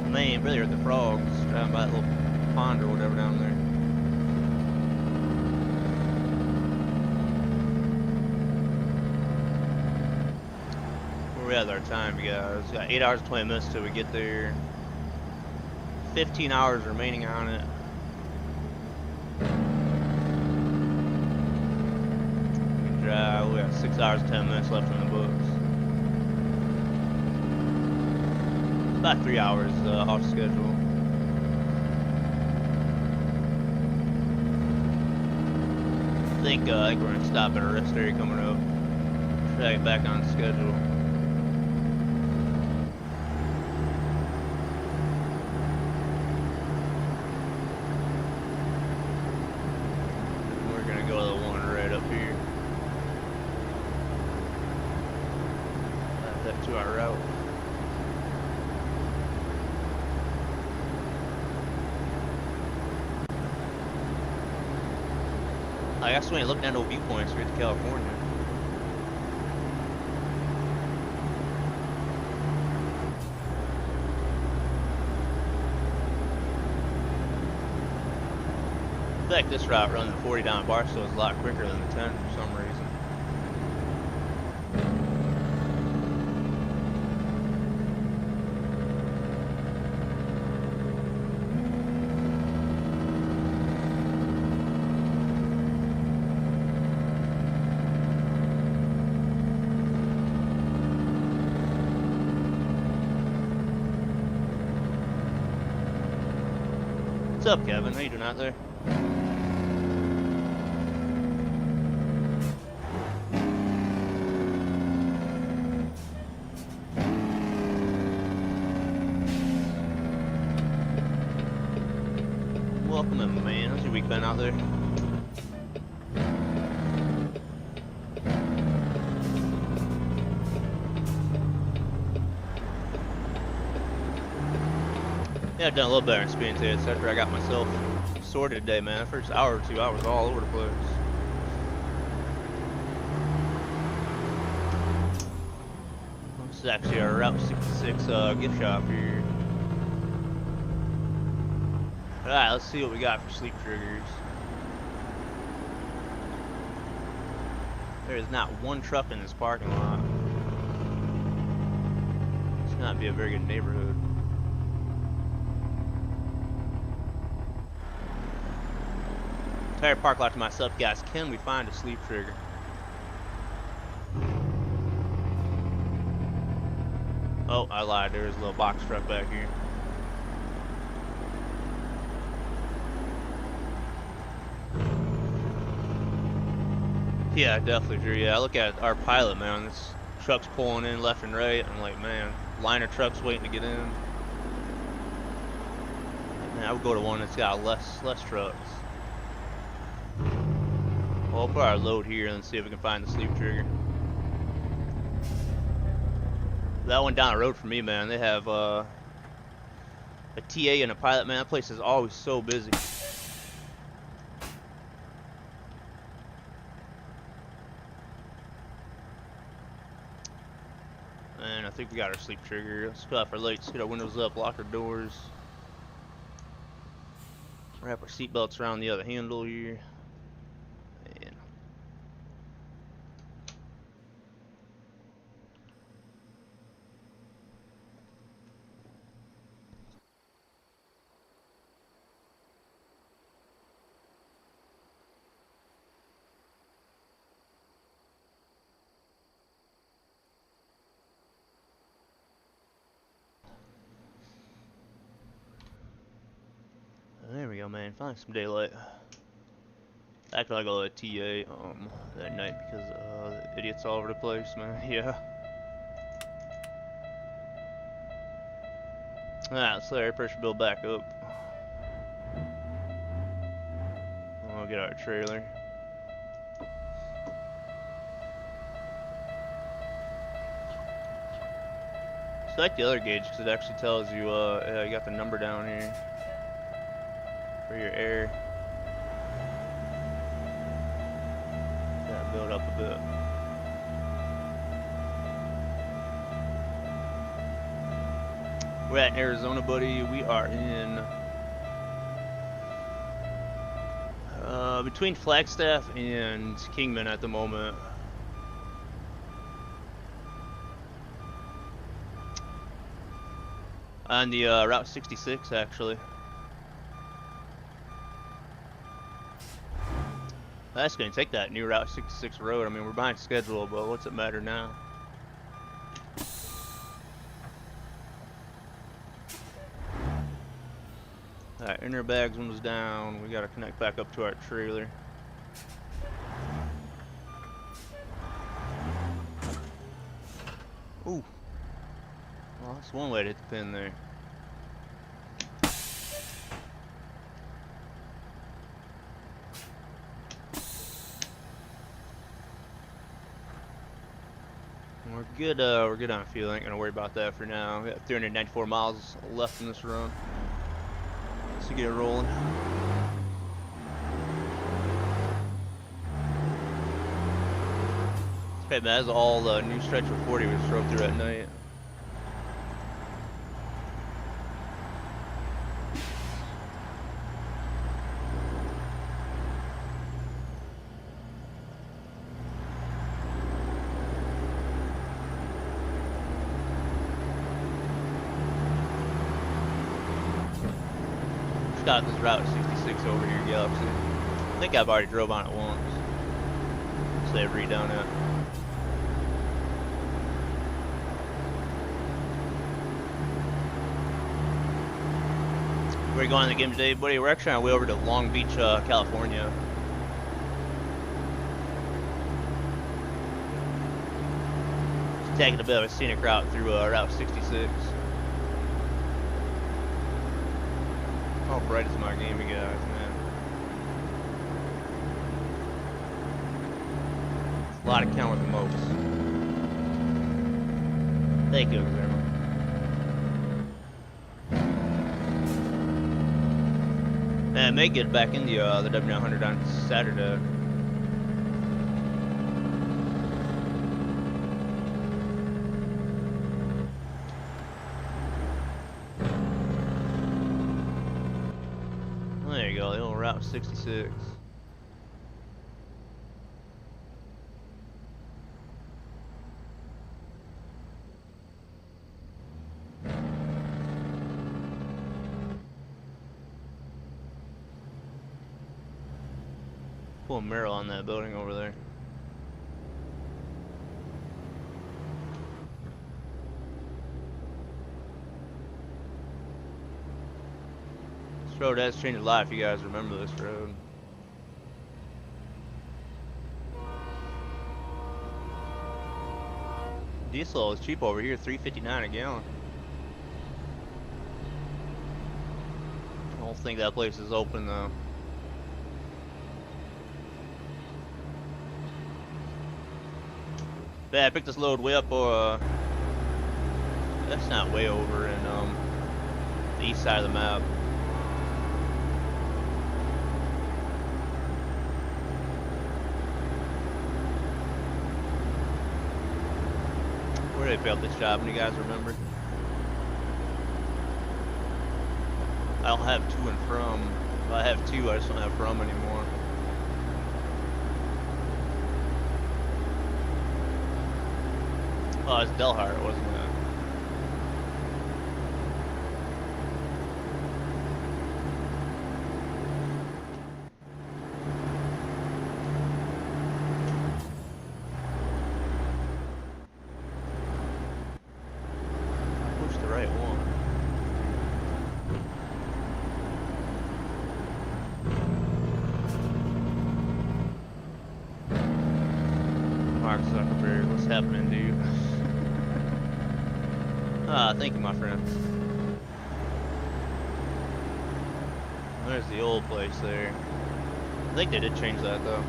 Speaker 1: Man, really hurt the frogs driving by that little pond or whatever down there. Where we at our time, guys? We got 8 hours and 20 minutes till we get there. 15 hours remaining on it. We can drive. We got 6 hours and 10 minutes left in the books. About 3 hours off schedule. I think we're gonna stop at a rest area coming up. Try to get back on schedule. We're gonna go to the one right up here. Add that to our route. I guess we ain't looking at no viewpoints here to California. In fact, this route running the 40 down Barstow is a lot quicker than the 10 for some reason. What's up, Kevin? How you doing out there? Welcome in, man. How's your week been out there? Yeah, I've done a little better in speeding today, after I got myself sorted today, man. The first hour or two, I was all over the place. This is actually our Route 66 gift shop here. Alright, let's see what we got for sleep triggers. There is not one truck in this parking lot. This cannot be a very good neighborhood. Entire park lot to myself, guys. Can we find a sleep trigger? Oh, I lied. There is a little box truck back here. Yeah, definitely, Drew. Yeah, I look at our pilot, man. This truck's pulling in left and right. I'm like, man, line of trucks waiting to get in. Man, I would go to one that's got less trucks. Well, we'll put our load here and see if we can find the sleep trigger. That one down the road for me, man. They have a TA and a pilot, man. That place is always so busy. And I think we got our sleep trigger. Let's cut off our lights, get our windows up, lock our doors. Wrap our seatbelts around the other handle here. And there we go, man. Find some daylight. Actually, I go to TA that night because the idiots all over the place, man. Yeah. Alright, let's let our pressure build back up. We'll get our trailer. It's like the other gauge because it actually tells you, yeah, you got the number down here for your air. Build up a bit. We're at Arizona, buddy. We are in between Flagstaff and Kingman at the moment. On the Route 66, actually. That's going to take that new Route 66 road. I mean, we're behind schedule, but what's it matter now? Alright, inner bags windows down. We got to connect back up to our trailer. Ooh. Well, that's one way to hit the pin there. We're good on fuel. Ain't gonna worry about that for now. We got 394 miles left in this run. Let's get it rolling. Hey, man, that's all the new stretch of 40 we drove through at night. Just got this Route 66 over here in Galaxy. I think I've already drove on it once. So they've redone it. Where are you going in the game today, buddy? We're actually on our way over to Long Beach, California. Just taking a bit of a scenic route through Route 66. How bright is my game, you guys, man? It's a lot of count with the most. Thank you, everyone. I may get back in the W900 on Saturday. Well, there you go, the old Route 66. Pull a mural on that building over there. This road has changed a lot if you guys remember this road. Diesel is cheap over here, $3.59 a gallon. I don't think that place is open though. Yeah, I picked this load way up, that's not way over in the east side of the map. Where did I build this job? Do you guys remember? I don't have to and from. Well, I have to, I just don't have from anymore. Oh, it's Delhart, wasn't it? I pushed the right one. Mark Zuckerberg, what's happening, dude? Ah, thank you, my friend. There's the old place there. I think they did change that, though.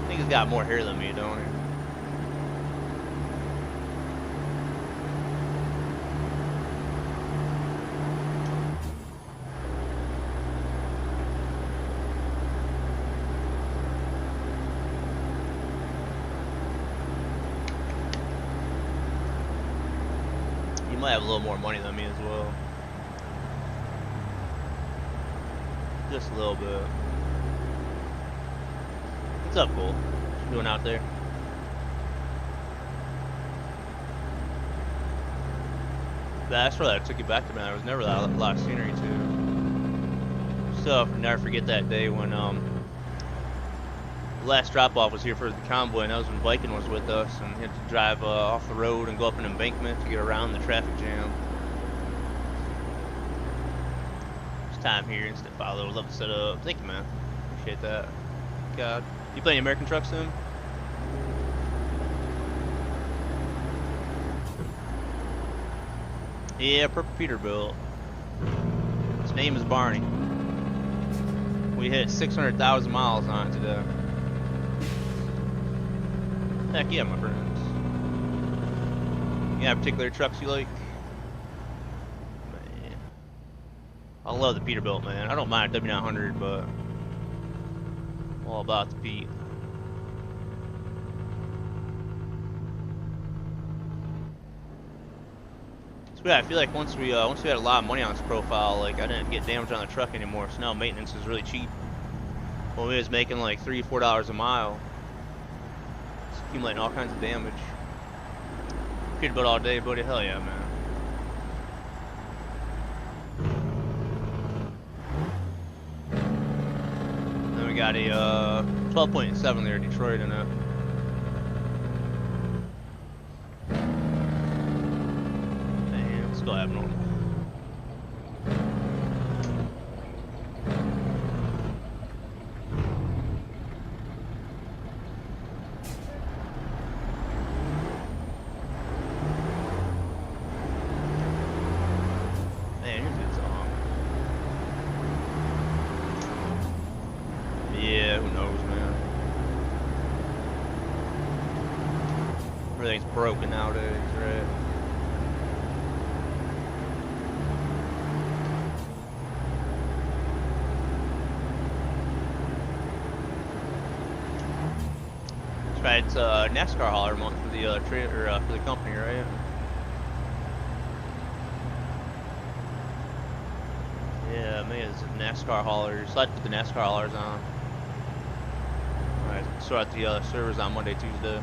Speaker 1: I think he's got more hair than me, don't he? Might have a little more money than me as well. Just a little bit. What's up, Cole? What you doing out there? That's where that took you back to, man. There was never a lot of scenery too. So, I'll never forget that day when the last drop-off was here for the convoy, and that was when Viking was with us, and he had to drive off the road and go up an embankment to get around the traffic jam. time here, instant follow. Love the setup. Thank you, man. Appreciate that. God. You play any American Truck Sim? Yeah, Purple Peterbilt. His name is Barney. We hit 600,000 miles on it today. Heck yeah, my friends. You have particular trucks you like? Man. I love the Peterbilt, man. I don't mind a W900, but I'm all about the Pete. So yeah, I feel like once we had a lot of money on this profile, like I didn't get damage on the truck anymore, so now maintenance is really cheap. When we was making like $3-4 a mile, it's accumulating all kinds of damage. Peterbilt all day, buddy. Hell yeah, man. Then we got a 12.7 there, Detroit in it. Man, still abnormal. Everything's broken nowadays, right? That's right. It's a NASCAR hauler month for the for the company, right? Yeah, man, it's NASCAR haulers. So I put the NASCAR haulers on. Alright, sort out the servers on Monday, Tuesday.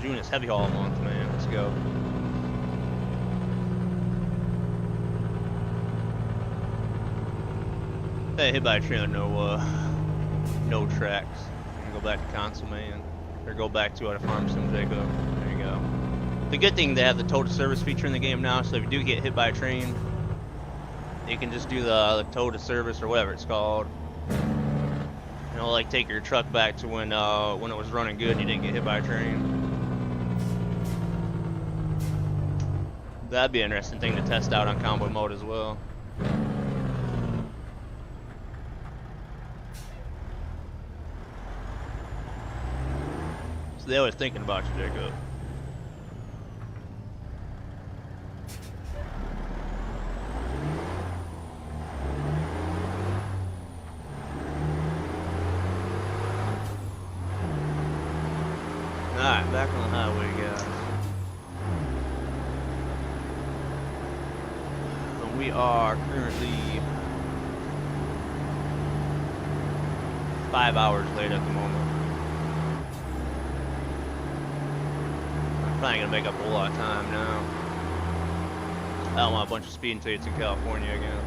Speaker 1: June is heavy haul month, man. Let's go. Hey, hit by a trailer, no tracks. I'm gonna go back to console, man. Or go back to Farm Sim Jacob. There you go. The good thing, they have the tow to service feature in the game now, so if you do get hit by a train, you can just do the tow to service or whatever it's called. You know, like take your truck back to when it was running good and you didn't get hit by a train. That'd be an interesting thing to test out on combo mode as well. So they always thinking about you, Jacob. Alright, back on the highway, guys. We are currently 5 hours late at the moment. I'm probably gonna make up a whole lot of time now. I don't want a bunch of speeding tickets in California again.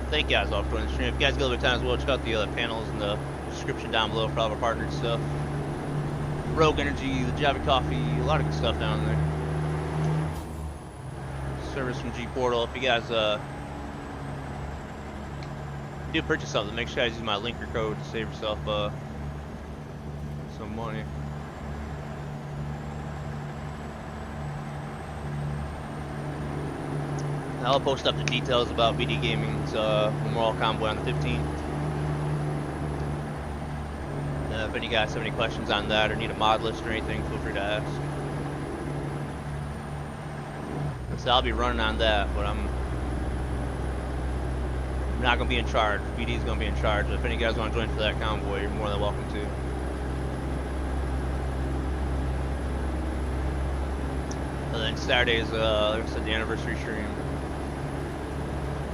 Speaker 1: Thank you guys all for joining the stream. If you guys get a little bit of time as well, check out the panels in the description down below for all of our partnered stuff. Rogue Energy, the Java Coffee, a lot of good stuff down there. Service from Gportal. If you guys do purchase something, make sure you guys use my linker code to save yourself some money. I'll post up the details about BD Gaming's Memorial Convoy on the 15th. If any guys have any questions on that or need a mod list or anything, feel free to ask. So I'll be running on that, but I'm not going to be in charge. BD's going to be in charge. If any guys want to join for that convoy, you're more than welcome to. And then Saturday's, like I said, the anniversary stream.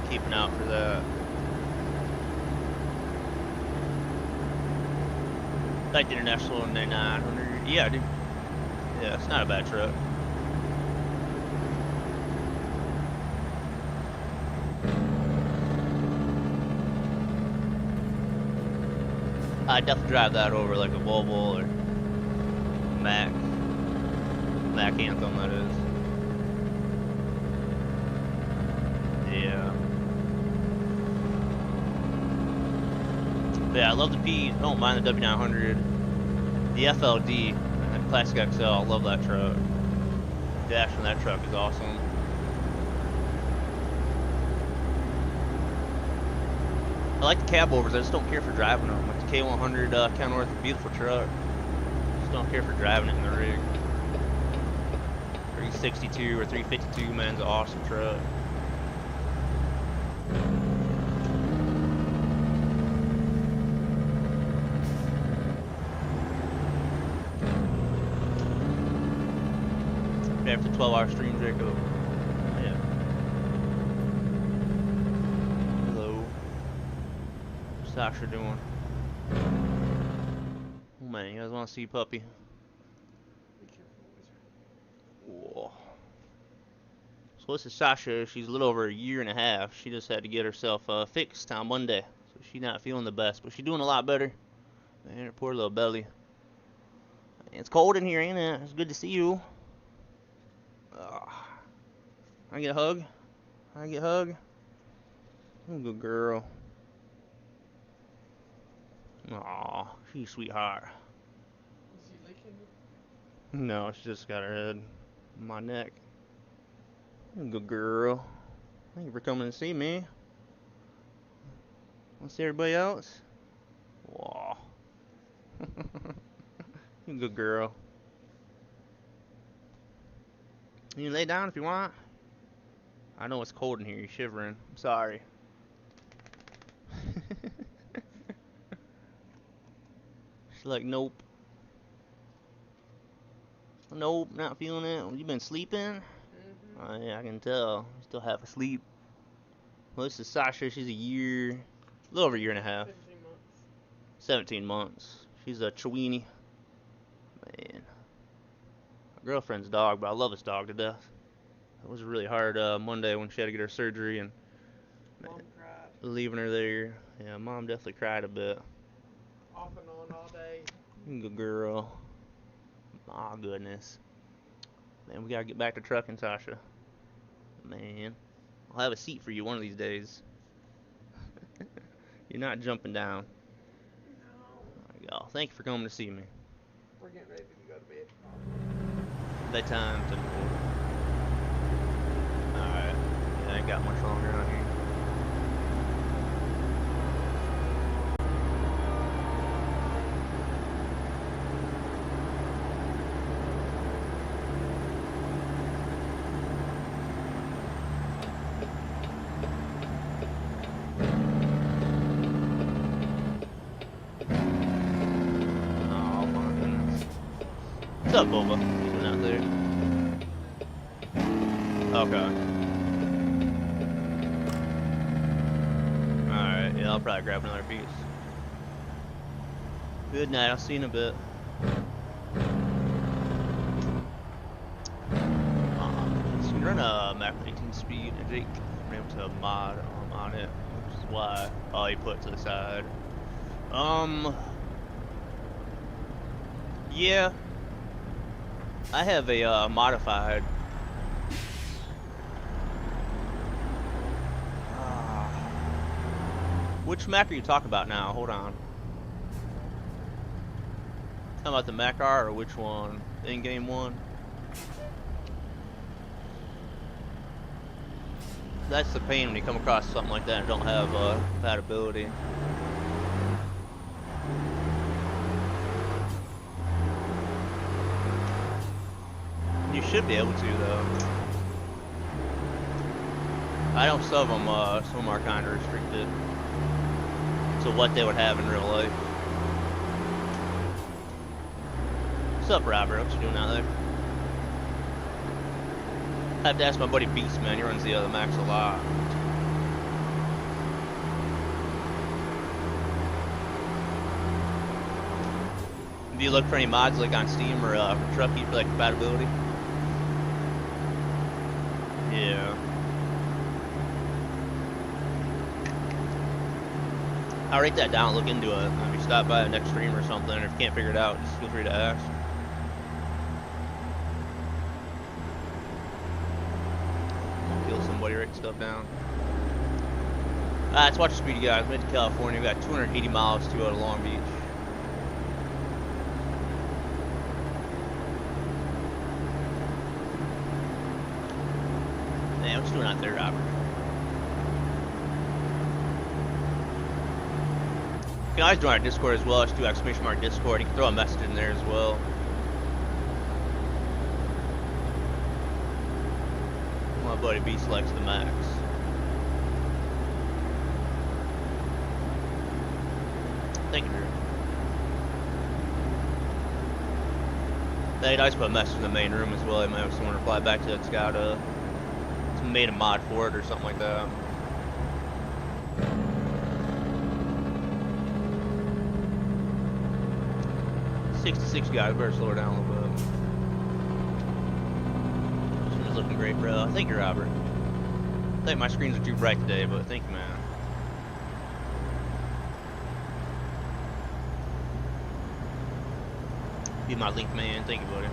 Speaker 1: Keeping out for that. Like the International 900. Yeah, dude. Yeah, it's not a bad truck. I'd definitely drive that over like a Volvo or Mac Anthem, that is. Yeah. But yeah, I love the P. I don't mind the W900. The FLD, that Classic XL, I love that truck. The dash on that truck is awesome. I like the cab overs, I just don't care for driving them. Like the K100 Kenworth, beautiful truck. Just don't care for driving it in the rig. 362 or 352, man, it's an awesome truck. After 12-hour stream, Jacob. Yeah. Hello. What's Sasha doing? Oh man, you guys want to see puppy? Whoa. So this is Sasha. She's a little over a year and a half. She just had to get herself fixed on Monday. So she's not feeling the best, but she's doing a lot better. Man, her poor little belly. It's cold in here, ain't it? It's good to see you. I get a hug? I get a hug? Oh, good girl. Aw, she's a sweetheart.
Speaker 2: Is she licking you?
Speaker 1: No, she just got her head on my neck. Good girl. Thank you for coming to see me. Want to see everybody else? Wow. You good girl. You can lay down if you want. I know it's cold in here. You're shivering. I'm sorry. She's like, nope. Nope, not feeling it. You been sleeping? Oh, yeah, I can tell. You still half asleep. Well, this is Sasha. She's a little over a year and a half.
Speaker 2: 17 months.
Speaker 1: 17 months. She's a Chiweenie. Man. My girlfriend's dog, but I love this dog to death. It was really hard Monday when she had to get her surgery and
Speaker 2: Mom cried.
Speaker 1: leaving her there. Yeah, Mom definitely cried a bit.
Speaker 2: Off and on all day.
Speaker 1: Good girl. Oh, goodness. Man, we gotta get back to trucking, Sasha. Man. I'll have a seat for you one of these days. You're not jumping down.
Speaker 2: No.
Speaker 1: There you go. Thank you for coming to see me.
Speaker 2: We're getting ready to go to bed.
Speaker 1: Bedtime. Alright. Yeah, I ain't got much longer on here. What's up, Boba? He's been out there. Okay. Alright, yeah, I'll probably grab another piece. Good night, I'll see you in a bit. So you can run a Mac 18 speed, and Jake ran to a mod on it, which is why he put it to the side. Yeah. I have a modified. Which Mac are you talking about now? Hold on. Talking about the Mac R or which one? The in-game one? That's the pain when you come across something like that and don't have compatibility. You should be able to, though. I know some of them are kind of restricted to what they would have in real life. What's up, Robert? What you doing out there? I have to ask my buddy Beast, man. He runs the other Max a lot. Do you look for any mods like on Steam or Truckee for like compatibility? Yeah. I'll write that down, look into it. If you stop by the next stream or something, or if you can't figure it out, just feel free to ask. Kill somebody, write stuff down. Let's watch the speed, guys. Made to California. We got 280 miles to go to Long Beach. Man, what's doing out there, Robert? You can always join our Discord as well. Just do !Discord. You can throw a message in there as well. My buddy B selects the max. Thank you, Drew. They'd always put a message in the main room as well. They might have someone reply back to it. It's got made a mod for it or something like that. !66 guys, better slow her down a little bit. This one's looking great, bro. Thank you, Robert. I think my screens are too bright today, but thank you, man. Be my link man, thank you, buddy.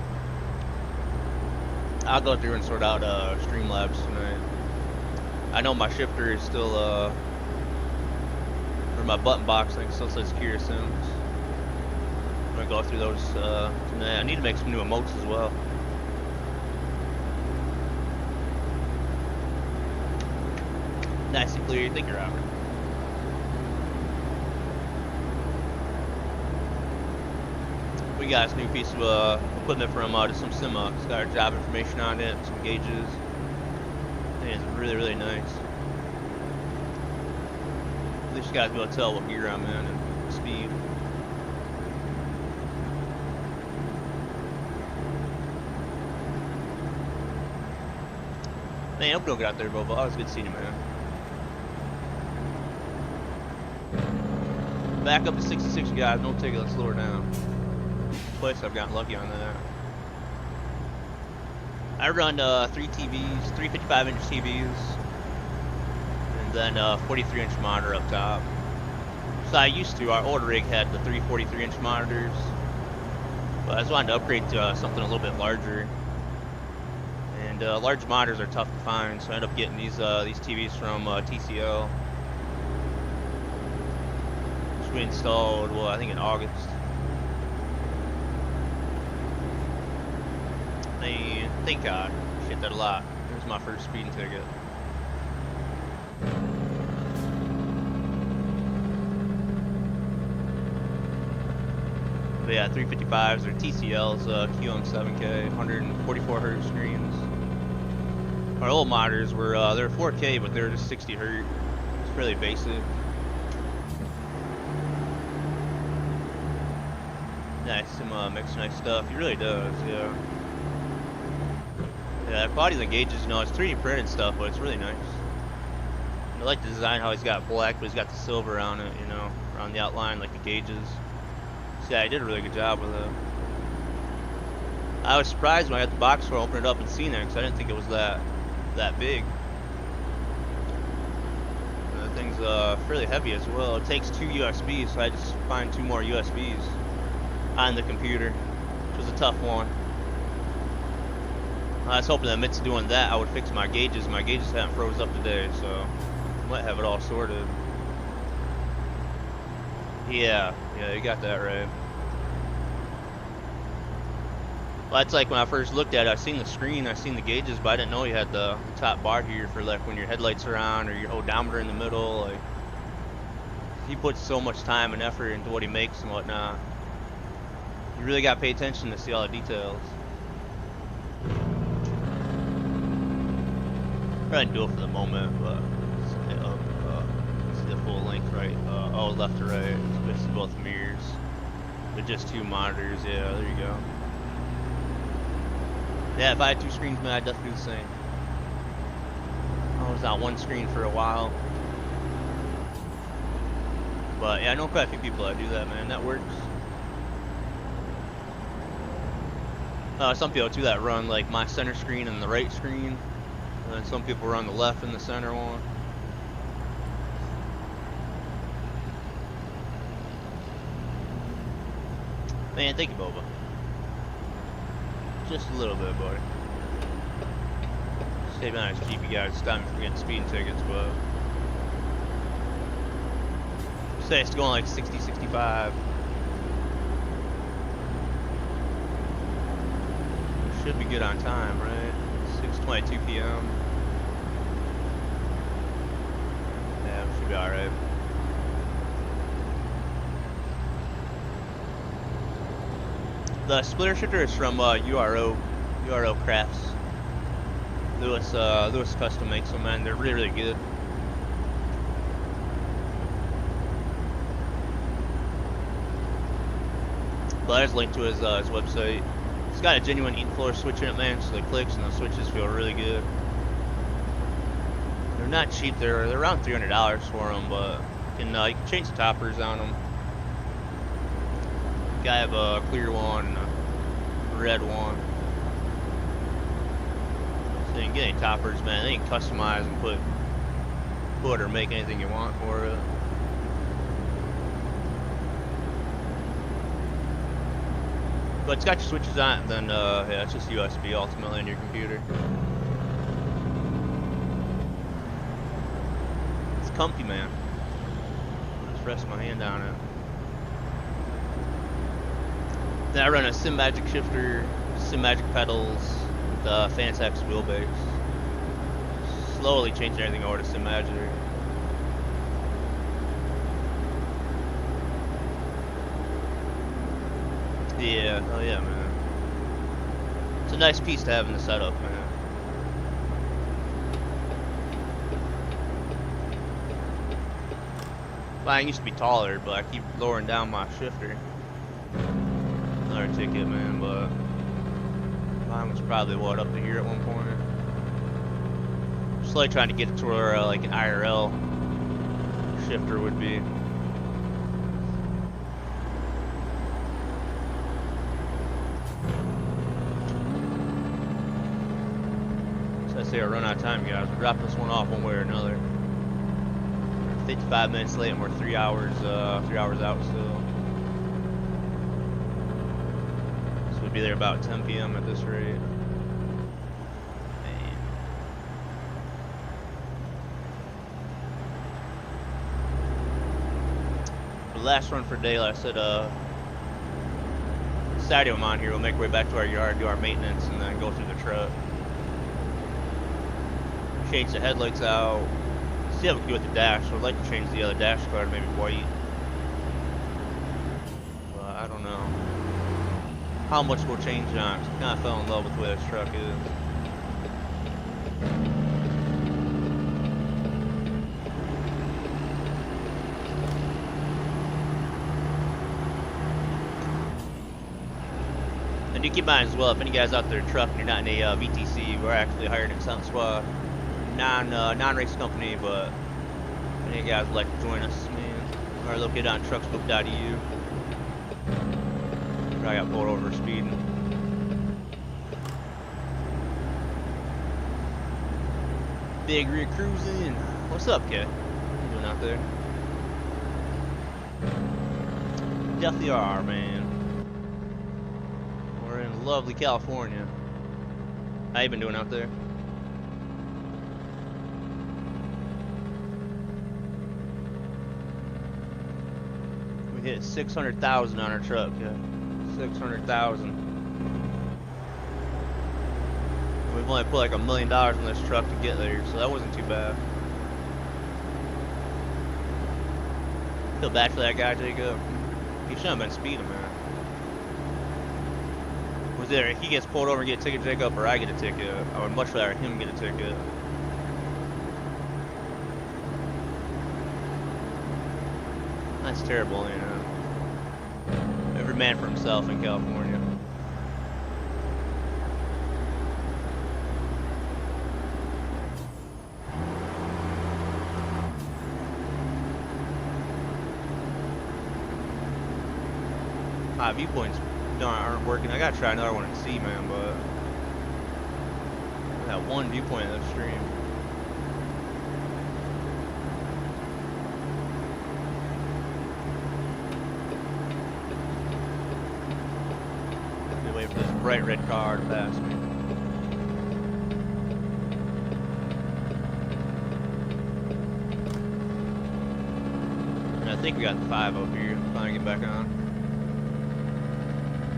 Speaker 1: I'll go through and sort out Streamlabs tonight. I know my shifter is still or my button box thing still says Kira Sims. I'm gonna go through those tonight. I need to make some new emotes as well. Nice and clear, thank you, Robert. We got this new piece of equipment from just some sim. It's got our job information on it, some gauges. And it's really, really nice. At least you guys be able to tell what gear I'm in and speed. Man, I hope you don't get out there, Bobo. Always good seeing you, man. Back up to 66, guys. Don't take it. Let's slow her down. Twice I've gotten lucky on that. I run 3 TVs, 3 55-inch TVs, and then 43-inch monitor up top. So I used to. Our old rig had the 3 43-inch monitors, but I just wanted to upgrade to something a little bit larger. And large monitors are tough to find, so I ended up getting these TVs from TCL, which we installed, well, I think in August. And thank God, shit that a lot. Here's my first speeding ticket. But yeah, 355s or TCLs, QM7K, 144 Hz screens. Our old monitors were they're 4K, but they're just 60 Hz. It's fairly basic. Nice, some makes nice stuff. He really does, yeah. Yeah, bodies and gauges, you know, it's 3D printed stuff, but it's really nice. I like the design, how he's got black, but he's got the silver on it, you know, around the outline, like the gauges. So yeah, he did a really good job with it. I was surprised when I got the box store, opened it up and seen it, because I didn't think it was that big. The thing's fairly heavy as well. It takes 2 USBs, so I just find 2 more USBs on the computer, which was a tough one. I was hoping that amidst doing that, I would fix my gauges. My gauges haven't froze up today, so I might have it all sorted. Yeah, you got that right. Well, that's like when I first looked at it, I seen the screen, I seen the gauges, but I didn't know you had the top bar here for like when your headlights are on or your odometer in the middle. Like, he puts so much time and effort into what he makes and whatnot. You really got to pay attention to see all the details. Probably do it for the moment, but see the full length, right? Oh, left to right. It's basically both mirrors, but just 2 monitors. Yeah, there you go. Yeah, if I had 2 screens, man, I'd definitely do the same. I was on 1 screen for a while, but yeah, I know quite a few people that do that, man. That works. Some people too that run like my center screen and the right screen. And then some people run the left and the center one. Man, thank you, Boba. Just a little bit, buddy. Stay behind his Jeep, you guys. Stop me from getting speeding tickets, but say it's going like 60, 65. Should be good on time, right? 6:22 p.m. Yeah, we should be alright. The splitter shifter is from URO Crafts. Lewis Custom makes them, and they're really, really good. But I just linked to his website. It's got a genuine in-floor switch in it, man. So the clicks and the switches feel really good. They're not cheap. They're around $300 for them, but you can change the toppers on them. I have a clear one, and a red one. So you can get any toppers, man. They can customize and put or make anything you want for it. But it's got your switches on it, and then yeah, it's just USB ultimately on your computer. It's comfy, man. Just rest my hand on it. Then I run a SimMagic shifter, SimMagic pedals, the Fantex wheelbase. Slowly changing everything over to SimMagic. Yeah, oh yeah, man. It's a nice piece to have in the setup, man. Mine used to be taller, but I keep lowering down my shifter. Another ticket, man, but mine was probably what, up to here at one point. Slowly trying to get it to where like an IRL shifter would be. So I say I run out of time, guys. We'll drop this one off one way or another. We're 55 minutes late, and we're 3 hours out still. We'll be there about 10 p.m. at this rate. Man. The last run for daylight, I said Saturday I'm on here, we'll make our way back to our yard, do our maintenance, and then go through the truck. Change the headlights out. See how we can do with the dash. So I'd like to change the other dash color to maybe white. But I don't know how much we'll change on, because I kind of fell in love with the way this truck is. And do keep in mind as well, if any guys out there truck and you're not in a VTC, we're actually hired in Sound Squad. Non-race company, but if any guys would like to join us, man, we're located on truckscope.eu. I got pulled over speeding. Big rear cruising. What's up, kid? What you doing out there? Definitely are, man. We're in lovely California. How you been doing out there? We hit 600,000 on our truck, yeah. 600,000. We've only put like $1 million in this truck to get there, so that wasn't too bad. Feel bad for that guy, Jacob. He shouldn't have been speeding, man. Was there he gets pulled over and get a ticket, Jacob, or I get a ticket? I would much rather him get a ticket. That's terrible, you know. Every man for himself in California. My viewpoints aren't working. I gotta try another one and see, man, but I got one viewpoint of the stream. bright red car to pass me. And I think we got the 5 up here. Finally get back on.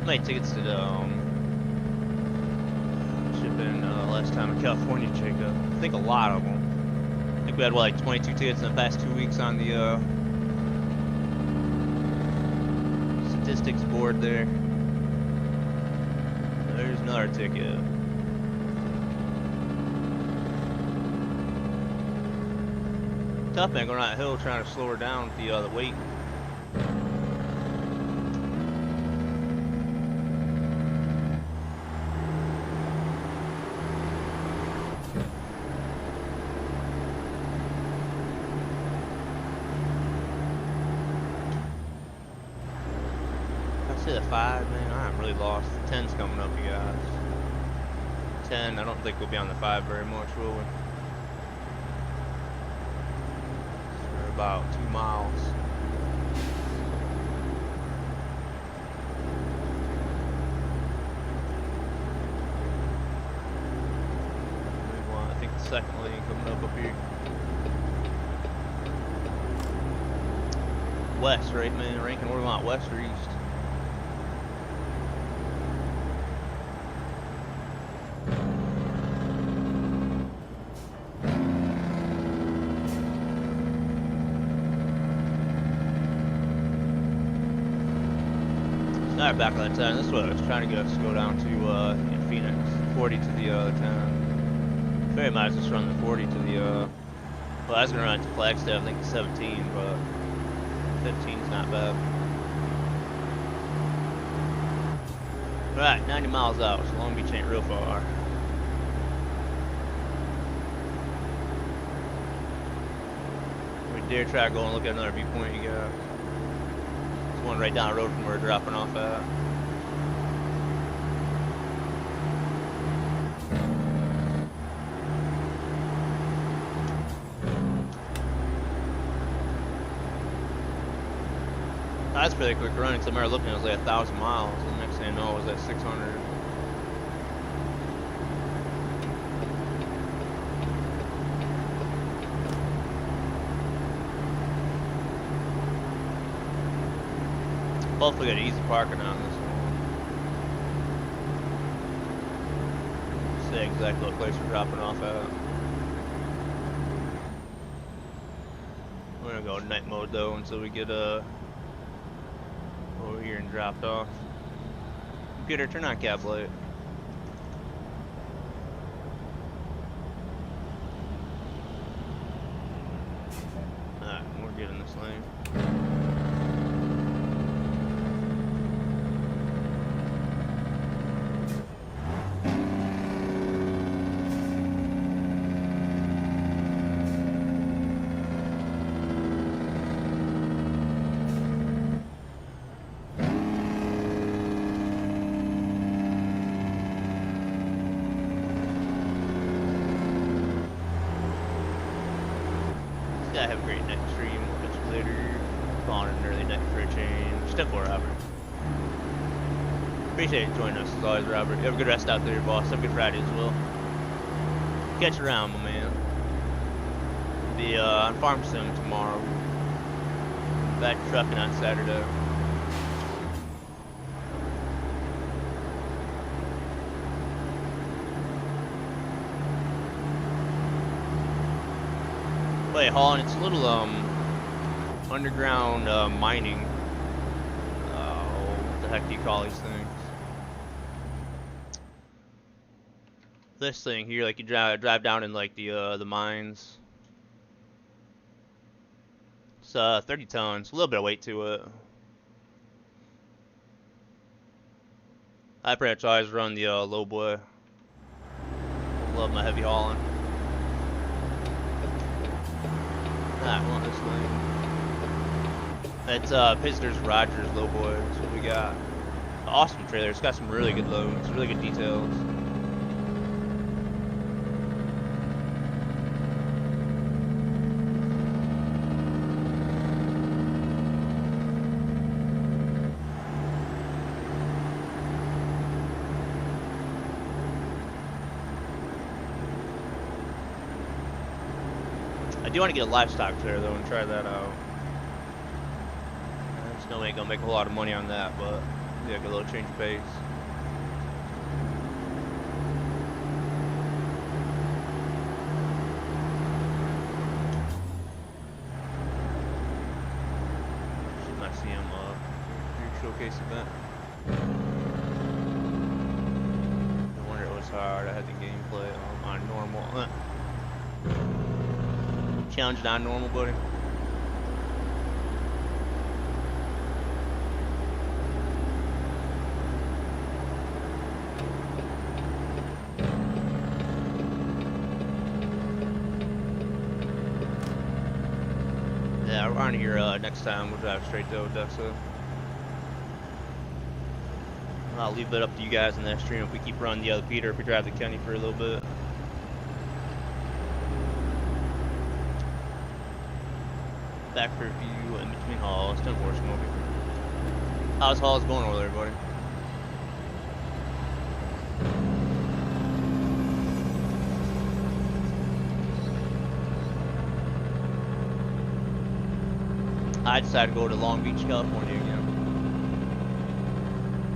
Speaker 1: Night tickets to the shipping last time in California, Jacob. I think a lot of them. I think we had what, like 22 tickets in the past 2 weeks on the statistics board there. There's another ticket. Tough man going on that hill trying to slow her down with the weight. I say the 5, man, I'm really lost. The 10's coming up, you guys. 10, I don't think we'll be on the 5 very much, will we? We're about 2 miles. I think the second lane coming up here. West, right, man? Rankin, where do we want, west or east? Alright, back on that 10. This is what I was trying to get us to go down to in Phoenix. 40 to the 10. Very might just run the 40 to the well, I was gonna run it to Flagstaff, I think 17, but 15's not bad. Alright, 90 miles out, so Long Beach ain't real far. We dare try to go and look at another viewpoint you got. There's one right down the road from where we're dropping off at. That's pretty quick running, because I remember looking, it was like 1,000 miles, and the next thing I know, it was at 600. Hopefully got easy parking on this one. Say exactly what place we're dropping off at. We're gonna go night mode though until we get over here and dropped off. Computer, turn on cab light. Alright, we're getting this lane. I have a great night stream. We'll catch you later. Calling it an early night for a change. Step 4, Robert. Appreciate you joining us as always, Robert. You have a good rest out there, boss. Have a good Friday as well. Catch you around, my man. Be on Farm Sim tomorrow. Back trucking on Saturday. Wait, Holland, it's a little underground mining. What the heck do you call these things? This thing here, like you drive down in like the mines. It's 30 tons, a little bit of weight to it. I pretty much always run the low boy. Love my heavy hauling. I want this lane. It's Pizzler's Rogers low boy. That's what we got. Awesome trailer. It's got some really good loads, really good details. I do want to get a livestock trailer though and try that out. I just know I ain't gonna make a whole lot of money on that, but yeah, get a little change of pace. Should not see him showcase event. No wonder it was hard. I had the gameplay on normal. Challenge on normal, buddy. Yeah, around here next time we'll drive straight to Odessa. I'll leave it up to you guys in that stream if we keep running the other Peter, if we drive the Kenny for a little bit. Back for a few in between hauls, 10-4 smoking. How's hauls going over there, buddy? I decided to go to Long Beach, California again.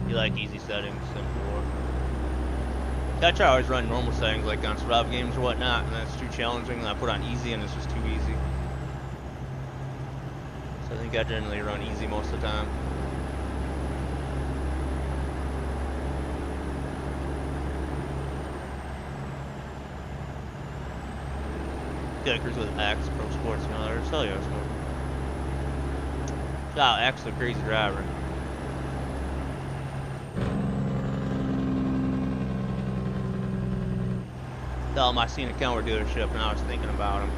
Speaker 1: You like easy settings, simple. I try to always run normal settings like on survival games or whatnot, and that's too challenging, and I put on easy and it's just too easy. So I think I generally run easy most of the time. Kickers with X, Pro Sports, and others. Hell yeah, smoke. Shout out X, the crazy driver. Tell him I seen a Kenworth dealership and I was thinking about him.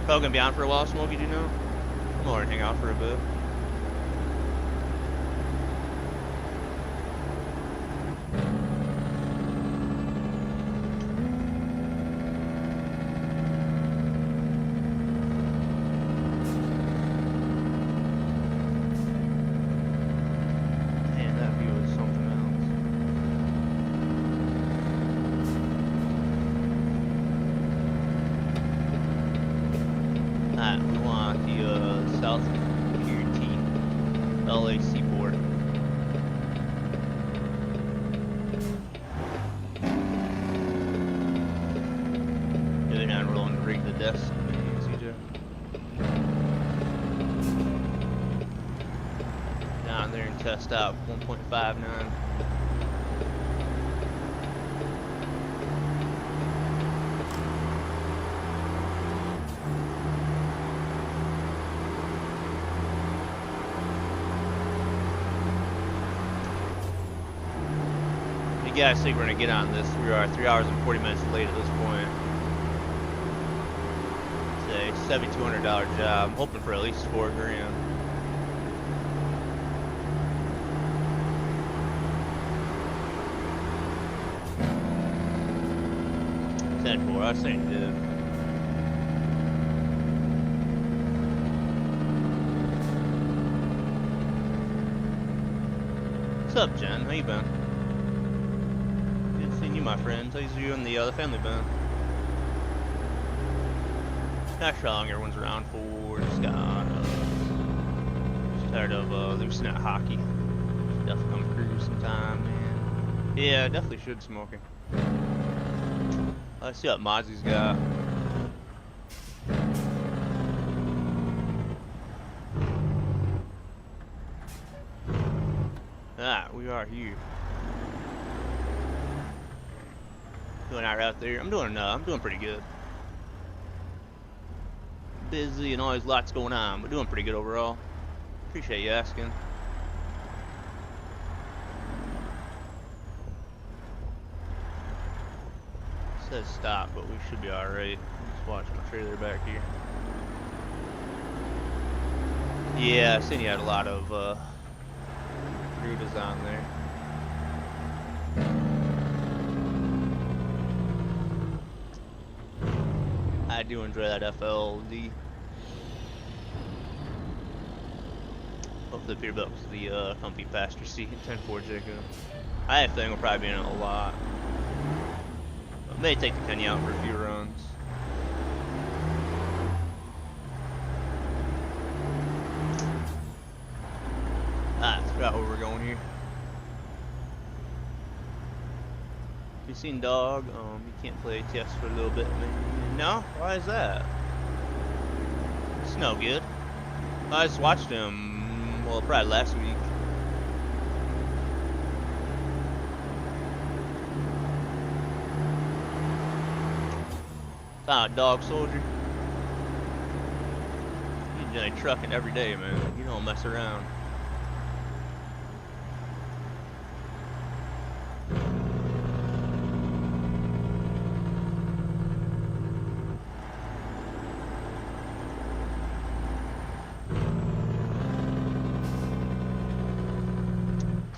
Speaker 1: Probably gonna be on for a while, Smokey, do you know? I'm gonna hang out for a bit. Man, that view is something else. Alright, we want the South LA Seaport. Doing on rolling to rig the desk. CJ. Down there and test out 1.59. You guys think we're gonna get on this? We are 3 hours and 40 minutes late at this point. It's a $7,200 job. I'm hoping for at least $4 grand. $10,400. I was saying, dude. What's up, Jen? How you been? Good seeing you, my friend. How's you and the family been? Not sure how long everyone's around for. Just tired of loosening at hockey. Should definitely come cruise sometime, man. Yeah, definitely should smoke it. Let's see what Mozzie's got. Ah, we are here. Doing alright out there. I'm doing pretty good. Busy and always lots going on, but doing pretty good overall. Appreciate you asking. It says stop, but we should be alright. Just watching my trailer back here. Yeah, I seen you had a lot of Barracudas on there. I do enjoy that FLD. Hopefully the Peterbilt is the comfy passenger seat. 10-4 Jacob. I think we'll probably be in it a lot. But may take the Kenny out for a few runs. I forgot where we're going here. You seen Dog? You can't play ATS for a little bit, man. No? Why is that? It's no good. I just watched him, well, probably last week. Found a Dog Soldier. He's in a trucking every day, man. You don't mess around.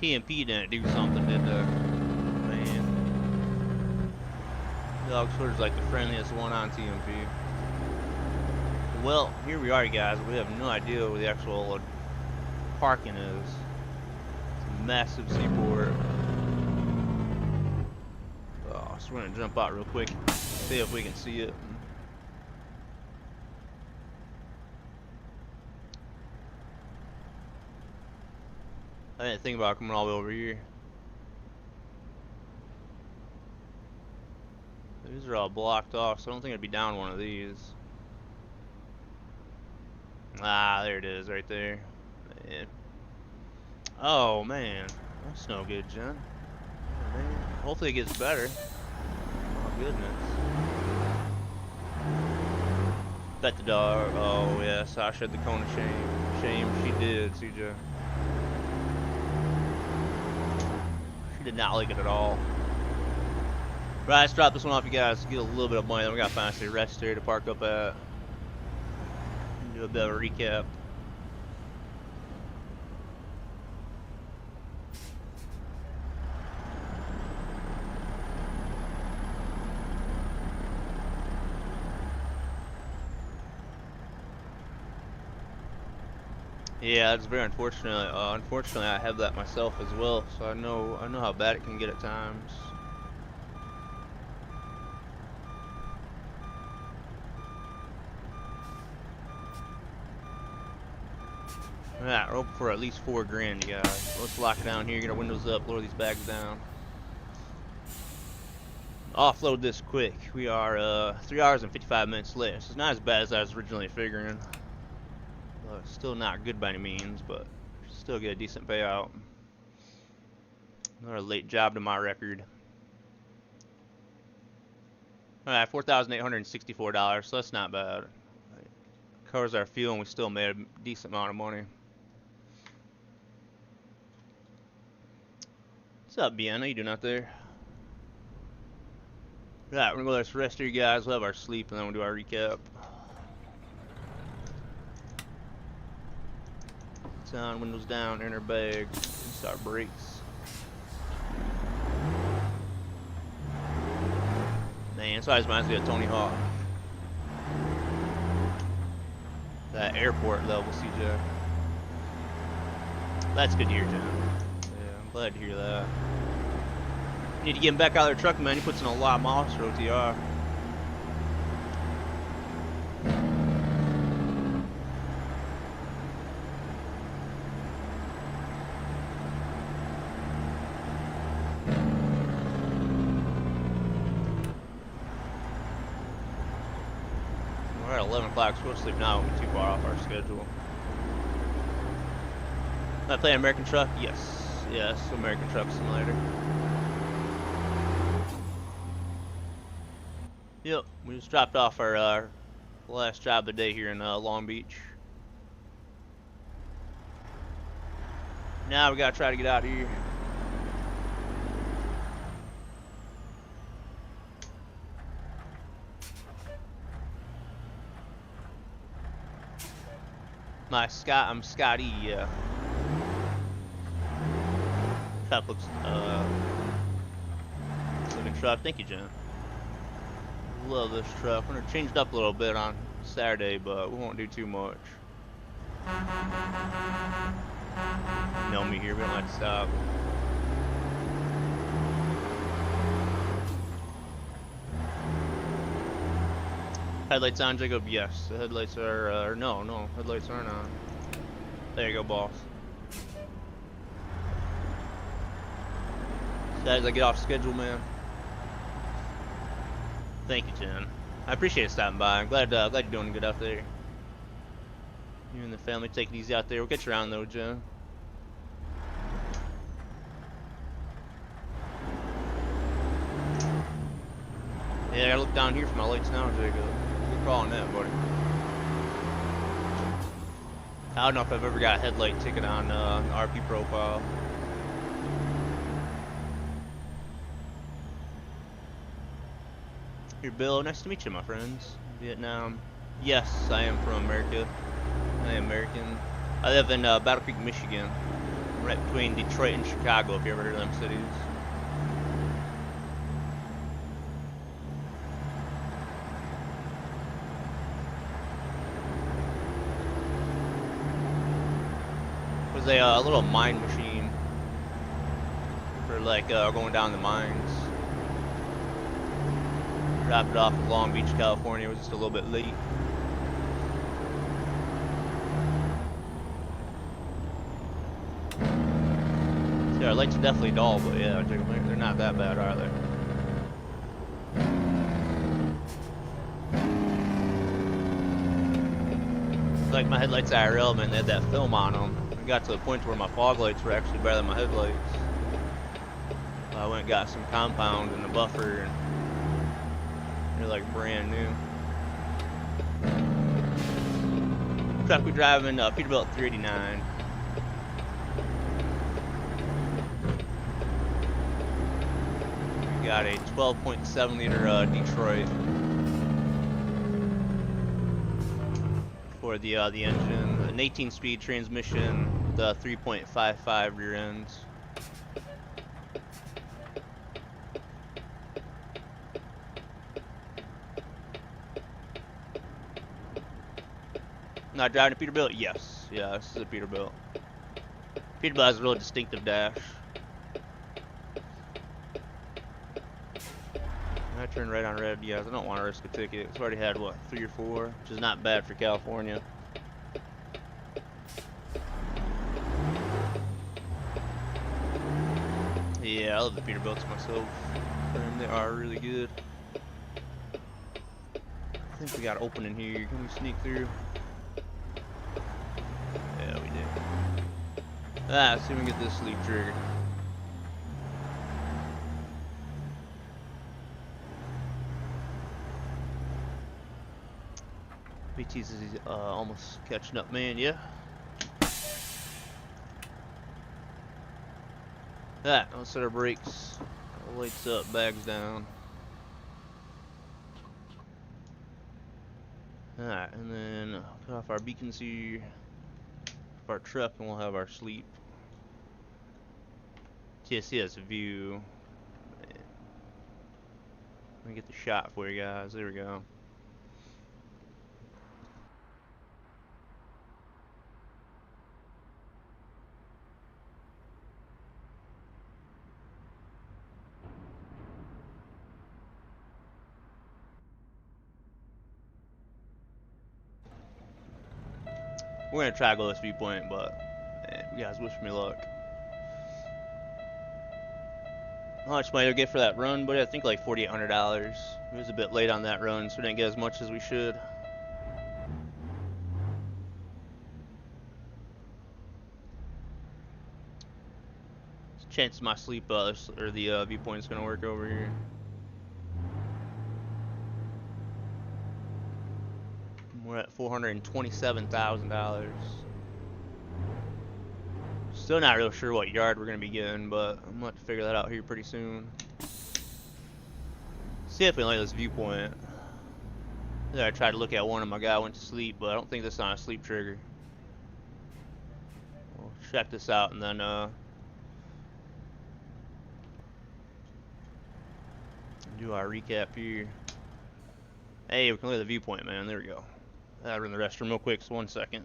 Speaker 1: TMP didn't do something, did they? Man. Dog Solder's like the friendliest one on TMP. Well, here we are, guys. We have no idea where the actual parking is. It's a massive seaport. Oh, so we're gonna jump out real quick, see if we can see it. I didn't think about coming all the way over here. These are all blocked off, so I don't think I'd be down one of these. Ah, there it is, right there. Man. Oh, man. That's no good, John. Oh, man. Hopefully it gets better. Oh, goodness. Bet the dog. Oh, yeah, Sasha had the cone of shame. Shame she did, CJ. She did not like it at all. Right, let's drop this one off, you guys. Get a little bit of money. Then we gotta find a rest area to park up at. Do a bit of a recap. Yeah, it's very unfortunate. Unfortunately, I have that myself as well, so I know how bad it can get at times. Alright, we're hoping for at least 4 grand, you guys. Let's lock it down here, get our windows up, lower these bags down. Offload this quick. We are 3 hours and 55 minutes late. This is not as bad as I was originally figuring. Still not good by any means, but still get a decent payout. Another late job to my record. Alright, $4,864, so that's not bad. Covers our fuel and we still made a decent amount of money. What's up, BN? How you doing out there? Right, we're gonna go let us rest here, guys. We'll have our sleep and then we'll do our recap. It's on, windows down, enter bag, start brakes. Man, this always reminds me of Tony Hawk. That airport level, CJ. That's good to hear, John. Yeah, I'm glad to hear that. Need to get him back out of their truck, man. He puts in a lot of miles for OTR. We're at 11 o'clock, so we'll sleep now. We're too far off our schedule. Am I playing American Truck? Yes. Yes, American Truck Simulator. Yep, we just dropped off our last job of the day here in Long Beach. Now we gotta try to get out of here. I'm Scotty, yeah. Truck looks, looking truck. Thank you, Jen. Love this truck. We're gonna change it up a little bit on Saturday, but we won't do too much. Know me here, we don't have to stop. Headlights on, Jacob? Yes. The headlights are, no, headlights aren't on. There you go, boss. Guys, I get off schedule, man. Thank you, Jen. I appreciate it stopping by. I'm glad you're doing good out there. You and the family take it easy out there. We'll get you around though, Jen. Yeah, I gotta look down here for my lights now, Jacob. Good call on that, buddy. I don't know if I've ever got a headlight ticket on RP profile. Here, Bill. Nice to meet you, my friends. Vietnam. Yes, I am from America. I am American. I live in Battle Creek, Michigan. Right between Detroit and Chicago, if you ever heard of them cities. It was a little mine machine for like going down the mines. Dropped it off in Long Beach, California. It was just a little bit late. See, our lights are definitely dull, but yeah, they're not that bad, are they? Like my headlights IRL, man, they had that film on them. I got to the point where my fog lights were actually better than my headlights. I went and got some compound in the buffer, and they're like brand new. Truck we driving Peterbilt 389. We got a 12.7 liter Detroit for the engine, an 18-speed transmission, the 3.55 rear ends. Not driving a Peterbilt? Yes. Yeah, this is a Peterbilt. Peterbilt has a really distinctive dash. I turned right on red. Yes, I don't want to risk a ticket. It's already had, what, 3 or 4? Which is not bad for California. Yeah, I love the Peterbilts myself. They are really good. I think we got an opening here. Can we sneak through? Yeah, we did. Let's see if we can get this sleep trigger. BT's is almost catching up, man. Yeah. Let's set our brakes. Lights up, bags down. Alright, and then cut off our beacons here. Our truck, and we'll have our sleep. TSC has a view. Let me get the shot for you guys. There we go. We're gonna try to go this viewpoint, but you guys wish me luck. How much money did we get for that run, buddy? I think like $4,800. It was a bit late on that run, so we didn't get as much as we should. Chances my sleep or the viewpoint's gonna work over here. We're at $427,000. Still not real sure what yard we're gonna be getting, but I'm gonna have to figure that out here pretty soon. See if we like this viewpoint. I tried to look at one and my guy went to sleep, but I don't think this is on a sleep trigger. We'll check this out and then Do our recap here. Hey, we can look at the viewpoint, man. There we go. I'll run the restroom real quick, so 1 second.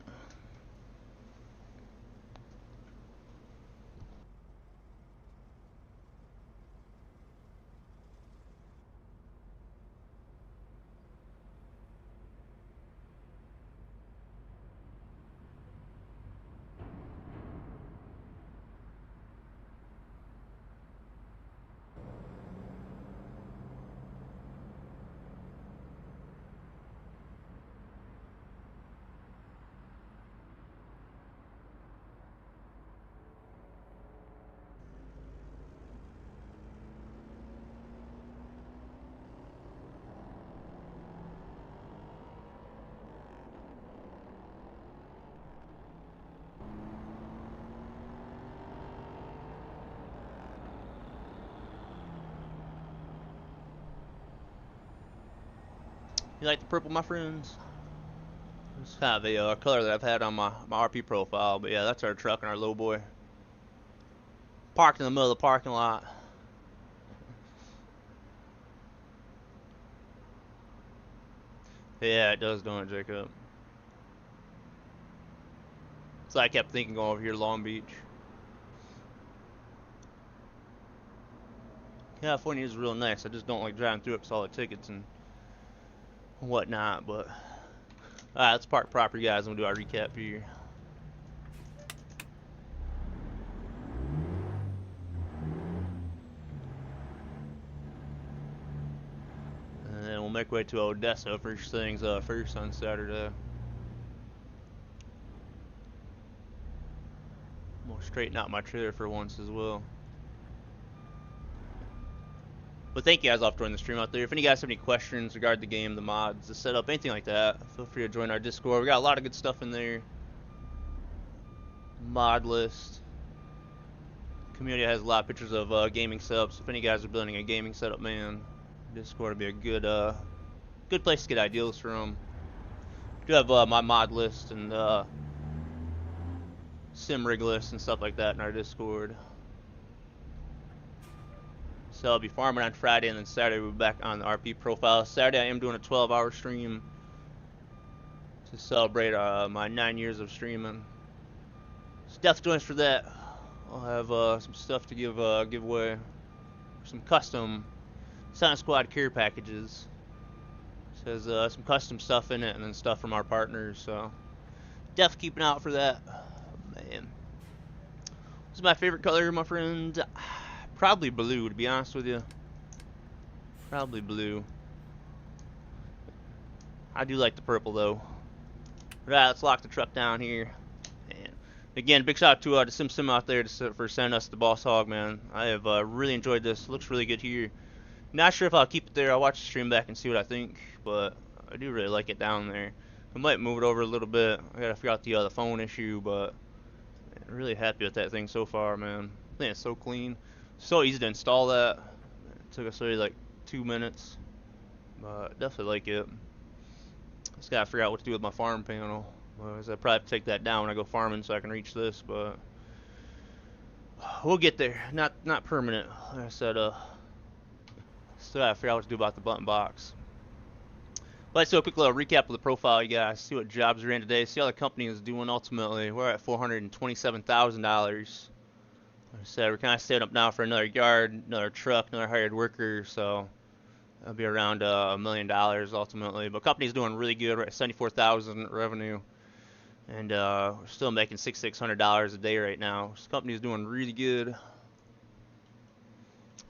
Speaker 1: You like the purple, my friends? It's kind of a color that I've had on my RP profile, but yeah, that's our truck and our low boy. Parked in the middle of the parking lot. Yeah, it does, don't it, Jacob? So I kept thinking going over here to Long Beach. California is real nice. I just don't like driving through it because all the tickets and whatnot, but alright, let's park proper, guys, and we'll do our recap here. And then we'll make our way to Odessa first things first on Saturday. We'll straighten out my trailer for once as well. But thank you guys all for joining the stream out there. If any guys have any questions regarding the game, the mods, the setup, anything like that, feel free to join our Discord. We got a lot of good stuff in there. Mod list. Community has a lot of pictures of gaming setups. If any guys are building a gaming setup, man, Discord would be a good place to get ideas from. I do have my mod list and sim rig list and stuff like that in our Discord. So I'll be farming on Friday, and then Saturday we'll be back on the RP profile. Saturday I am doing a 12-hour stream to celebrate my 9 years of streaming. So definitely join us for that. I'll have some stuff to give away. Some custom Silent Squad care packages. It says some custom stuff in it, and then stuff from our partners. So definitely keep an eye out for that. Man, this is my favorite color, my friend. Probably blue, to be honest with you. Probably blue. I do like the purple though. Right, let's lock the truck down here. And again, big shout out to Sim out there for sending us the Boss Hog, man. I have really enjoyed this. It looks really good here. Not sure if I'll keep it there. I'll watch the stream back and see what I think, but I do really like it down there. I might move it over a little bit. I gotta figure out the phone issue, but man, really happy with that thing so far, man. I think it's so clean. So easy to install that. It took us really like 2 minutes, but definitely like it. Just gotta figure out what to do with my farm panel. Otherwise, I'll probably have to take that down when I go farming so I can reach this, but we'll get there. Not permanent. Like I said, still gotta figure out what to do about the button box. But let's do a quick little recap of the profile, you guys. See what jobs are in today. See how the company is doing ultimately. We're at $427,000. Like I said, we're kind of setting up now for another yard, another truck, another hired worker, so that'll be around $1 million ultimately. But company's doing really good. We're at 74,000 revenue, and we're still making $600 a day right now. So company's doing really good.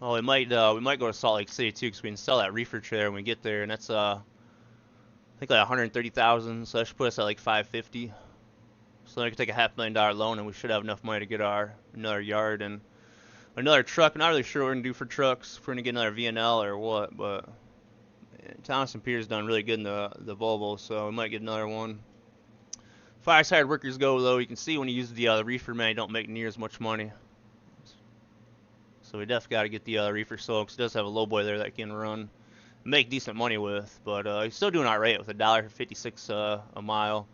Speaker 1: Oh, we might go to Salt Lake City too, because we can sell that reefer trailer when we get there, and that's I think like 130,000. So that should put us at like 550. So then I could take a $500,000 loan, and we should have enough money to get another yard and another truck. I'm not really sure what we're gonna do for trucks. If we're gonna get another VNL or what, but Thomas and Pierce done really good in the Volvo, so we might get another one. As far as hired workers go, though, you can see when you use the reefer, man, you don't make near as much money. So we definitely got to get the reefer sold, because it does have a low boy there that can run, make decent money with, but he's still doing alright with $1.56 a mile.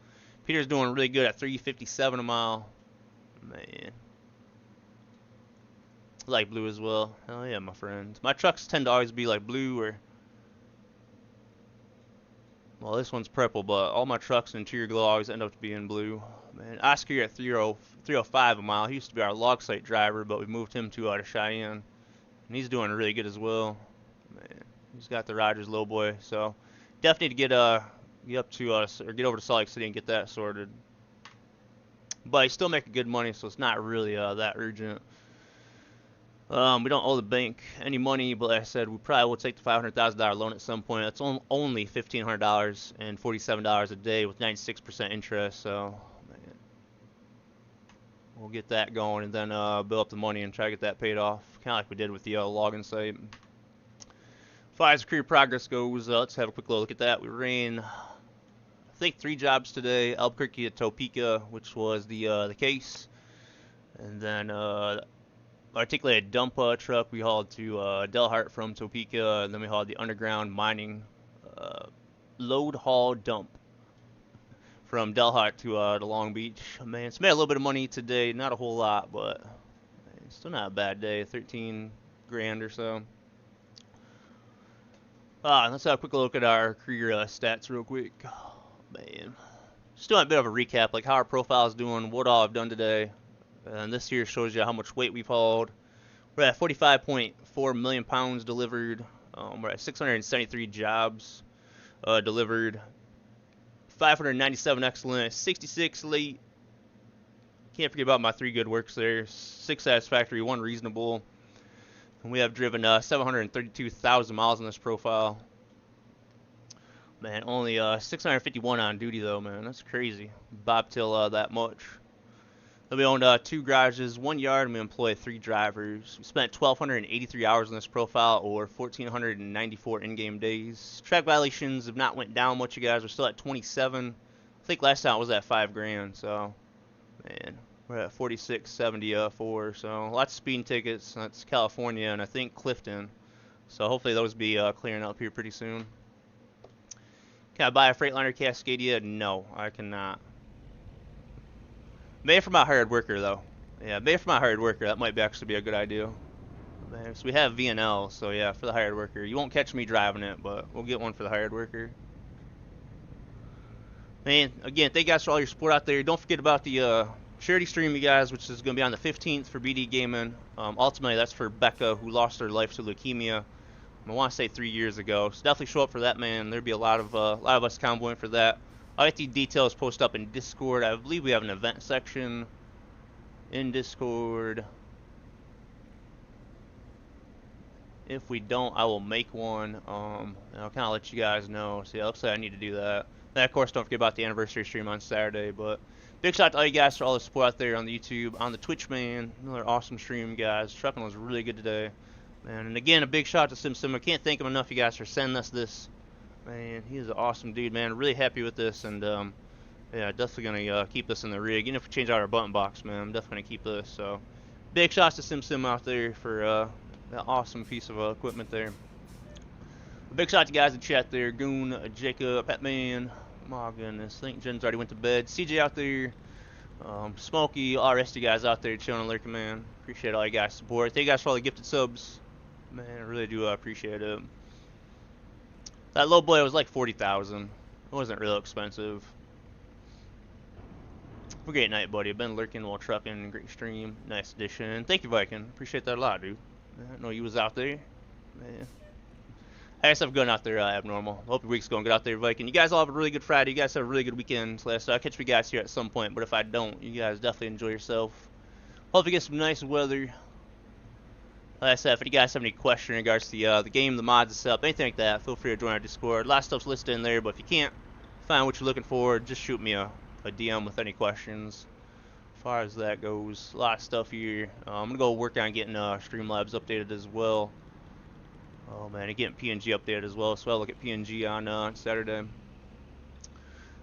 Speaker 1: Peter's doing really good at $3.57 a mile. Man. like blue as well. Hell yeah, my friends. My trucks tend to always be like blue or, well, this one's purple, but all my trucks and interior glow always end up being blue. Man, Oscar here at 305 a mile. He used to be our log site driver, but we moved him to Cheyenne, and he's doing really good as well. Man, he's got the Rogers low boy, so definitely need to get up to us or get over to Salt Lake City and get that sorted. But he's still making good money, so it's not really that urgent. We don't owe the bank any money, but like I said, we probably will take the $500,000 loan at some point. That's only $1,500 and $47 a day with 96% interest. So man, we'll get that going and then build up the money and try to get that paid off, kind of like we did with the login site. As far as career progress goes, let's have a quick look at that. We ran, I think, 3 jobs today: Albuquerque to Topeka, which was the case, and then articulated dump truck we hauled to Delhart from Topeka, and then we hauled the underground mining load haul dump from Delhart to Long Beach. Man, it's made a little bit of money today, not a whole lot, but man, it's still not a bad day. 13 grand or so. Let's have a quick look at our career stats real quick. Man, just doing a bit of a recap, like how our profile is doing, what all I've done today. And this here shows you how much weight we've hauled. We're at 45.4 million pounds delivered. We're at 673 jobs delivered. 597 excellent, 66 late. Can't forget about my 3 good works there. 6 satisfactory, 1 reasonable. And we have driven 732,000 miles in this profile. Man, only 651 on duty though, man. That's crazy. Bobtail that much. We owned 2 garages, 1 yard, and we employ 3 drivers. We spent 1,283 hours on this profile, or 1,494 in-game days. Track violations have not went down much, you guys. We're still at 27. I think last time it was at 5 grand, so, man, we're at 4674. So, lots of speeding tickets. That's California, and I think Clifton. So, hopefully those be clearing up here pretty soon. Can I buy a Freightliner Cascadia? No, I cannot. Maybe for my hired worker, though. Yeah, maybe for my hired worker, that might actually be a good idea. Man, so we have VNL, so yeah, for the hired worker. You won't catch me driving it, but we'll get one for the hired worker. Man, again, thank you guys for all your support out there. Don't forget about the charity stream, you guys, which is going to be on the 15th for BD Gaming. Ultimately, that's for Becca, who lost her life to leukemia. I want to say 3 years ago. So definitely show up for that, man. There'll be a lot of us convoying for that. I'll get the details posted up in Discord. I believe we have an event section in Discord. If we don't, I will make one. And I'll kind of let you guys know. So yeah, looks like I need to do that. And of course, don't forget about the anniversary stream on Saturday. But big shout out to all you guys for all the support out there on the YouTube, on the Twitch, man. Another awesome stream, guys. Trucking was really good today, man. And again, a big shout out to SimSim. I can't thank him enough, you guys, for sending us this. Man, he's an awesome dude, man. Really happy with this, and yeah, definitely gonna keep this in the rig. Even if we change out our button box, man, I'm definitely gonna keep this. So, big shots to SimSim out there for that awesome piece of equipment there. A big shout to you guys in chat there: Goon, Jacob, Petman. My goodness, I think Jen's already went to bed. CJ out there, Smokey, all the rest of you guys out there chilling and lurking, man. Appreciate all you guys' support. Thank you guys for all the gifted subs, man. I really do appreciate it. That low boy was like 40,000. It wasn't real expensive. Well, great night, buddy. I've been lurking while trucking. Great stream. Nice addition. And thank you, Viking. Appreciate that a lot, dude. I didn't know you was out there. Man. I guess I'm going out there abnormal. Hope your week's going good out there, Viking. You guys all have a really good Friday. You guys have a really good weekend. So I'll catch you guys here at some point. But if I don't, you guys definitely enjoy yourself. Hope you get some nice weather. Like I said, if you guys have any question in regards to the game, the mods, the setup, anything like that, feel free to join our Discord. A lot of stuff's listed in there, but if you can't find what you're looking for, just shoot me a DM with any questions. As far as that goes, a lot of stuff here. I'm going to go work on getting Streamlabs updated as well. Oh man, and getting PNG updated as well, so I'll look at PNG on Saturday.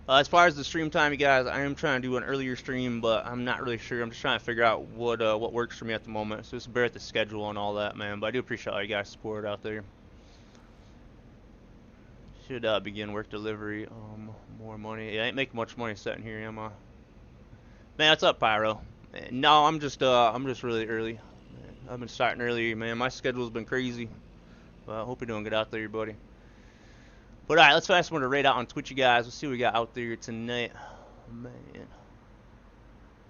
Speaker 1: As far as the stream time, you guys, I am trying to do an earlier stream, but I'm not really sure. I'm just trying to figure out what works for me at the moment. So just bear with the schedule and all that, man. But I do appreciate all you guys' support out there. Should begin work delivery. More money. Yeah, I ain't making much money sitting here, am I? Man, what's up, Pyro? No, I'm just really early. I've been starting earlier, man. My schedule's been crazy. But I hope you're doing good out there, buddy. But alright, let's fast forward to raid out on Twitch, you guys. Let's see what we got out there tonight. Man.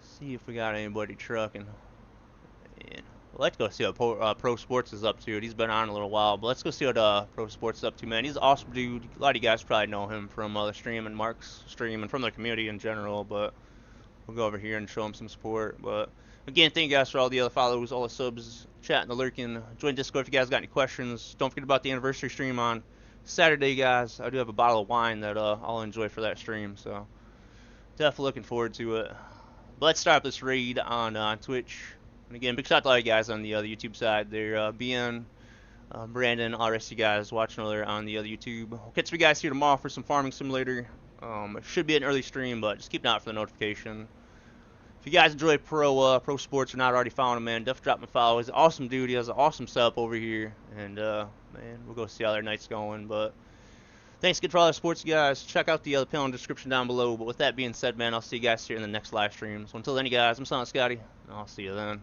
Speaker 1: See if we got anybody trucking. Man. Well, let's go see what Pro Sports is up to. He's been on a little while, but let's go see what Pro Sports is up to, man. He's an awesome dude. A lot of you guys probably know him from the stream and Mark's stream and from the community in general, but we'll go over here and show him some support. But again, thank you guys for all the other follows, all the subs, chatting, the lurking. Join Discord if you guys got any questions. Don't forget about the anniversary stream on Saturday, guys. I do have a bottle of wine that I'll enjoy for that stream, so definitely looking forward to it. But let's start this raid on Twitch. And again, big shout out to all you guys on the other YouTube side there. BN, Brandon, all the rest of you guys watching over there on the other YouTube. We'll catch you guys here tomorrow for some Farming Simulator. It should be an early stream, but just keep an eye out for the notification. If you guys enjoy Pro Sports or not already following him, man, definitely drop him a follow. He's an awesome dude. He has an awesome setup over here. And, man, we'll go see how their night's going. But thanks again for all the sports, you guys. Check out the other panel in the description down below. But with that being said, man, I'll see you guys here in the next live stream. So until then, you guys, I'm Silent Scotty, and I'll see you then.